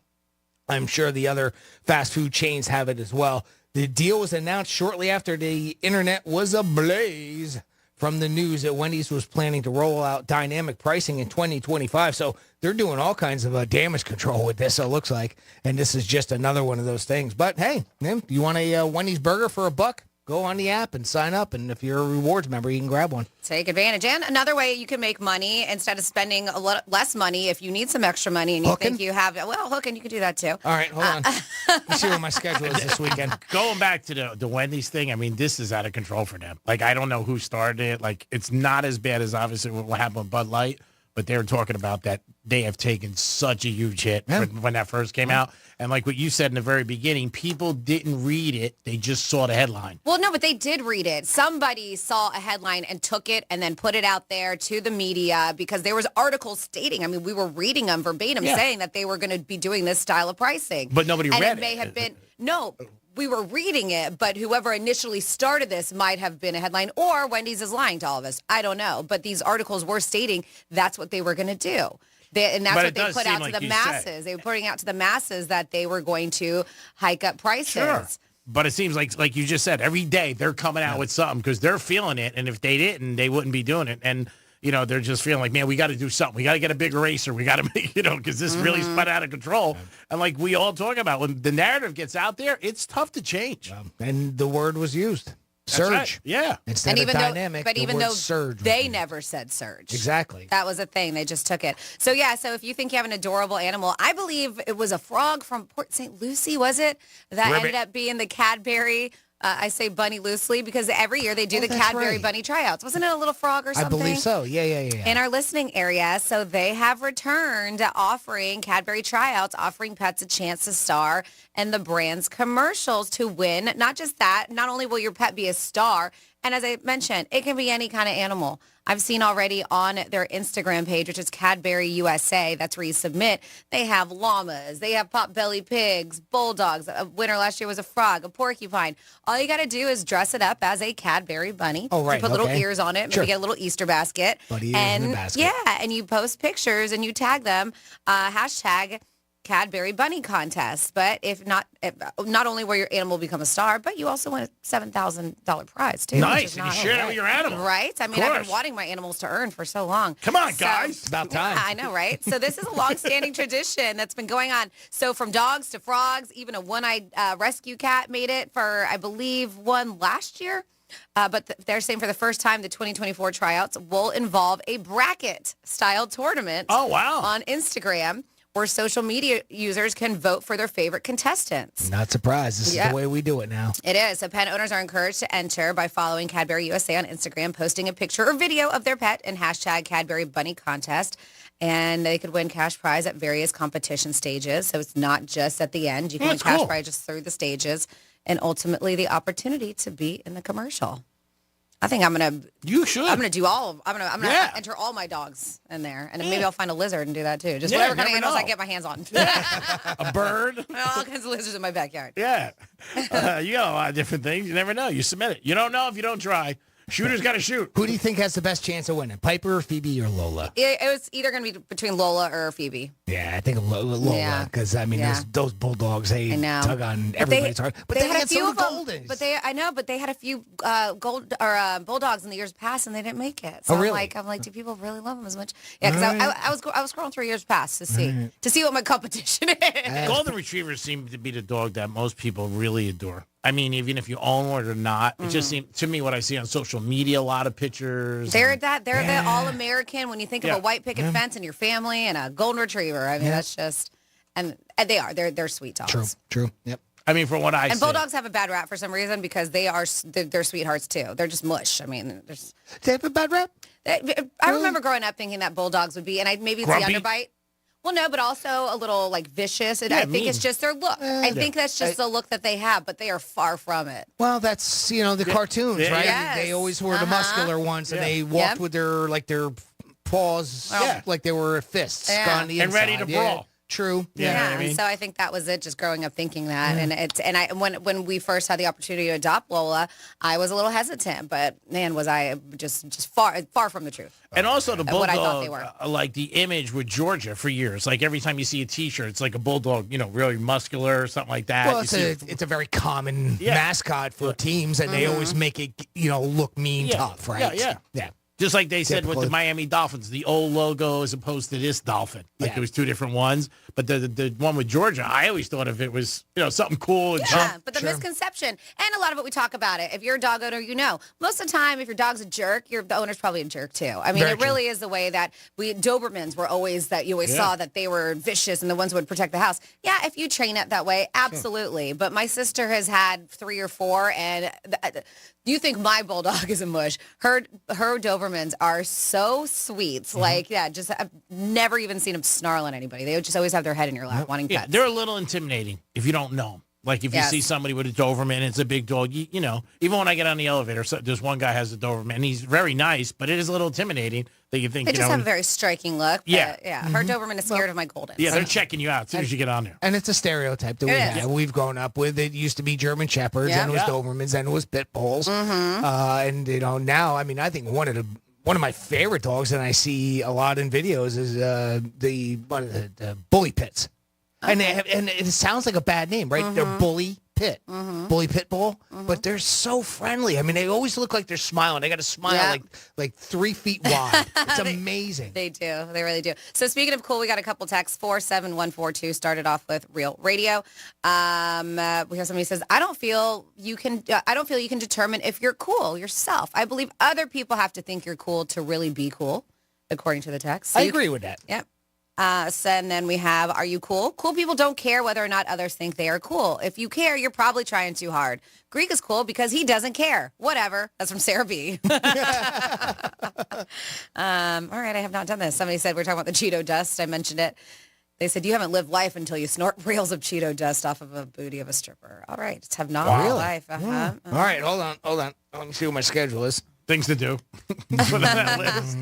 I'm sure the other fast food chains have it as well. The deal was announced shortly after the internet was ablaze from the news that Wendy's was planning to roll out dynamic pricing in 2025. So they're doing all kinds of damage control with this, so it looks like. And this is just another one of those things. But, hey, you want a Wendy's burger for $1? Go on the app and sign up. And if you're a rewards member, you can grab one. Take advantage. And another way you can make money instead of spending a lot less money if you need some extra money and you think you have it. Well, hooking, you can do that too. All right, hold on. Let's see what my schedule is this weekend. Going back to the Wendy's thing, I mean, this is out of control for them. Like, I don't know who started it. Like, it's not as bad as obviously what happened with Bud Light, but they were talking about that they have taken such a huge hit when that first came out. And like what you said in the very beginning, people didn't read it. They just saw the headline. Well, no, but they did read it. Somebody saw a headline and took it and then put it out there to the media because there was articles stating, I mean, we were reading them verbatim saying that they were going to be doing this style of pricing. But nobody read it. And it may have been, no, we were reading it, but whoever initially started this might have been a headline, or Wendy's is lying to all of us. I don't know. But these articles were stating that's what they were going to do. And that's what they put out to the masses. They were putting out to the masses that they were going to hike up prices. Sure. But it seems like you just said, every day they're coming out with something because they're feeling it. And if they didn't, they wouldn't be doing it. And, they're just feeling like, man, we got to do something. We got to get a big eraser. We got to make, because this really spun out of control. And like we all talk about, when the narrative gets out there, it's tough to change. And the word was used. Surge. Right. Yeah. Instead of dynamic, even word though surge. They never said surge. Exactly. That was a thing. They just took it. So, so if you think you have an adorable animal, I believe it was a frog from Port St. Lucie, was it? That ended up being the Cadbury, I say bunny loosely, because every year they do the Cadbury bunny tryouts. Wasn't it a little frog or something? I believe so. Yeah. In our listening area. So they have returned offering Cadbury tryouts, offering pets a chance to star in the brand's commercials to win. Not just that, not only will your pet be a star, and as I mentioned, it can be any kind of animal. I've seen already on their Instagram page, which is Cadbury USA. That's where you submit. They have llamas. They have pot-belly pigs, bulldogs. A winner last year was a frog, a porcupine. All you got to do is dress it up as a Cadbury bunny. Oh, right. You put little ears on it. Maybe get a little Easter basket. Bunny ears in the basket. Yeah, and you post pictures and you tag them. Hashtag Cadbury Bunny Contest. But if not only will your animal become a star, but you also win a $7,000 prize too. Nice, and you share it with your animal. Right? I mean, I've been wanting my animals to earn for so long. Come on, guys. It's about time. I know, right? So this is a long-standing tradition that's been going on. So from dogs to frogs, even a one-eyed rescue cat made it for, I believe, one last year. But they're saying for the first time, the 2024 tryouts will involve a bracket-style tournament. Oh, wow. On Instagram, where social media users can vote for their favorite contestants. Not surprised. This is the way we do it now. It is. So pet owners are encouraged to enter by following Cadbury USA on Instagram, posting a picture or video of their pet, and hashtag Cadbury Bunny Contest. And they could win cash prize at various competition stages. So it's not just at the end. You can win cash prize just through the stages. And ultimately the opportunity to be in the commercial. I think I'm gonna. You should. I'm gonna do all. I'm gonna enter all my dogs in there, and then maybe I'll find a lizard and do that too. Just whatever kind of animals I get my hands on. A bird. All kinds of lizards in my backyard. Yeah, you got a lot of different things. You never know. You submit it. You don't know if you don't try. Shooters got to shoot. Who do you think has the best chance of winning? Piper, Phoebe, or Lola? It was either going to be between Lola or Phoebe. Yeah, I think Lola, because I mean those bulldogs, they tug on everybody's heart. But they had a few some of them. Goldens. But they had a few bulldogs in the years past, and they didn't make it. So really? I'm like, do people really love them as much? Yeah, because I was scrolling through years past to see what my competition is. Golden Retrievers seem to be the dog that most people really adore. I mean, even if you own one or not, it just seems to me what I see on social media, a lot of pictures. They're the all-American when you think of a white picket fence in your family and a golden retriever. I mean, that's just, and they are. They're sweet dogs. True. Yep. I mean, from what I see. And bulldogs have a bad rap for some reason because they're sweethearts too. They're just mush. I mean, they have a bad rap? I remember growing up thinking that bulldogs would be, and maybe it's Grumpy? the underbite. Well, no, but also a little like vicious. And I think it's just their look. I think that's just the look that they have, but they are far from it. Well, that's the cartoons, right? Yes. They always were the muscular ones, and they walked with their paws like they were fists on the inside. And ready to brawl. true. Yeah, and so I think that was it. Just growing up thinking that, and when we first had the opportunity to adopt Lola, I was a little hesitant, but man, was I just far from the truth. And also the what I thought bulldog, they were. like the image with Georgia for years. Like every time you see a T-shirt, it's like a bulldog, really muscular or something like that. Well, it's a very common mascot for teams, and they always make it, look mean tough, right? Yeah. Just like they said with the Miami Dolphins, the old logo as opposed to this dolphin. Like there was two different ones. But the one with Georgia, I always thought of it was, something cool. And But the misconception, and a lot of it, we talk about it. If you're a dog owner, most of the time, if your dog's a jerk, the owner's probably a jerk too. I mean, really is the way that Dobermans were always that you always saw that they were vicious and the ones who would protect the house. Yeah, if you train it that way, absolutely. Sure. But my sister has had 3 or 4, and you think my bulldog is a mush. Her Dobermans are so sweet. Mm-hmm. I've never even seen them snarl at anybody. They just always have their head in your lap wanting pets. They're a little intimidating if you don't know them. Like if you see somebody with a Doberman, it's a big dog, even when I get on the elevator, there's one guy has a Doberman, and he's very nice, but it is a little intimidating that you think, they just have a very striking look. Yeah. Her Doberman is scared of my Golden. Yeah, they're checking you out as soon as you get on there. And it's a stereotype that we have. We've grown up with. It used to be German Shepherds, and it was Dobermans, and it was Pit Bulls. Mm-hmm. And, now, I think one of my favorite dogs, and I see a lot in videos, is the Bully Pits. Okay. And it sounds like a bad name, right? Mm-hmm. They're Bully Pit. Mm-hmm. Bully Pit Bull. Mm-hmm. But they're so friendly. They always look like they're smiling. They got a smile like 3 feet wide. It's amazing. They do. They really do. So speaking of cool, we got a couple texts. 47142 started off with Real Radio. We have somebody who says, I don't feel you can determine if you're cool yourself. I believe other people have to think you're cool to really be cool, according to the text. So I agree with that. Yep. And then we have, are you cool? Cool people don't care whether or not others think they are cool. If you care, you're probably trying too hard. Greek is cool because he doesn't care. Whatever. That's from Sarah B. All right, I have not done this. Somebody said we're talking about the Cheeto dust. I mentioned it. They said you haven't lived life until you snort reels of Cheeto dust off of a booty of a stripper. All right, have not lived life. Uh-huh. All right, hold on. Let me see what my schedule is. Things to do. Put on that list.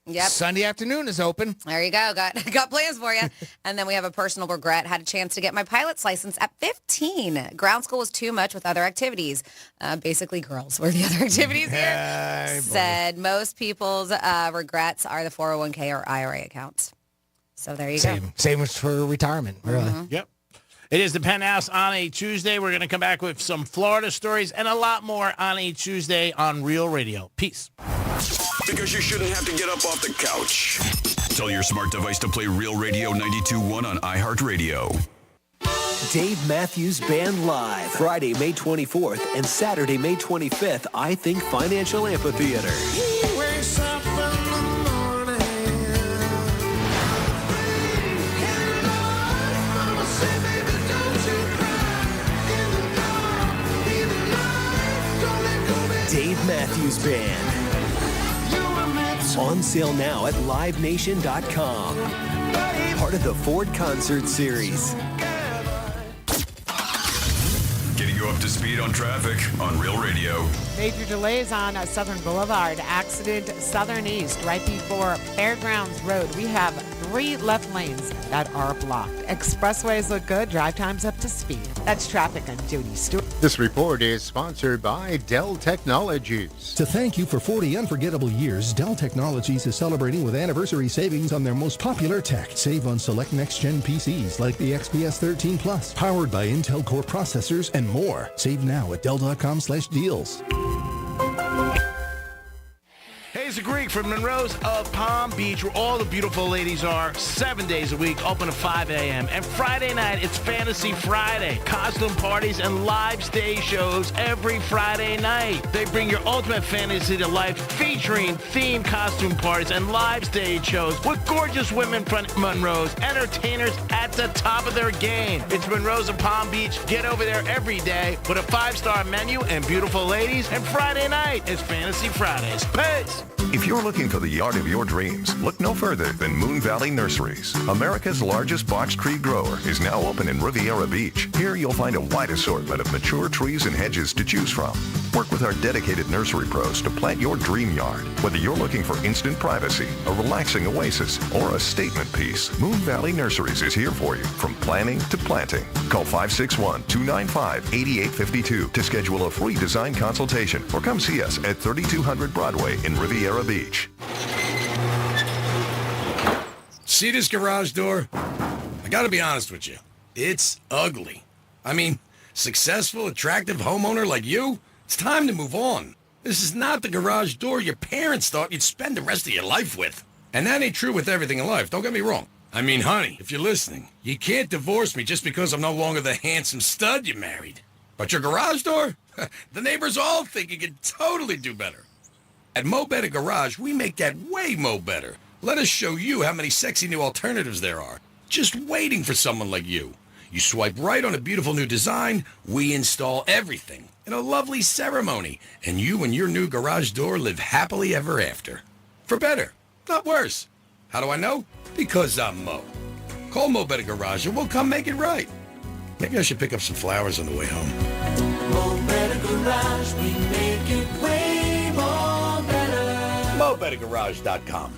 Yep. Sunday afternoon is open. There you go. Got plans for you. And then we have a personal regret. Had a chance to get my pilot's license at 15. Ground school was too much with other activities. Basically, girls were the other activities here. Said most people's regrets are the 401k or IRA accounts. So there you go. Same as for retirement, really. Mm-hmm. Yep. It is the Penthouse on a Tuesday. We're going to come back with some Florida stories and a lot more on a Tuesday on Real Radio. Peace. Because you shouldn't have to get up off the couch. Tell your smart device to play Real Radio 92.1 on iHeartRadio. Dave Matthews Band Live, Friday, May 24th and Saturday, May 25th, I Think Financial Amphitheater. He wakes up in the morning. Mama say, baby, don't you cry. In the dark, in the night, don't let go, baby. Dave Matthews Band. On sale now at livenation.com. Part of the Ford Concert Series. Getting you up to speed on traffic on Real Radio. Major delays on Southern Boulevard. Accident Southern East right before Fairgrounds Road. We have 3 left lanes that are blocked. Expressways look good. Drive times up to speed. That's traffic. I'm Jody Stewart. This report is sponsored by Dell Technologies. To thank you for 40 unforgettable years, Dell Technologies is celebrating with anniversary savings on their most popular tech. Save on select next-gen PCs like the XPS 13 Plus, powered by Intel Core processors and more. Save now at Dell.com/deals. Hey, it's a Greek from Monroe's of Palm Beach, where all the beautiful ladies are 7 days a week, open at 5 a.m. And Friday night, it's Fantasy Friday. Costume parties and live stage shows every Friday night. They bring your ultimate fantasy to life, featuring themed costume parties and live stage shows with gorgeous women from Monroe's, entertainers at the top of their game. It's Monroe's of Palm Beach. Get over there every day with a 5-star menu and beautiful ladies. And Friday night is Fantasy Fridays. Peace! If you're looking for the yard of your dreams, look no further than Moon Valley Nurseries. America's largest box tree grower is now open in Riviera Beach. Here you'll find a wide assortment of mature trees and hedges to choose from. Work with our dedicated nursery pros to plant your dream yard. Whether you're looking for instant privacy, a relaxing oasis, or a statement piece, Moon Valley Nurseries is here for you from planning to planting. Call 561-295-8852 to schedule a free design consultation or come see us at 3200 Broadway in Riviera Beach. See this garage door? I gotta be honest with you. It's ugly. I mean, successful, attractive homeowner like you, it's time to move on. This is not the garage door your parents thought you'd spend the rest of your life with. And that ain't true with everything in life, don't get me wrong. I mean, honey, if you're listening, you can't divorce me just because I'm no longer the handsome stud you married. But your garage door? The neighbors all think you could totally do better. At Mo Better Garage, we make that way mo better. Let us show you how many sexy new alternatives there are. Just waiting for someone like you. You swipe right on a beautiful new design, we install everything in a lovely ceremony, and you and your new garage door live happily ever after. For better, not worse. How do I know? Because I'm Mo. Call Mo Better Garage and we'll come make it right. Maybe I should pick up some flowers on the way home. Mo Better Garage, we make it way more better. MoBetterGarage.com.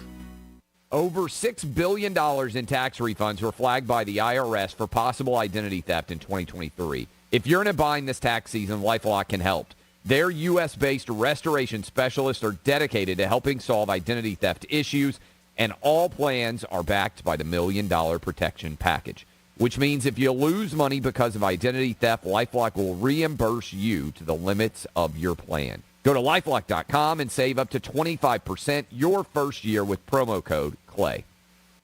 Over $6 billion in tax refunds were flagged by the IRS for possible identity theft in 2023. If you're in a bind this tax season, LifeLock can help. Their U.S.-based restoration specialists are dedicated to helping solve identity theft issues, and all plans are backed by the $1 Million Protection Package, which means if you lose money because of identity theft, LifeLock will reimburse you to the limits of your plan. Go to LifeLock.com and save up to 25% your first year with promo code CLAY.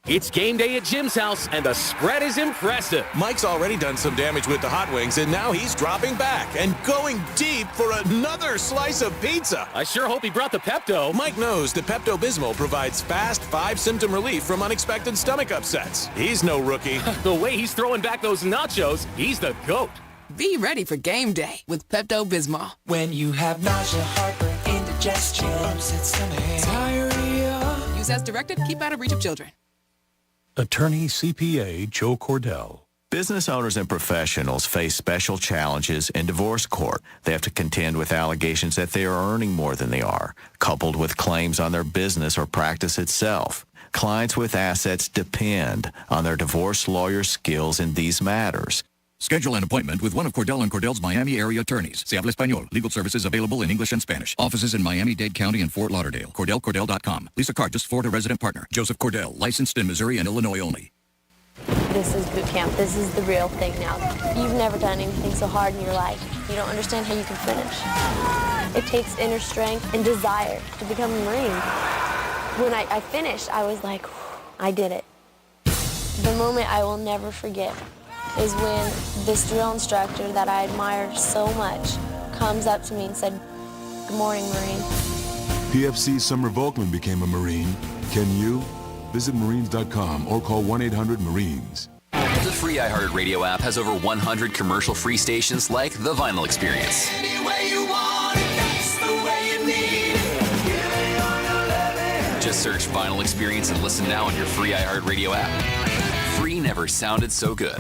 It's game day at Jim's house, and the spread is impressive. Mike's already done some damage with the hot wings, and now he's dropping back and going deep for another slice of pizza. I sure hope he brought the Pepto. Mike knows that Pepto-Bismol provides fast 5-symptom relief from unexpected stomach upsets. He's no rookie. The way he's throwing back those nachos, he's the GOAT. Be ready for game day with Pepto-Bismol. When you have nausea, heartburn, indigestion, upset stomach, diarrhea. Use as directed. Keep out of reach of children. Attorney CPA Joe Cordell. Business owners and professionals face special challenges in divorce court. They have to contend with allegations that they are earning more than they are, coupled with claims on their business or practice itself. Clients with assets depend on their divorce lawyer's skills in these matters. Schedule an appointment with one of Cordell & Cordell's Miami area attorneys. Se habla español. Legal services available in English and Spanish. Offices in Miami-Dade County and Fort Lauderdale. CordellCordell.com. Lisa Cargis, Florida resident partner. Joseph Cordell, licensed in Missouri and Illinois only. This is boot camp. This is the real thing now. You've never done anything so hard in your life. You don't understand how you can finish. It takes inner strength and desire to become a Marine. When I finished, I was like, I did it. The moment I will never forget is when this drill instructor that I admire so much comes up to me and said, "Good morning, Marine." PFC Summer Volkman became a Marine. Can you? Visit Marines.com or call 1-800-MARINES. The free iHeartRadio app has over 100 commercial-free stations like The Vinyl Experience. Any way you want it, that's the way you need it. Give me all your loving. Just search Vinyl Experience and listen now on your free iHeartRadio app. Free never sounded so good.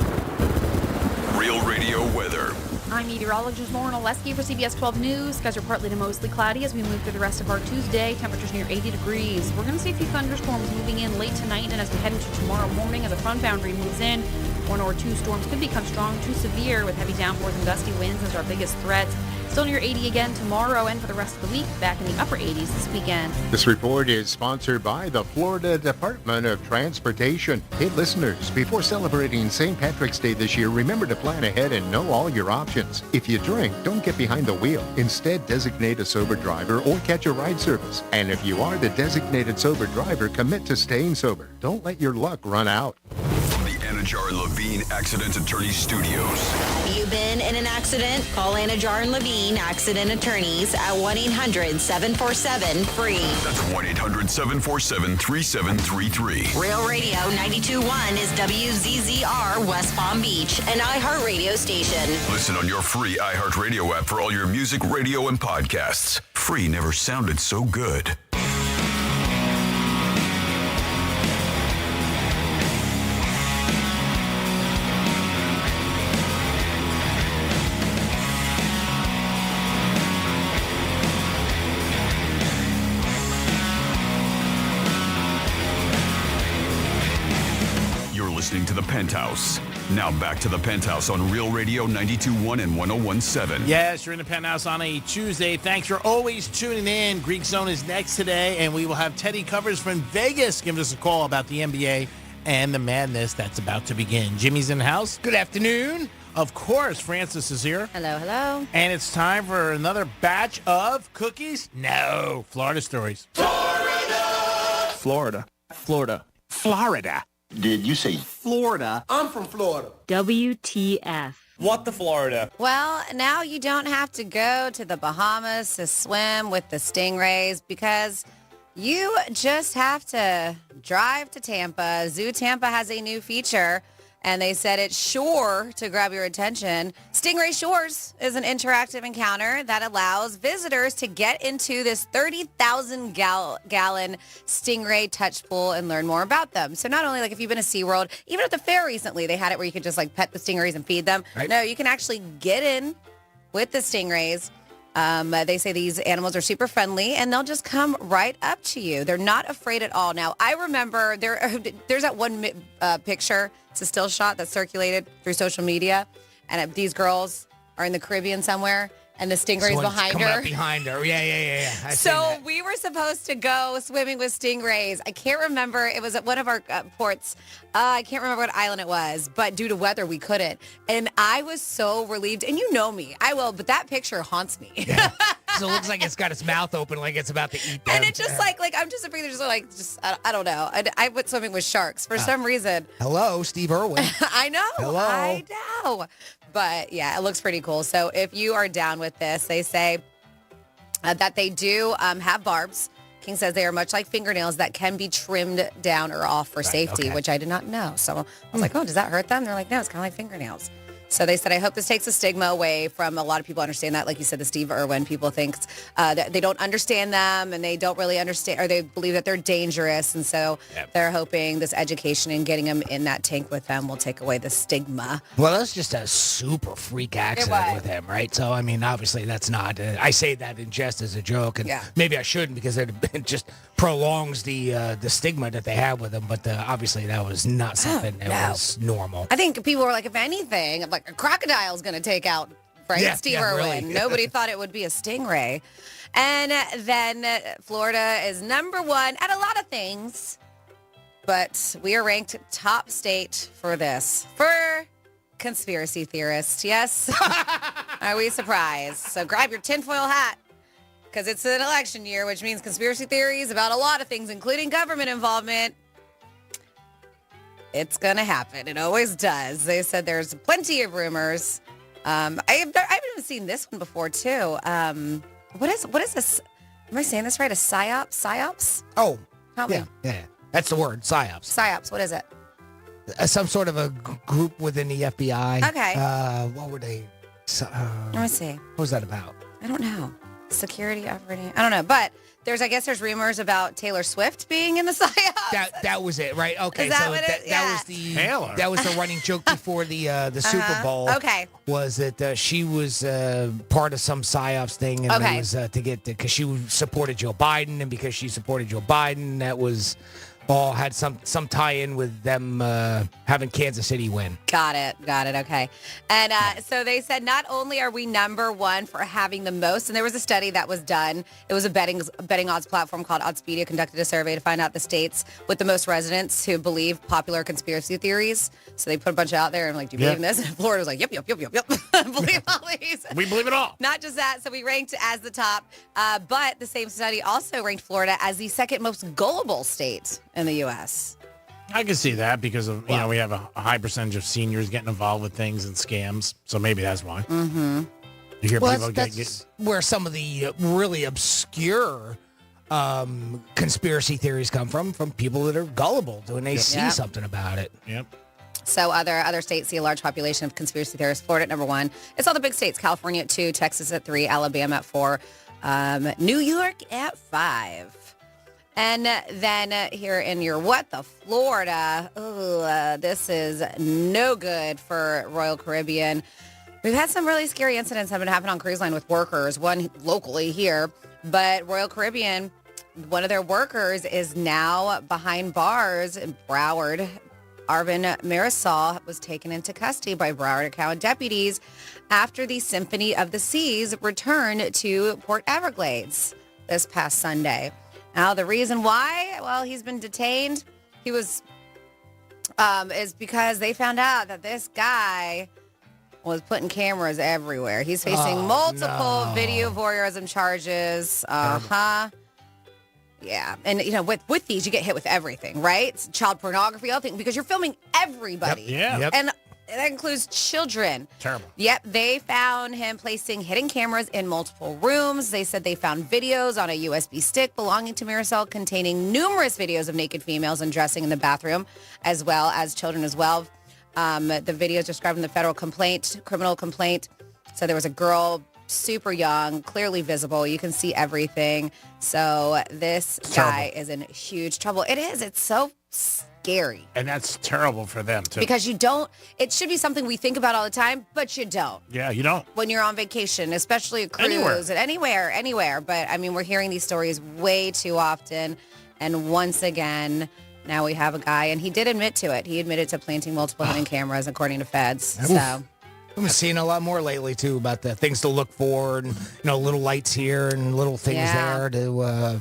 Real Radio weather. I'm meteorologist Lauren Oleski for CBS 12 News. Skies are partly to mostly cloudy as we move through the rest of our Tuesday. Temperatures near 80 degrees. We're going to see a few thunderstorms moving in late tonight and as we head into tomorrow morning as a front boundary moves in. One or two storms could become strong to severe with heavy downpours and gusty winds as our biggest threats. Still near 80 again tomorrow and for the rest of the week, back in the upper 80s this weekend. This report is sponsored by the Florida Department of Transportation. Hey, listeners, before celebrating St. Patrick's Day this year, remember to plan ahead and know all your options. If you drink, don't get behind the wheel. Instead, designate a sober driver or catch a ride service. And if you are the designated sober driver, commit to staying sober. Don't let your luck run out. From the Anajar and Levine Accident Attorney Studios. Have you been in an accident? Call Anajar and Levine Accident Attorneys at 1-800-747-FREE. That's 1-800-747-3733. Real Radio 92.1 is WZZR West Palm Beach, an iHeartRadio station. Listen on your free iHeartRadio app for all your music, radio, and podcasts. Free never sounded so good. Penthouse. Now back to the Penthouse on Real Radio 92.1 and 101.7. Yes, you're in the Penthouse on a Tuesday. Thanks for always tuning in. Greek Zone is next today, and we will have Teddy Covers from Vegas give us a call about the NBA and the madness that's about to begin. Jimmy's in the house. Good afternoon. Of course, Francis is here. Hello, hello. And it's time for another batch of cookies. No, Florida stories. Florida. Florida. Did you say Florida? I'm from Florida. WTF. What the Florida? Well, now you don't have to go to the Bahamas to swim with the stingrays because you just have to drive to Tampa. Zoo Tampa has a new feature, and they said it's sure to grab your attention. Stingray Shores is an interactive encounter that allows visitors to get into this 30,000-gallon stingray touch pool and learn more about them. So not only like if you've been to SeaWorld, even at the fair recently, they had it where you could just like pet the stingrays and feed them. Right. No, you can actually get in with the stingrays. They say these animals are super friendly and they'll just come right up to you. They're not afraid at all. Now, I remember there's that one picture. It's a still shot that circulated through social media. And these girls are in the Caribbean somewhere and the stingray's behind her. Up behind her. Yeah. So we were supposed to go swimming with stingrays. I can't remember. It was at one of our ports. I can't remember what island it was, but due to weather, we couldn't. And I was so relieved. And you know me. I will, but that picture haunts me. Yeah. So it looks like it's got its mouth open like it's about to eat them. And it's just like I'm just afraid there's like, I don't know. I went swimming with sharks for some reason. Hello, Steve Irwin. I know. Hello. I know. But yeah, it looks pretty cool. So if you are down with this, they say that they do have barbs. King says they are much like fingernails that can be trimmed down or off for safety, which I did not know. So I was like, oh, does that hurt them? They're like, no, it's kind of like fingernails. So they said, I hope this takes the stigma away from a lot of people understand that. Like you said, the Steve Irwin, people think that they don't understand them and they don't really understand, or they believe that they're dangerous. And so they're hoping this education and getting them in that tank with them will take away the stigma. Well, that's just a super freak accident with him, right? So, I mean, obviously that's not, I say that in jest as a joke, and maybe I shouldn't because it just prolongs the stigma that they have with him. But obviously that was not something that was normal. I think people were like, if anything, I'm like, a crocodile's going to take out Steve Irwin. Really. Nobody thought it would be a stingray. And then Florida is number one at a lot of things, but we are ranked top state for this. For conspiracy theorists, yes. Are we surprised? So grab your tinfoil hat because it's an election year, which means conspiracy theories about a lot of things, including government involvement. It's going to happen. It always does. They said there's plenty of rumors. I haven't even seen this one before, too. What is this? Am I saying this right? A psyop? Psyops? Oh, Help me. Yeah. That's the word, psyops. Psyops. What is it? Some sort of a group within the FBI. Okay. What were they? Let me see. What was that about? I don't know. Security operating. I don't know. But I guess there's rumors about Taylor Swift being in the psyops. That was it, right? Okay. Is that so what it is? that was the running joke before the Super Bowl. Okay. Was that she was part of some psyops thing, and it was to get because she supported Joe Biden, and because she supported Joe Biden, that was all had some tie-in with them having Kansas City win. Got it. Okay. And so they said not only are we number one for having the most, and there was a study that was done. It was a betting odds platform called Oddspedia conducted a survey to find out the states with the most residents who believe popular conspiracy theories. So they put a bunch out there and like, do you believe in this? And Florida was like, yep. Believe all these. We believe it all. Not just that. So we ranked as the top. But the same study also ranked Florida as the second most gullible state in the U.S. I can see that because of we have a high percentage of seniors getting involved with things and scams, so maybe that's why. Mm-hmm. You hear people that's where some of the really obscure conspiracy theories come from people that are gullible when they see something about it. Yep. So other states see a large population of conspiracy theorists. Florida at number one. It's all the big states. California at 2, Texas at 3, Alabama at 4, New York at 5. And then here in your Florida, this is no good for Royal Caribbean. We've had some really scary incidents that have been happening on cruise line with workers, one locally here. But Royal Caribbean, one of their workers is now behind bars in Broward Arvin Marisol was taken into custody by Broward County deputies after the Symphony of the Seas returned to Port Everglades this past Sunday. Now, the reason why, well, he's been detained, he was, is because they found out that this guy was putting cameras everywhere. He's facing multiple video voyeurism charges. Yeah. And, with these, you get hit with everything, right? It's child pornography, other thing, because you're filming everybody. Yep. And that includes children. Terrible. Yep. They found him placing hidden cameras in multiple rooms. They said they found videos on a USB stick belonging to Marisol containing numerous videos of naked females undressing in the bathroom, as well as children as well. The videos described in the federal criminal complaint. So there was a girl, super young, clearly visible. You can see everything. So this guy is in huge trouble. It is. It's so scary. And that's terrible for them, too. Because it should be something we think about all the time, but you don't. Yeah, you don't. When you're on vacation, especially a cruise, anywhere. But, I mean, we're hearing these stories way too often. And once again, now we have a guy, and he did admit to it. He admitted to planting multiple hidden cameras, according to feds. So I've been seeing a lot more lately, too, about the things to look for and, little lights here and little things there to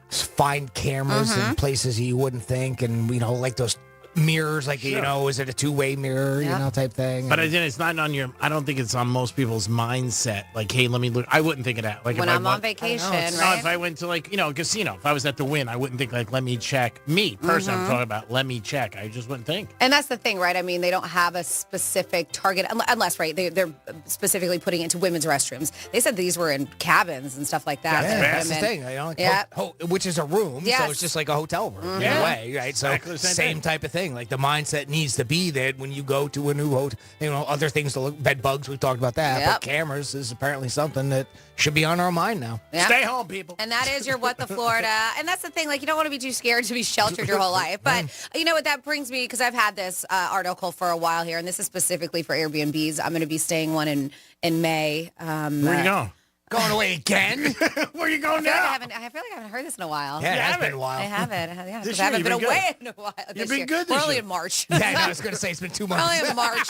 find cameras in places you wouldn't think. And, like those mirrors, like, is it a two-way mirror, type thing. But it's not on I don't think it's on most people's mindset. Like, hey, let me look. I wouldn't think of that. Like when I'm on vacation, right? No, if I went to, a casino, if I was at the Wynn, I wouldn't think, let me check. Me, personally, I'm talking about, let me check. I just wouldn't think. And that's the thing, right? I mean, they don't have a specific target, unless, right, they're specifically putting it into women's restrooms. They said these were in cabins and stuff like that. That's the thing. Which is a room, so it's just like a hotel room in a way, right? So Exactly the same type of thing. Like the mindset needs to be that when you go to a new hotel, other things to look, bed bugs, we've talked about that, but cameras is apparently something that should be on our mind now. Yep. Stay home, people. And that is your What the Florida. And that's the thing, you don't want to be too scared to be sheltered your whole life. But you know what, that brings me, because I've had this article for a while here, and this is specifically for Airbnbs. I'm going to be staying one in May. Where you going? Going away again? Where you going now? I feel like I haven't heard this in a while. Yeah, it has been a while. I haven't. Yeah, This I haven't year been you've been away in a while. You've been good We're this only year. in March. I was going to say it's been 2 months. Only in March.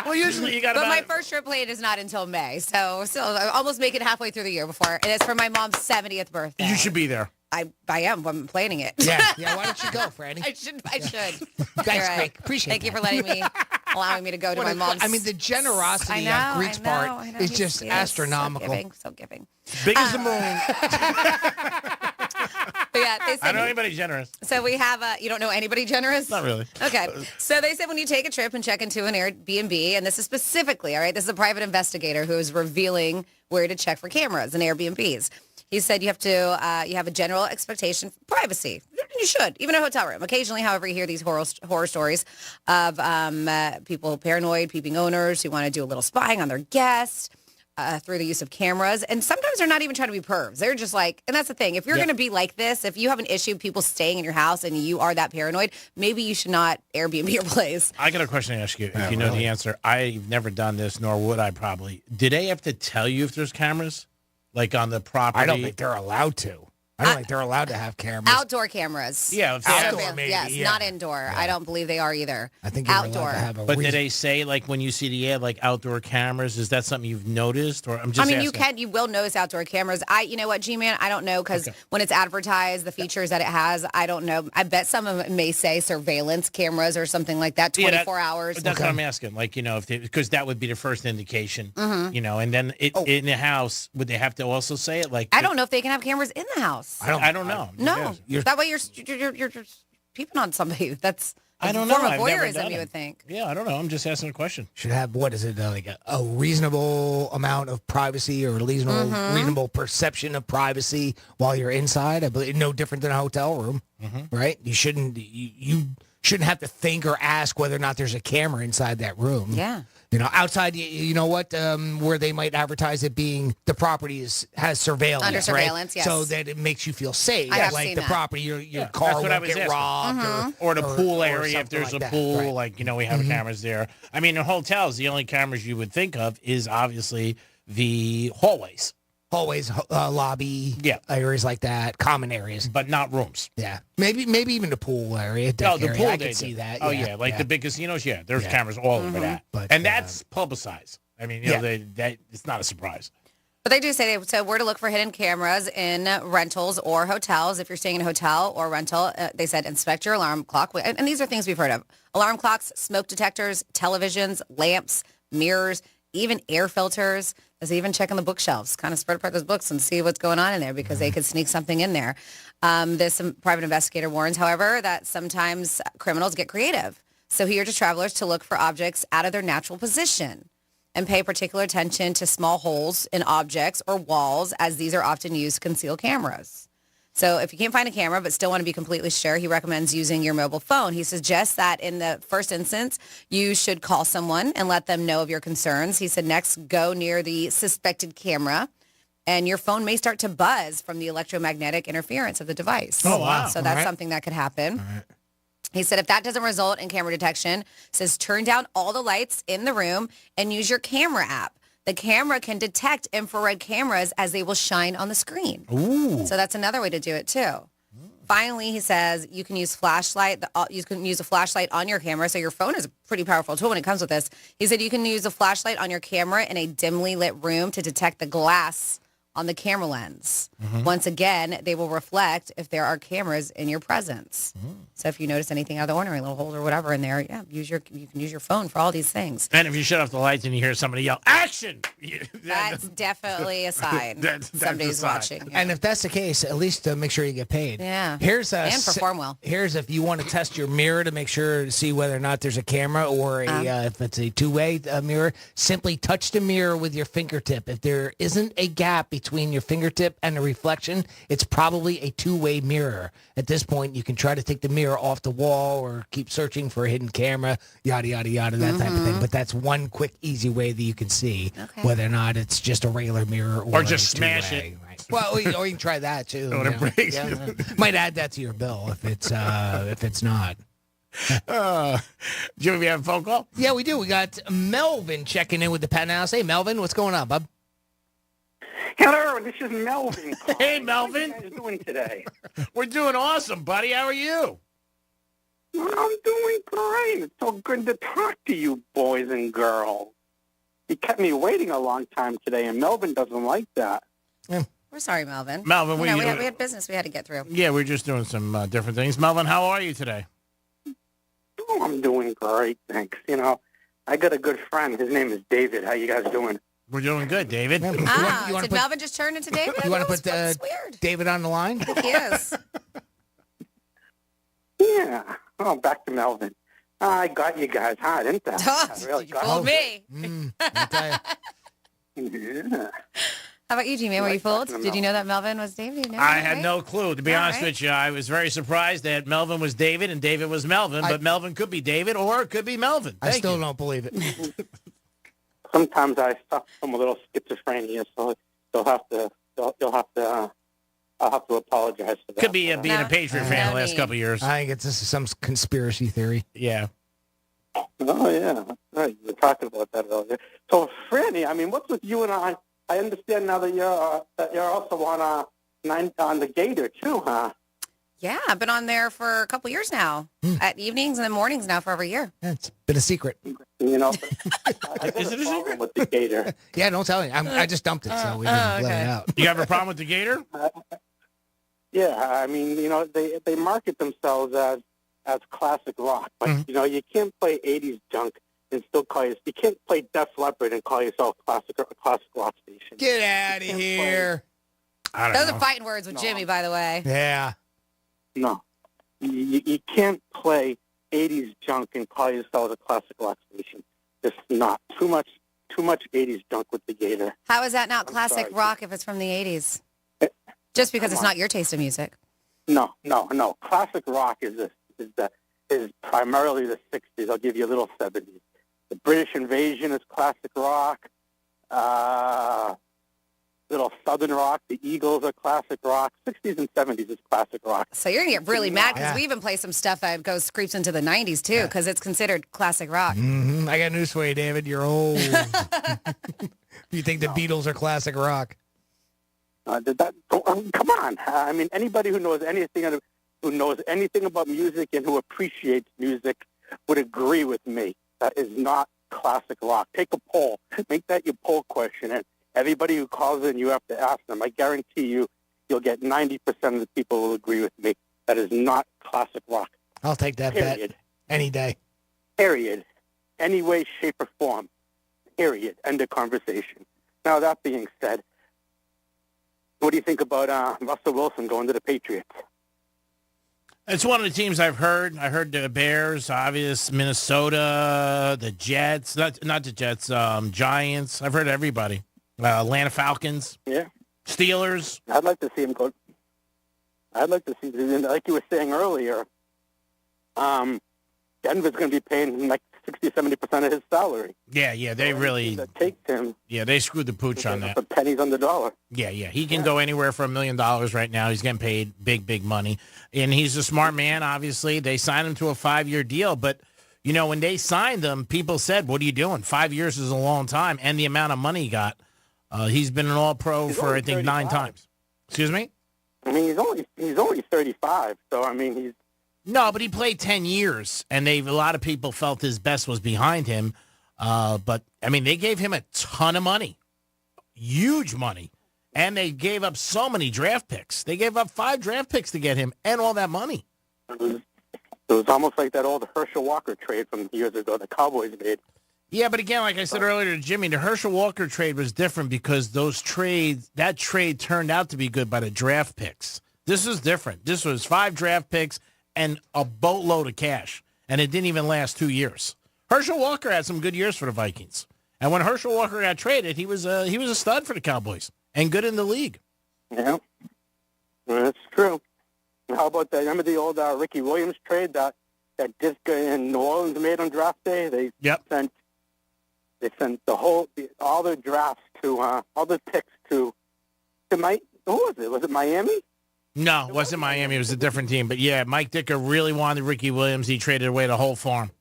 Well, usually you got But my first trip plane is not until May. So I almost make it halfway through the year before. And it's for my mom's 70th birthday. You should be there. I am. I'm planning it. Yeah. Why don't you go, Franny? I should. Thanks, Right. Greg. Appreciate Thank you that. for allowing me to go to my mom's. I mean, the generosity on Greek's part is just astronomical. So giving. Big as the moon. But yeah, they said, I don't know anybody generous. So we have you don't know anybody generous? Not really. Okay. So they said when you take a trip and check into an Airbnb, and this is specifically, all right, this is a private investigator who is revealing where to check for cameras and Airbnbs. He said you have to, you have a general expectation for privacy. You should, even a hotel room. Occasionally, however, you hear these horror stories of people paranoid, peeping owners who want to do a little spying on their guests through the use of cameras. And sometimes they're not even trying to be pervs. They're just like, and that's the thing. If you're going to be like this, if you have an issue with people staying in your house and you are that paranoid, maybe you should not Airbnb your place. I got a question to ask you. If you know the answer, I've never done this, nor would I probably. Do they have to tell you if there's cameras? Like on the property? I don't think they're allowed to. I don't think they're allowed to have cameras. Outdoor cameras. Yeah, if they have- Outdoor maybe, Yes, yeah. not indoor. I don't believe they are either. I think you're outdoor. allowed to have a But reason. did they say, when you see the ad, outdoor cameras, is that something you've noticed? Or I'm just asking. you will notice outdoor cameras. You know what, G-Man, I don't know, because when it's advertised, the features that it has, I don't know. I bet some of them may say surveillance cameras or something like that, 24 hours. That's what I'm asking. Because that would be the first indication, and then in the house, would they have to also say it? I don't know if they can have cameras in the house. I don't know. No, that way you're peeping on somebody. That's I don't form know. of I've never voyeurism, done you it. would think. Yeah, I don't know. I'm just asking a question. Should have, what is it, a reasonable amount of privacy or reasonable perception of privacy while you're inside. I believe no different than a hotel room, right? You shouldn't have to think or ask whether or not there's a camera inside that room. Yeah. Outside, you know what, where they might advertise it being the property has surveillance, Under surveillance, right? yes. So that it makes you feel safe. I have like seen the that. property, your car That's what I won't was get asking. robbed. Or the pool area, if something there's like a that, pool, right. we have cameras there. I mean, in hotels, the only cameras you would think of is obviously the hallways. hallways, lobby, areas like that, common areas, but not rooms. Yeah, maybe even the pool area. No, the area. pool. I can see that. Oh yeah, like the big casinos. Yeah, there's cameras all over that, and that's publicized. I mean, you know, it's not a surprise. But they do say where to look for hidden cameras in rentals or hotels. If you're staying in a hotel or rental, they said inspect your alarm clock. And these are things we've heard of. Alarm clocks, smoke detectors, televisions, lamps, mirrors, even air filters. There's even checking the bookshelves. Kind of spread apart those books and see what's going on in there because they could sneak something in there. There's some private investigator warns, however, that sometimes criminals get creative. So he urges travelers to look for objects out of their natural position and pay particular attention to small holes in objects or walls, as these are often used to conceal cameras. So if you can't find a camera but still want to be completely sure, he recommends using your mobile phone. He suggests that in the first instance, you should call someone and let them know of your concerns. He said next, go near the suspected camera, and your phone may start to buzz from the electromagnetic interference of the device. Oh, wow. So that's something that could happen. He said if that doesn't result in camera detection, says turn down all the lights in the room and use your camera app. The camera can detect infrared cameras as they will shine on the screen. Ooh. So that's another way to do it too. Finally, he says you can use flashlight. You can use a flashlight on your camera. So your phone is a pretty powerful tool when it comes with this. He said you can use a flashlight on your camera in a dimly lit room to detect the glass on the camera lens. Once again, they will reflect if there are cameras in your presence. So if you notice anything out of the ordinary, little holes or whatever in there, you can use your phone for all these things. And if you shut off the lights and you hear somebody yell, action! That's definitely a sign. That's Somebody's a sign. watching. And if that's the case, at least make sure you get paid. Yeah. And perform well. Here's if you want to test your mirror to make sure to see whether or not there's a camera or if it's a two-way mirror, simply touch the mirror with your fingertip. If there isn't a gap between your fingertip and the reflection, it's probably a two-way mirror. At this point, you can try to take the mirror off the wall or keep searching for a hidden camera, yada, yada, yada, that type of thing. But that's one quick, easy way that you can see whether or not it's just a regular mirror or just a smash two-way. it. Right. Well, or you can try that too. When it breaks. Might add that to your bill if it's not. Jimmy, we have a phone call? Yeah, we do. We got Melvin checking in with the Penthouse. Hey, Melvin, what's going on, bub? Hello, this is Melvin. Hey, Melvin. How are you guys doing today? We're doing awesome, buddy. How are you? I'm doing great. It's so good to talk to you boys and girls. You kept me waiting a long time today, and Melvin doesn't like that. We're sorry, Melvin. Melvin, we had business we had to get through. Yeah, we're just doing some different things. Melvin, how are you today? Oh, I'm doing great, thanks. You know, I got a good friend. His name is David. How you guys doing? We're doing good, David. Did Melvin just turn into David? You want to put That's weird. David on the line? I think he is. Yeah. Oh, back to Melvin. I got you guys hard, didn't I? I really You fooled me. Yeah. How about you, G-Man? Were you fooled? Did you know that Melvin was David? No, I had no clue. To be honest with you, I was very surprised that Melvin was David and David was Melvin, but Melvin could be David or it could be Melvin. I still don't believe it. Sometimes I suffer from a little schizophrenia, so I'll have to apologize for that. Could be being a Patriot fan the last couple of years. I think it's some conspiracy theory. Yeah. Oh, yeah. Right. You were talking about that earlier. So, Franny, I mean, what's with you and I? I understand now that you're also on the Gator, too, huh? Yeah, I've been on there for a couple years now. At evenings and then mornings now for over a year. Yeah, it's been a secret. You know, is it a secret with the Gator? Yeah, don't tell me. I just dumped it, so we didn't let it out. You have a problem with the Gator? Yeah, I mean, you know, they market themselves as classic rock, but you know, you can't play '80s junk and still call you can't play Def Leppard and call yourself classic rock station. Get out of here! Those are fighting words with Jimmy, by the way. Yeah. No, you can't play '80s junk and call yourself a classic rock station. It's not too much '80s junk with the Gator. How is that not classic rock if it's from the '80s? Just because it's not your taste of music. No. Classic rock is primarily the '60s. I'll give you a little '70s. The British Invasion is classic rock. Little Southern rock. The Eagles are classic rock. '60s and '70s is classic rock. So you're going to get really mad because we even play some stuff that creeps into the 90s, too, because it's considered classic rock. Mm-hmm. I got news for you, David. You're old. You think the Beatles are classic rock. Come on. I mean, anybody who knows anything about music and who appreciates music would agree with me. That is not classic rock. Take a poll. Make that your poll question, and everybody who calls in, you have to ask them. I guarantee you'll get 90% of the people will agree with me. That is not classic rock. I'll take that bet any day. Period. Any way, shape, or form. Period. End of conversation. Now, that being said, what do you think about Russell Wilson going to the Patriots? It's one of the teams I've heard. I heard the Bears, obvious, Minnesota, the Jets, not the Jets, Giants. I've heard everybody. Atlanta Falcons. Yeah. Steelers. I'd like to see him go. I'd like to see, like you were saying earlier, Denver's going to be paying him like 60, 70% of his salary. Yeah, they really. That takes him. Yeah, they screwed the pooch on that. The pennies on the dollar. Yeah. He can go anywhere for $1 million right now. He's getting paid big money. And he's a smart man, obviously. They signed him to a 5-year deal. But, when they signed him, people said, what are you doing? 5 years is a long time. And the amount of money he got. He's been an all-pro for, I think, 9 times. Excuse me? I mean, he's only 35. So, I mean, he's. No, but he played 10 years, and a lot of people felt his best was behind him. But, I mean, they gave him a ton of money, huge money, and they gave up so many draft picks. They gave up 5 draft picks to get him and all that money. It was almost like that old Herschel Walker trade from years ago the Cowboys made. Yeah, but again, like I said earlier to Jimmy, the Herschel Walker trade was different because that trade turned out to be good by the draft picks. This is different. This was 5 draft picks and a boatload of cash, and it didn't even last 2 years. Herschel Walker had some good years for the Vikings, and when Herschel Walker got traded, he was a stud for the Cowboys and good in the league. Yeah, that's true. How about that? Remember the old Ricky Williams trade that Ditka in New Orleans made on draft day? They sent all their drafts to all the picks to Mike. Who was it? Was it Miami? No, it wasn't Miami. It was a different team. But, yeah, Mike Ditka really wanted Ricky Williams. He traded away the whole farm.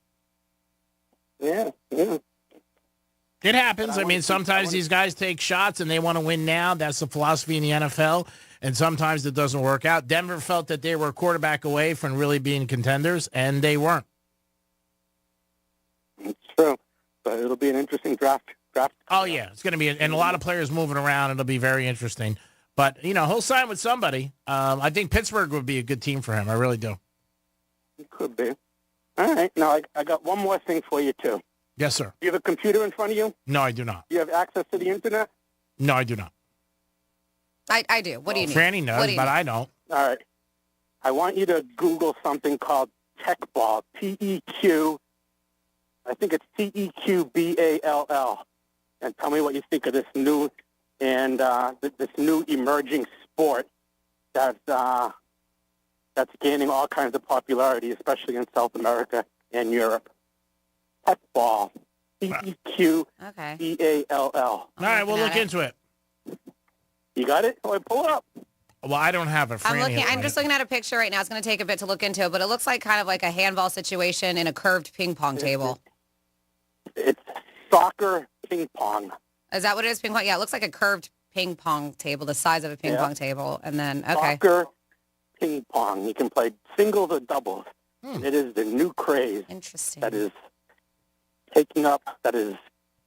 Yeah. It happens. I mean, sometimes these guys take shots and they want to win now. That's the philosophy in the NFL. And sometimes it doesn't work out. Denver felt that they were a quarterback away from really being contenders, and they weren't. It's true. But it'll be an interesting draft. Oh, yeah. It's going to be. And a lot of players moving around. It'll be very interesting. But, he'll sign with somebody. I think Pittsburgh would be a good team for him. I really do. It could be. All right. Now, I got one more thing for you, too. Yes, sir. Do you have a computer in front of you? No, I do not. Do you have access to the Internet? No, I do not. I do. What do you need? Franny knows, but I don't. All right. I want you to Google something called Teqball, T-E-Q. I think it's T-E-Q-B-A-L-L. And tell me what you think of this new this new emerging sport that's gaining all kinds of popularity, especially in South America and Europe. Teqball, T-E-Q-B-A-L-L. All right, we'll look into it. You got it? Oh, pull it up. Well, I don't have it. I'm just looking at a picture right now. It's going to take a bit to look into it, but it looks like kind of like a handball situation in a curved ping pong table. It's soccer ping pong. Is that what it is? Ping pong? Yeah, it looks like a curved ping pong table, the size of a ping pong table. And then, okay. Soccer ping pong. You can play singles or doubles. It is the new craze. Interesting. That is taking up, that is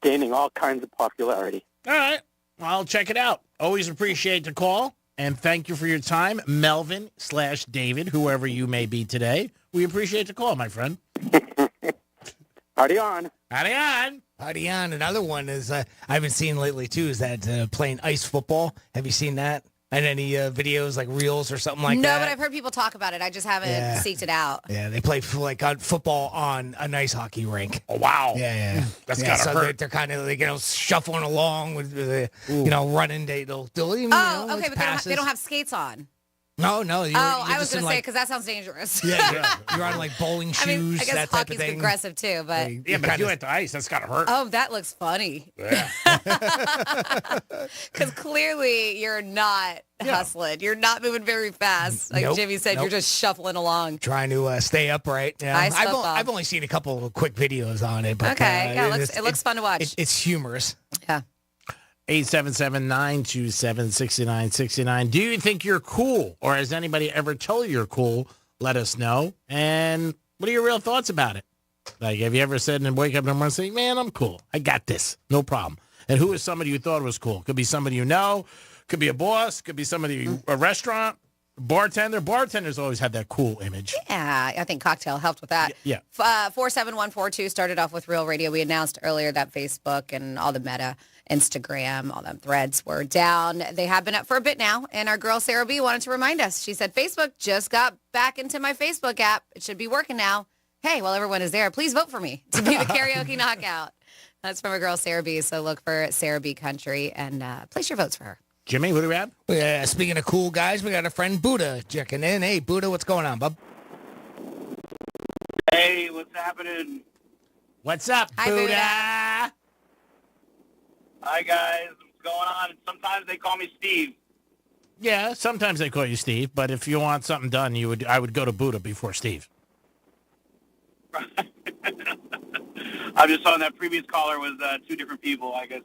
gaining all kinds of popularity. All right. Well, I'll check it out. Always appreciate the call. And thank you for your time, Melvin/David, whoever you may be today. We appreciate the call, my friend. Party on. Party on. Party on. Another one is I've been seeing lately, too, is that playing ice football. Have you seen that? And any videos, like reels or something like that? No, but I've heard people talk about it. I just haven't seeked it out. Yeah, they play football on an ice hockey rink. Oh, wow. Yeah. That's gotta hurt. They're kind of shuffling along with running. They'll even, okay, but they don't have skates on. No. I was going to say, because that sounds dangerous. Yeah. You're on bowling shoes, I mean, I guess that type of hockey's thing. aggressive too, but yeah, but if you hit the ice, that's got to hurt. Oh, that looks funny. Yeah. Because clearly you're not hustling. You're not moving very fast. Like Jimmy said, you're just shuffling along. Trying to stay upright. Yeah. I've only seen a couple of quick videos on it. But, okay, it looks fun to watch. It's humorous. Yeah. 877-927-6969. Do you think you're cool, or has anybody ever told you you're cool? Let us know. And what are your real thoughts about it? Like, have you ever said and wake up in the morning and say, man, I'm cool. I got this. No problem. And who is somebody you thought was cool? Could be somebody you know. Could be a boss. Could be somebody, a restaurant, bartender. Bartenders always had that cool image. Yeah, I think Cocktail helped with that. Yeah. 47142 started off with Real Radio. We announced earlier that Facebook and all the Meta, Instagram, all them threads were down. They have been up for a bit now, and our girl Sarah B wanted to remind us. She said, Facebook just got back into my Facebook app. It should be working now. Hey, while everyone is there, please vote for me to be the karaoke knockout. That's from our girl Sarah B, so look for Sarah B Country and place your votes for her. Jimmy, what do we have? Yeah, speaking of cool guys, we got a friend Buddha checking in. Hey, Buddha, what's going on, bub? Hey, what's happening? What's up, Hi, Buddha? Hi, guys. What's going on? Sometimes they call me Steve. Yeah, sometimes they call you Steve, but if you want something done, I would go to Buddha before Steve. I'm just on that previous caller was two different people, I guess.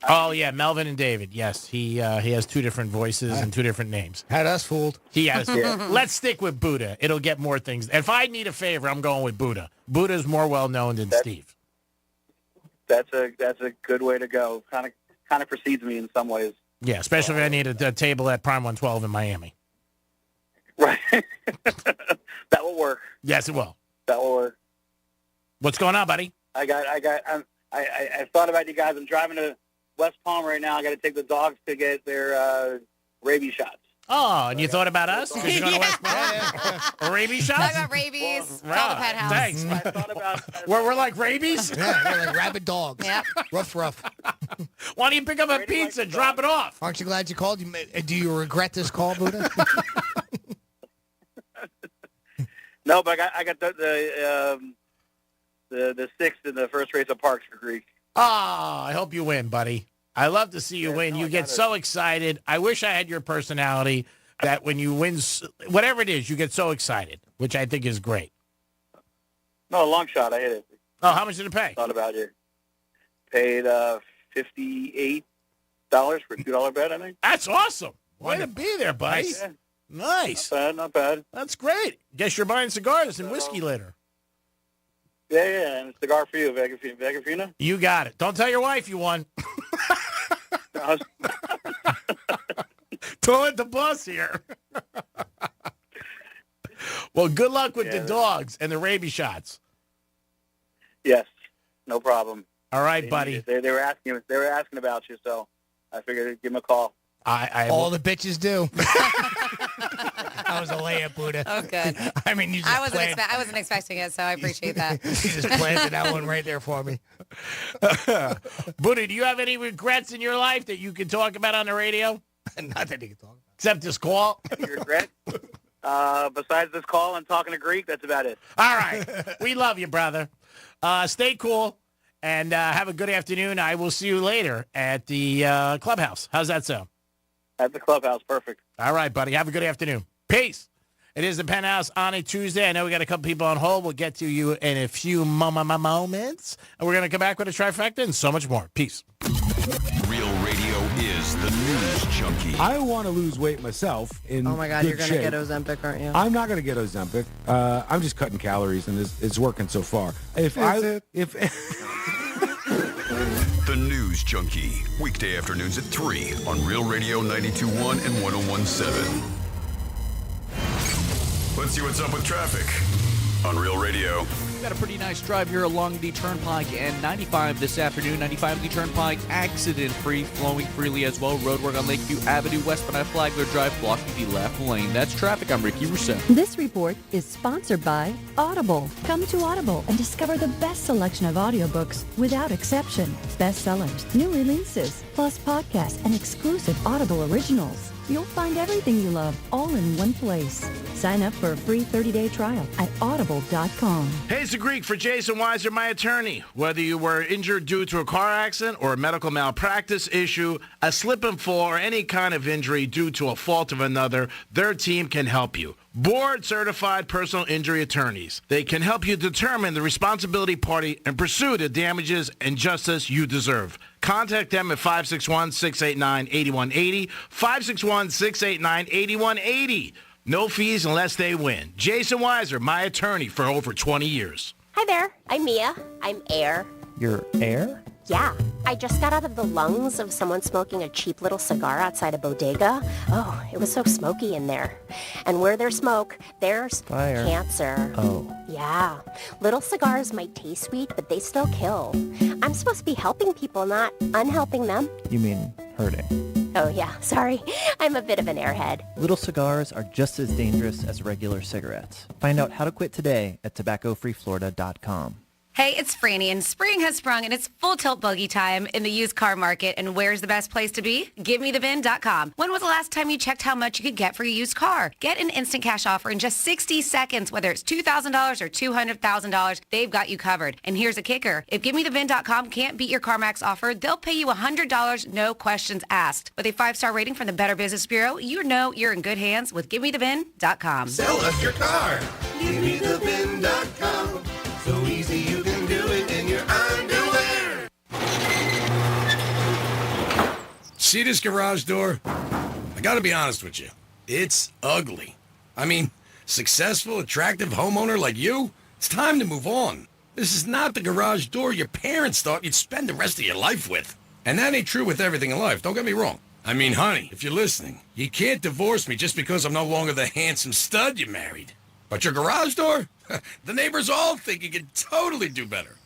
Oh, yeah, Melvin and David. Yes, he has two different voices and two different names. Had us fooled. He has. Let's stick with Buddha. It'll get more things. If I need a favor, I'm going with Buddha. Buddha's more well-known than Steve. That's a good way to go. Kind of precedes me in some ways. Yeah, especially if I need a table at Prime 112 in Miami. Right. That will work. Yes, it will. That will work. What's going on, buddy? I thought about you guys. I'm driving to West Palm right now. I got to take the dogs to get their rabies shots. Oh, and you thought about us because you're going to West Palm? Rabies shots? Talk about rabies. Call the Penthouse. Thanks. I thought about. We're like rabies? Yeah, we're like rabid dogs. Yep. Rough. Why don't you pick up a pizza and drop it off? Aren't you glad you called? Do you regret this call, Buddha? No, but I got the sixth in the first race of Parks for Greek. Oh, I hope you win, buddy. I love to see you win. You get so excited. I wish I had your personality that when you win, whatever it is, you get so excited, which I think is great. No, a long shot. I hit it. Oh, how much did it pay? Thought about you. Paid $58 for a $2 bet, I think. That's awesome. Way to be there, buddy. Yeah. Nice. Not bad. That's great. Guess you're buying cigars and whiskey later. Yeah, and a cigar for you, Vegafina. You got it. Don't tell your wife you won. Don't let the boss here. Well, good luck with the dogs and the rabies shots. Yes, no problem. All right, buddy. They were asking about you, so I figured I'd give them a call. All the bitches do. That was a layup, Buddha. Oh, good. I mean, you just I wasn't expecting it, so I appreciate that. You just planted that one right there for me. Buddha, do you have any regrets in your life that you can talk about on the radio? Nothing you can talk about. Except this call? Any regret? Besides this call and talking to Greek, that's about it. All right. We love you, brother. Stay cool and have a good afternoon. I will see you later at the clubhouse. How's that sound? At the clubhouse. Perfect. All right, buddy. Have a good afternoon. Peace. It is the Penthouse on a Tuesday. I know we got a couple people on hold. We'll get to you in a few moments. And we're going to come back with a trifecta and so much more. Peace. Real radio is the news junkie. I want to lose weight myself. Oh my God, you're going to get Ozempic, aren't you? I'm not going to get Ozempic. I'm just cutting calories, and it's working so far. The News Junkie, weekday afternoons at 3 on Real Radio 92.1 and 101.7. Let's see what's up with traffic on Real Radio. Got a pretty nice drive here along the Turnpike and 95 this afternoon. 95 the Turnpike, accident-free, flowing freely as well. Roadwork on Lakeview Avenue, westbound at Flagler Drive, blocking the left lane. That's traffic. I'm Ricky Rousseau. This report is sponsored by Audible. Come to Audible and discover the best selection of audiobooks without exception. Bestsellers, new releases, plus podcasts and exclusive Audible originals. You'll find everything you love all in one place. Sign up for a free 30-day trial at audible.com. Hey, it's the Greek for Jason Weiser, my attorney. Whether you were injured due to a car accident or a medical malpractice issue, a slip and fall, or any kind of injury due to a fault of another, their team can help you. Board-certified personal injury attorneys. They can help you determine the responsibility party and pursue the damages and justice you deserve. Contact them at 561-689-8180, 561-689-8180. No fees unless they win. Jason Weiser, my attorney for over 20 years. Hi there, I'm Mia. I'm Air. You're Air? Yeah, I just got out of the lungs of someone smoking a cheap little cigar outside a bodega. Oh, it was so smoky in there. And where there's smoke, there's fire. Cancer. Oh. Yeah, little cigars might taste sweet, but they still kill. I'm supposed to be helping people, not unhelping them. You mean hurting? Oh yeah, sorry. I'm a bit of an airhead. Little cigars are just as dangerous as regular cigarettes. Find out how to quit today at tobaccofreeflorida.com. Hey, it's Franny, and spring has sprung, and it's full tilt buggy time in the used car market. And where's the best place to be? GiveMeTheVin.com. When was the last time you checked how much you could get for a used car? Get an instant cash offer in just 60 seconds, whether it's $2,000 or $200,000. They've got you covered. And here's a kicker. If GiveMeTheVin.com can't beat your CarMax offer, they'll pay you $100, no questions asked. With a 5-star rating from the Better Business Bureau, you know you're in good hands with GiveMeTheVin.com. Sell us your car. GiveMeTheVin.com. So easy you can do it in your underwear. See this garage door? I gotta be honest with you. It's ugly. I mean, successful, attractive homeowner like you, it's time to move on. This is not the garage door your parents thought you'd spend the rest of your life with. And that ain't true with everything in life, don't get me wrong. I mean, honey, if you're listening, you can't divorce me just because I'm no longer the handsome stud you married. But your garage door? The neighbors all think you can totally do better.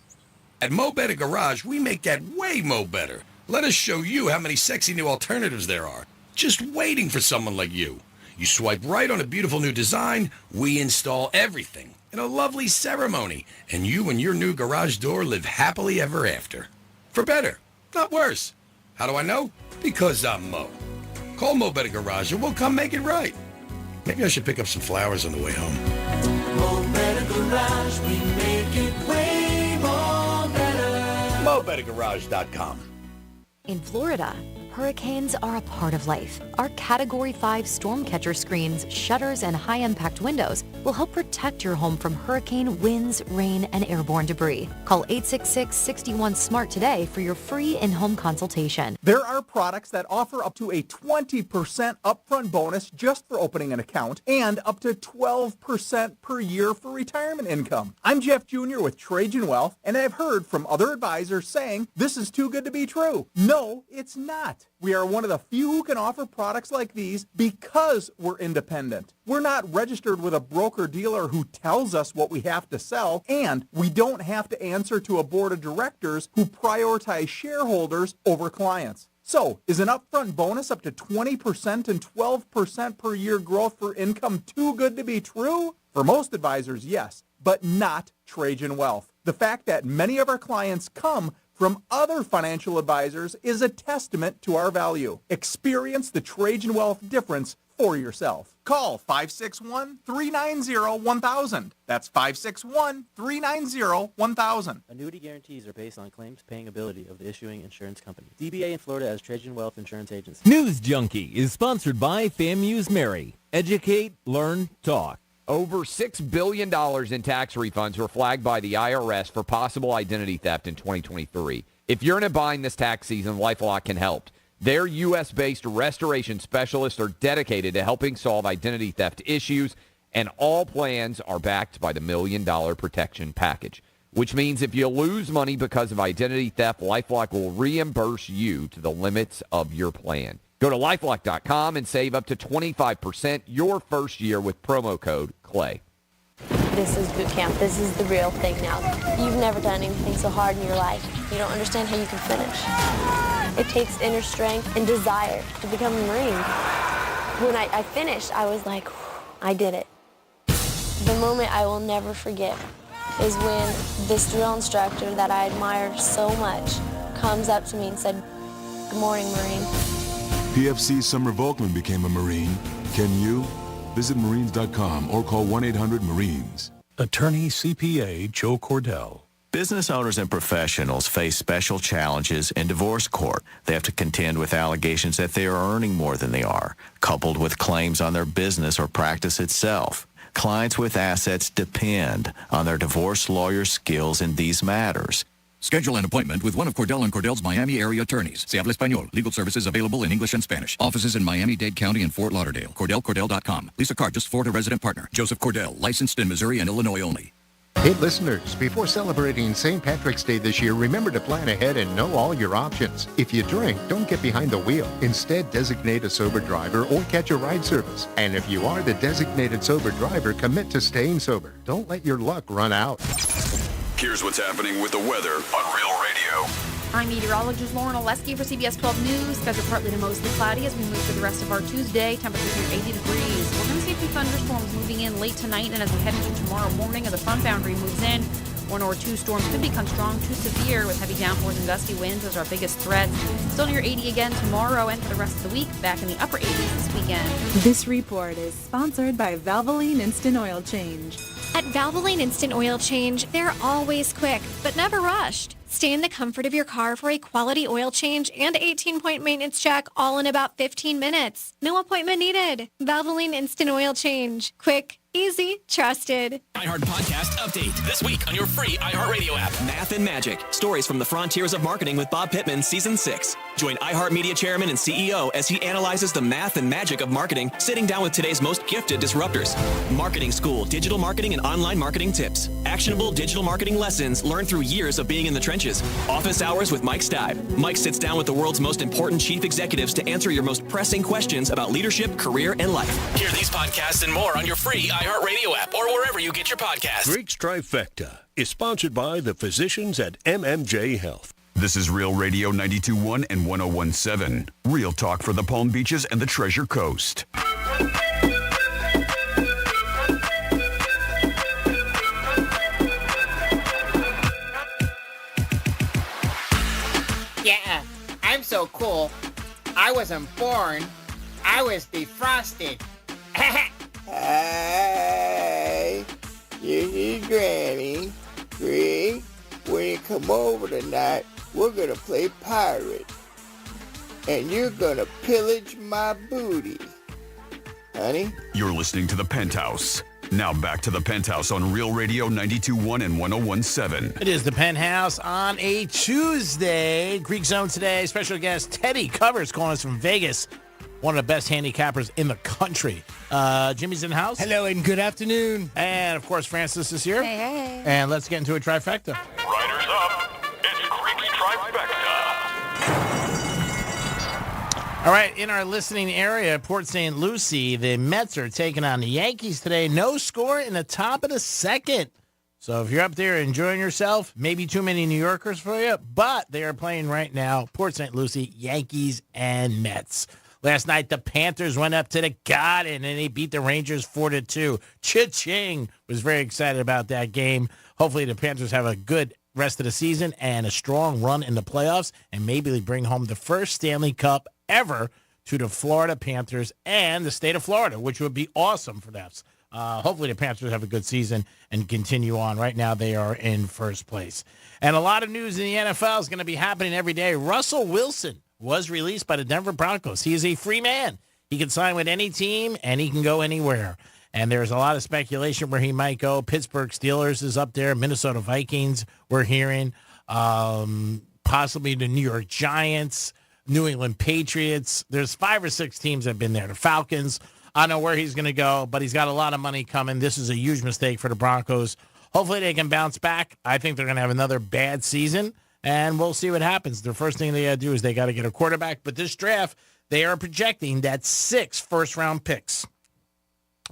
At Mo Better Garage, we make that way mo better. Let us show you how many sexy new alternatives there are. Just waiting for someone like you. You swipe right on a beautiful new design, we install everything in a lovely ceremony, and you and your new garage door live happily ever after. For better, not worse. How do I know? Because I'm Mo. Call Mo Better Garage and we'll come make it right. Maybe I should pick up some flowers on the way home. Mo Better Garage, we make it way more better. MoBetterGarage.com. In Florida, hurricanes are a part of life. Our Category 5 storm catcher screens, shutters, and high-impact windows will help protect your home from hurricane winds, rain, and airborne debris. Call 866-61-SMART today for your free in-home consultation. There are products that offer up to a 20% upfront bonus just for opening an account and up to 12% per year for retirement income. I'm Jeff Jr. with Trajan Wealth, and I've heard from other advisors saying this is too good to be true. No, it's not. We are one of the few who can offer products like these because we're independent. We're not registered with a broker-dealer who tells us what we have to sell, and we don't have to answer to a board of directors who prioritize shareholders over clients. So, is an upfront bonus up to 20% and 12% per year growth for income too good to be true? For most advisors, yes, but not Trajan Wealth. The fact that many of our clients come from other financial advisors is a testament to our value. Experience the Trajan Wealth difference for yourself. Call 561-390-1000. That's 561-390-1000. Annuity guarantees are based on claims paying ability of the issuing insurance company. DBA in Florida as Trajan Wealth Insurance Agency. News Junkie is sponsored by FAMU's Mary. Educate, learn, talk. Over $6 billion in tax refunds were flagged by the IRS for possible identity theft in 2023. If you're in a bind this tax season, LifeLock can help. Their U.S.-based restoration specialists are dedicated to helping solve identity theft issues, and all plans are backed by the $1 Million Protection Package, which means if you lose money because of identity theft, LifeLock will reimburse you to the limits of your plan. Go to LifeLock.com and save up to 25% your first year with promo code CLAY. This is boot camp. This is the real thing now. You've never done anything so hard in your life. You don't understand how you can finish. It takes inner strength and desire to become a Marine. When I finished, I was like, I did it. The moment I will never forget is when this drill instructor that I admired so much comes up to me and said, "Good morning, Marine." PFC Summer Volkman became a Marine. Can you? Visit Marines.com or call 1-800-MARINES. Attorney CPA Joe Cordell. Business owners and professionals face special challenges in divorce court. They have to contend with allegations that they are earning more than they are, coupled with claims on their business or practice itself. Clients with assets depend on their divorce lawyer skills in these matters. Schedule an appointment with one of Cordell & Cordell's Miami area attorneys. Se habla español. Legal services available in English and Spanish. Offices in Miami-Dade County and Fort Lauderdale. CordellCordell.com. Lisa Cargis, Florida resident partner. Joseph Cordell, licensed in Missouri and Illinois only. Hey listeners, before celebrating St. Patrick's Day this year, remember to plan ahead and know all your options. If you drink, don't get behind the wheel. Instead, designate a sober driver or catch a ride service. And if you are the designated sober driver, commit to staying sober. Don't let your luck run out. Here's what's happening with the weather on Real Radio. I'm meteorologist Lauren Oleski for CBS 12 News. Skies are partly to mostly cloudy as we move through the rest of our Tuesday. Temperatures near 80 degrees. We're going to see a few thunderstorms moving in late tonight and as we head into tomorrow morning as the front boundary moves in. One or two storms could become strong to severe with heavy downpours and gusty winds as our biggest threats. Still near 80 again tomorrow and for the rest of the week, back in the upper 80s this weekend. This report is sponsored by Valvoline Instant Oil Change. At Valvoline Instant Oil Change, they're always quick, but never rushed. Stay in the comfort of your car for a quality oil change and 18-point maintenance check all in about 15 minutes. No appointment needed. Valvoline Instant Oil Change. Quick, easy, trusted. iHeart Podcast Update. This week on your free iHeartRadio app. Math and Magic. Stories from the frontiers of marketing with Bob Pittman, Season 6. Join iHeartMedia Chairman and CEO as he analyzes the math and magic of marketing, sitting down with today's most gifted disruptors. Marketing School, digital marketing and online marketing tips. Actionable digital marketing lessons learned through years of being in the trenches. Office Hours with Mike Stibe. Mike sits down with the world's most important chief executives to answer your most pressing questions about leadership, career, and life. Hear these podcasts and more on your free iHeartRadio app or wherever you get your podcasts. Greek's Trifecta is sponsored by the physicians at MMJ Health. This is Real Radio 92.1 and 101.7. Real talk for the Palm Beaches and the Treasure Coast. Yeah, I'm so cool. I wasn't born. I was defrosted. Hey, this is Granny. Greg, when you come over tonight, we're gonna play pirate. And you're gonna pillage my booty. Honey? You're listening to the Penthouse. Now back to the Penthouse on Real Radio 92.1 and 101.7. It is the Penthouse on a Tuesday. Greek Zone today. Special guest Teddy Covers calling us from Vegas. One of the best handicappers in the country. Jimmy's in the house. Hello and good afternoon. And, of course, Francis is here. Hey, hey. And let's get into a trifecta. Riders up. It's Greek's Trifecta. All right, in our listening area, Port St. Lucie, the Mets are taking on the Yankees today. No score in the top of the second. So if you're up there enjoying yourself, maybe too many New Yorkers for you, but they are playing right now, Port St. Lucie, Yankees and Mets. Last night, the Panthers went up to the Garden, and they beat the Rangers 4-2. Cha-ching! Was very excited about that game. Hopefully the Panthers have a good rest of the season and a strong run in the playoffs, and maybe they bring home the first Stanley Cup ever to the Florida Panthers and the state of Florida, which would be awesome for them. Hopefully the Panthers have a good season and continue on. Right now they are in first place. And a lot of news in the NFL is going to be happening every day. Russell Wilson was released by the Denver Broncos. He is a free man. He can sign with any team, and he can go anywhere. And there's a lot of speculation where he might go. Pittsburgh Steelers is up there. Minnesota Vikings, we're hearing. Possibly the New York Giants, New England Patriots. There's 5 or 6 teams that have been there. The Falcons, I don't know where he's going to go, but he's got a lot of money coming. This is a huge mistake for the Broncos. Hopefully they can bounce back. I think they're going to have another bad season, and we'll see what happens. The first thing they got to do is they got to get a quarterback. But this draft, they are projecting that 6 first-round picks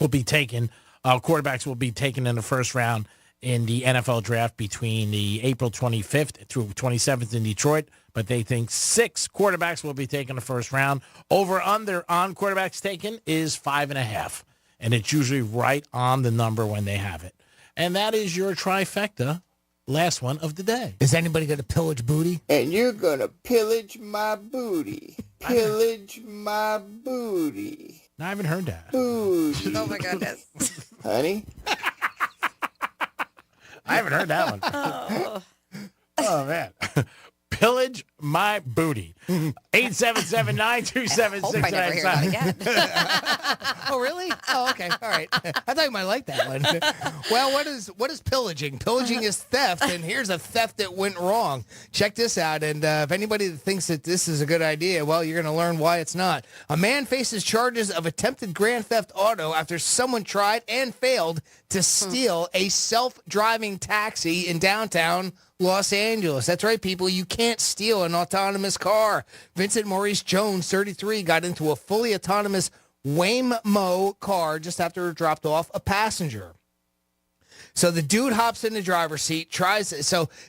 will be taken. Quarterbacks will be taken in the first round in the NFL draft between the April 25th through 27th in Detroit. But they think 6 quarterbacks will be taken in the first round. Over-under on quarterbacks taken is 5.5. And it's usually right on the number when they have it. And that is your trifecta, last one of the day. Is anybody going to pillage booty? And you're going to pillage my booty. Pillage my booty. I haven't heard that. Booty. Oh, my goodness. Honey? I haven't heard that one. Oh man. Pillage my booty. 877-927-6997. Oh, really? Oh, okay. All right. I thought you might like that one. Well, what is pillaging? Pillaging is theft, and here's a theft that went wrong. Check this out, and if anybody thinks that this is a good idea, well, you're going to learn why it's not. A man faces charges of attempted grand theft auto after someone tried and failed to steal a self-driving taxi in downtown Los Angeles. That's right, people. You can't steal an autonomous car. Vincent Maurice Jones, 33, got into a fully autonomous Waymo car just after it dropped off a passenger. So the dude hops in the driver's seat,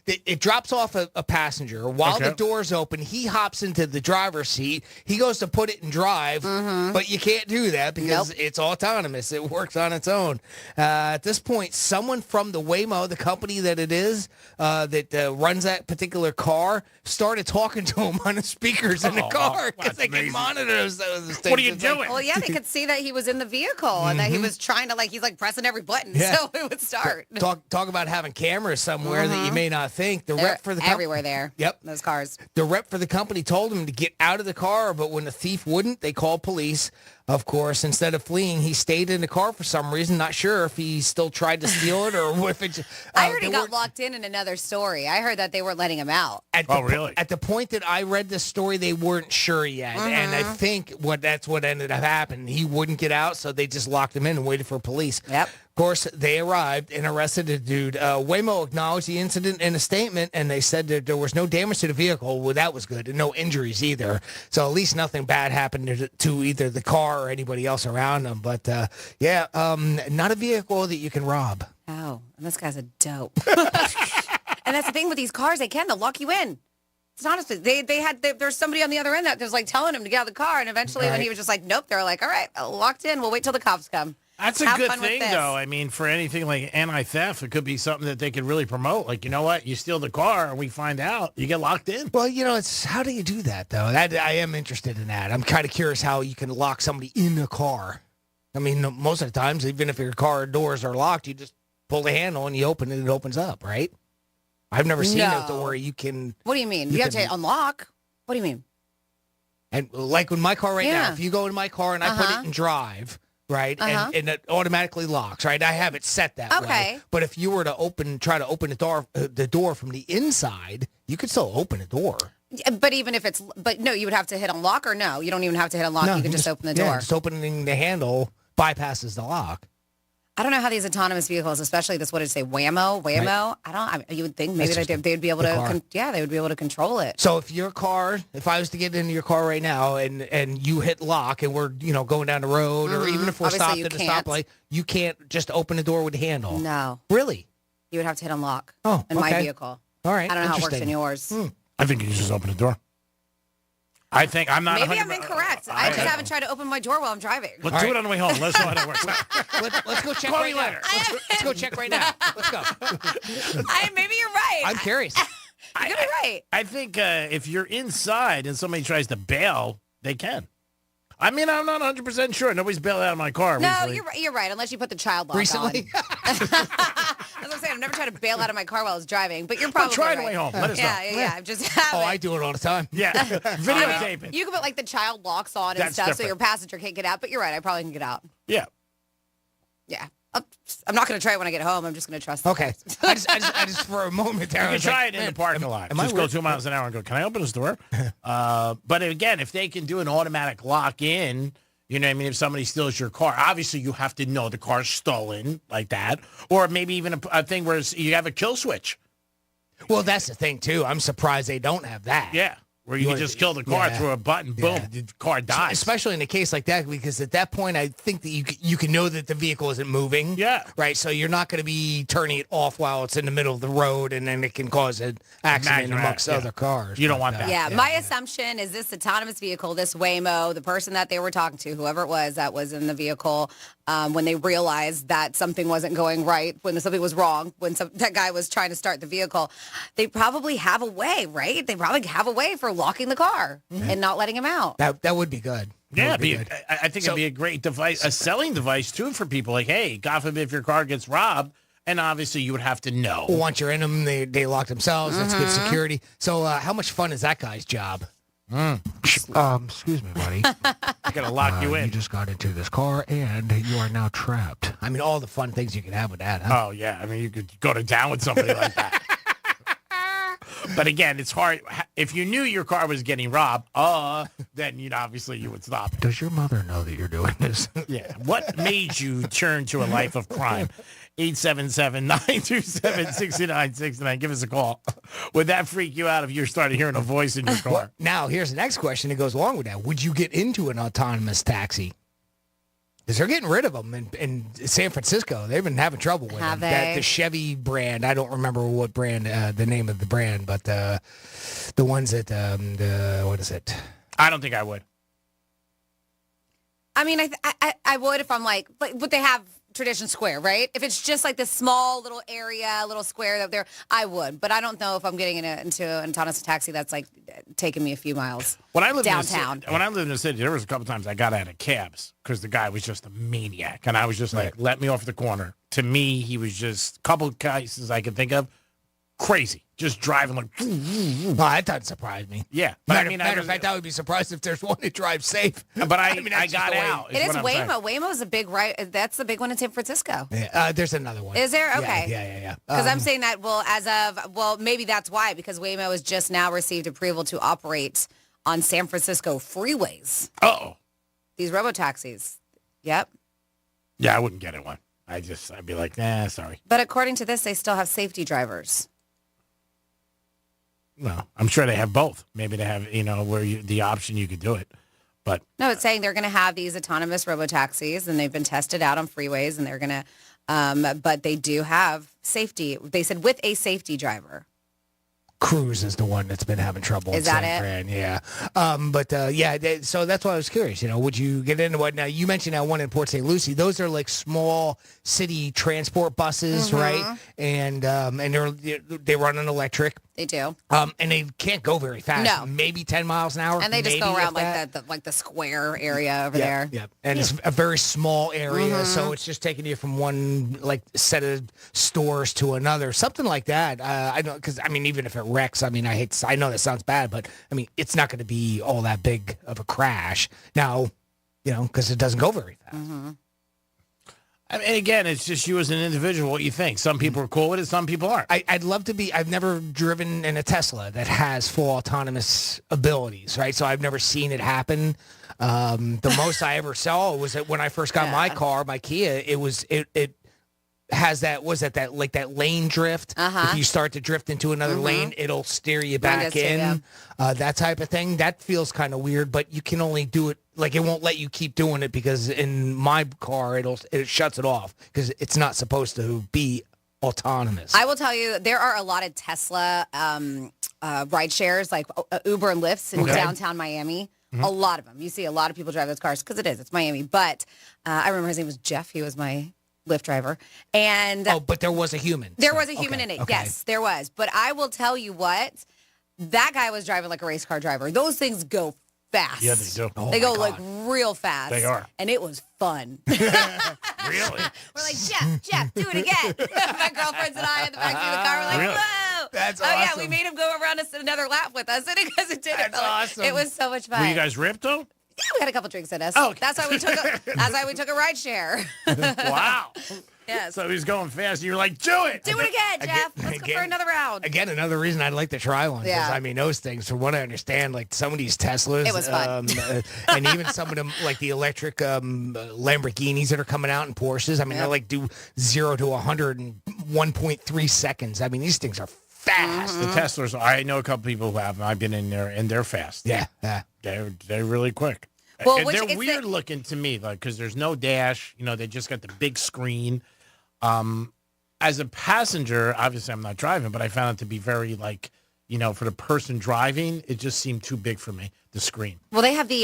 it drops off a passenger. While the door's open, he hops into the driver's seat. He goes to put it in drive, but you can't do that because it's autonomous. It works on its own. At this point, someone from the Waymo, the company that it is, that runs that particular car, started talking to him on the speakers in the car because they can monitor those things. What are you doing? Well, yeah, they could see that he was in the vehicle and that he was trying to, he's pressing every button so it would start. Talk about having cameras somewhere that you may not think. The They're rep for the everywhere there. Yep, those cars. The rep for the company told him to get out of the car, but when the thief wouldn't, they called police. Of course, instead of fleeing, he stayed in the car for some reason. Not sure if he still tried to steal it or if it. I heard he got locked in another story. I heard that they weren't letting him out. Really? At the point that I read this story, they weren't sure yet, and I think that's what ended up happening. He wouldn't get out, so they just locked him in and waited for police. Yep. Of course, they arrived and arrested the dude. Waymo acknowledged the incident in a statement, and they said that there was no damage to the vehicle. Well, that was good, and no injuries either. So at least nothing bad happened to either the car or anybody else around them. But, not a vehicle that you can rob. Oh, and this guy's a dope. And that's the thing with these cars. They'll lock you in. It's honestly, there's somebody on the other end that was telling him to get out of the car, and eventually when he was just nope, they're like, all right, locked in. We'll wait till the cops come. That's a good thing, though. I mean, for anything like anti-theft, it could be something that they could really promote. Like, you know what? You steal the car and we find out, you get locked in. Well, it's how do you do that, though? I am interested in that. I'm kind of curious how you can lock somebody in a car. I mean, most of the times, even if your car doors are locked, you just pull the handle and you open it and it opens up, right? I've never seen it to where you can. What do you mean? You have to unlock? What do you mean? And like with my car right now, if you go in my car and I put it in drive, right, and it automatically locks, right? I have it set that way. But if you were to try to open the door from the inside, you could still open the door. But even if no, you would have to hit unlock, or no? You don't even have to hit unlock. No, you can just open the door. Yeah, just opening the handle bypasses the lock. I don't know how these autonomous vehicles, especially this, what did it say, Waymo? Right. You would think maybe they'd be able to, they would be able to control it. So if I was to get into your car right now and you hit lock and we're, going down the road, or even if we're stopped at a stoplight, you can't just open the door with the handle. No. Really? You would have to hit unlock. Oh, in my vehicle. All right. I don't know how it works in yours. I think you can just open the door. I think I'm not. Maybe I'm incorrect. I just haven't tried to open my door while I'm driving. Let's do it on the way home. Let's know how that works. Let's go check right now. Let's go check right now. Let's go. Maybe you're right. I'm curious. You're right. I think if you're inside and somebody tries to bail, they can. I mean, I'm not 100% sure. Nobody's bailed out of my car recently. No, you're right. Unless you put the child lock recently? on. As I was saying, I've never tried to bail out of my car while I was driving, but you're probably try right. the way home. Let us know. Yeah. Just have I do it all the time. Yeah. Videotape it. You can put the child locks on and stuff so your passenger can't get out, but you're right. I probably can get out. Yeah. Yeah. I'm not going to try it when I get home. I'm just going to trust. Okay. I just for a moment there. You can try it in the parking lot. Just go 2 miles an hour and go, can I open this door? But again, if they can do an automatic lock in, you know what I mean? If somebody steals your car, obviously you have to know the car's stolen like that. Or maybe even a thing where you have a kill switch. Well, that's the thing, too. I'm surprised they don't have that. Yeah. Where you can just kill the car through a button, boom, the car dies. Especially in a case like that, because at that point, I think that you can know that the vehicle isn't moving. Yeah. Right? So you're not going to be turning it off while it's in the middle of the road, and then it can cause an accident amongst other cars. You don't want that. Yeah, my assumption is this autonomous vehicle, this Waymo, the person that they were talking to, whoever it was that was in the vehicle, when they realized that something wasn't going right, when something was wrong, when that guy was trying to start the vehicle, they probably have a way, right? They probably have a way for locking the car and not letting him out. That would be good. Yeah, I think it'd be a great device, a selling device, too, for people. Like, hey, God forbid if your car gets robbed, And obviously, you would have to know. Once you're in them, they lock themselves. That's good security. So how much fun is that guy's job? Excuse me, buddy. I got to lock you in. You just got into this car, and you are now trapped. I mean, all the fun things you can have with that, huh? Oh, yeah. I mean, you could go to town with somebody like that. But again, it's hard. If you knew your car was getting robbed, then obviously you would stop it. Does your mother know that you're doing this? Yeah. What made you turn to a life of crime? 877-927-6969. Give us a call. Would that freak you out if you started hearing a voice in your car? Well, now, here's the next question that goes along with that. Would you get into an autonomous taxi? Because they're getting rid of them in San Francisco. They've been having trouble with them. The Chevy brand, I don't remember what brand, the name of the brand, but the ones that, what is it? I don't think I would. I mean, I would if I'm like, but they have Tradition Square, right? If it's just like this small little area, little square that there, I would. But I don't know if I'm getting into an autonomous taxi that's like taking me a few miles downtown. When I lived in the city, there was a couple times I got out of cabs because the guy was just a maniac. And I was just like, let me off the corner. To me, he was just, a couple of cases I can think of, crazy. Just driving like... Oh, that doesn't surprise me. Yeah. But matter of fact, I would be surprised if there's one that drives safe. But I got out. It is Waymo. Waymo's a big that's the big one in San Francisco. Yeah, there's another one. Is there? Okay. Yeah. Because I'm saying that, maybe that's why, because Waymo has just now received approval to operate on San Francisco freeways. Uh-oh. These robo-taxis. Yep. Yeah, I wouldn't get in one. I'd be like, sorry. But according to this, they still have safety drivers. Well, I'm sure they have both. Maybe they have, where the option you could do it. But no, it's saying they're going to have these autonomous robo-taxis, and they've been tested out on freeways, and they're going to, but they do have safety. They said with a safety driver. Cruise is the one that's been having trouble. Is that it? Fran, yeah. So that's why I was curious. Would you get into what? Now, you mentioned that one in Port St. Lucie. Those are like small city transport buses, right? And they run on electric. They do. And they can't go very fast. No. Maybe 10 miles an hour. And they just go around like the square area over there. Yeah. And it's a very small area, so it's just taking you from one set of stores to another, something like that. I don't, because even if it wrecks, I know that sounds bad, but it's not going to be all that big of a crash now, because it doesn't go very fast. Again, it's just you as an individual, what you think. Some people are cool with it, some people aren't. I'd love to be, I've never driven in a Tesla that has full autonomous abilities, right? So I've never seen it happen. The most I ever saw was that when I first got my car, my Kia, it has that lane drift. If you start to drift into another lane, it'll steer you back in. That type of thing. That feels kind of weird, but you can only do it, it won't let you keep doing it because in my car, it shuts it off because it's not supposed to be autonomous. I will tell you, there are a lot of Tesla ride shares, like Uber and Lyfts in downtown Miami. A lot of them. You see a lot of people drive those cars because it's Miami. But I remember his name was Jeff. He was my Lyft driver. And but there was a human. There was a human in it. Okay. Yes, there was. But I will tell you what, that guy was driving like a race car driver. Those things go fast. Yeah, they do. They go like real fast. They are. And it was fun. Really? We're like, Jeff, do it again. My girlfriends and I in the back of the car were like, Really? whoa. That's awesome. awesome. Yeah, we made him go around another lap with us because it did. That's awesome. It was so much fun. Were you guys ripped, though? Yeah, we had a couple drinks in us. Oh, okay. That's why we took a ride share. Wow. Yes. So he's going fast, and you're like, do it. Do it again, Jeff. Let's go for another round. Again, another reason I'd like to try one. Yeah. Those things, from what I understand, like some of these Teslas. It was fun. And even some of them, like the electric Lamborghinis that are coming out and Porsches. They do 0 to 100 in 1.3 seconds. These things are fast. The Teslas, I know a couple people who have them. I've been in there, and they're fast. Yeah. They're really quick. Well, and they're weird looking to me, because there's no dash. They just got the big screen. As a passenger, obviously I'm not driving, but I found it to be very for the person driving, it just seemed too big for me, the screen. Well, they have the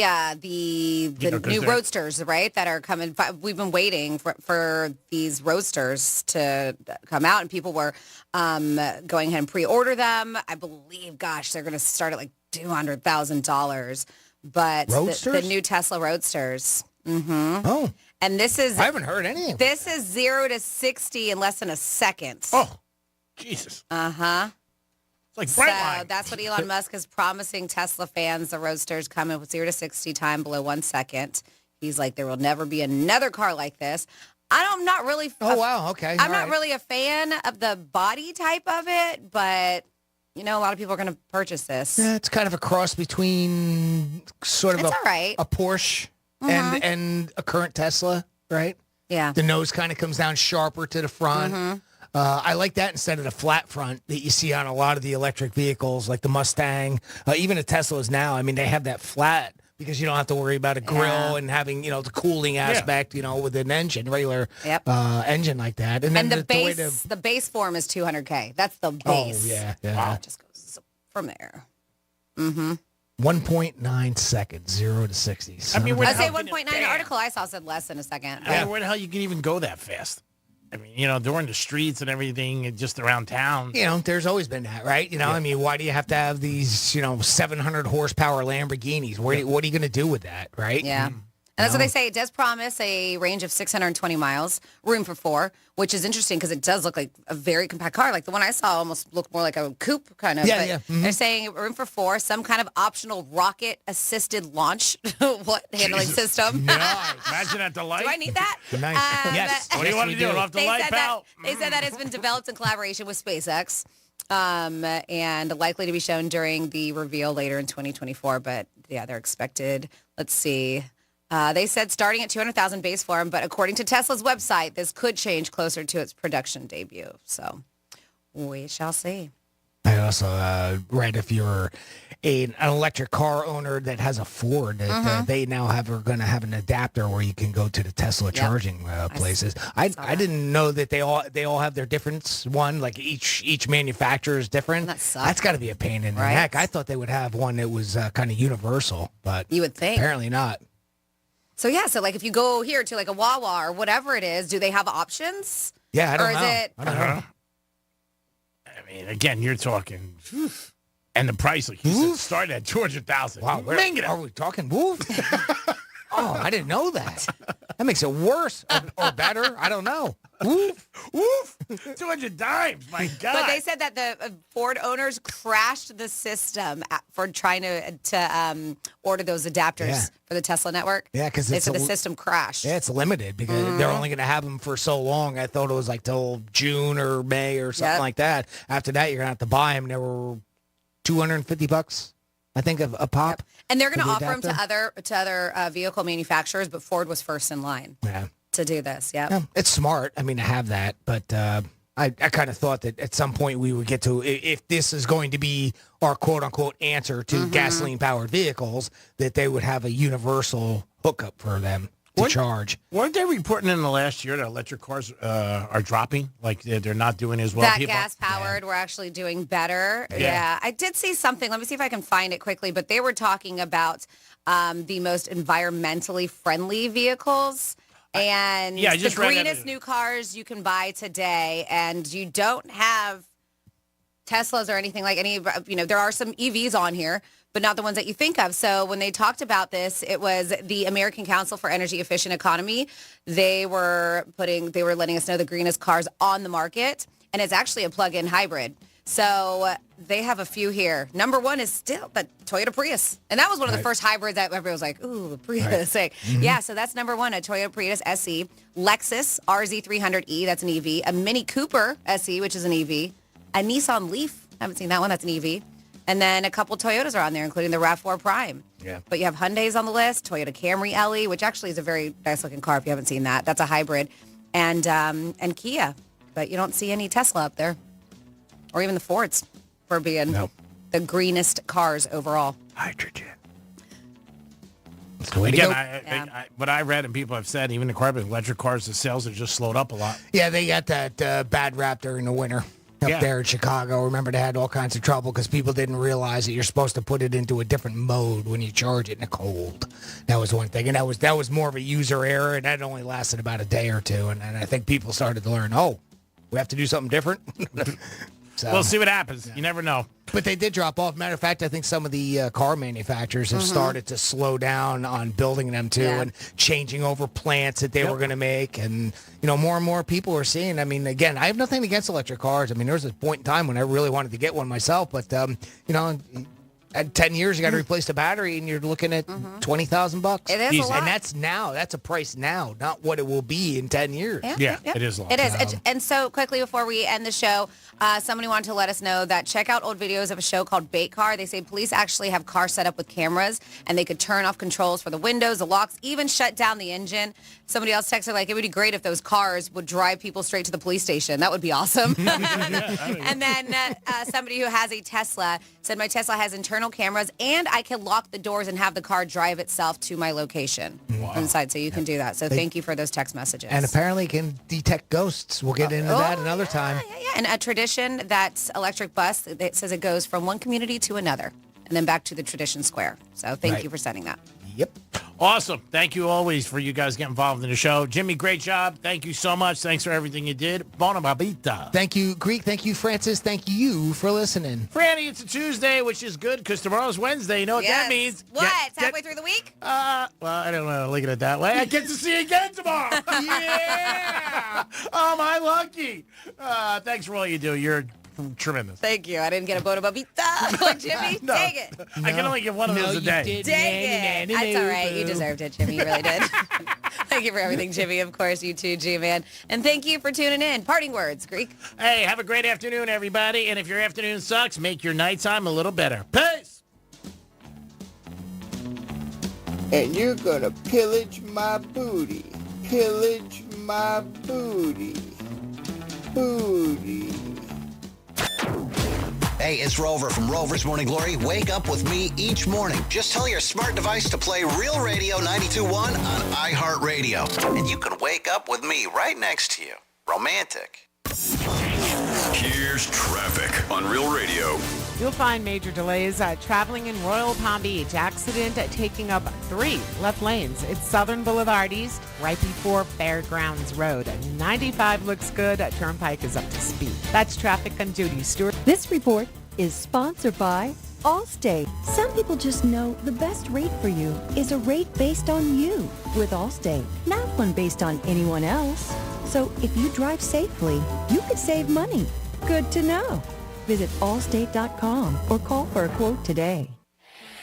new Roadsters, right, that are coming. We've been waiting for these Roadsters to come out, and people were going ahead and pre-order them. I believe, they're going to start at $200,000. But the new Tesla Roadsters. Mm-hmm. Oh. And this is... I haven't heard anything. This is 0 to 60 in less than a second. Oh, Jesus. Uh-huh. It's like bright So line. that's what Elon Musk is promising Tesla fans. The Roadster's coming with 0 to 60 time below 1 second. He's like, there will never be another car like this. I'm not really... wow, okay. I'm not really a fan of the body type of it, but, a lot of people are going to purchase this. Yeah, it's kind of a cross between sort of It's all right. a Porsche Mhm. and a current Tesla, right? Yeah. The nose kind of comes down sharper to the front. Mhm. I like that instead of the flat front that you see on a lot of the electric vehicles, like the Mustang, even the Teslas now. I mean, they have that flat because you don't have to worry about a grill and having, the cooling aspect, with an engine, regular engine like that. And then the base form is $200K. That's the base. Oh, yeah. Wow. It just goes from there. Mm-hmm. 1.9 seconds, 0 to 60. I mean, I'd say 1.9. The article I saw said less than a second. I mean, where the hell you can even go that fast? I mean, during the streets and everything, and just around town. There's always been that, right? I mean, why do you have to have these, 700 horsepower Lamborghinis? What are you going to do with that, right? Yeah. And that's what they say. It does promise a range of 620 miles, room for 4, which is interesting because it does look like a very compact car. Like the one I saw almost looked more like a coupe kind of. Yeah, but yeah. Mm-hmm. They're saying room for 4, some kind of optional rocket-assisted launch handling system. Nice. Imagine at the light. Do I need that? Nice. Yes. What do you want to do? Off the light, pal? They said that it's been developed in collaboration with SpaceX and likely to be shown during the reveal later in 2024. But, yeah, they're expected. Let's see. They said starting at 200,000 base form, but according to Tesla's website, this could change closer to its production debut. So we shall see. I also read if you're an electric car owner that has a Ford, that they now are going to have an adapter where you can go to the Tesla charging places. I didn't know that they all have their difference. One, like each manufacturer is different. That's got to be a pain in the neck. I thought they would have one that was kind of universal, but you would think apparently not. So, so like if you go here to like a Wawa or whatever it is, do they have options? Yeah, I don't know. I don't know. I mean, again, you're talking, and the price, like you said, started at 200,000. Wow, are we talking woof? Oh, I didn't know that. That makes it worse or better. I don't know. Woof. Woof. 200 dimes. My God. But they said that the Ford owners crashed the system for trying to order those adapters for the Tesla network. Yeah, because the system crashed. Yeah, it's limited because they're only going to have them for so long. I thought it was like till June or May or something like that. After that, you're going to have to buy them. They were $250, I think, a pop. Yep. And they're going to offer them to other vehicle manufacturers, but Ford was first in line to do this. Yeah, it's smart. I mean, to have that, but I kind of thought that at some point we would get to, if this is going to be our quote unquote answer to gasoline powered vehicles, that they would have a universal hookup for them to charge. Weren't they reporting in the last year that electric cars are dropping? Like they're not doing as well? That gas-powered were actually doing better. Yeah. I did see something. Let me see if I can find it quickly. But they were talking about the most environmentally friendly vehicles. And the greenest new cars you can buy today. And you don't have Teslas or anything like any, there are some EVs on here, but not the ones that you think of. So when they talked about this, it was the American Council for Energy Efficient Economy. They were letting us know the greenest cars on the market, and it's actually a plug-in hybrid. So they have a few here. Number one is still the Toyota Prius. And that was one of the first hybrids that everybody was like, ooh, the Prius. Like, yeah, so that's number one, a Toyota Prius SE. Lexus RZ300E, that's an EV. A Mini Cooper SE, which is an EV. A Nissan Leaf, I haven't seen that one, that's an EV. And then a couple Toyotas are on there, including the RAV4 Prime. Yeah. But you have Hyundais on the list, Toyota Camry LE, which actually is a very nice-looking car if you haven't seen that. That's a hybrid. And Kia. But you don't see any Tesla up there. Or even the Fords for being the greenest cars overall. Hydrogen. Again, what I read and people have said, even the electric cars, the sales have just slowed up a lot. Yeah, they got that bad rap during the winter. Up there in Chicago. Remember, they had all kinds of trouble because people didn't realize that you're supposed to put it into a different mode when you charge it in the cold. That was one thing. And that was more of a user error, and that only lasted about a day or two. And I think people started to learn, we have to do something different. So We'll see what happens. You never know. But they did drop off. Matter of fact, I think some of the car manufacturers have started to slow down on building them too and changing over plants that they were going to make. And, more and more people are seeing. I mean, again, I have nothing against electric cars. I mean, there was a point in time when I really wanted to get one myself. But, at 10 years, you got to replace the battery, and you're looking at $20,000. It is a lot. And that's now. That's a price now, not what it will be in 10 years. Yeah, it is a lot. It is. And so quickly before we end the show, somebody wanted to let us know that check out old videos of a show called Bait Car. They say police actually have cars set up with cameras, and they could turn off controls for the windows, the locks, even shut down the engine. Somebody else texted it would be great if those cars would drive people straight to the police station. That would be awesome. And then somebody who has a Tesla said, my Tesla has internal cameras, and I can lock the doors and have the car drive itself to my location inside. So you can do that. So thank you for those text messages. And apparently it can detect ghosts. We'll get into that another time. Yeah. And a tradition, that electric bus, it says it goes from one community to another and then back to the Tradition Square. So thank you for sending that. Yep. Awesome. Thank you always for you guys getting involved in the show. Jimmy, great job. Thank you so much. Thanks for everything you did. Bona babita. Thank you, Greek. Thank you, Francis. Thank you for listening. Franny, it's a Tuesday, which is good because tomorrow's Wednesday. You know what that means? What? It's halfway through the week? Well, I don't want to look at it that way. I get to see you again tomorrow. Yeah. Oh, my lucky. Thanks for all you do. You're tremendous. Thank you. I didn't get a bona babita like Jimmy. No. Dang it. I can only give one of those a day. Dang it. That's all right. You deserved it, Jimmy. You really did. Thank you for everything, Jimmy. Of course, you too, G-Man. And thank you for tuning in. Parting words, Greek. Hey, have a great afternoon, everybody. And if your afternoon sucks, make your nighttime a little better. Peace. And you're gonna pillage my booty. Pillage my booty. Booty. Hey, it's Rover from Rover's Morning Glory. Wake up with me each morning. Just tell your smart device to play Real Radio 92.1 on iHeartRadio. And you can wake up with me right next to you. Romantic. Here's traffic on Real Radio. You'll find major delays traveling in Royal Palm Beach. Accident taking up 3 left lanes. It's Southern Boulevard East, right before Fairgrounds Road. 95 looks good. Turnpike is up to speed. That's traffic on duty. Stuart. This report is sponsored by Allstate. Some people just know the best rate for you is a rate based on you with Allstate, not one based on anyone else. So if you drive safely, you could save money. Good to know. Visit allstate.com or call for a quote today.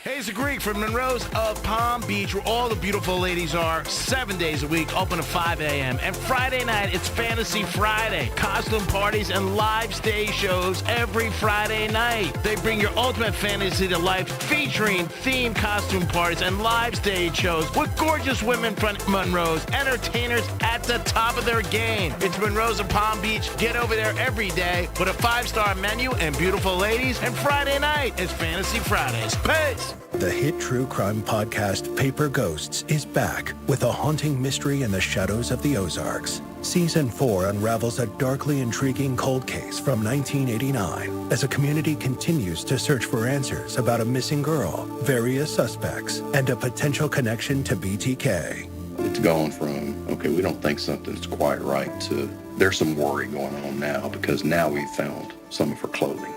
Hey, it's the Greek from Monroe's of Palm Beach, where all the beautiful ladies are 7 days a week, open at 5 a.m. And Friday night, it's Fantasy Friday. Costume parties and live stage shows every Friday night. They bring your ultimate fantasy to life, featuring themed costume parties and live stage shows with gorgeous women from Monroe's, entertainers at the top of their game. It's Monroe's of Palm Beach. Get over there every day with a 5-star menu and beautiful ladies. And Friday night, it's Fantasy Fridays. Peace! The hit true crime podcast Paper Ghosts is back with a haunting mystery in the shadows of the Ozarks. Season 4 unravels a darkly intriguing cold case from 1989 as a community continues to search for answers about a missing girl, various suspects, and a potential connection to BTK. It's gone from, okay, we don't think something's quite right, to there's some worry going on now because now we've found some of her clothing.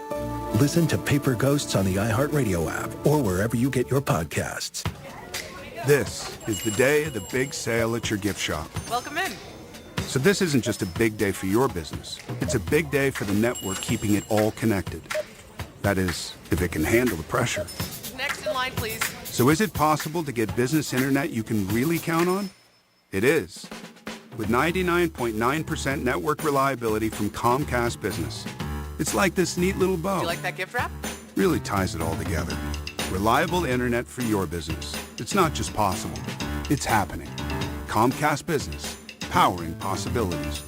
Listen to Paper Ghosts on the iHeartRadio app or wherever you get your podcasts. This is the day of the big sale at your gift shop. Welcome in. So this isn't just a big day for your business. It's a big day for the network keeping it all connected. That is, if it can handle the pressure. Next in line, please. So is it possible to get business internet you can really count on? It is. With 99.9% network reliability from Comcast Business. It's like this neat little bow. Do you like that gift wrap? Really ties it all together. Reliable internet for your business. It's not just possible. It's happening. Comcast Business. Powering possibilities.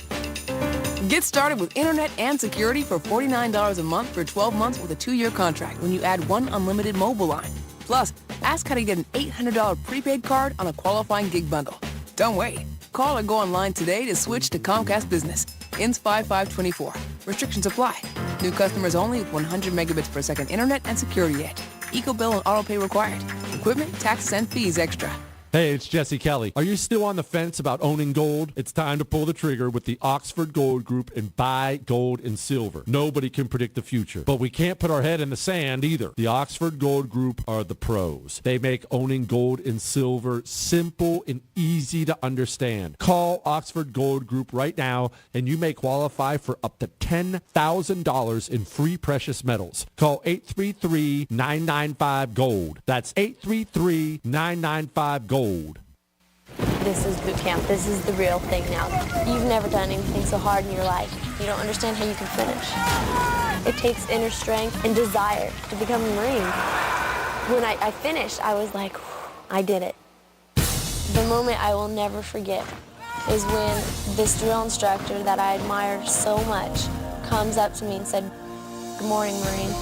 Get started with internet and security for $49 a month for 12 months with a 2-year contract when you add one unlimited mobile line. Plus, ask how to get an $800 prepaid card on a qualifying gig bundle. Don't wait. Call or go online today to switch to Comcast Business. Ends 5/5/24. Restrictions apply. New customers only with 100 megabits per second internet and security edge. Eco bill and auto pay required. Equipment, taxes, and fees extra. Hey, it's Jesse Kelly. Are you still on the fence about owning gold? It's time to pull the trigger with the Oxford Gold Group and buy gold and silver. Nobody can predict the future, but we can't put our head in the sand either. The Oxford Gold Group are the pros. They make owning gold and silver simple and easy to understand. Call Oxford Gold Group right now, and you may qualify for up to $10,000 in free precious metals. Call 833-995-GOLD. That's 833-995-GOLD. This is boot camp. This is the real thing now. You've never done anything so hard in your life. You don't understand how you can finish. It takes inner strength and desire to become a Marine. When I finished, I was like, I did it. The moment I will never forget is when this drill instructor that I admire so much comes up to me and said, "Good morning, Marine."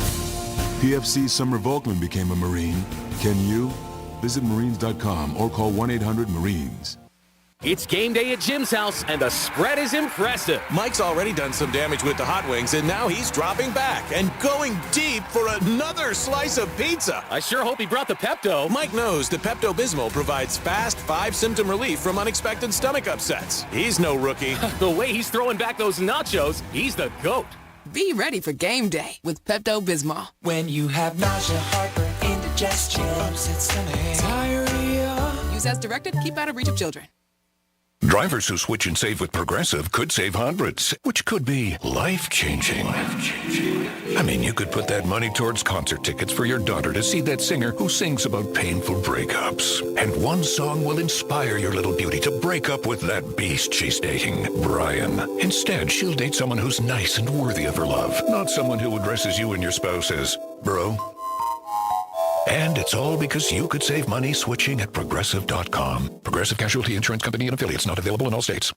PFC Summer Volkman became a Marine. Can you? Visit Marines.com or call 1-800-MARINES. It's game day at Jim's house, and the spread is impressive. Mike's already done some damage with the hot wings, and now he's dropping back and going deep for another slice of pizza. I sure hope he brought the Pepto. Mike knows the Pepto-Bismol provides fast 5-symptom relief from unexpected stomach upsets. He's no rookie. The way he's throwing back those nachos, he's the GOAT. Be ready for game day with Pepto-Bismol. When you have nausea, heartburn, indigestion, upset stomach, diarrhea. Use as directed. Keep out of reach of children. Drivers who switch and save with Progressive could save hundreds, which could be life-changing. I mean, you could put that money towards concert tickets for your daughter to see that singer who sings about painful breakups. And one song will inspire your little beauty to break up with that beast she's dating, Brian. Instead, she'll date someone who's nice and worthy of her love, not someone who addresses you and your spouse as bro. And it's all because you could save money switching at Progressive.com. Progressive Casualty Insurance Company and Affiliates, not available in all states.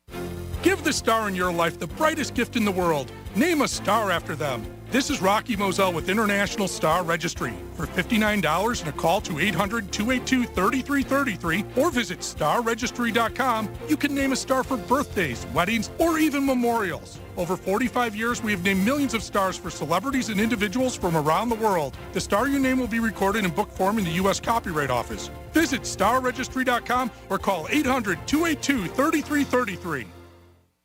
Give the star in your life the brightest gift in the world. Name a star after them. This is Rocky Moselle with International Star Registry. For $59 and a call to 800-282-3333 or visit starregistry.com, you can name a star for birthdays, weddings, or even memorials. Over 45 years, we have named millions of stars for celebrities and individuals from around the world. The star you name will be recorded in book form in the U.S. Copyright Office. Visit starregistry.com or call 800-282-3333.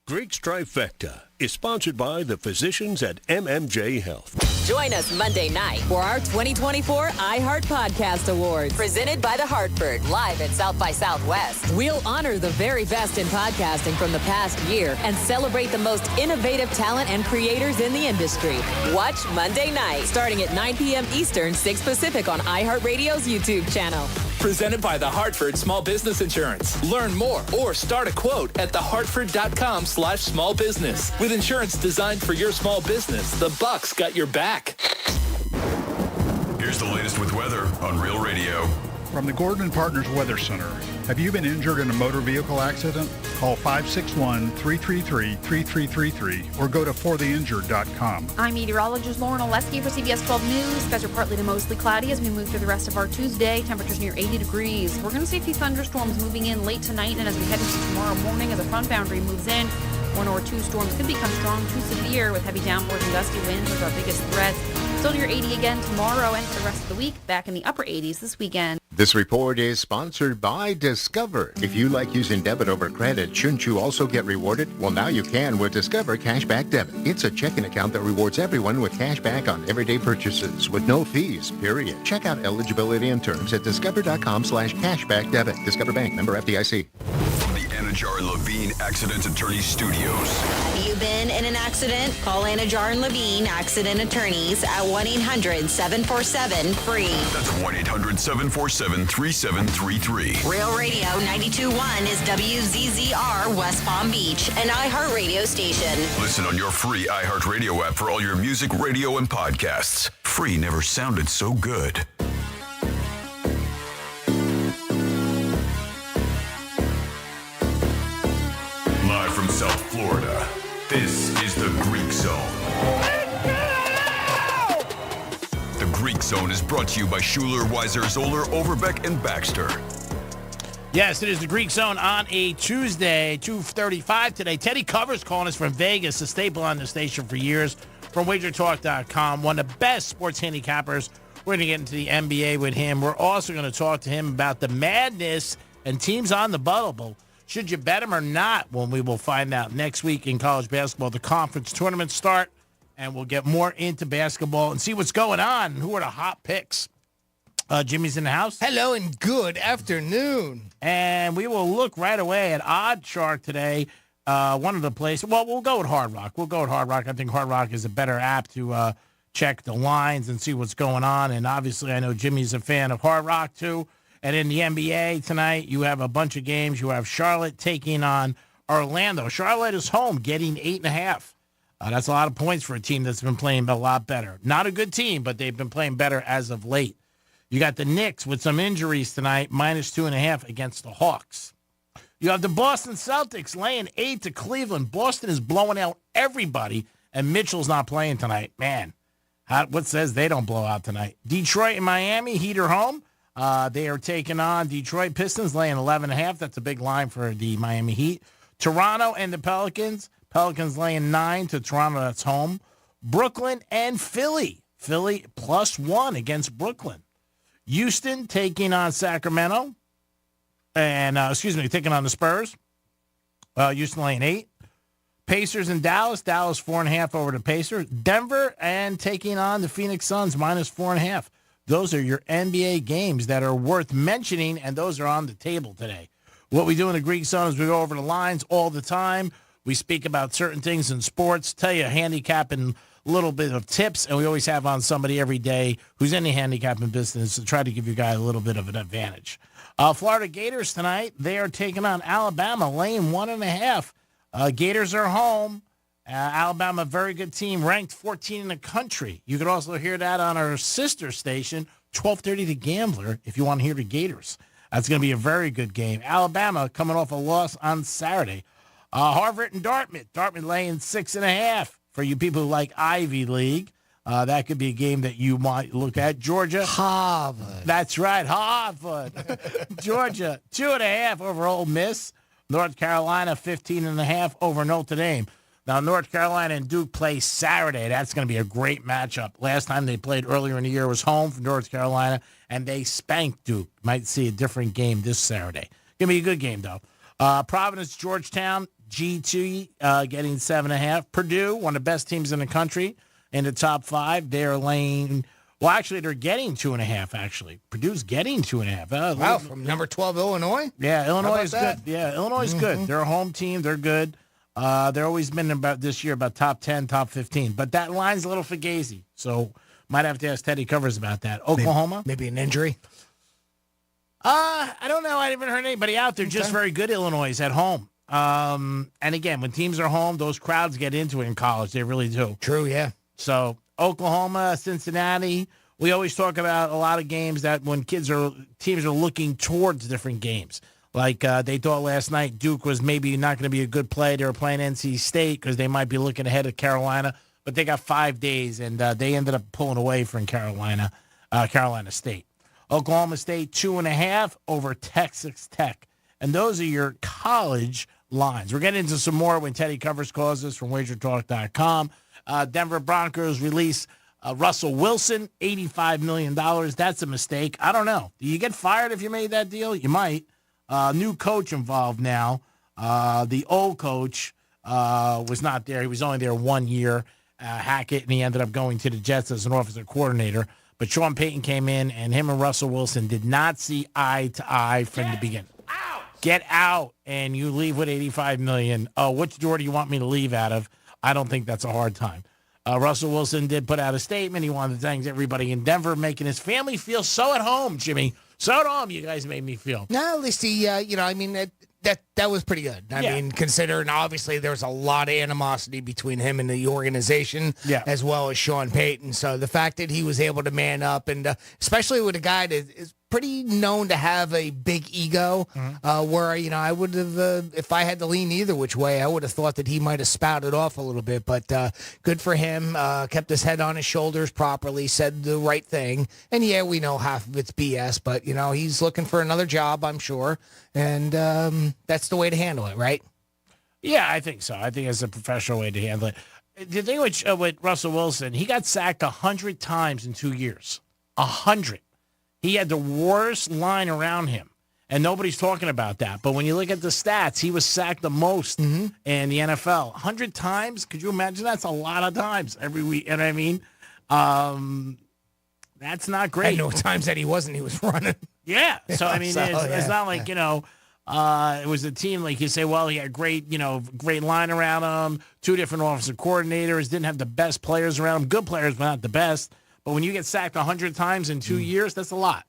Greek's Trifecta is sponsored by the physicians at MMJ Health. Join us Monday night for our 2024 iHeart Podcast Awards, presented by The Hartford, live at South by Southwest. We'll honor the very best in podcasting from the past year and celebrate the most innovative talent and creators in the industry. Watch Monday night, starting at 9 p.m. Eastern, 6 Pacific on iHeartRadio's YouTube channel. Presented by The Hartford Small Business Insurance. Learn more or start a quote at thehartford.com/small business. With insurance designed for your small business, the Bucks got your back. Here's the latest with weather on Real Radio. From the Gordon & Partners Weather Center. Have you been injured in a motor vehicle accident? Call 561-333-3333 or go to fortheinjured.com. I'm meteorologist Lauren Oleski for CBS 12 News. Skies are partly to mostly cloudy as we move through the rest of our Tuesday. Temperatures near 80 degrees. We're going to see a few thunderstorms moving in late tonight and as we head into tomorrow morning as a front boundary moves in. One or two storms could become strong to severe with heavy downpours and gusty winds as our biggest threats. Still near 80 again tomorrow and for the rest of the week, back in the upper 80s this weekend. This report is sponsored by Discover. If you like using debit over credit, shouldn't you also get rewarded? Well, now you can with Discover Cashback Debit. It's a checking account that rewards everyone with cash back on everyday purchases with no fees, period. Check out eligibility and terms at discover.com/cashback debit. Discover Bank, member FDIC. Anajar and Levine Accident Attorney Studios. Have you been in an accident? Call Anajar and Levine Accident Attorneys at 1-800-747-FREE. That's 1-800-747-3733. Real Radio 92.1 is WZZR West Palm Beach, an iHeartRadio station. Listen on your free iHeartRadio app for all your music, radio, and podcasts. Free never sounded so good. Live from South Florida, this is the Greek Zone. The Greek Zone is brought to you by Schuler, Weiser, Zoller, Overbeck, and Baxter. Yes, it is the Greek Zone on a Tuesday, 2:35 today. Teddy Covers calling us from Vegas, a staple on the station for years, from WagerTalk.com, one of the best sports handicappers. We're going to get into the NBA with him. We're also going to talk to him about the madness And teams on the bubble, should you bet them or not? Well, we will find out next week in college basketball. The conference tournaments start, and we'll get more into basketball and see what's going on and who are the hot picks. Jimmy's in the house. Hello and good afternoon. And we will look right away at Odd Shark today. One of the places. Well, we'll go with Hard Rock. I think Hard Rock is a better app to check the lines and see what's going on. And obviously, I know Jimmy's a fan of Hard Rock too. And in the NBA tonight, you have a bunch of games. You have Charlotte taking on Orlando. Charlotte is home, getting 8.5. That's a lot of points for a team that's been playing a lot better. Not a good team, but they've been playing better as of late. You got the Knicks with some injuries tonight, -2.5 against the Hawks. You have the Boston Celtics laying 8 to Cleveland. Boston is blowing out everybody, and Mitchell's not playing tonight. Man, what says they don't blow out tonight? Detroit and Miami, Heat are home. They are taking on Detroit Pistons, laying 11.5. That's a big line for the Miami Heat. Toronto and the Pelicans. Pelicans laying 9 to Toronto. That's home. Brooklyn and Philly. Philly +1 against Brooklyn. Houston taking on Sacramento. And, taking on the Spurs. Houston laying 8. Pacers and Dallas. Dallas 4.5 over the Pacers. Denver and taking on the Phoenix Suns -4.5. Those are your NBA games that are worth mentioning, and those are on the table today. What we do in the Greek Zone is we go over the lines all the time. We speak about certain things in sports, tell you handicapping little bit of tips, and we always have on somebody every day who's in the handicapping business to try to give you guys a little bit of an advantage. Florida Gators tonight, they are taking on Alabama, laying 1.5. Gators are home. Alabama, very good team, ranked 14 in the country. You could also hear that on our sister station, 1230 The Gambler, if you want to hear the Gators. That's going to be a very good game. Alabama coming off a loss on Saturday. Harvard and Dartmouth. Dartmouth laying 6.5. For you people who like Ivy League, that could be a game that you might look at. Georgia. Harvard. That's right, Harvard. Georgia, 2.5 over Ole Miss. North Carolina, 15.5 over Notre Dame. Now, North Carolina and Duke play Saturday. That's going to be a great matchup. Last time they played earlier in the year was home for North Carolina, and they spanked Duke. Might see a different game this Saturday. Going to be a good game, though. Providence, Georgetown, G2 getting 7.5. Purdue, one of the best teams in the country, in the top 5. They're laying, well, actually, they're getting 2.5, actually. Purdue's getting 2.5. Wow, from number 12, Illinois? Yeah, Illinois is that? good. Yeah, Illinois is good. They're a home team. They're good. They're always been about this year about top 10, top 15. But that line's a little fugazi, so might have to ask Teddy Covers about that. Oklahoma? Maybe an injury? I don't know. I haven't heard anybody out there. Just very good Illinois is at home. And again, when teams are home, those crowds get into it in college. They really do. True, yeah. So Oklahoma, Cincinnati, we always talk about a lot of games that when teams are looking towards different games. Like they thought last night Duke was maybe not going to be a good play. They were playing NC State because they might be looking ahead of Carolina. But they got 5 days, and they ended up pulling away from Carolina State. Oklahoma State, 2.5 over Texas Tech. And those are your college lines. We're getting into some more when Teddy Covers calls us from WagerTalk.com. Denver Broncos release Russell Wilson, $85 million. That's a mistake. I don't know. Do you get fired if you made that deal? You might. New coach involved now. The old coach was not there. He was only there 1 year, Hackett, and he ended up going to the Jets as an offensive coordinator. But Sean Payton came in, and him and Russell Wilson did not see eye to eye from the beginning. Get out, and you leave with $85 million. Which door do you want me to leave out of? I don't think that's a hard time. Russell Wilson did put out a statement. He wanted to thank everybody in Denver, making his family feel so at home, Jimmy. So at home, you guys made me feel. No, at least he, that was pretty good. I mean, considering obviously there's a lot of animosity between him and the organization, as well as Sean Payton. So the fact that he was able to man up, and especially with a guy that is pretty known to have a big ego, where, I would have, if I had to lean either which way, I would have thought that he might have spouted off a little bit. But good for him. Kept his head on his shoulders properly, said the right thing. And, yeah, we know half of it's BS, but, he's looking for another job, I'm sure. And that's the way to handle it, right? Yeah, I think so. I think it's a professional way to handle it. The thing with Russell Wilson, he got sacked 100 times in 2 years. 100. He had the worst line around him. And nobody's talking about that. But when you look at the stats, he was sacked the most in the NFL. 100 times? Could you imagine? That's a lot of times every week. You know what I mean? That's not great. And no times that he wasn't, he was running. Yeah. So, I mean, So, it's not like, it was a team like you say, well, he had great line around him, 2 different offensive coordinators, didn't have the best players around him, good players, but not the best. But when you get sacked 100 times in 2 years, that's a lot.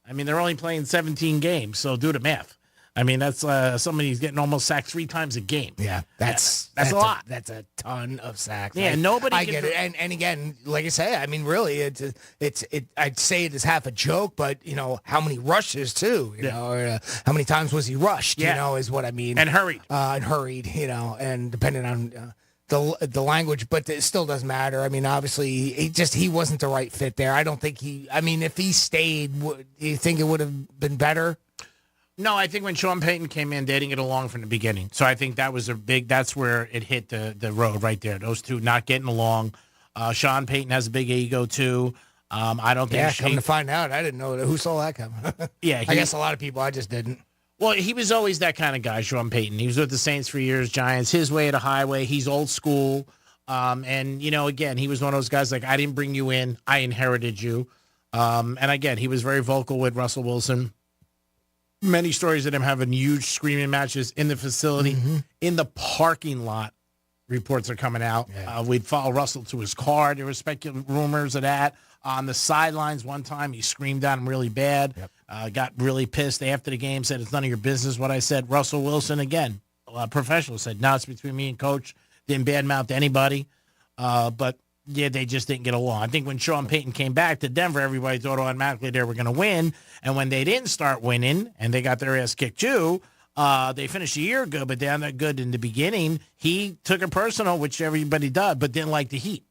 I mean, they're only playing 17 games, so do the math. I mean, that's somebody's getting almost sacked 3 times a game. Yeah, that's a lot. That's a ton of sacks. Yeah, nobody. I get it, and again, like I say, I mean, really, I'd say it is half a joke, but how many rushes too? Or, how many times was he rushed? Is what I mean. And hurried. And depending on. The language, but it still doesn't matter. I mean, obviously, he wasn't the right fit there. I don't think if he stayed, do you think it would have been better? No, I think when Sean Payton came in, they didn't get along from the beginning. So I think that was that's where it hit the road right there. Those two not getting along. Sean Payton has a big ego, too. I don't think... Yeah, come to find out, I didn't know. Who saw that coming? Yeah. I guess a lot of people, I just didn't. Well, he was always that kind of guy, Sean Payton. He was with the Saints for years, Giants, his way or the highway. He's old school. And, again, he was one of those guys like, I didn't bring you in. I inherited you. And, again, he was very vocal with Russell Wilson. Many stories of him having huge screaming matches in the facility, in the parking lot. Reports are coming out. Yeah. We'd follow Russell to his car. There were speculative rumors of that. On the sidelines one time, he screamed at him really bad. Yep. Got really pissed after the game, said, it's none of your business what I said. Russell Wilson, again, professional, said, no, it's between me and Coach. Didn't badmouth anybody. But, yeah, they just didn't get along. I think when Sean Payton came back to Denver, everybody thought automatically they were going to win. And when they didn't start winning, and they got their ass kicked too, they finished the year good, but they're not good in the beginning. He took it personal, which everybody did, but didn't like the heat.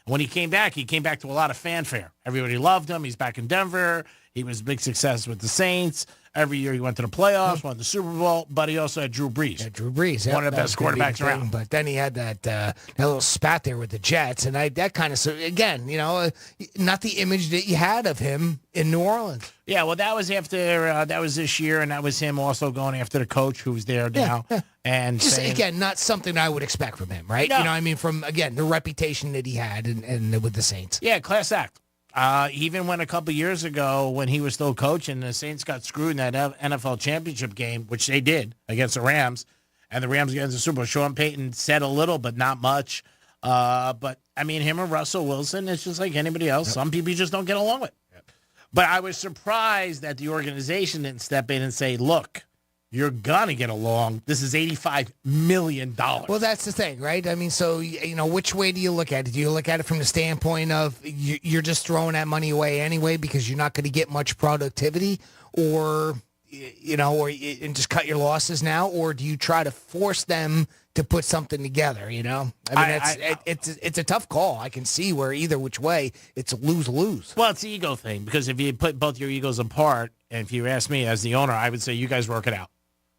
When he came back to a lot of fanfare. Everybody loved him. He's back in Denver. He was a big success with the Saints. Every year he went to the playoffs, won the Super Bowl, but he also had Drew Brees. Yeah, Drew Brees. One of the best quarterbacks around. But then he had that little spat there with the Jets, and that kind of, again, not the image that you had of him in New Orleans. Yeah, well, that was after, that was this year, and that was him also going after the coach who's there now. Yeah. And just, again, not something I would expect from him, right? No. From, again, the reputation that he had and with the Saints. Yeah, class act. Even when a couple years ago, when he was still coaching, the Saints got screwed in that NFL championship game, which they did against the Rams, and the Rams against the Super Bowl. Sean Payton said a little, but not much. But, him and Russell Wilson, it's just like anybody else. Yep. Some people you just don't get along with. Yep. But I was surprised that the organization didn't step in and say, look, you're going to get along. This is $85 million. Well, that's the thing, right? So, which way do you look at it? Do you look at it from the standpoint of you're just throwing that money away anyway because you're not going to get much productivity, or and just cut your losses now? Or do you try to force them to put something together, it's a tough call. I can see where either which way it's a lose-lose. Well, it's the ego thing, because if you put both your egos apart, and if you ask me as the owner, I would say you guys work it out.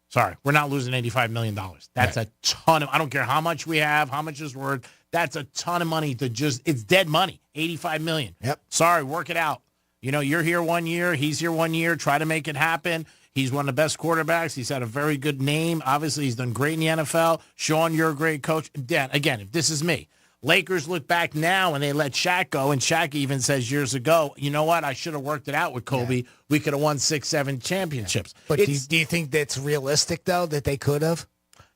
Sorry, we're not losing $85 million. That's a ton of, I don't care how much we have, how much is worth. That's a ton of money it's dead money, $85 million. Yep. Sorry, work it out. You're here 1 year, he's here 1 year, try to make it happen. He's one of the best quarterbacks. He's had a very good name. Obviously, he's done great in the NFL. Sean, you're a great coach. Again, if this is me, Lakers look back now and they let Shaq go, and Shaq even says years ago, you know what, I should have worked it out with Kobe. Yeah. We could have won 6-7 championships. Yeah. But do you think that's realistic, though, that they could have?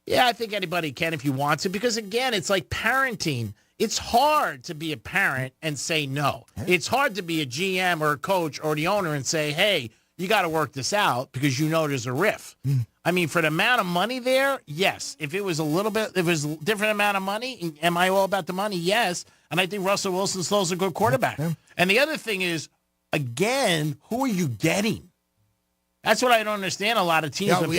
Yeah, I think anybody can if you want to, because, again, it's like parenting. It's hard to be a parent and say no. Yeah. It's hard to be a GM or a coach or the owner and say, hey, you got to work this out because there's a riff. For the amount of money there, yes. If it was a different amount of money, am I all about the money? Yes. And I think Russell Wilson still is a good quarterback. Yeah. And the other thing is, again, who are you getting? That's what I don't understand. A lot of teams, in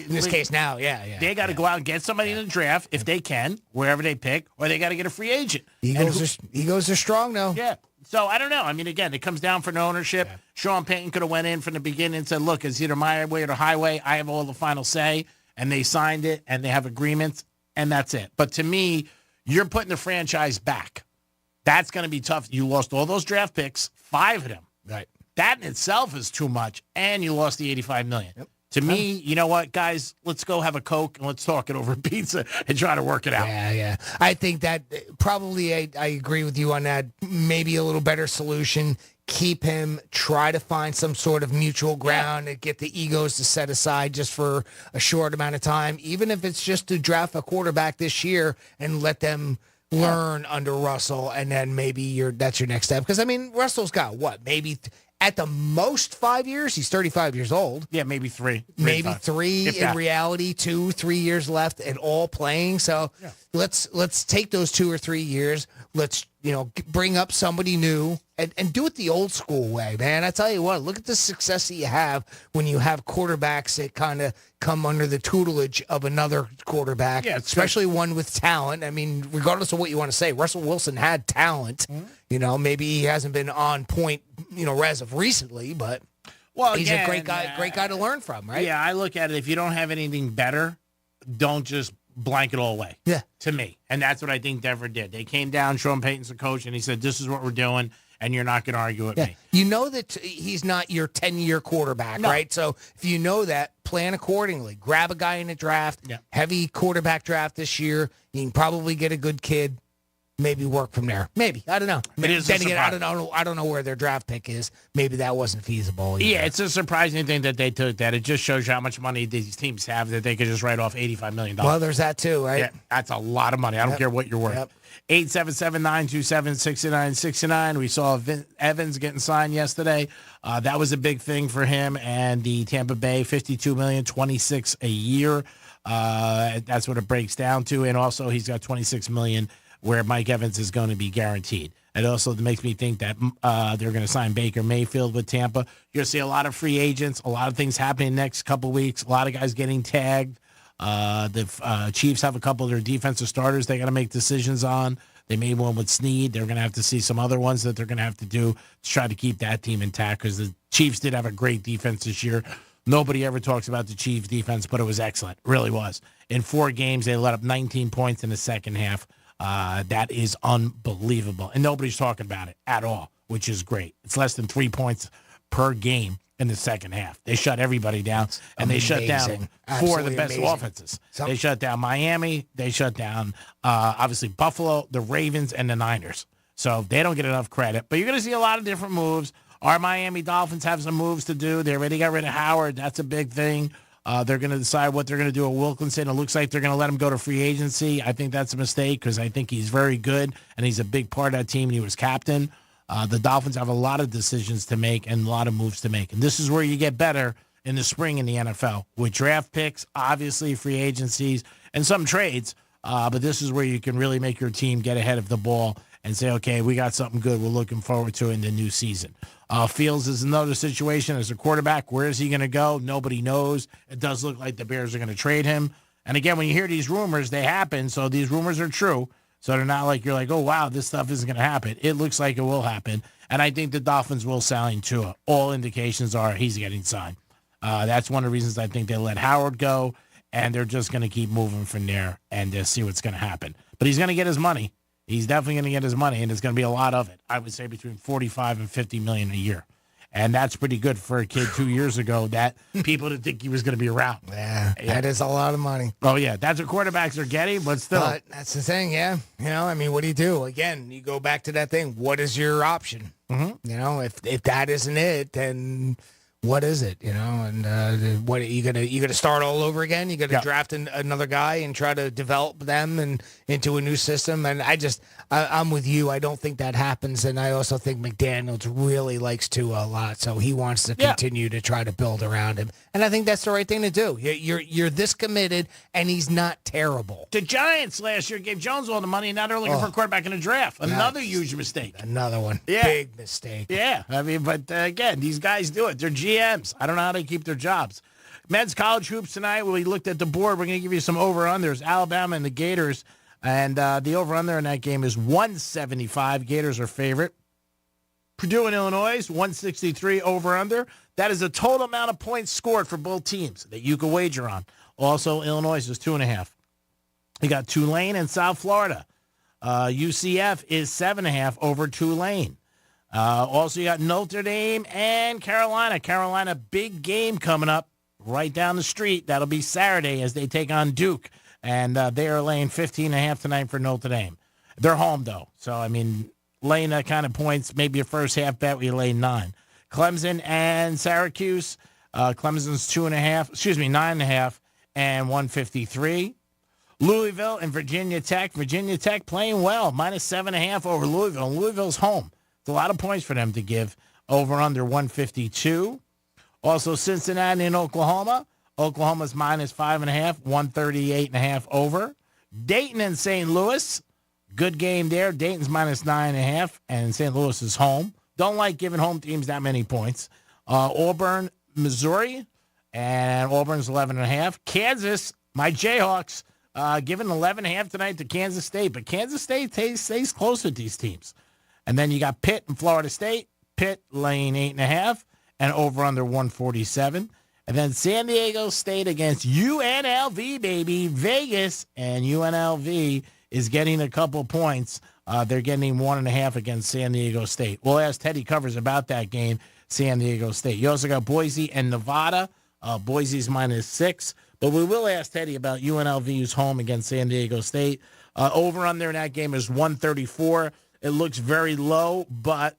this case now, they got to go out and get somebody in the draft if they can, wherever they pick, or they got to get a free agent. Egos are strong, though. Yeah. So I don't know. Again, it comes down for the ownership. Yeah. Sean Payton could have went in from the beginning and said, look, it's either my way or the highway. I have all the final say. And they signed it, and they have agreements, and that's it. But to me, you're putting the franchise back. That's going to be tough. You lost all those draft picks, 5 of them. Right. That in itself is too much, and you lost the $85 million. Yep. To me, you know what, guys? Let's go have a Coke and let's talk it over pizza and try to work it out. Yeah. I think that probably I agree with you on that. Maybe a little better solution. Keep him, try to find some sort of mutual ground and get the egos to set aside just for a short amount of time, even if it's just to draft a quarterback this year and let them learn under Russell, and then maybe that's your next step. Because, I mean, Russell's got what? Maybe at the most 5 years? He's 35 years old. Yeah, maybe three. Maybe three in reality, 2-3 years left and all playing. So let's take those 2 or 3 years. Let's, bring up somebody new and do it the old school way, man. I tell you what, look at the success that you have when you have quarterbacks that kind of come under the tutelage of another quarterback, especially one with talent. I mean, regardless of what you want to say, Russell Wilson had talent. Mm-hmm. Maybe he hasn't been on point, as of recently, but he's a great guy to learn from, right? Yeah, I look at it. If you don't have anything better, don't just blank it all away. Yeah. To me. And that's what I think Denver did. They came down, Sean Payton's the coach, and he said, this is what we're doing, and you're not going to argue with me. You know that he's not your 10-year quarterback, right? So if you know that, plan accordingly. Grab a guy in the draft, heavy quarterback draft this year. You can probably get a good kid. Maybe work from there. Maybe. I don't know. Then again, I don't know where their draft pick is. Maybe that wasn't feasible either. Yeah, it's a surprising thing that they took that. It just shows you how much money these teams have that they could just write off $85 million. Well, there's that too, right? Yeah, that's a lot of money. I don't care what you're worth. 877-927-6969. We saw Evans getting signed yesterday. That was a big thing for him. And the Tampa Bay, $52 million, $26 a year. That's what it breaks down to. And also he's got $26 million where Mike Evans is going to be guaranteed. It also makes me think that they're going to sign Baker Mayfield with Tampa. You're going to see a lot of free agents, a lot of things happening next couple weeks, a lot of guys getting tagged. The Chiefs have a couple of their defensive starters they got to make decisions on. They made one with Snead. They're going to have to see some other ones that they're going to have to do to try to keep that team intact because the Chiefs did have a great defense this year. Nobody ever talks about the Chiefs defense, but it was excellent. It really was. In 4 games, they let up 19 points in the second half. That is unbelievable. And nobody's talking about it at all, which is great. It's less than 3 points per game in the second half. They shut everybody down, and they shut down 4 of the best offenses. They shut down Miami. They shut down, obviously, Buffalo, the Ravens, and the Niners. So they don't get enough credit. But you're going to see a lot of different moves. Our Miami Dolphins have some moves to do. They already got rid of Howard. That's a big thing. They're going to decide what they're going to do with Wilkinson. It looks like they're going to let him go to free agency. I think that's a mistake because I think he's very good, and he's a big part of that team, and he was captain. The Dolphins have a lot of decisions to make and a lot of moves to make. And this is where you get better in the spring in the NFL with draft picks, obviously free agencies, and some trades. But this is where you can really make your team get ahead of the ball and say, okay, we got something good we're looking forward to in the new season. Fields is another situation as a quarterback. Where is he going to go? Nobody knows. It does look like the Bears are going to trade him. And again, when you hear these rumors, they happen. So these rumors are true. So they're not like you're like, oh, wow, this stuff isn't going to happen. It looks like it will happen. And I think the Dolphins will sign Tua. All indications are he's getting signed. That's one of the reasons I think they let Howard go. And they're just going to keep moving from there and see what's going to happen. But he's going to get his money. He's definitely going to get his money, and it's going to be a lot of it. I would say between $45 and $50 million a year. And that's pretty good for a kid 2 years ago that people didn't think he was going to be around. Yeah, that is a lot of money. Oh, yeah. That's what quarterbacks are getting, but still. But that's the thing, yeah. What do you do? Again, you go back to that thing. What is your option? Mm-hmm. If that isn't it, then what is it? And what are you gonna start all over again? You got to draft another guy and try to develop them and into a new system. And I'm with you. I don't think that happens. And I also think McDaniels really likes Tua a lot, so he wants to continue to try to build around him. And I think that's the right thing to do. You're this committed, and he's not terrible. The Giants last year gave Jones all the money, and now they're looking for a quarterback in the draft. Another huge mistake. Another one. Yeah. Big mistake. Yeah. But again, these guys do it. They're GMs. I don't know how they keep their jobs. Men's college hoops tonight, we looked at the board. We're going to give you some over-unders. Alabama and the Gators. And the over-under in that game is 175. Gators are favorite. Purdue and Illinois, 163 over-under. That is the total amount of points scored for both teams that you can wager on. Also, Illinois is 2.5. You got Tulane and South Florida. UCF is 7.5 over Tulane. Also, you got Notre Dame and Carolina. Carolina, big game coming up. right down the street. That'll be Saturday as they take on Duke. And they are laying 15.5 tonight for Notre Dame. They're home, though. So, I mean, laying that kind of points, maybe a first half bet, we lay 9. Clemson and Syracuse. Clemson's 9.5 and 153. Louisville and Virginia Tech. Virginia Tech playing well, minus 7.5 over Louisville. Louisville's home. It's a lot of points for them to give. Over under 152. Also Cincinnati and Oklahoma. Oklahoma's minus 5.5, 138.5 over. Dayton and St. Louis. Good game there. Dayton's minus 9.5, and St. Louis is home. Don't like giving home teams that many points. Auburn, Missouri, and Auburn's 11.5. Kansas, my Jayhawks, giving 11.5 tonight to Kansas State, but Kansas State stays close with these teams. And then you got Pitt and Florida State. Pitt laying 8.5 and over under 147. And then San Diego State against UNLV, baby, Vegas, and UNLV is getting a couple points. They're getting 1.5 against San Diego State. We'll ask Teddy Covers about that game, San Diego State. You also got Boise and Nevada. Boise's minus 6. But we will ask Teddy about UNLV's home against San Diego State. Over under in that game is 134. It looks very low, but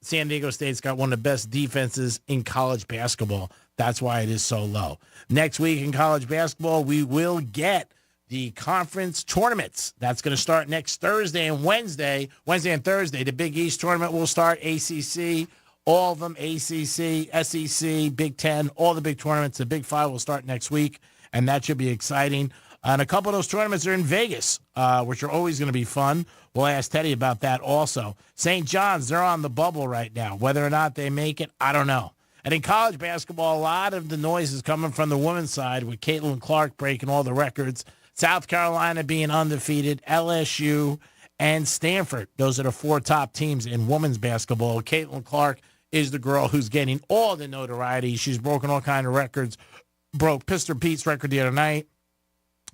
San Diego State's got one of the best defenses in college basketball. That's why it is so low. Next week in college basketball, we will get the conference tournaments. That's going to start next Thursday and Wednesday and Thursday. The Big East tournament will start, ACC, all of them, ACC, SEC, Big Ten, all the big tournaments. The Big Five will start next week, and that should be exciting. And a couple of those tournaments are in Vegas, which are always going to be fun. We'll ask Teddy about that also. St. John's, they're on the bubble right now. Whether or not they make it, I don't know. And in college basketball, a lot of the noise is coming from the women's side with Caitlin Clark breaking all the records. South Carolina being undefeated, LSU, and Stanford. Those are the 4 top teams in women's basketball. Caitlin Clark is the girl who's getting all the notoriety. She's broken all kinds of records. Broke Pistol Pete's record the other night.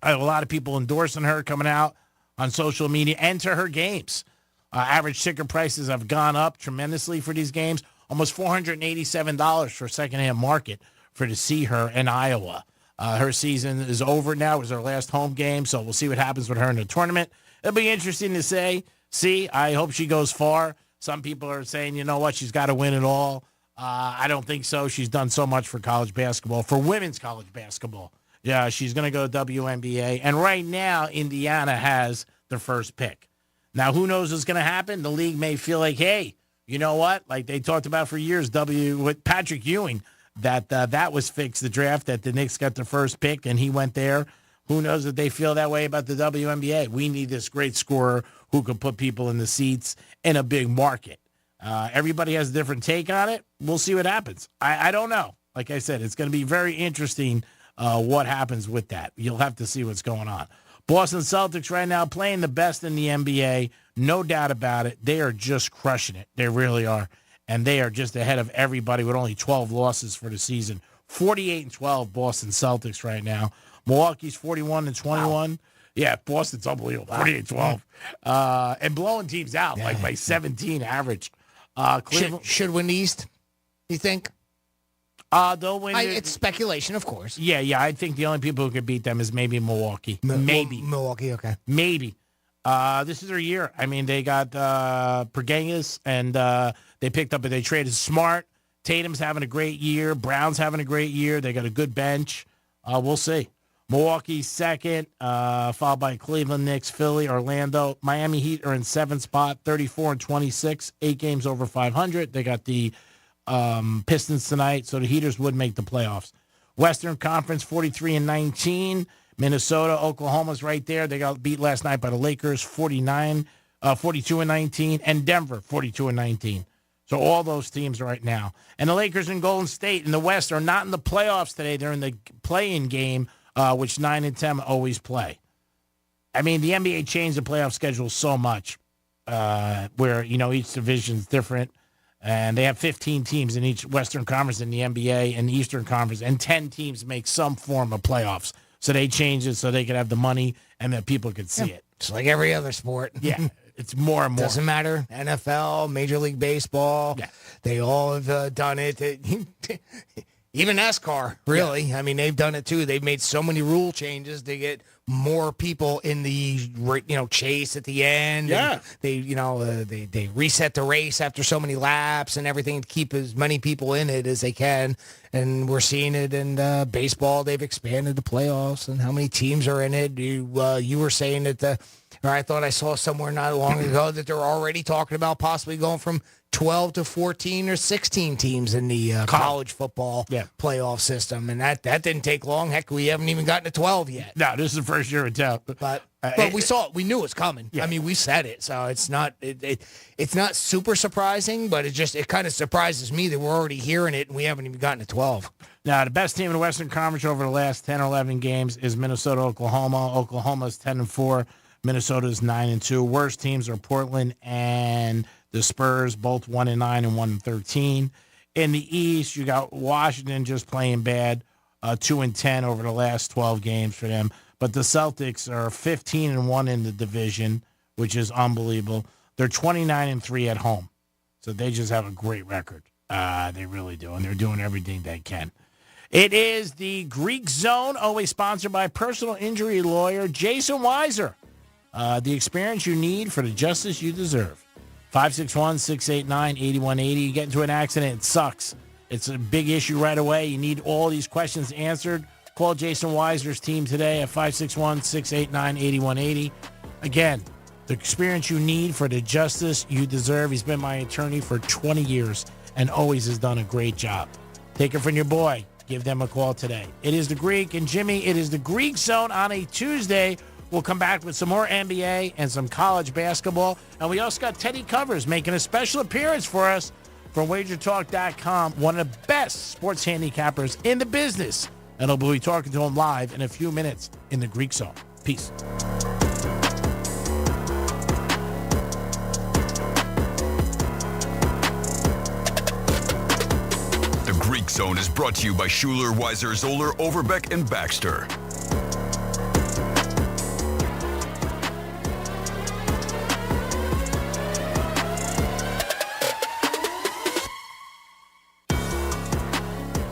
I have a lot of people endorsing her coming out on social media and to her games. Average ticket prices have gone up tremendously for these games. Almost $487 for secondhand market to see her in Iowa. Her season is over now. It was her last home game, so we'll see what happens with her in the tournament. It'll be interesting to see. I hope she goes far. Some people are saying, you know what, she's got to win it all. I don't think so. She's done so much for college basketball, for women's college basketball. Yeah, she's going to go WNBA. And right now, Indiana has the first pick. Now, who knows what's going to happen? The league may feel like, hey, you know what? Like they talked about for years, with Patrick Ewing, that was fixed, the draft, that the Knicks got the first pick, and he went there. Who knows if they feel that way about the WNBA? We need this great scorer who can put people in the seats in a big market. Everybody has a different take on it. We'll see what happens. I don't know. Like I said, it's going to be very interesting what happens with that. You'll have to see what's going on. Boston Celtics right now playing the best in the NBA. No doubt about it. They are just crushing it. They really are. And they are just ahead of everybody with only 12 losses for the season. 48-12 Boston Celtics right now. Milwaukee's 41-21. Wow. Yeah, Boston's unbelievable. 48-12. And blowing teams out like by 17 average. Cleveland should win the East, you think? They'll win. It's speculation, of course. Yeah. I think the only people who could beat them is maybe Milwaukee. Maybe. Milwaukee, okay. Maybe. This is their year. I mean, they got Porzingis, and they traded Smart. Tatum's having a great year. Brown's having a great year. They got a good bench. We'll see. Milwaukee's second, followed by Cleveland, Knicks, Philly, Orlando. Miami Heat are in 7th spot, 34-26, 8 games over 500. They got the Pistons tonight, so the Heaters would make the playoffs. Western Conference, 43-19. Minnesota, Oklahoma's right there. They got beat last night by the Lakers, 42-19, and Denver, 42-19. So all those teams right now. And the Lakers and Golden State in the West are not in the playoffs today. They're in the play-in game, which 9 and 10 always play. I mean, the NBA changed the playoff schedule so much where, each division's different. And they have 15 teams in each Western Conference in the NBA and the Eastern Conference, and 10 teams make some form of playoffs. So they changed it so they could have the money and that people could see it. It's like every other sport. Yeah, it's more and more. Doesn't matter. NFL, Major League Baseball, they all have done it. Even NASCAR, really. Yeah. I mean, they've done it too. They've made so many rule changes to get more people in the chase at the end. Yeah. And they reset the race after so many laps and everything to keep as many people in it as they can. And we're seeing it in baseball. They've expanded the playoffs and how many teams are in it. You were saying that I thought I saw somewhere not long ago that they're already talking about possibly going from 12 to 14 or 16 teams in the college football playoff system. And that didn't take long. Heck, we haven't even gotten to 12 yet. No, this is the first year attempt. But we knew it was coming. Yeah. I mean, we said it. So it's not super surprising, but it kind of surprises me that we're already hearing it and we haven't even gotten to 12. Now, the best team in the Western Conference over the last 10 or 11 games is Minnesota, Oklahoma. Oklahoma's 10-4. Minnesota's 9-2. Worst teams are Portland and the Spurs, both 1-9 and 1-13. In the East, you got Washington just playing bad, 2-10 over the last 12 games for them. But the Celtics are 15-1 in the division, which is unbelievable. They're 29-3 at home, so they just have a great record. They really do, and they're doing everything they can. It is the Greek Zone, always sponsored by personal injury lawyer Jason Weiser. The experience you need for the justice you deserve. 561-689-8180. You get into an accident, it sucks. It's a big issue right away. You need all these questions answered. Call Jason Weiser's team today at 561-689-8180. Again, the experience you need for the justice you deserve. He's been my attorney for 20 years and always has done a great job. Take it from your boy. Give them a call today. It is the Greek, and Jimmy, it is the Greek Zone on a Tuesday. We'll come back with some more NBA and some college basketball. And we also got Teddy Covers making a special appearance for us from WagerTalk.com, one of the best sports handicappers in the business. And we'll be talking to him live in a few minutes in the Greek Zone. Peace. The Greek Zone is brought to you by Schuler, Weiser, Zoller, Overbeck, and Baxter.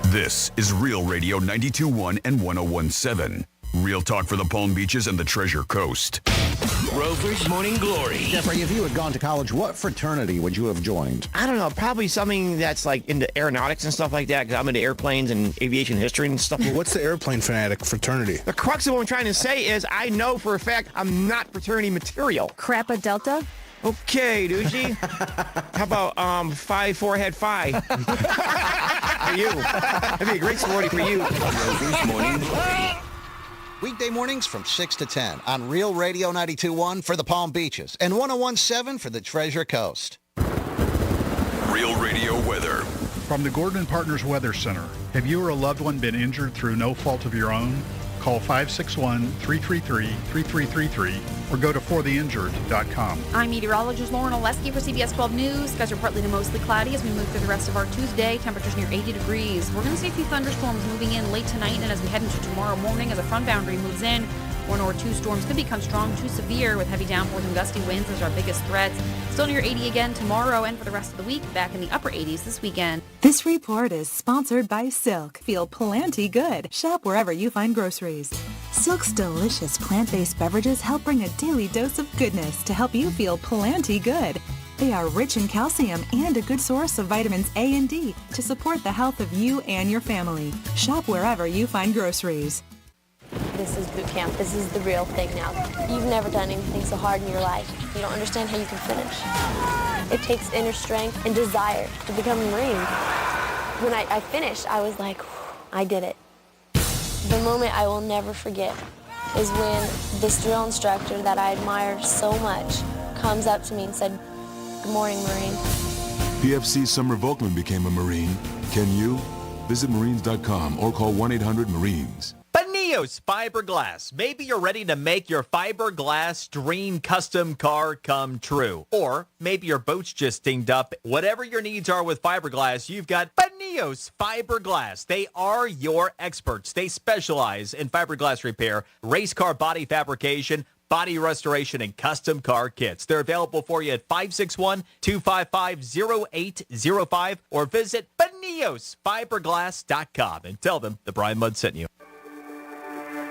This is Real Radio 92.1 and 101.7. Real talk for the Palm Beaches and the Treasure Coast. Rover's Morning Glory. Jeffrey, if you had gone to college, what fraternity would you have joined? I don't know. Probably something that's like into aeronautics and stuff like that, because I'm into airplanes and aviation history and stuff. Well, what's the airplane fanatic fraternity? The crux of what I'm trying to say is I know for a fact I'm not fraternity material. Crappa Delta? Okay, Doogie. How about Phi 4 Head Phi? For you. That'd be a great sporty for you. Rover's Morning Glory. Weekday mornings from 6 to 10 on Real Radio 92.1 for the Palm Beaches and 101.7 for the Treasure Coast. Real Radio weather. From the Gordon Partners Weather Center, have you or a loved one been injured through no fault of your own? Call 561-333-3333 or go to fortheinjured.com. I'm meteorologist Lauren Oleski for CBS 12 News. Skies are partly to mostly cloudy as we move through the rest of our Tuesday. Temperatures near 80 degrees. We're going to see a few thunderstorms moving in late tonight and as we head into tomorrow morning as a front boundary moves in. One or two storms could become strong to severe with heavy downpours and gusty winds as our biggest threats. Still near 80 again tomorrow and for the rest of the week, back in the upper 80s this weekend. This report is sponsored by Silk. Feel plenty good. Shop wherever you find groceries. Silk's delicious plant-based beverages help bring a daily dose of goodness to help you feel plenty good. They are rich in calcium and a good source of vitamins A and D to support the health of you and your family. Shop wherever you find groceries. This is boot camp. This is the real thing now. You've never done anything so hard in your life. You don't understand how you can finish. It takes inner strength and desire to become a Marine. When I finished, I was like, I did it. The moment I will never forget is when this drill instructor that I admire so much comes up to me and said, "Good morning, Marine." PFC Summer Volkman became a Marine. Can you? Visit Marines.com or call 1-800-MARINES. Penthouse Fiberglass. Maybe you're ready to make your fiberglass dream custom car come true. Or maybe your boat's just dinged up. Whatever your needs are with fiberglass, you've got Penthouse Fiberglass. They are your experts. They specialize in fiberglass repair, race car body fabrication, body restoration, and custom car kits. They're available for you at 561-255-0805 or visit EOSfiberglass.com and tell them the Brian Mudd sent you.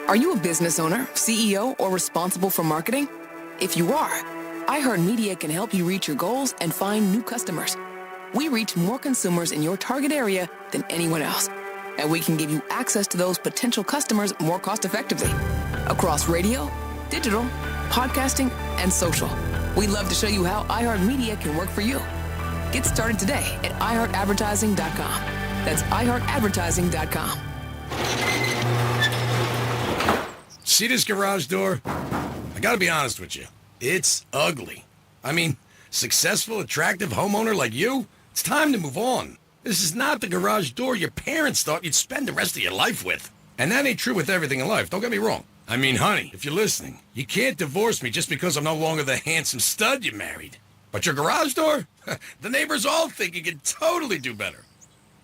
Are you a business owner, CEO, or responsible for marketing? If you are, iHeartMedia can help you reach your goals and find new customers. We reach more consumers in your target area than anyone else, and we can give you access to those potential customers more cost-effectively across radio, digital, podcasting, and social. We'd love to show you how iHeartMedia can work for you. Get started today at iHeartAdvertising.com. That's iHeartAdvertising.com. See this garage door? I gotta be honest with you. It's ugly. I mean, successful, attractive homeowner like you, it's time to move on. This is not the garage door your parents thought you'd spend the rest of your life with. And that ain't true with everything in life, don't get me wrong. I mean, honey, if you're listening, you can't divorce me just because I'm no longer the handsome stud you married. But your garage door? The neighbors all think you can totally do better.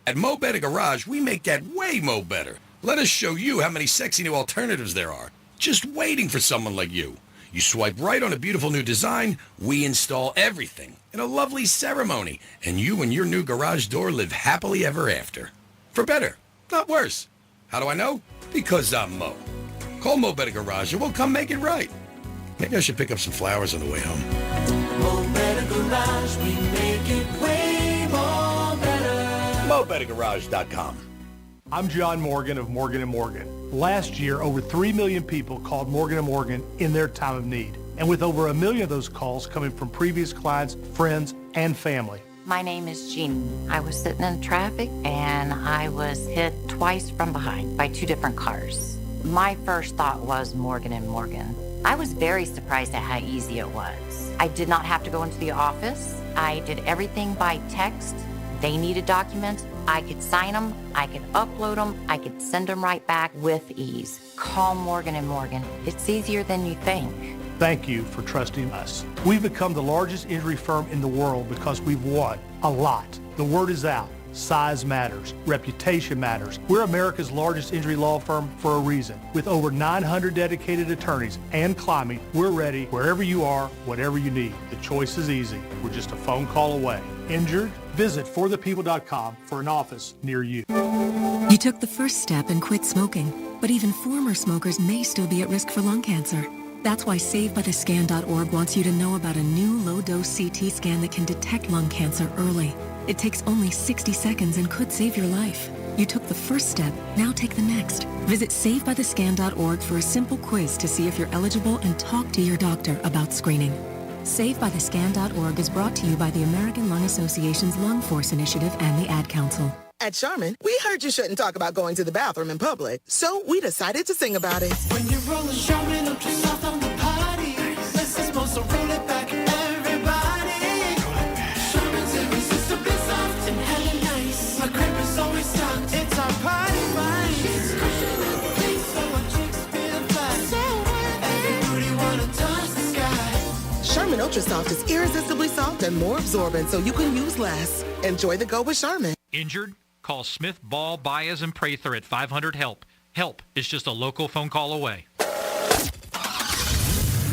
At Mo Better Garage, we make that way mo better. Let us show you how many sexy new alternatives there are. Just waiting for someone like you. You swipe right on a beautiful new design, we install everything in a lovely ceremony, and you and your new garage door live happily ever after. For better, not worse. How do I know? Because I'm Mo. Call Mo Better Garage and we'll come make it right. Maybe I should pick up some flowers on the way home. Mo Better Garage, we make it way more better. MoBetterGarage.com. I'm John Morgan of Morgan & Morgan. Last year, over 3 million people called Morgan & Morgan in their time of need. And with over 1 million of those calls coming from previous clients, friends, and family. My name is Jean. I was sitting in traffic and I was hit twice from behind by 2 different cars. My first thought was Morgan & Morgan. I was very surprised at how easy it was. I did not have to go into the office. I did everything by text. They needed documents. I could sign them, I could upload them, I could send them right back with ease. Call Morgan & Morgan. It's easier than you think. Thank you for trusting us. We've become the largest injury firm in the world because we've won a lot. The word is out. Size matters. Reputation matters. We're America's largest injury law firm for a reason. With over 900 dedicated attorneys and climbing, we're ready wherever you are, whatever you need. The choice is easy. We're just a phone call away. Injured? Visit forthepeople.com for an office near you. You took the first step and quit smoking, but even former smokers may still be at risk for lung cancer. That's why SaveByTheScan.org wants you to know about a new low-dose CT scan that can detect lung cancer early. It takes only 60 seconds and could save your life. You took the first step, now take the next. Visit SaveByTheScan.org for a simple quiz to see if you're eligible and talk to your doctor about screening. SaveByTheScan.org is brought to you by the American Lung Association's Lung Force Initiative and the Ad Council. At Charmin, we heard you shouldn't talk about going to the bathroom in public, so we decided to sing about it. When you're rolling Charmin ultra soft on the potty, less is more, so roll it back, everybody. Charmin's irresistibly soft and hella nice. My crib is always stocked. It's our party wine. So our chicks feel fly. So everybody wanna touch the sky. Charmin Ultra Soft is irresistibly soft and more absorbent, so you can use less. Enjoy the go with Charmin. Injured? Call Smith, Ball, Baez, and Prather at 500-HELP. HELP is just a local phone call away.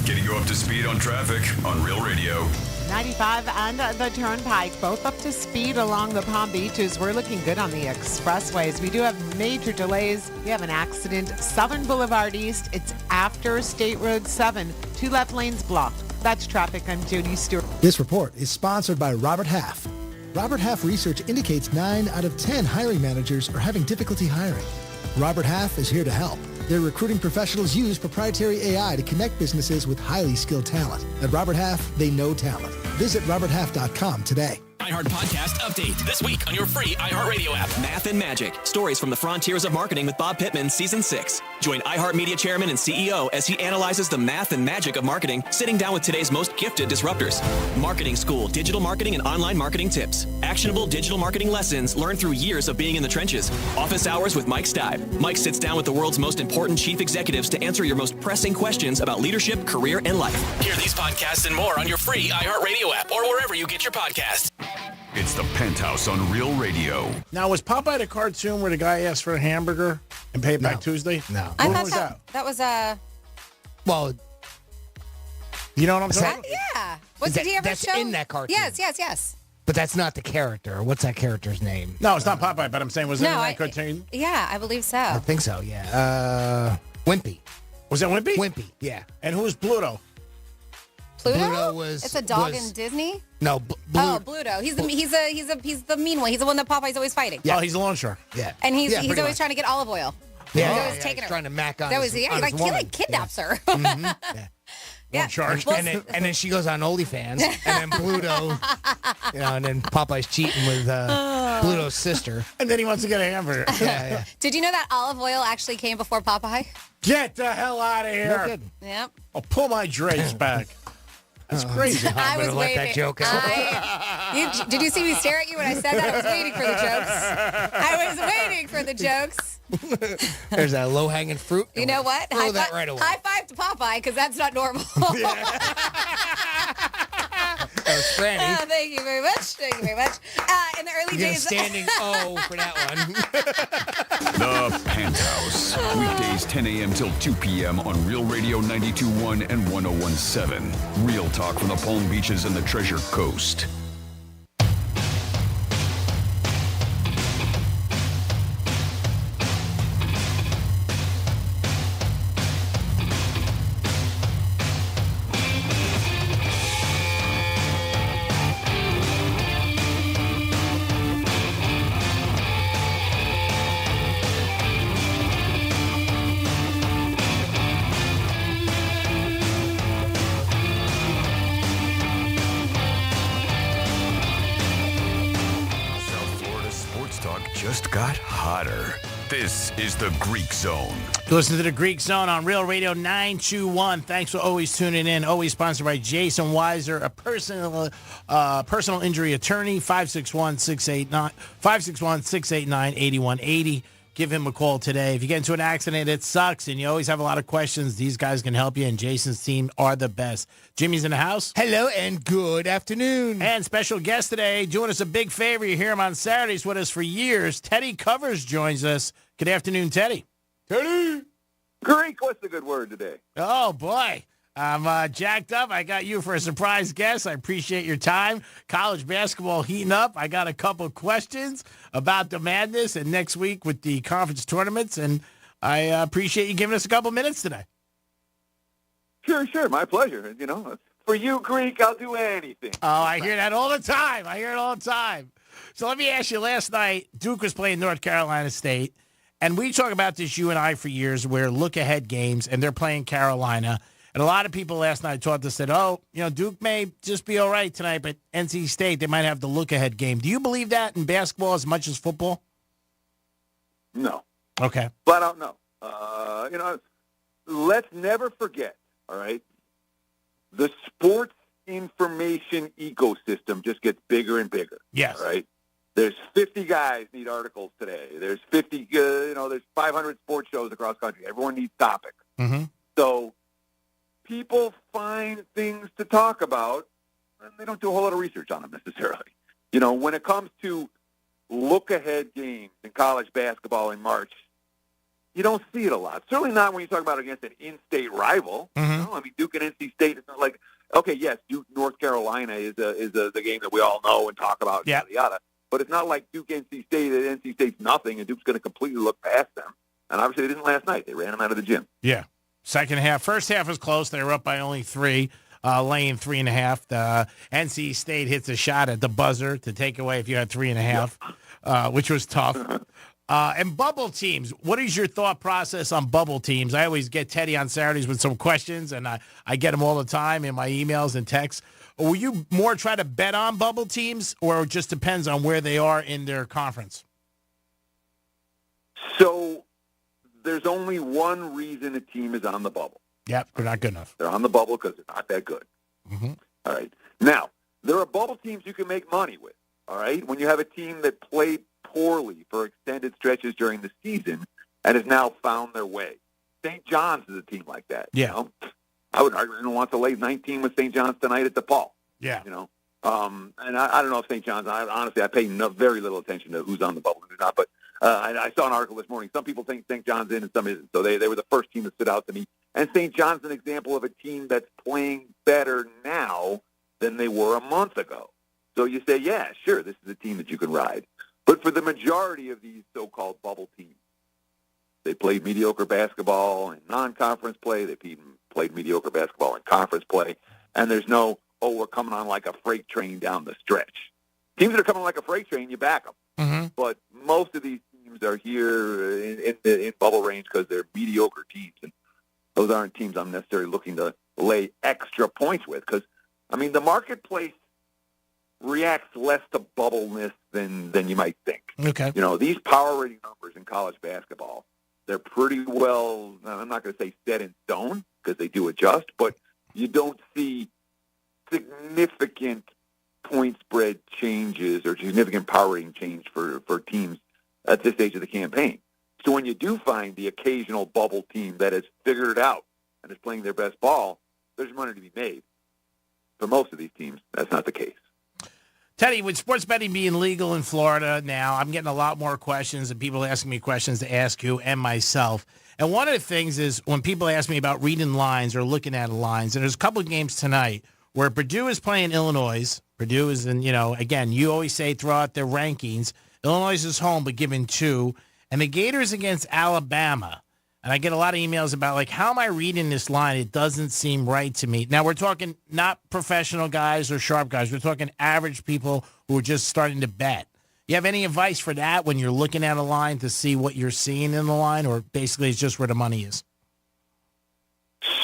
Getting you up to speed on traffic on Real Radio. 95 and the Turnpike, both up to speed along the Palm Beaches. We're looking good on the expressways. We do have major delays. We have an accident. Southern Boulevard East, it's after State Road 7. 2 left lanes blocked. That's traffic. I'm Jody Stewart. This report is sponsored by Robert Half. Robert Half research indicates 9 out of 10 hiring managers are having difficulty hiring. Robert Half is here to help. Their recruiting professionals use proprietary AI to connect businesses with highly skilled talent. At Robert Half, they know talent. Visit roberthalf.com today. iHeart Podcast Update. This week on your free iHeartRadio app. Math and Magic. Stories from the Frontiers of Marketing with Bob Pittman, Season 6. Join iHeartMedia Chairman and CEO as he analyzes the math and magic of marketing, sitting down with today's most gifted disruptors. Marketing School, digital marketing and online marketing tips. Actionable digital marketing lessons learned through years of being in the trenches. Office Hours with Mike Stibe. Mike sits down with the world's most important chief executives to answer your most pressing questions about leadership, career, and life. Hear these podcasts and more on your free iHeartRadio app or wherever you get your podcast. It's the Penthouse on Real Radio. Now, was Popeye the cartoon where the guy asked for a hamburger and paid back Tuesday? No. I When thought was that? that was Well, you know what I'm talking about? yeah. Did he ever that's show? in that cartoon. Yes. But that's not the character. What's that character's name? No, it's not Popeye, but I'm saying, was it in No, that cartoon? Yeah, I believe so. I think so, yeah. Wimpy. Was that Wimpy? Wimpy, yeah. And who was Pluto? Pluto? was... It's a dog in Disney? No, Oh, Pluto. He's the mean one. He's the one that Popeye's always fighting. Yeah. Oh, he's the loan shark. Yeah. And he's pretty always much. trying to get olive oil. Yeah, He's yeah, always yeah, taking he's her. trying to mac on That his, was on his he woman. like kidnaps her. Yeah. Charge. And then she goes on OnlyFans, and then Pluto, and then Popeye's cheating with Pluto's sister. And then he wants to get a hamburger. Yeah. Did you know that olive oil actually came before Popeye? Get the hell out of here. No kidding. Yep. I'll pull my drapes back. That's crazy. I was let waiting. that joke out. Did you see me stare at you when I said that? I was waiting for the jokes. I was waiting for the jokes. There's that low-hanging fruit. You know what? Throw that right away. High five to Popeye, because that's not normal. That was Franny. Thank you very much. Thank you very much. In the early You get a days, standing O for that one. The Penthouse. Weekdays 10 a.m. till 2 p.m. on Real Radio 92.1 and 101.7. Real talk from the Palm Beaches and the Treasure Coast. Just got hotter. This is the Greek Zone. Listen to the Greek Zone on Real Radio 921. Thanks for always tuning in. Always sponsored by Jason Weiser, a personal injury attorney. 561-689-8180. Give him a call today. If you get into an accident, it sucks, and you always have a lot of questions. These guys can help you, and Jason's team are the best. Jimmy's in the house. Hello, and good afternoon. And special guest today, doing us a big favor. You hear him on Saturdays with us for years. Teddy Covers joins us. Good afternoon, Teddy. Teddy. Greek, what's the good word today? Oh, boy. I'm jacked up. I got you for a surprise guest. I appreciate your time. College basketball heating up. I got a couple questions about the madness and next week with the conference tournaments, and I appreciate you giving us a couple minutes today. Sure. My pleasure. You know, for you, Greek, I'll do anything. Oh, I hear that all the time. So let me ask you, last night, Duke was playing North Carolina State, and we talk about this, you and I, for years, where look-ahead games, and they're playing Carolina. And a lot of people last night said, Duke may just be all right tonight, but NC State, they might have the look-ahead game. Do you believe that in basketball as much as football? No. Okay. Flat out no. Let's never forget, all right, the sports information ecosystem just gets bigger and bigger. Yes. All right? There's 50 guys need articles today. There's 50, there's 500 sports shows across the country. Everyone needs topics. Mm-hmm. So people find things to talk about, and they don't do a whole lot of research on them necessarily. When it comes to look-ahead games in college basketball in March, you don't see it a lot. Certainly not when you talk about against an in-state rival. Mm-hmm. I mean, Duke and NC State, it's not like, okay, yes, Duke North Carolina is the game that we all know and talk about, yada, yada. But it's not like Duke NC State, and NC State's nothing, and Duke's going to completely look past them. And obviously they didn't last night. They ran them out of the gym. Yeah. Second half. First half was close. They were up by only 3, laying 3.5. The NC State hits a shot at the buzzer to take away if you had 3.5, which was tough. And bubble teams, what is your thought process on bubble teams? I always get Teddy on Saturdays with some questions, and I get them all the time in my emails and texts. Will you more try to bet on bubble teams, or it just depends on where they are in their conference? So there's only one reason a team is on the bubble. Yep, they're not good enough. They're on the bubble because they're not that good. Mm-hmm. All right. Now, there are bubble teams you can make money with, all right, when you have a team that played poorly for extended stretches during the season and has now found their way. St. John's is a team like that. Yeah. I would argue anyone wants to lay 19 with St. John's tonight at the Paul. Yeah. And I don't know if St. John's, honestly, I pay very little attention to who's on the bubble and who's not, but I saw an article this morning. Some people think St. John's in and some isn't. So they were the first team that stood out to me. And St. John's is an example of a team that's playing better now than they were a month ago. So you say, yeah, sure, this is a team that you can ride. But for the majority of these so-called bubble teams, they played mediocre basketball in non-conference play. They played mediocre basketball in conference play. And there's no, we're coming on like a freight train down the stretch. Teams that are coming like a freight train, you back them. Mm-hmm. But most of these teams are here in bubble range because they're mediocre teams. And those aren't teams I'm necessarily looking to lay extra points with. Because, I mean, the marketplace reacts less to bubbleness than you might think. Okay. You know, these power rating numbers in college basketball, they're pretty well, I'm not going to say set in stone because they do adjust, but you don't see significant point spread changes or significant power rating change for teams at this stage of the campaign. So when you do find the occasional bubble team that has figured it out and is playing their best ball, there's money to be made. For most of these teams, that's not the case. Teddy, with sports betting being legal in Florida now, I'm getting a lot more questions and people asking me questions to ask you and myself. And one of the things is when people ask me about reading lines or looking at lines, and there's a couple of games tonight where Purdue is playing Illinois. Purdue is in, again, you always say throughout their rankings, Illinois is home but given 2. And the Gators against Alabama. And I get a lot of emails about, like, how am I reading this line? It doesn't seem right to me. Now, we're talking not professional guys or sharp guys. We're talking average people who are just starting to bet. You have any advice for that when you're looking at a line to see what you're seeing in the line, or basically it's just where the money is?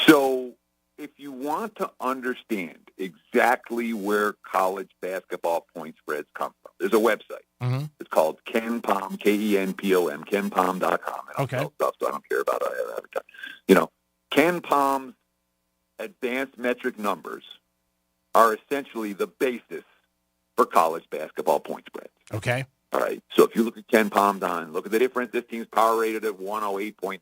So if you want to understand exactly where college basketball point spreads come from, there's a website. Mm-hmm. It's called KenPom, KenPom, KenPom.com. Okay. Stuff, so I don't care about it. KenPom's advanced metric numbers are essentially the basis for college basketball point spreads. Okay. All right. So if you look at KenPom, look at the difference. This team's power rated at 108.9. This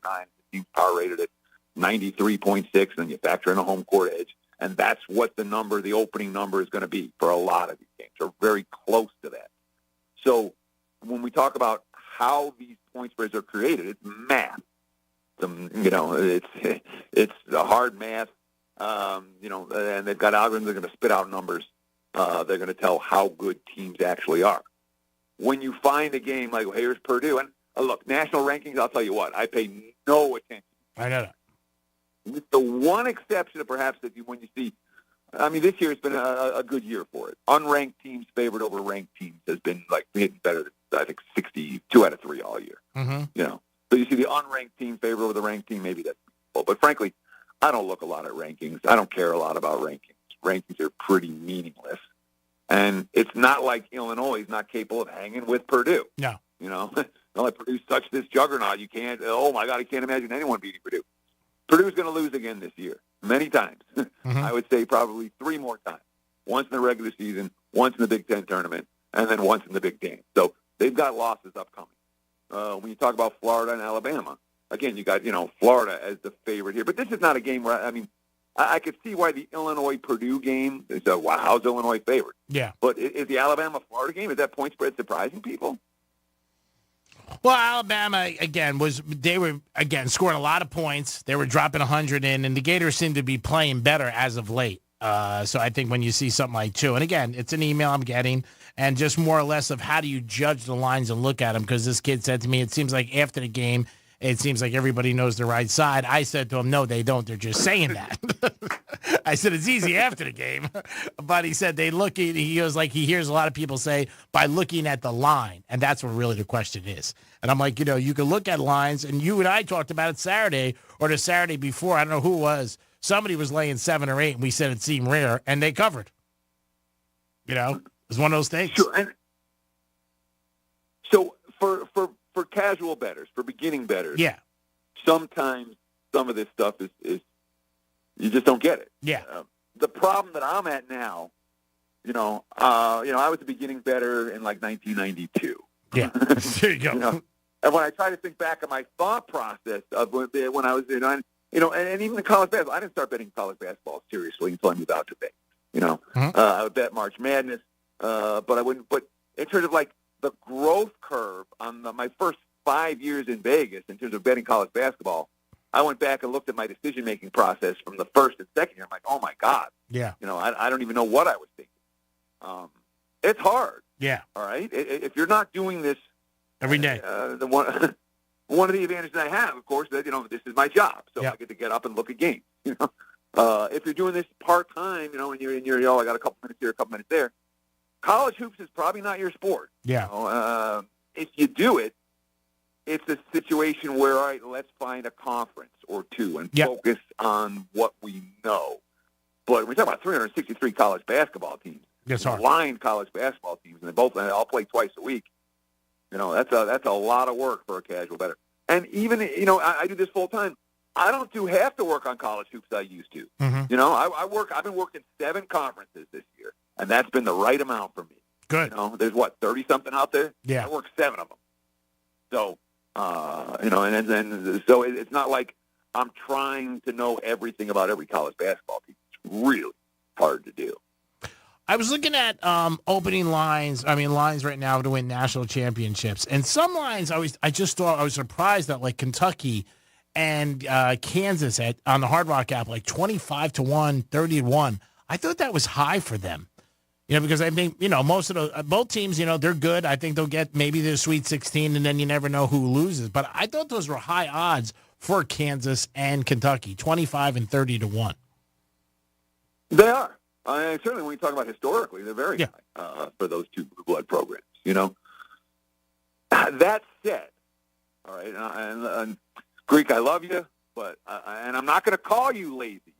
team's power rated at 93.6. Then you factor in a home court edge. And that's what the opening number is going to be for a lot of these games. They're very close to that. So when we talk about how these point spreads are created, it's math. It's the hard math, and they've got algorithms that are going to spit out numbers. They're going to tell how good teams actually are. When you find a game like, here's Purdue, and look, national rankings, I'll tell you what, I pay no attention. I know that. With the one exception, perhaps, when you see, this year has been a good year for it. Unranked teams favored over ranked teams has been hitting better than, I think, 62 out of 3 all year. Mm-hmm. So you see the unranked team favored over the ranked team, maybe that's meaningful. But frankly, I don't look a lot at rankings. I don't care a lot about rankings. Rankings are pretty meaningless. And it's not like Illinois is not capable of hanging with Purdue. No. Like Purdue's such this juggernaut, you can't, oh my God, I can't imagine anyone beating Purdue. Purdue's going to lose again this year, many times. Mm-hmm. I would say probably 3 more times. Once in the regular season, once in the Big Ten tournament, and then once in the big game. So they've got losses upcoming. When you talk about Florida and Alabama, again, you got, Florida as the favorite here. But this is not a game where, I could see why the Illinois-Purdue game is wow, how's Illinois favored? Yeah. But is the Alabama-Florida game, is that point spread surprising people? Well, Alabama, they were scoring a lot of points. They were dropping 100 in, and the Gators seem to be playing better as of late. So I think when you see something like 2, and again, it's an email I'm getting, and just more or less of how do you judge the lines and look at them, because this kid said to me, it seems like after the game, it seems like everybody knows the right side. I said to him, no, they don't. They're just saying that. I said, it's easy after the game. But he said he was like, he hears a lot of people say by looking at the line. And that's what really the question is. And I'm like, you can look at lines, and you and I talked about it Saturday or the Saturday before. I don't know who it was. Somebody was laying 7 or 8, and we said it seemed rare, and they covered. It was one of those things. Sure. And so for casual bettors, for beginning bettors, yeah, sometimes some of this stuff is you just don't get it. Yeah. The problem that I'm at now, I was a beginning bettor in 1992. Yeah, there you go. And when I try to think back on my thought process of when I was and even in college basketball, I didn't start betting college basketball seriously until I moved out to Vegas. I would bet March Madness, but I wouldn't. But in terms of the growth curve on my first 5 years in Vegas in terms of betting college basketball, I went back and looked at my decision-making process from the first and second year. I'm like, oh, my God. Yeah. I don't even know what I was thinking. It's hard. Yeah. All right? If you're not doing this every day, the one of the advantages I have, of course, that this is my job, so I get to get up and look at games. If you're doing this part time, and you're I got a couple minutes here, a couple minutes there. College hoops is probably not your sport. Yeah. If you do it, it's a situation where, all right, let's find a conference or two and focus on what we know. But we talk about 363 college basketball teams, aligned college basketball teams, and they all play twice a week. That's a lot of work for a casual bettor. And even, I do this full time. I don't do half the work on college hoops I used to. Mm-hmm. I've been working 7 conferences this year, and that's been the right amount for me. Good. There's 30-something out there? Yeah. I work 7 of them. So, so it's not like I'm trying to know everything about every college basketball team. It's really hard to do. I was looking at opening lines. I mean, lines right now to win national championships, and some lines I just thought I was surprised that like Kentucky and Kansas on the Hard Rock app, like 25-1, 30-1. I thought that was high for them. Because I think, most of both teams, they're good. I think they'll get maybe the Sweet 16, and then you never know who loses. But I thought those were high odds for Kansas and Kentucky, 25 and 30-1. They are. Certainly when you talk about historically, they're very high for those two blue blood programs, That said, all right, and Greek, I love you, but and I'm not going to call you lazy,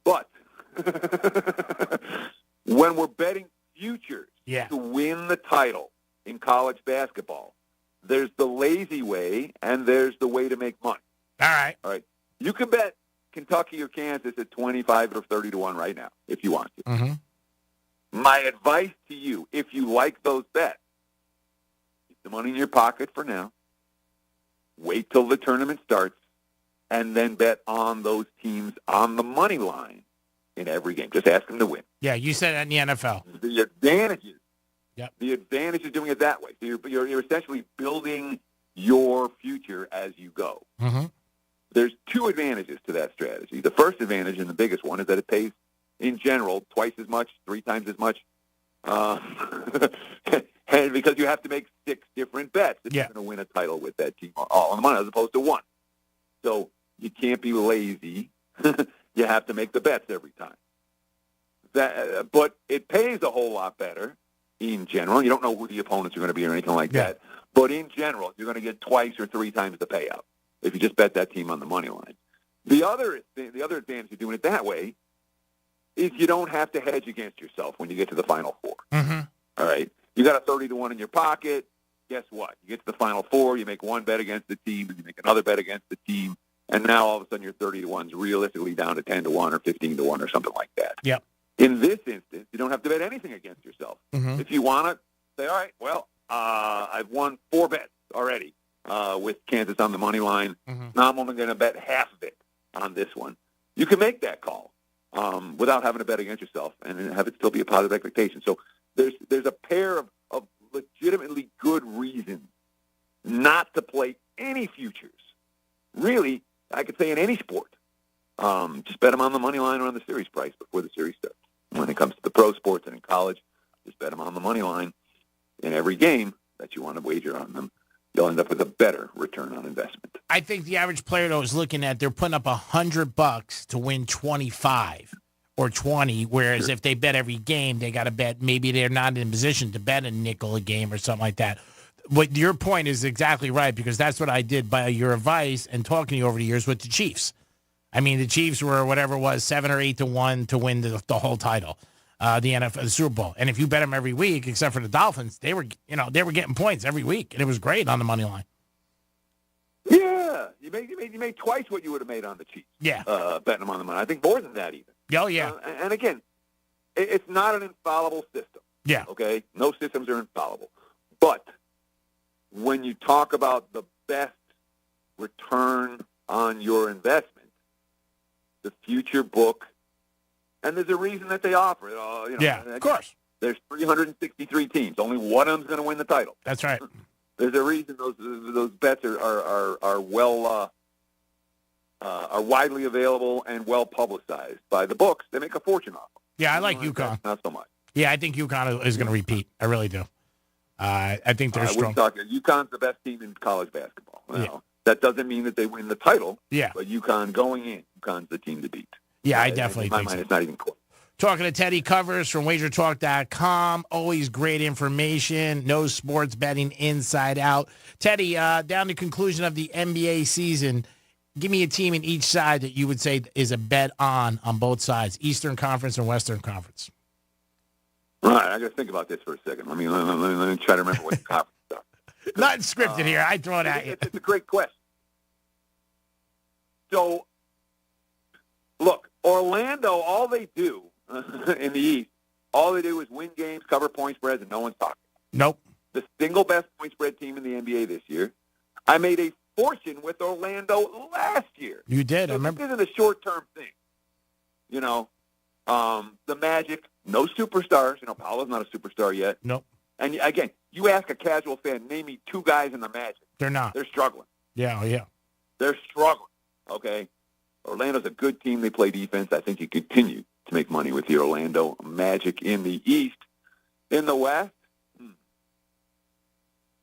but when we're betting futures to win the title in college basketball, there's the lazy way and there's the way to make money. All right. You can bet Kentucky or Kansas at 25 or 30-1 right now if you want to. Mm-hmm. My advice to you, if you like those bets, keep the money in your pocket for now. Wait till the tournament starts, and then bet on those teams on the money line in every game. Just ask them to win. Yeah, you said that in the NFL. The advantages. Yep. The advantage of doing it that way. So you're essentially building your future as you go. Mm-hmm. There's 2 advantages to that strategy. The first advantage, and the biggest one, is that it pays, in general, twice as much, 3 times as much. And because you have to make 6 different bets if you're going to win a title with that team all on the money as opposed to 1. So you can't be lazy. You have to make the bets every time. But it pays a whole lot better in general. You don't know who the opponents are going to be or anything like that. But in general, you're going to get 2 or 3 times the payout if you just bet that team on the money line. The other advantage of doing it that way is you don't have to hedge against yourself when you get to the Final Four. Mm-hmm. All right? You got a 30-1 in your pocket. Guess what? You get to the Final Four, you make 1 bet against the team, and you make another bet against the team, and now all of a sudden your 30-1's realistically down to 10-1 or 15-1 or something like that. Yep. In this instance, you don't have to bet anything against yourself. Mm-hmm. If you want to say, all right, well, I've won 4 bets already with Kansas on the money line. Mm-hmm. Now I'm only going to bet half of it on this one. You can make that call without having to bet against yourself and have it still be a positive expectation. So there's a pair of legitimately good reasons not to play any futures. Really, I could say in any sport. Just bet them on the money line or on the series price before the series starts. When it comes to the pro sports and in college, just bet them on the money line in every game that you want to wager on them. You'll end up with a better return on investment. I think the average player, though, is looking at, they're putting up $100 to win 25 or 20, whereas if they bet every game, they got to bet, maybe they're not in position to bet a nickel a game or something like that. What your point is exactly right, because that's what I did by your advice and talking to you over the years with the Chiefs. I mean, the Chiefs were whatever it was, 7 or 8-1 to win the whole title, the NFL, the Super Bowl. And if you bet them every week, except for the Dolphins, they were getting points every week, and it was great on the money line. Yeah, you made twice what you would have made on the Chiefs. Yeah, betting them on the money. I think more than that even. Oh yeah. And again, it's not an infallible system. Yeah. Okay, no systems are infallible, but when you talk about the best return on your investment, the future book, and there's a reason that they offer it. Yeah, of course. There's 363 teams. Only one of them's going to win the title. That's right. There's a reason those bets are well are widely available and well publicized by the books. They make a fortune off them. Yeah, I like UConn. Not so much. Yeah, I think UConn is going to repeat. I really do. I think they're strong. UConn's the best team in college basketball. Now, that doesn't mean that they win the title. Yeah. But UConn going in, UConn's the team to beat. Yeah, I definitely think so. It's not even close. Talking to Teddy Covers from WagerTalk.com. Always great information. Knows sports betting inside out. Teddy, down to conclusion of the NBA season, give me a team in each side that you would say is a bet on both sides, Eastern Conference and Western Conference. All right, I got to think about this for a second. Let me try to remember what the conference stuff. Nothing scripted here. I throw it at you. It's a great question. So, look, Orlando, all they do in the East, all they do is win games, cover point spreads, and no one's talking. Nope. The single best point spread team in the NBA this year. I made a fortune with Orlando last year. You did. So I remember. This isn't a short-term thing. You know, the Magic, no superstars. You know, Paolo's not a superstar yet. Nope. And, again, you ask a casual fan, name me two guys in the Magic. They're not. They're struggling. Yeah, yeah. They're struggling, okay? Orlando's a good team. They play defense. I think you continue to make money with the Orlando Magic in the East. In the West,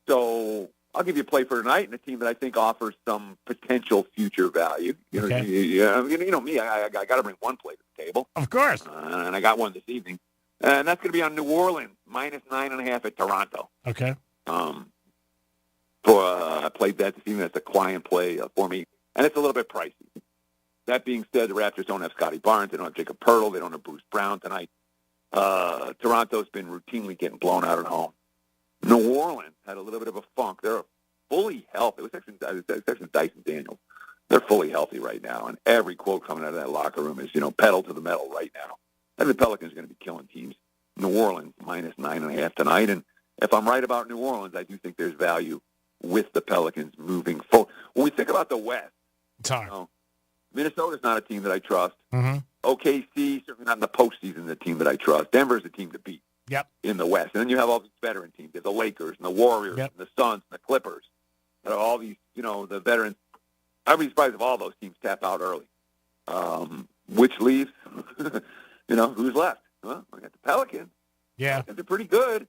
so I'll give you a play for tonight and a team that I think offers some potential future value. You know me, I got to bring one play to the table. Of course. And I got one this evening. And that's going to be on New Orleans, minus 9.5 at Toronto. Okay. I played that this evening. That's a client play for me. And it's a little bit pricey. That being said, the Raptors don't have Scotty Barnes. They don't have Jacob Poeltl. They don't have Bruce Brown tonight. Toronto's been routinely getting blown out at home. New Orleans had a little bit of a funk. They're fully healthy. It was actually Dyson Daniels. They're fully healthy right now, and every quote coming out of that locker room is, pedal to the metal right now. And the Pelicans are going to be killing teams. New Orleans, minus 9.5 tonight. And if I'm right about New Orleans, I do think there's value with the Pelicans moving forward. When we think about the West, it's hard. Minnesota's not a team that I trust. Mm-hmm. OKC, certainly not in the postseason, the team that I trust. Denver's a team to beat. Yep. In the West. And then you have all these veteran teams. You have the Lakers and the Warriors and the Suns and the Clippers. And all these, the veterans. I'd be surprised if all those teams tap out early. Which leaves, who's left? Well, we got the Pelicans. Yeah. They're pretty good.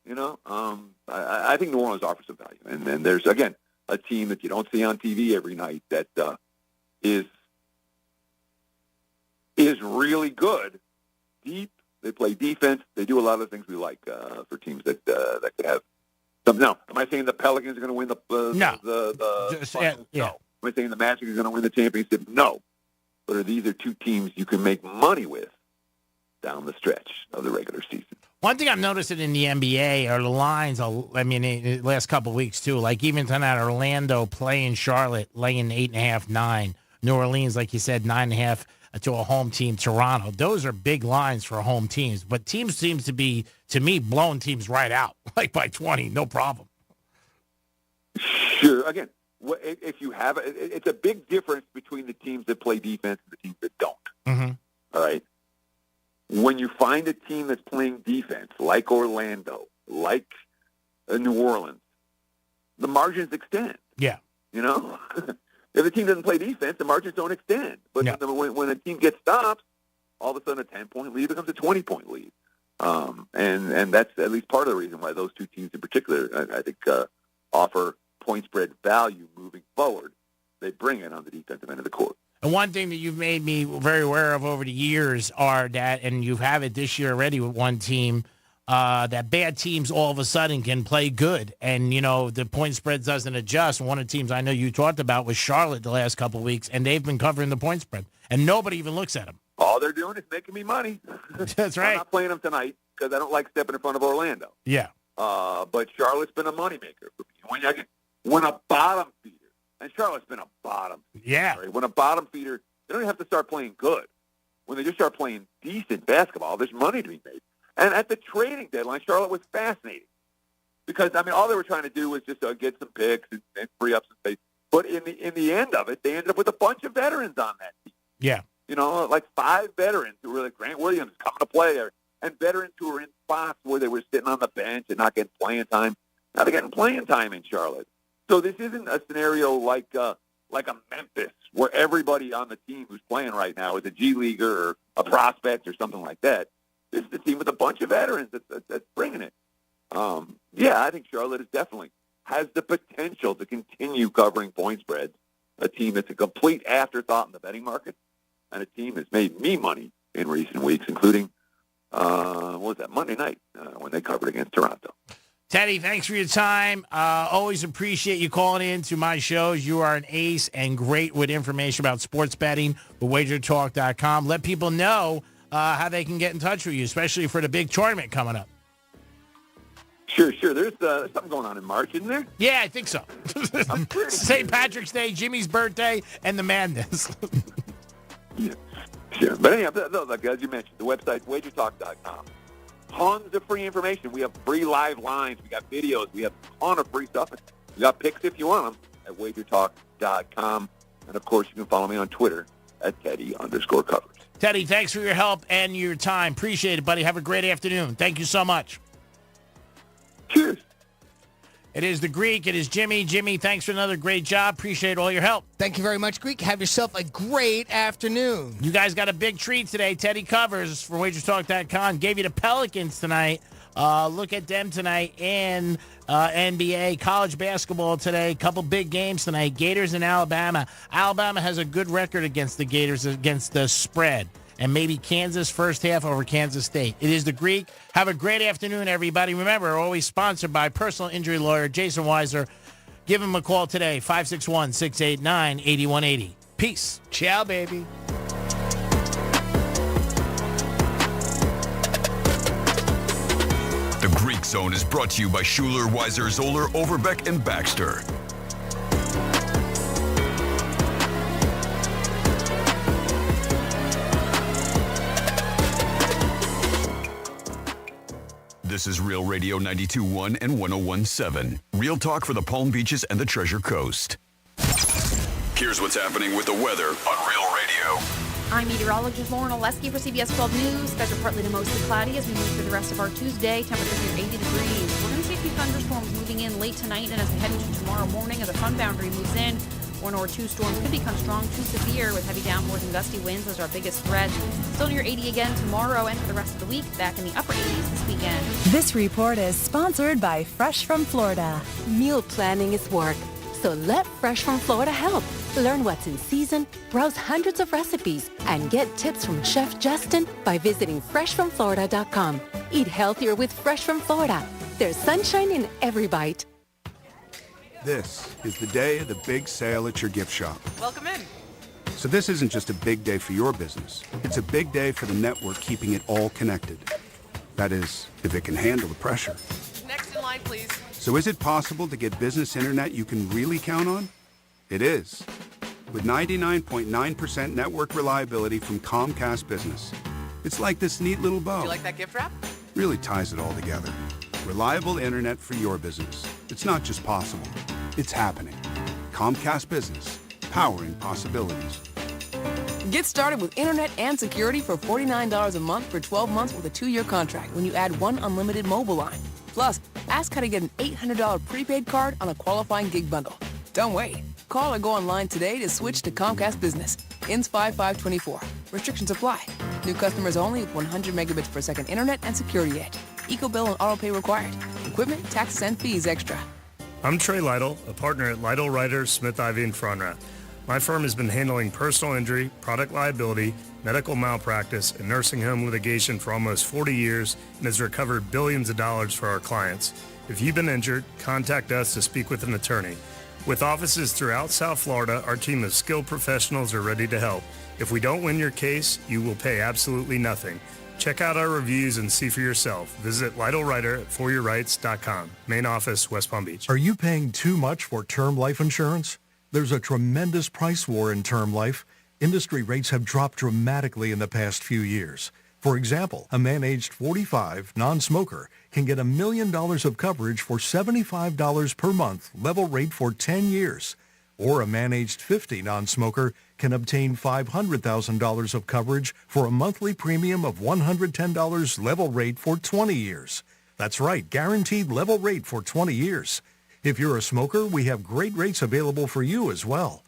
I think New Orleans offers some value. And then there's, again, a team that you don't see on TV every night that is really good, deep. They play defense. They do a lot of the things we like for teams that could have some. Now, am I saying the Pelicans are going to win the finals? No. Am I saying the Magic are going to win the championship? No. But these are two teams you can make money with down the stretch of the regular season. One thing I've noticed in the NBA are the lines, in the last couple of weeks, too. Like, even tonight, Orlando playing Charlotte, laying 8.5, 9. New Orleans, like you said, 9.5 to a home team, Toronto. Those are big lines for home teams. But teams seems to be, to me, blowing teams right out, like by 20, no problem. Sure. Again, if you have it's a big difference between the teams that play defense and the teams that don't. Mm-hmm. All right? When you find a team that's playing defense, like Orlando, like New Orleans, the margins extend. Yeah. If a team doesn't play defense, the margins don't extend. But when a team gets stopped, all of a sudden a 10-point lead becomes a 20-point lead. And that's at least part of the reason why those two teams in particular, I think, offer point spread value moving forward. They bring it on the defensive end of the court. And one thing that you've made me very aware of over the years are that, and you have it this year already with one team, that bad teams all of a sudden can play good. And, the point spread doesn't adjust. One of the teams I know you talked about was Charlotte the last couple of weeks, and they've been covering the point spread. And nobody even looks at them. All they're doing is making me money. That's right. I'm not playing them tonight because I don't like stepping in front of Orlando. Yeah. But Charlotte's been a moneymaker for me. When a bottom feeder, and Charlotte's been a bottom feeder. Yeah. Right? When a bottom feeder, they don't even have to start playing good. When they just start playing decent basketball, there's money to be made. And at the trading deadline, Charlotte was fascinating because, all they were trying to do was just get some picks and free up some space. But in the end of it, they ended up with a bunch of veterans on that team. Yeah. Like 5 veterans who were like Grant Williams coming to play there, and veterans who were in spots where they were sitting on the bench and not getting playing time. Now they're getting playing time in Charlotte. So this isn't a scenario like a Memphis where everybody on the team who's playing right now is a G Leaguer or a prospect or something like that. This is a team with a bunch of veterans that's bringing it. Yeah, I think Charlotte has the potential to continue covering point spreads. A team that's a complete afterthought in the betting market, and a team that's made me money in recent weeks, including, Monday night when they covered against Toronto. Teddy, thanks for your time. Always appreciate you calling in to my shows. You are an ace and great with information about sports betting with WagerTalk.com. Let people know how they can get in touch with you, especially for the big tournament coming up. Sure. There's something going on in March, isn't there? Yeah, I think so. St. Patrick's Day, Jimmy's birthday, and the madness. Yeah, sure. But anyhow, look, as you mentioned, the website, WagerTalk.com. Tons of free information. We have free live lines. We got videos. We have a ton of free stuff. We got picks if you want them at WagerTalk.com. And, of course, you can follow me on Twitter at Teddy_covers. Teddy, thanks for your help and your time. Appreciate it, buddy. Have a great afternoon. Thank you so much. Cheers. It is the Greek. It is Jimmy. Jimmy, thanks for another great job. Appreciate all your help. Thank you very much, Greek. Have yourself a great afternoon. You guys got a big treat today. Teddy Covers from WagersTalk.com gave you the Pelicans tonight. Look at them tonight in NBA. College basketball today. Couple big games tonight. Gators and Alabama. Alabama has a good record against the Gators against the spread. And maybe Kansas first half over Kansas State. It is the Greek. Have a great afternoon, everybody. Remember, always sponsored by personal injury lawyer Jason Weiser. Give him a call today, 561-689-8180. Peace. Ciao, baby. The Greek Zone is brought to you by Schuler, Weiser, Zoller, Overbeck, and Baxter. This is Real Radio 92.1 and 101.7. Real talk for the Palm Beaches and the Treasure Coast. Here's what's happening with the weather on Real Radio. I'm meteorologist Lauren Oleski for CBS 12 News. Skies are partly to mostly cloudy as we move through the rest of our Tuesday. Temperatures near 80 degrees. We're going to see a few thunderstorms moving in late tonight and as we head into tomorrow morning as a front boundary moves in. One or two storms could become strong to severe with heavy downpours and gusty winds as our biggest threat. Still near 80 again tomorrow and for the rest of the week. Back in the upper 80s this weekend. This report is sponsored by Fresh from Florida. Meal planning is work, so let Fresh from Florida help. Learn what's in season, browse hundreds of recipes, and get tips from Chef Justin by visiting freshfromflorida.com. Eat healthier with Fresh from Florida. There's sunshine in every bite. This is the day of the big sale at your gift shop. Welcome in. So this isn't just a big day for your business. It's a big day for the network keeping it all connected. That is, if it can handle the pressure. Next in line, please. So is it possible to get business internet you can really count on? It is. With 99.9% network reliability from Comcast Business. It's like this neat little bow. Do you like that gift wrap? Really ties it all together. Reliable internet for your business. It's not just possible. It's happening. Comcast Business. Powering possibilities. Get started with internet and security for $49 a month for 12 months with a 2-year contract when you add one unlimited mobile line. Plus, ask how to get an $800 prepaid card on a qualifying gig bundle. Don't wait. Call or go online today to switch to Comcast Business. Ends 5/5/24. Restrictions apply. New customers only with 100 megabits per second internet and security edge. Eco-bill and auto-pay required. Equipment, taxes, and fees extra. I'm Trey Lytle, a partner at Lytle Writers, Smith, Ivy, and Fronrath. My firm has been handling personal injury, product liability, medical malpractice, and nursing home litigation for almost 40 years and has recovered billions of dollars for our clients. If you've been injured, contact us to speak with an attorney. With offices throughout South Florida, our team of skilled professionals are ready to help. If we don't win your case, you will pay absolutely nothing. Check out our reviews and see for yourself. Visit Lytle Writer at foryourrights.com. Main office, West Palm Beach. Are you paying too much for term life insurance? There's a tremendous price war in term life. Industry rates have dropped dramatically in the past few years. For example, a man aged 45, non-smoker, can get $1 million of coverage for $75 per month, level rate for 10 years. Or a man aged 50, non-smoker, can obtain $500,000 of coverage for a monthly premium of $110 level rate for 20 years. That's right, guaranteed level rate for 20 years. If you're a smoker, we have great rates available for you as well.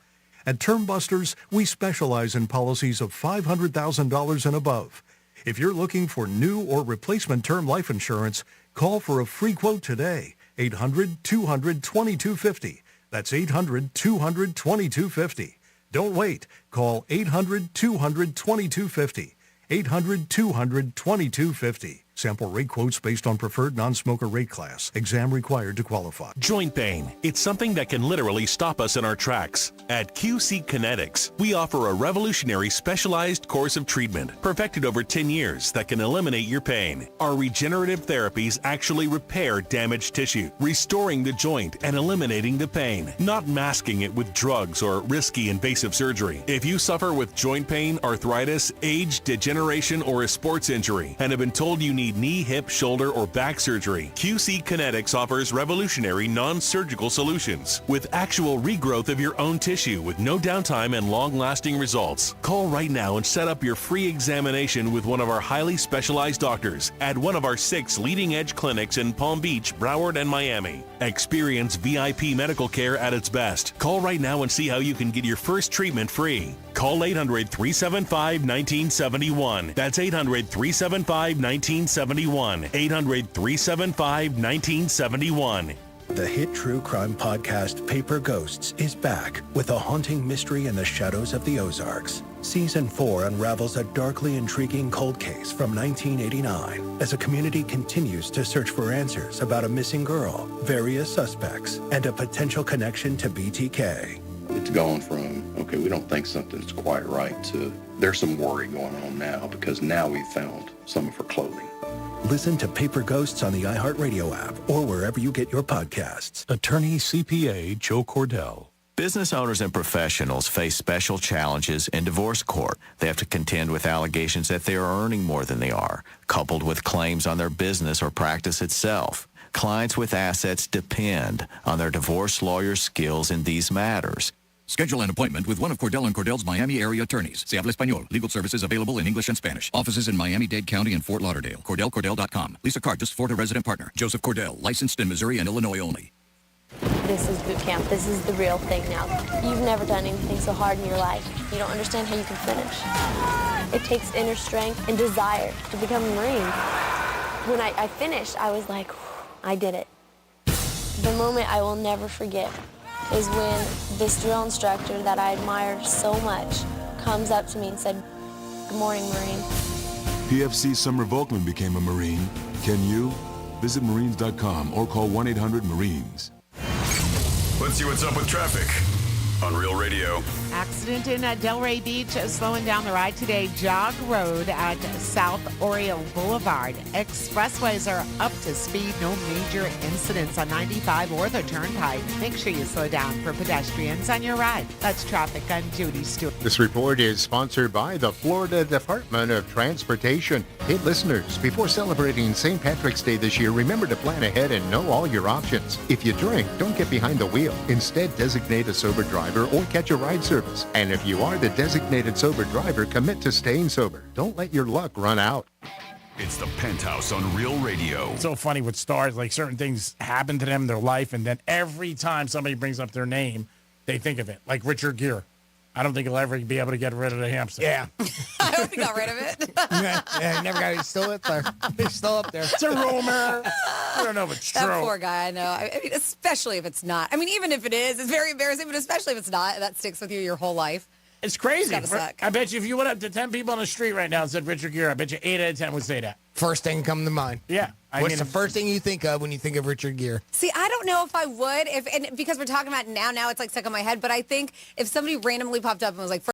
At Term Busters, we specialize in policies of $500,000 and above. If you're looking for new or replacement term life insurance, call for a free quote today. 800-200-2250. That's 800-200-2250. Don't wait. Call 800-200-2250. 800-200-2250. Sample rate quotes based on preferred non-smoker rate class. Exam required to qualify. Joint pain. It's something that can literally stop us in our tracks. At QC Kinetics, we offer a revolutionary specialized course of treatment perfected over 10 years that can eliminate your pain. Our regenerative therapies actually repair damaged tissue, restoring the joint and eliminating the pain, not masking it with drugs or risky invasive surgery. If you suffer with joint pain, arthritis, age, degeneration, or a sports injury and have been told you need knee, hip, shoulder, or back surgery, QC Kinetics offers revolutionary non-surgical solutions with actual regrowth of your own tissue with no downtime and long-lasting results. Call right now and set up your free examination with one of our highly specialized doctors at one of our 6 leading-edge clinics in Palm Beach, Broward, and Miami. Experience VIP medical care at its best. Call right now and see how you can get your first treatment free. Call 800-375-1971. That's 800-375-1971. 800-375-1971. The hit true crime podcast Paper Ghosts is back with a haunting mystery in the shadows of the Ozarks. Season 4 unravels a darkly intriguing cold case from 1989 as a community continues to search for answers about a missing girl, various suspects, and a potential connection to BTK. It's gone from, okay, we don't think something's quite right, to there's some worry going on now because now we've found some of her clothing. Listen to Paper Ghosts on the iHeartRadio app or wherever you get your podcasts. Attorney CPA Joe Cordell. Business owners and professionals face special challenges in divorce court. They have to contend with allegations that they are earning more than they are, coupled with claims on their business or practice itself. Clients with assets depend on their divorce lawyer's skills in these matters. Schedule an appointment with one of Cordell & Cordell's Miami area attorneys. Se habla español. Legal services available in English and Spanish. Offices in Miami-Dade County and Fort Lauderdale. CordellCordell.com. Lisa Cartus, Florida resident partner. Joseph Cordell, licensed in Missouri and Illinois only. This is boot camp. This is the real thing now. You've never done anything so hard in your life. You don't understand how you can finish. It takes inner strength and desire to become a Marine. When I finished, I was like, I did it. The moment I will never forget is when this drill instructor that I admired so much comes up to me and said, "Good morning, Marine." PFC Summer Volkman became a Marine. Can you? Visit Marines.com or call 1-800-MARINES. Let's see what's up with traffic on Real Radio. Accident in Delray Beach, slowing down the ride today. Jog Road at South Oriole Boulevard. Expressways are up to speed. No major incidents on 95 or the Turnpike. Make sure you slow down for pedestrians on your ride. That's traffic. I'm Judy Stewart. This report is sponsored by the Florida Department of Transportation. Hey, listeners, before celebrating St. Patrick's Day this year, remember to plan ahead and know all your options. If you drink, don't get behind the wheel. Instead, designate a sober driver or catch a ride service. And if you are the designated sober driver, commit to staying sober. Don't let your luck run out. It's the Penthouse on Real Radio. It's so funny with stars, like certain things happen to them in their life, and then every time somebody brings up their name, they think of it. Like Richard Gere. I don't think he'll ever be able to get rid of the hamster. Yeah. I hope he got rid of it. yeah, never got it. He's still up there. He's still up there. It's a rumor. I don't know if it's true. That poor guy, I know. I mean, especially if it's not. I mean, even if it is, it's very embarrassing, but especially if it's not, that sticks with you your whole life. It's crazy. It's gotta suck. I bet you if you went up to 10 people on the street right now and said Richard Gere, I bet you 8 out of 10 would say that. First thing come to mind. Yeah. What's the first thing you think of when you think of Richard Gere? See, I don't know if I would, and because we're talking about it now it's like stuck in my head, but I think if somebody randomly popped up and was like,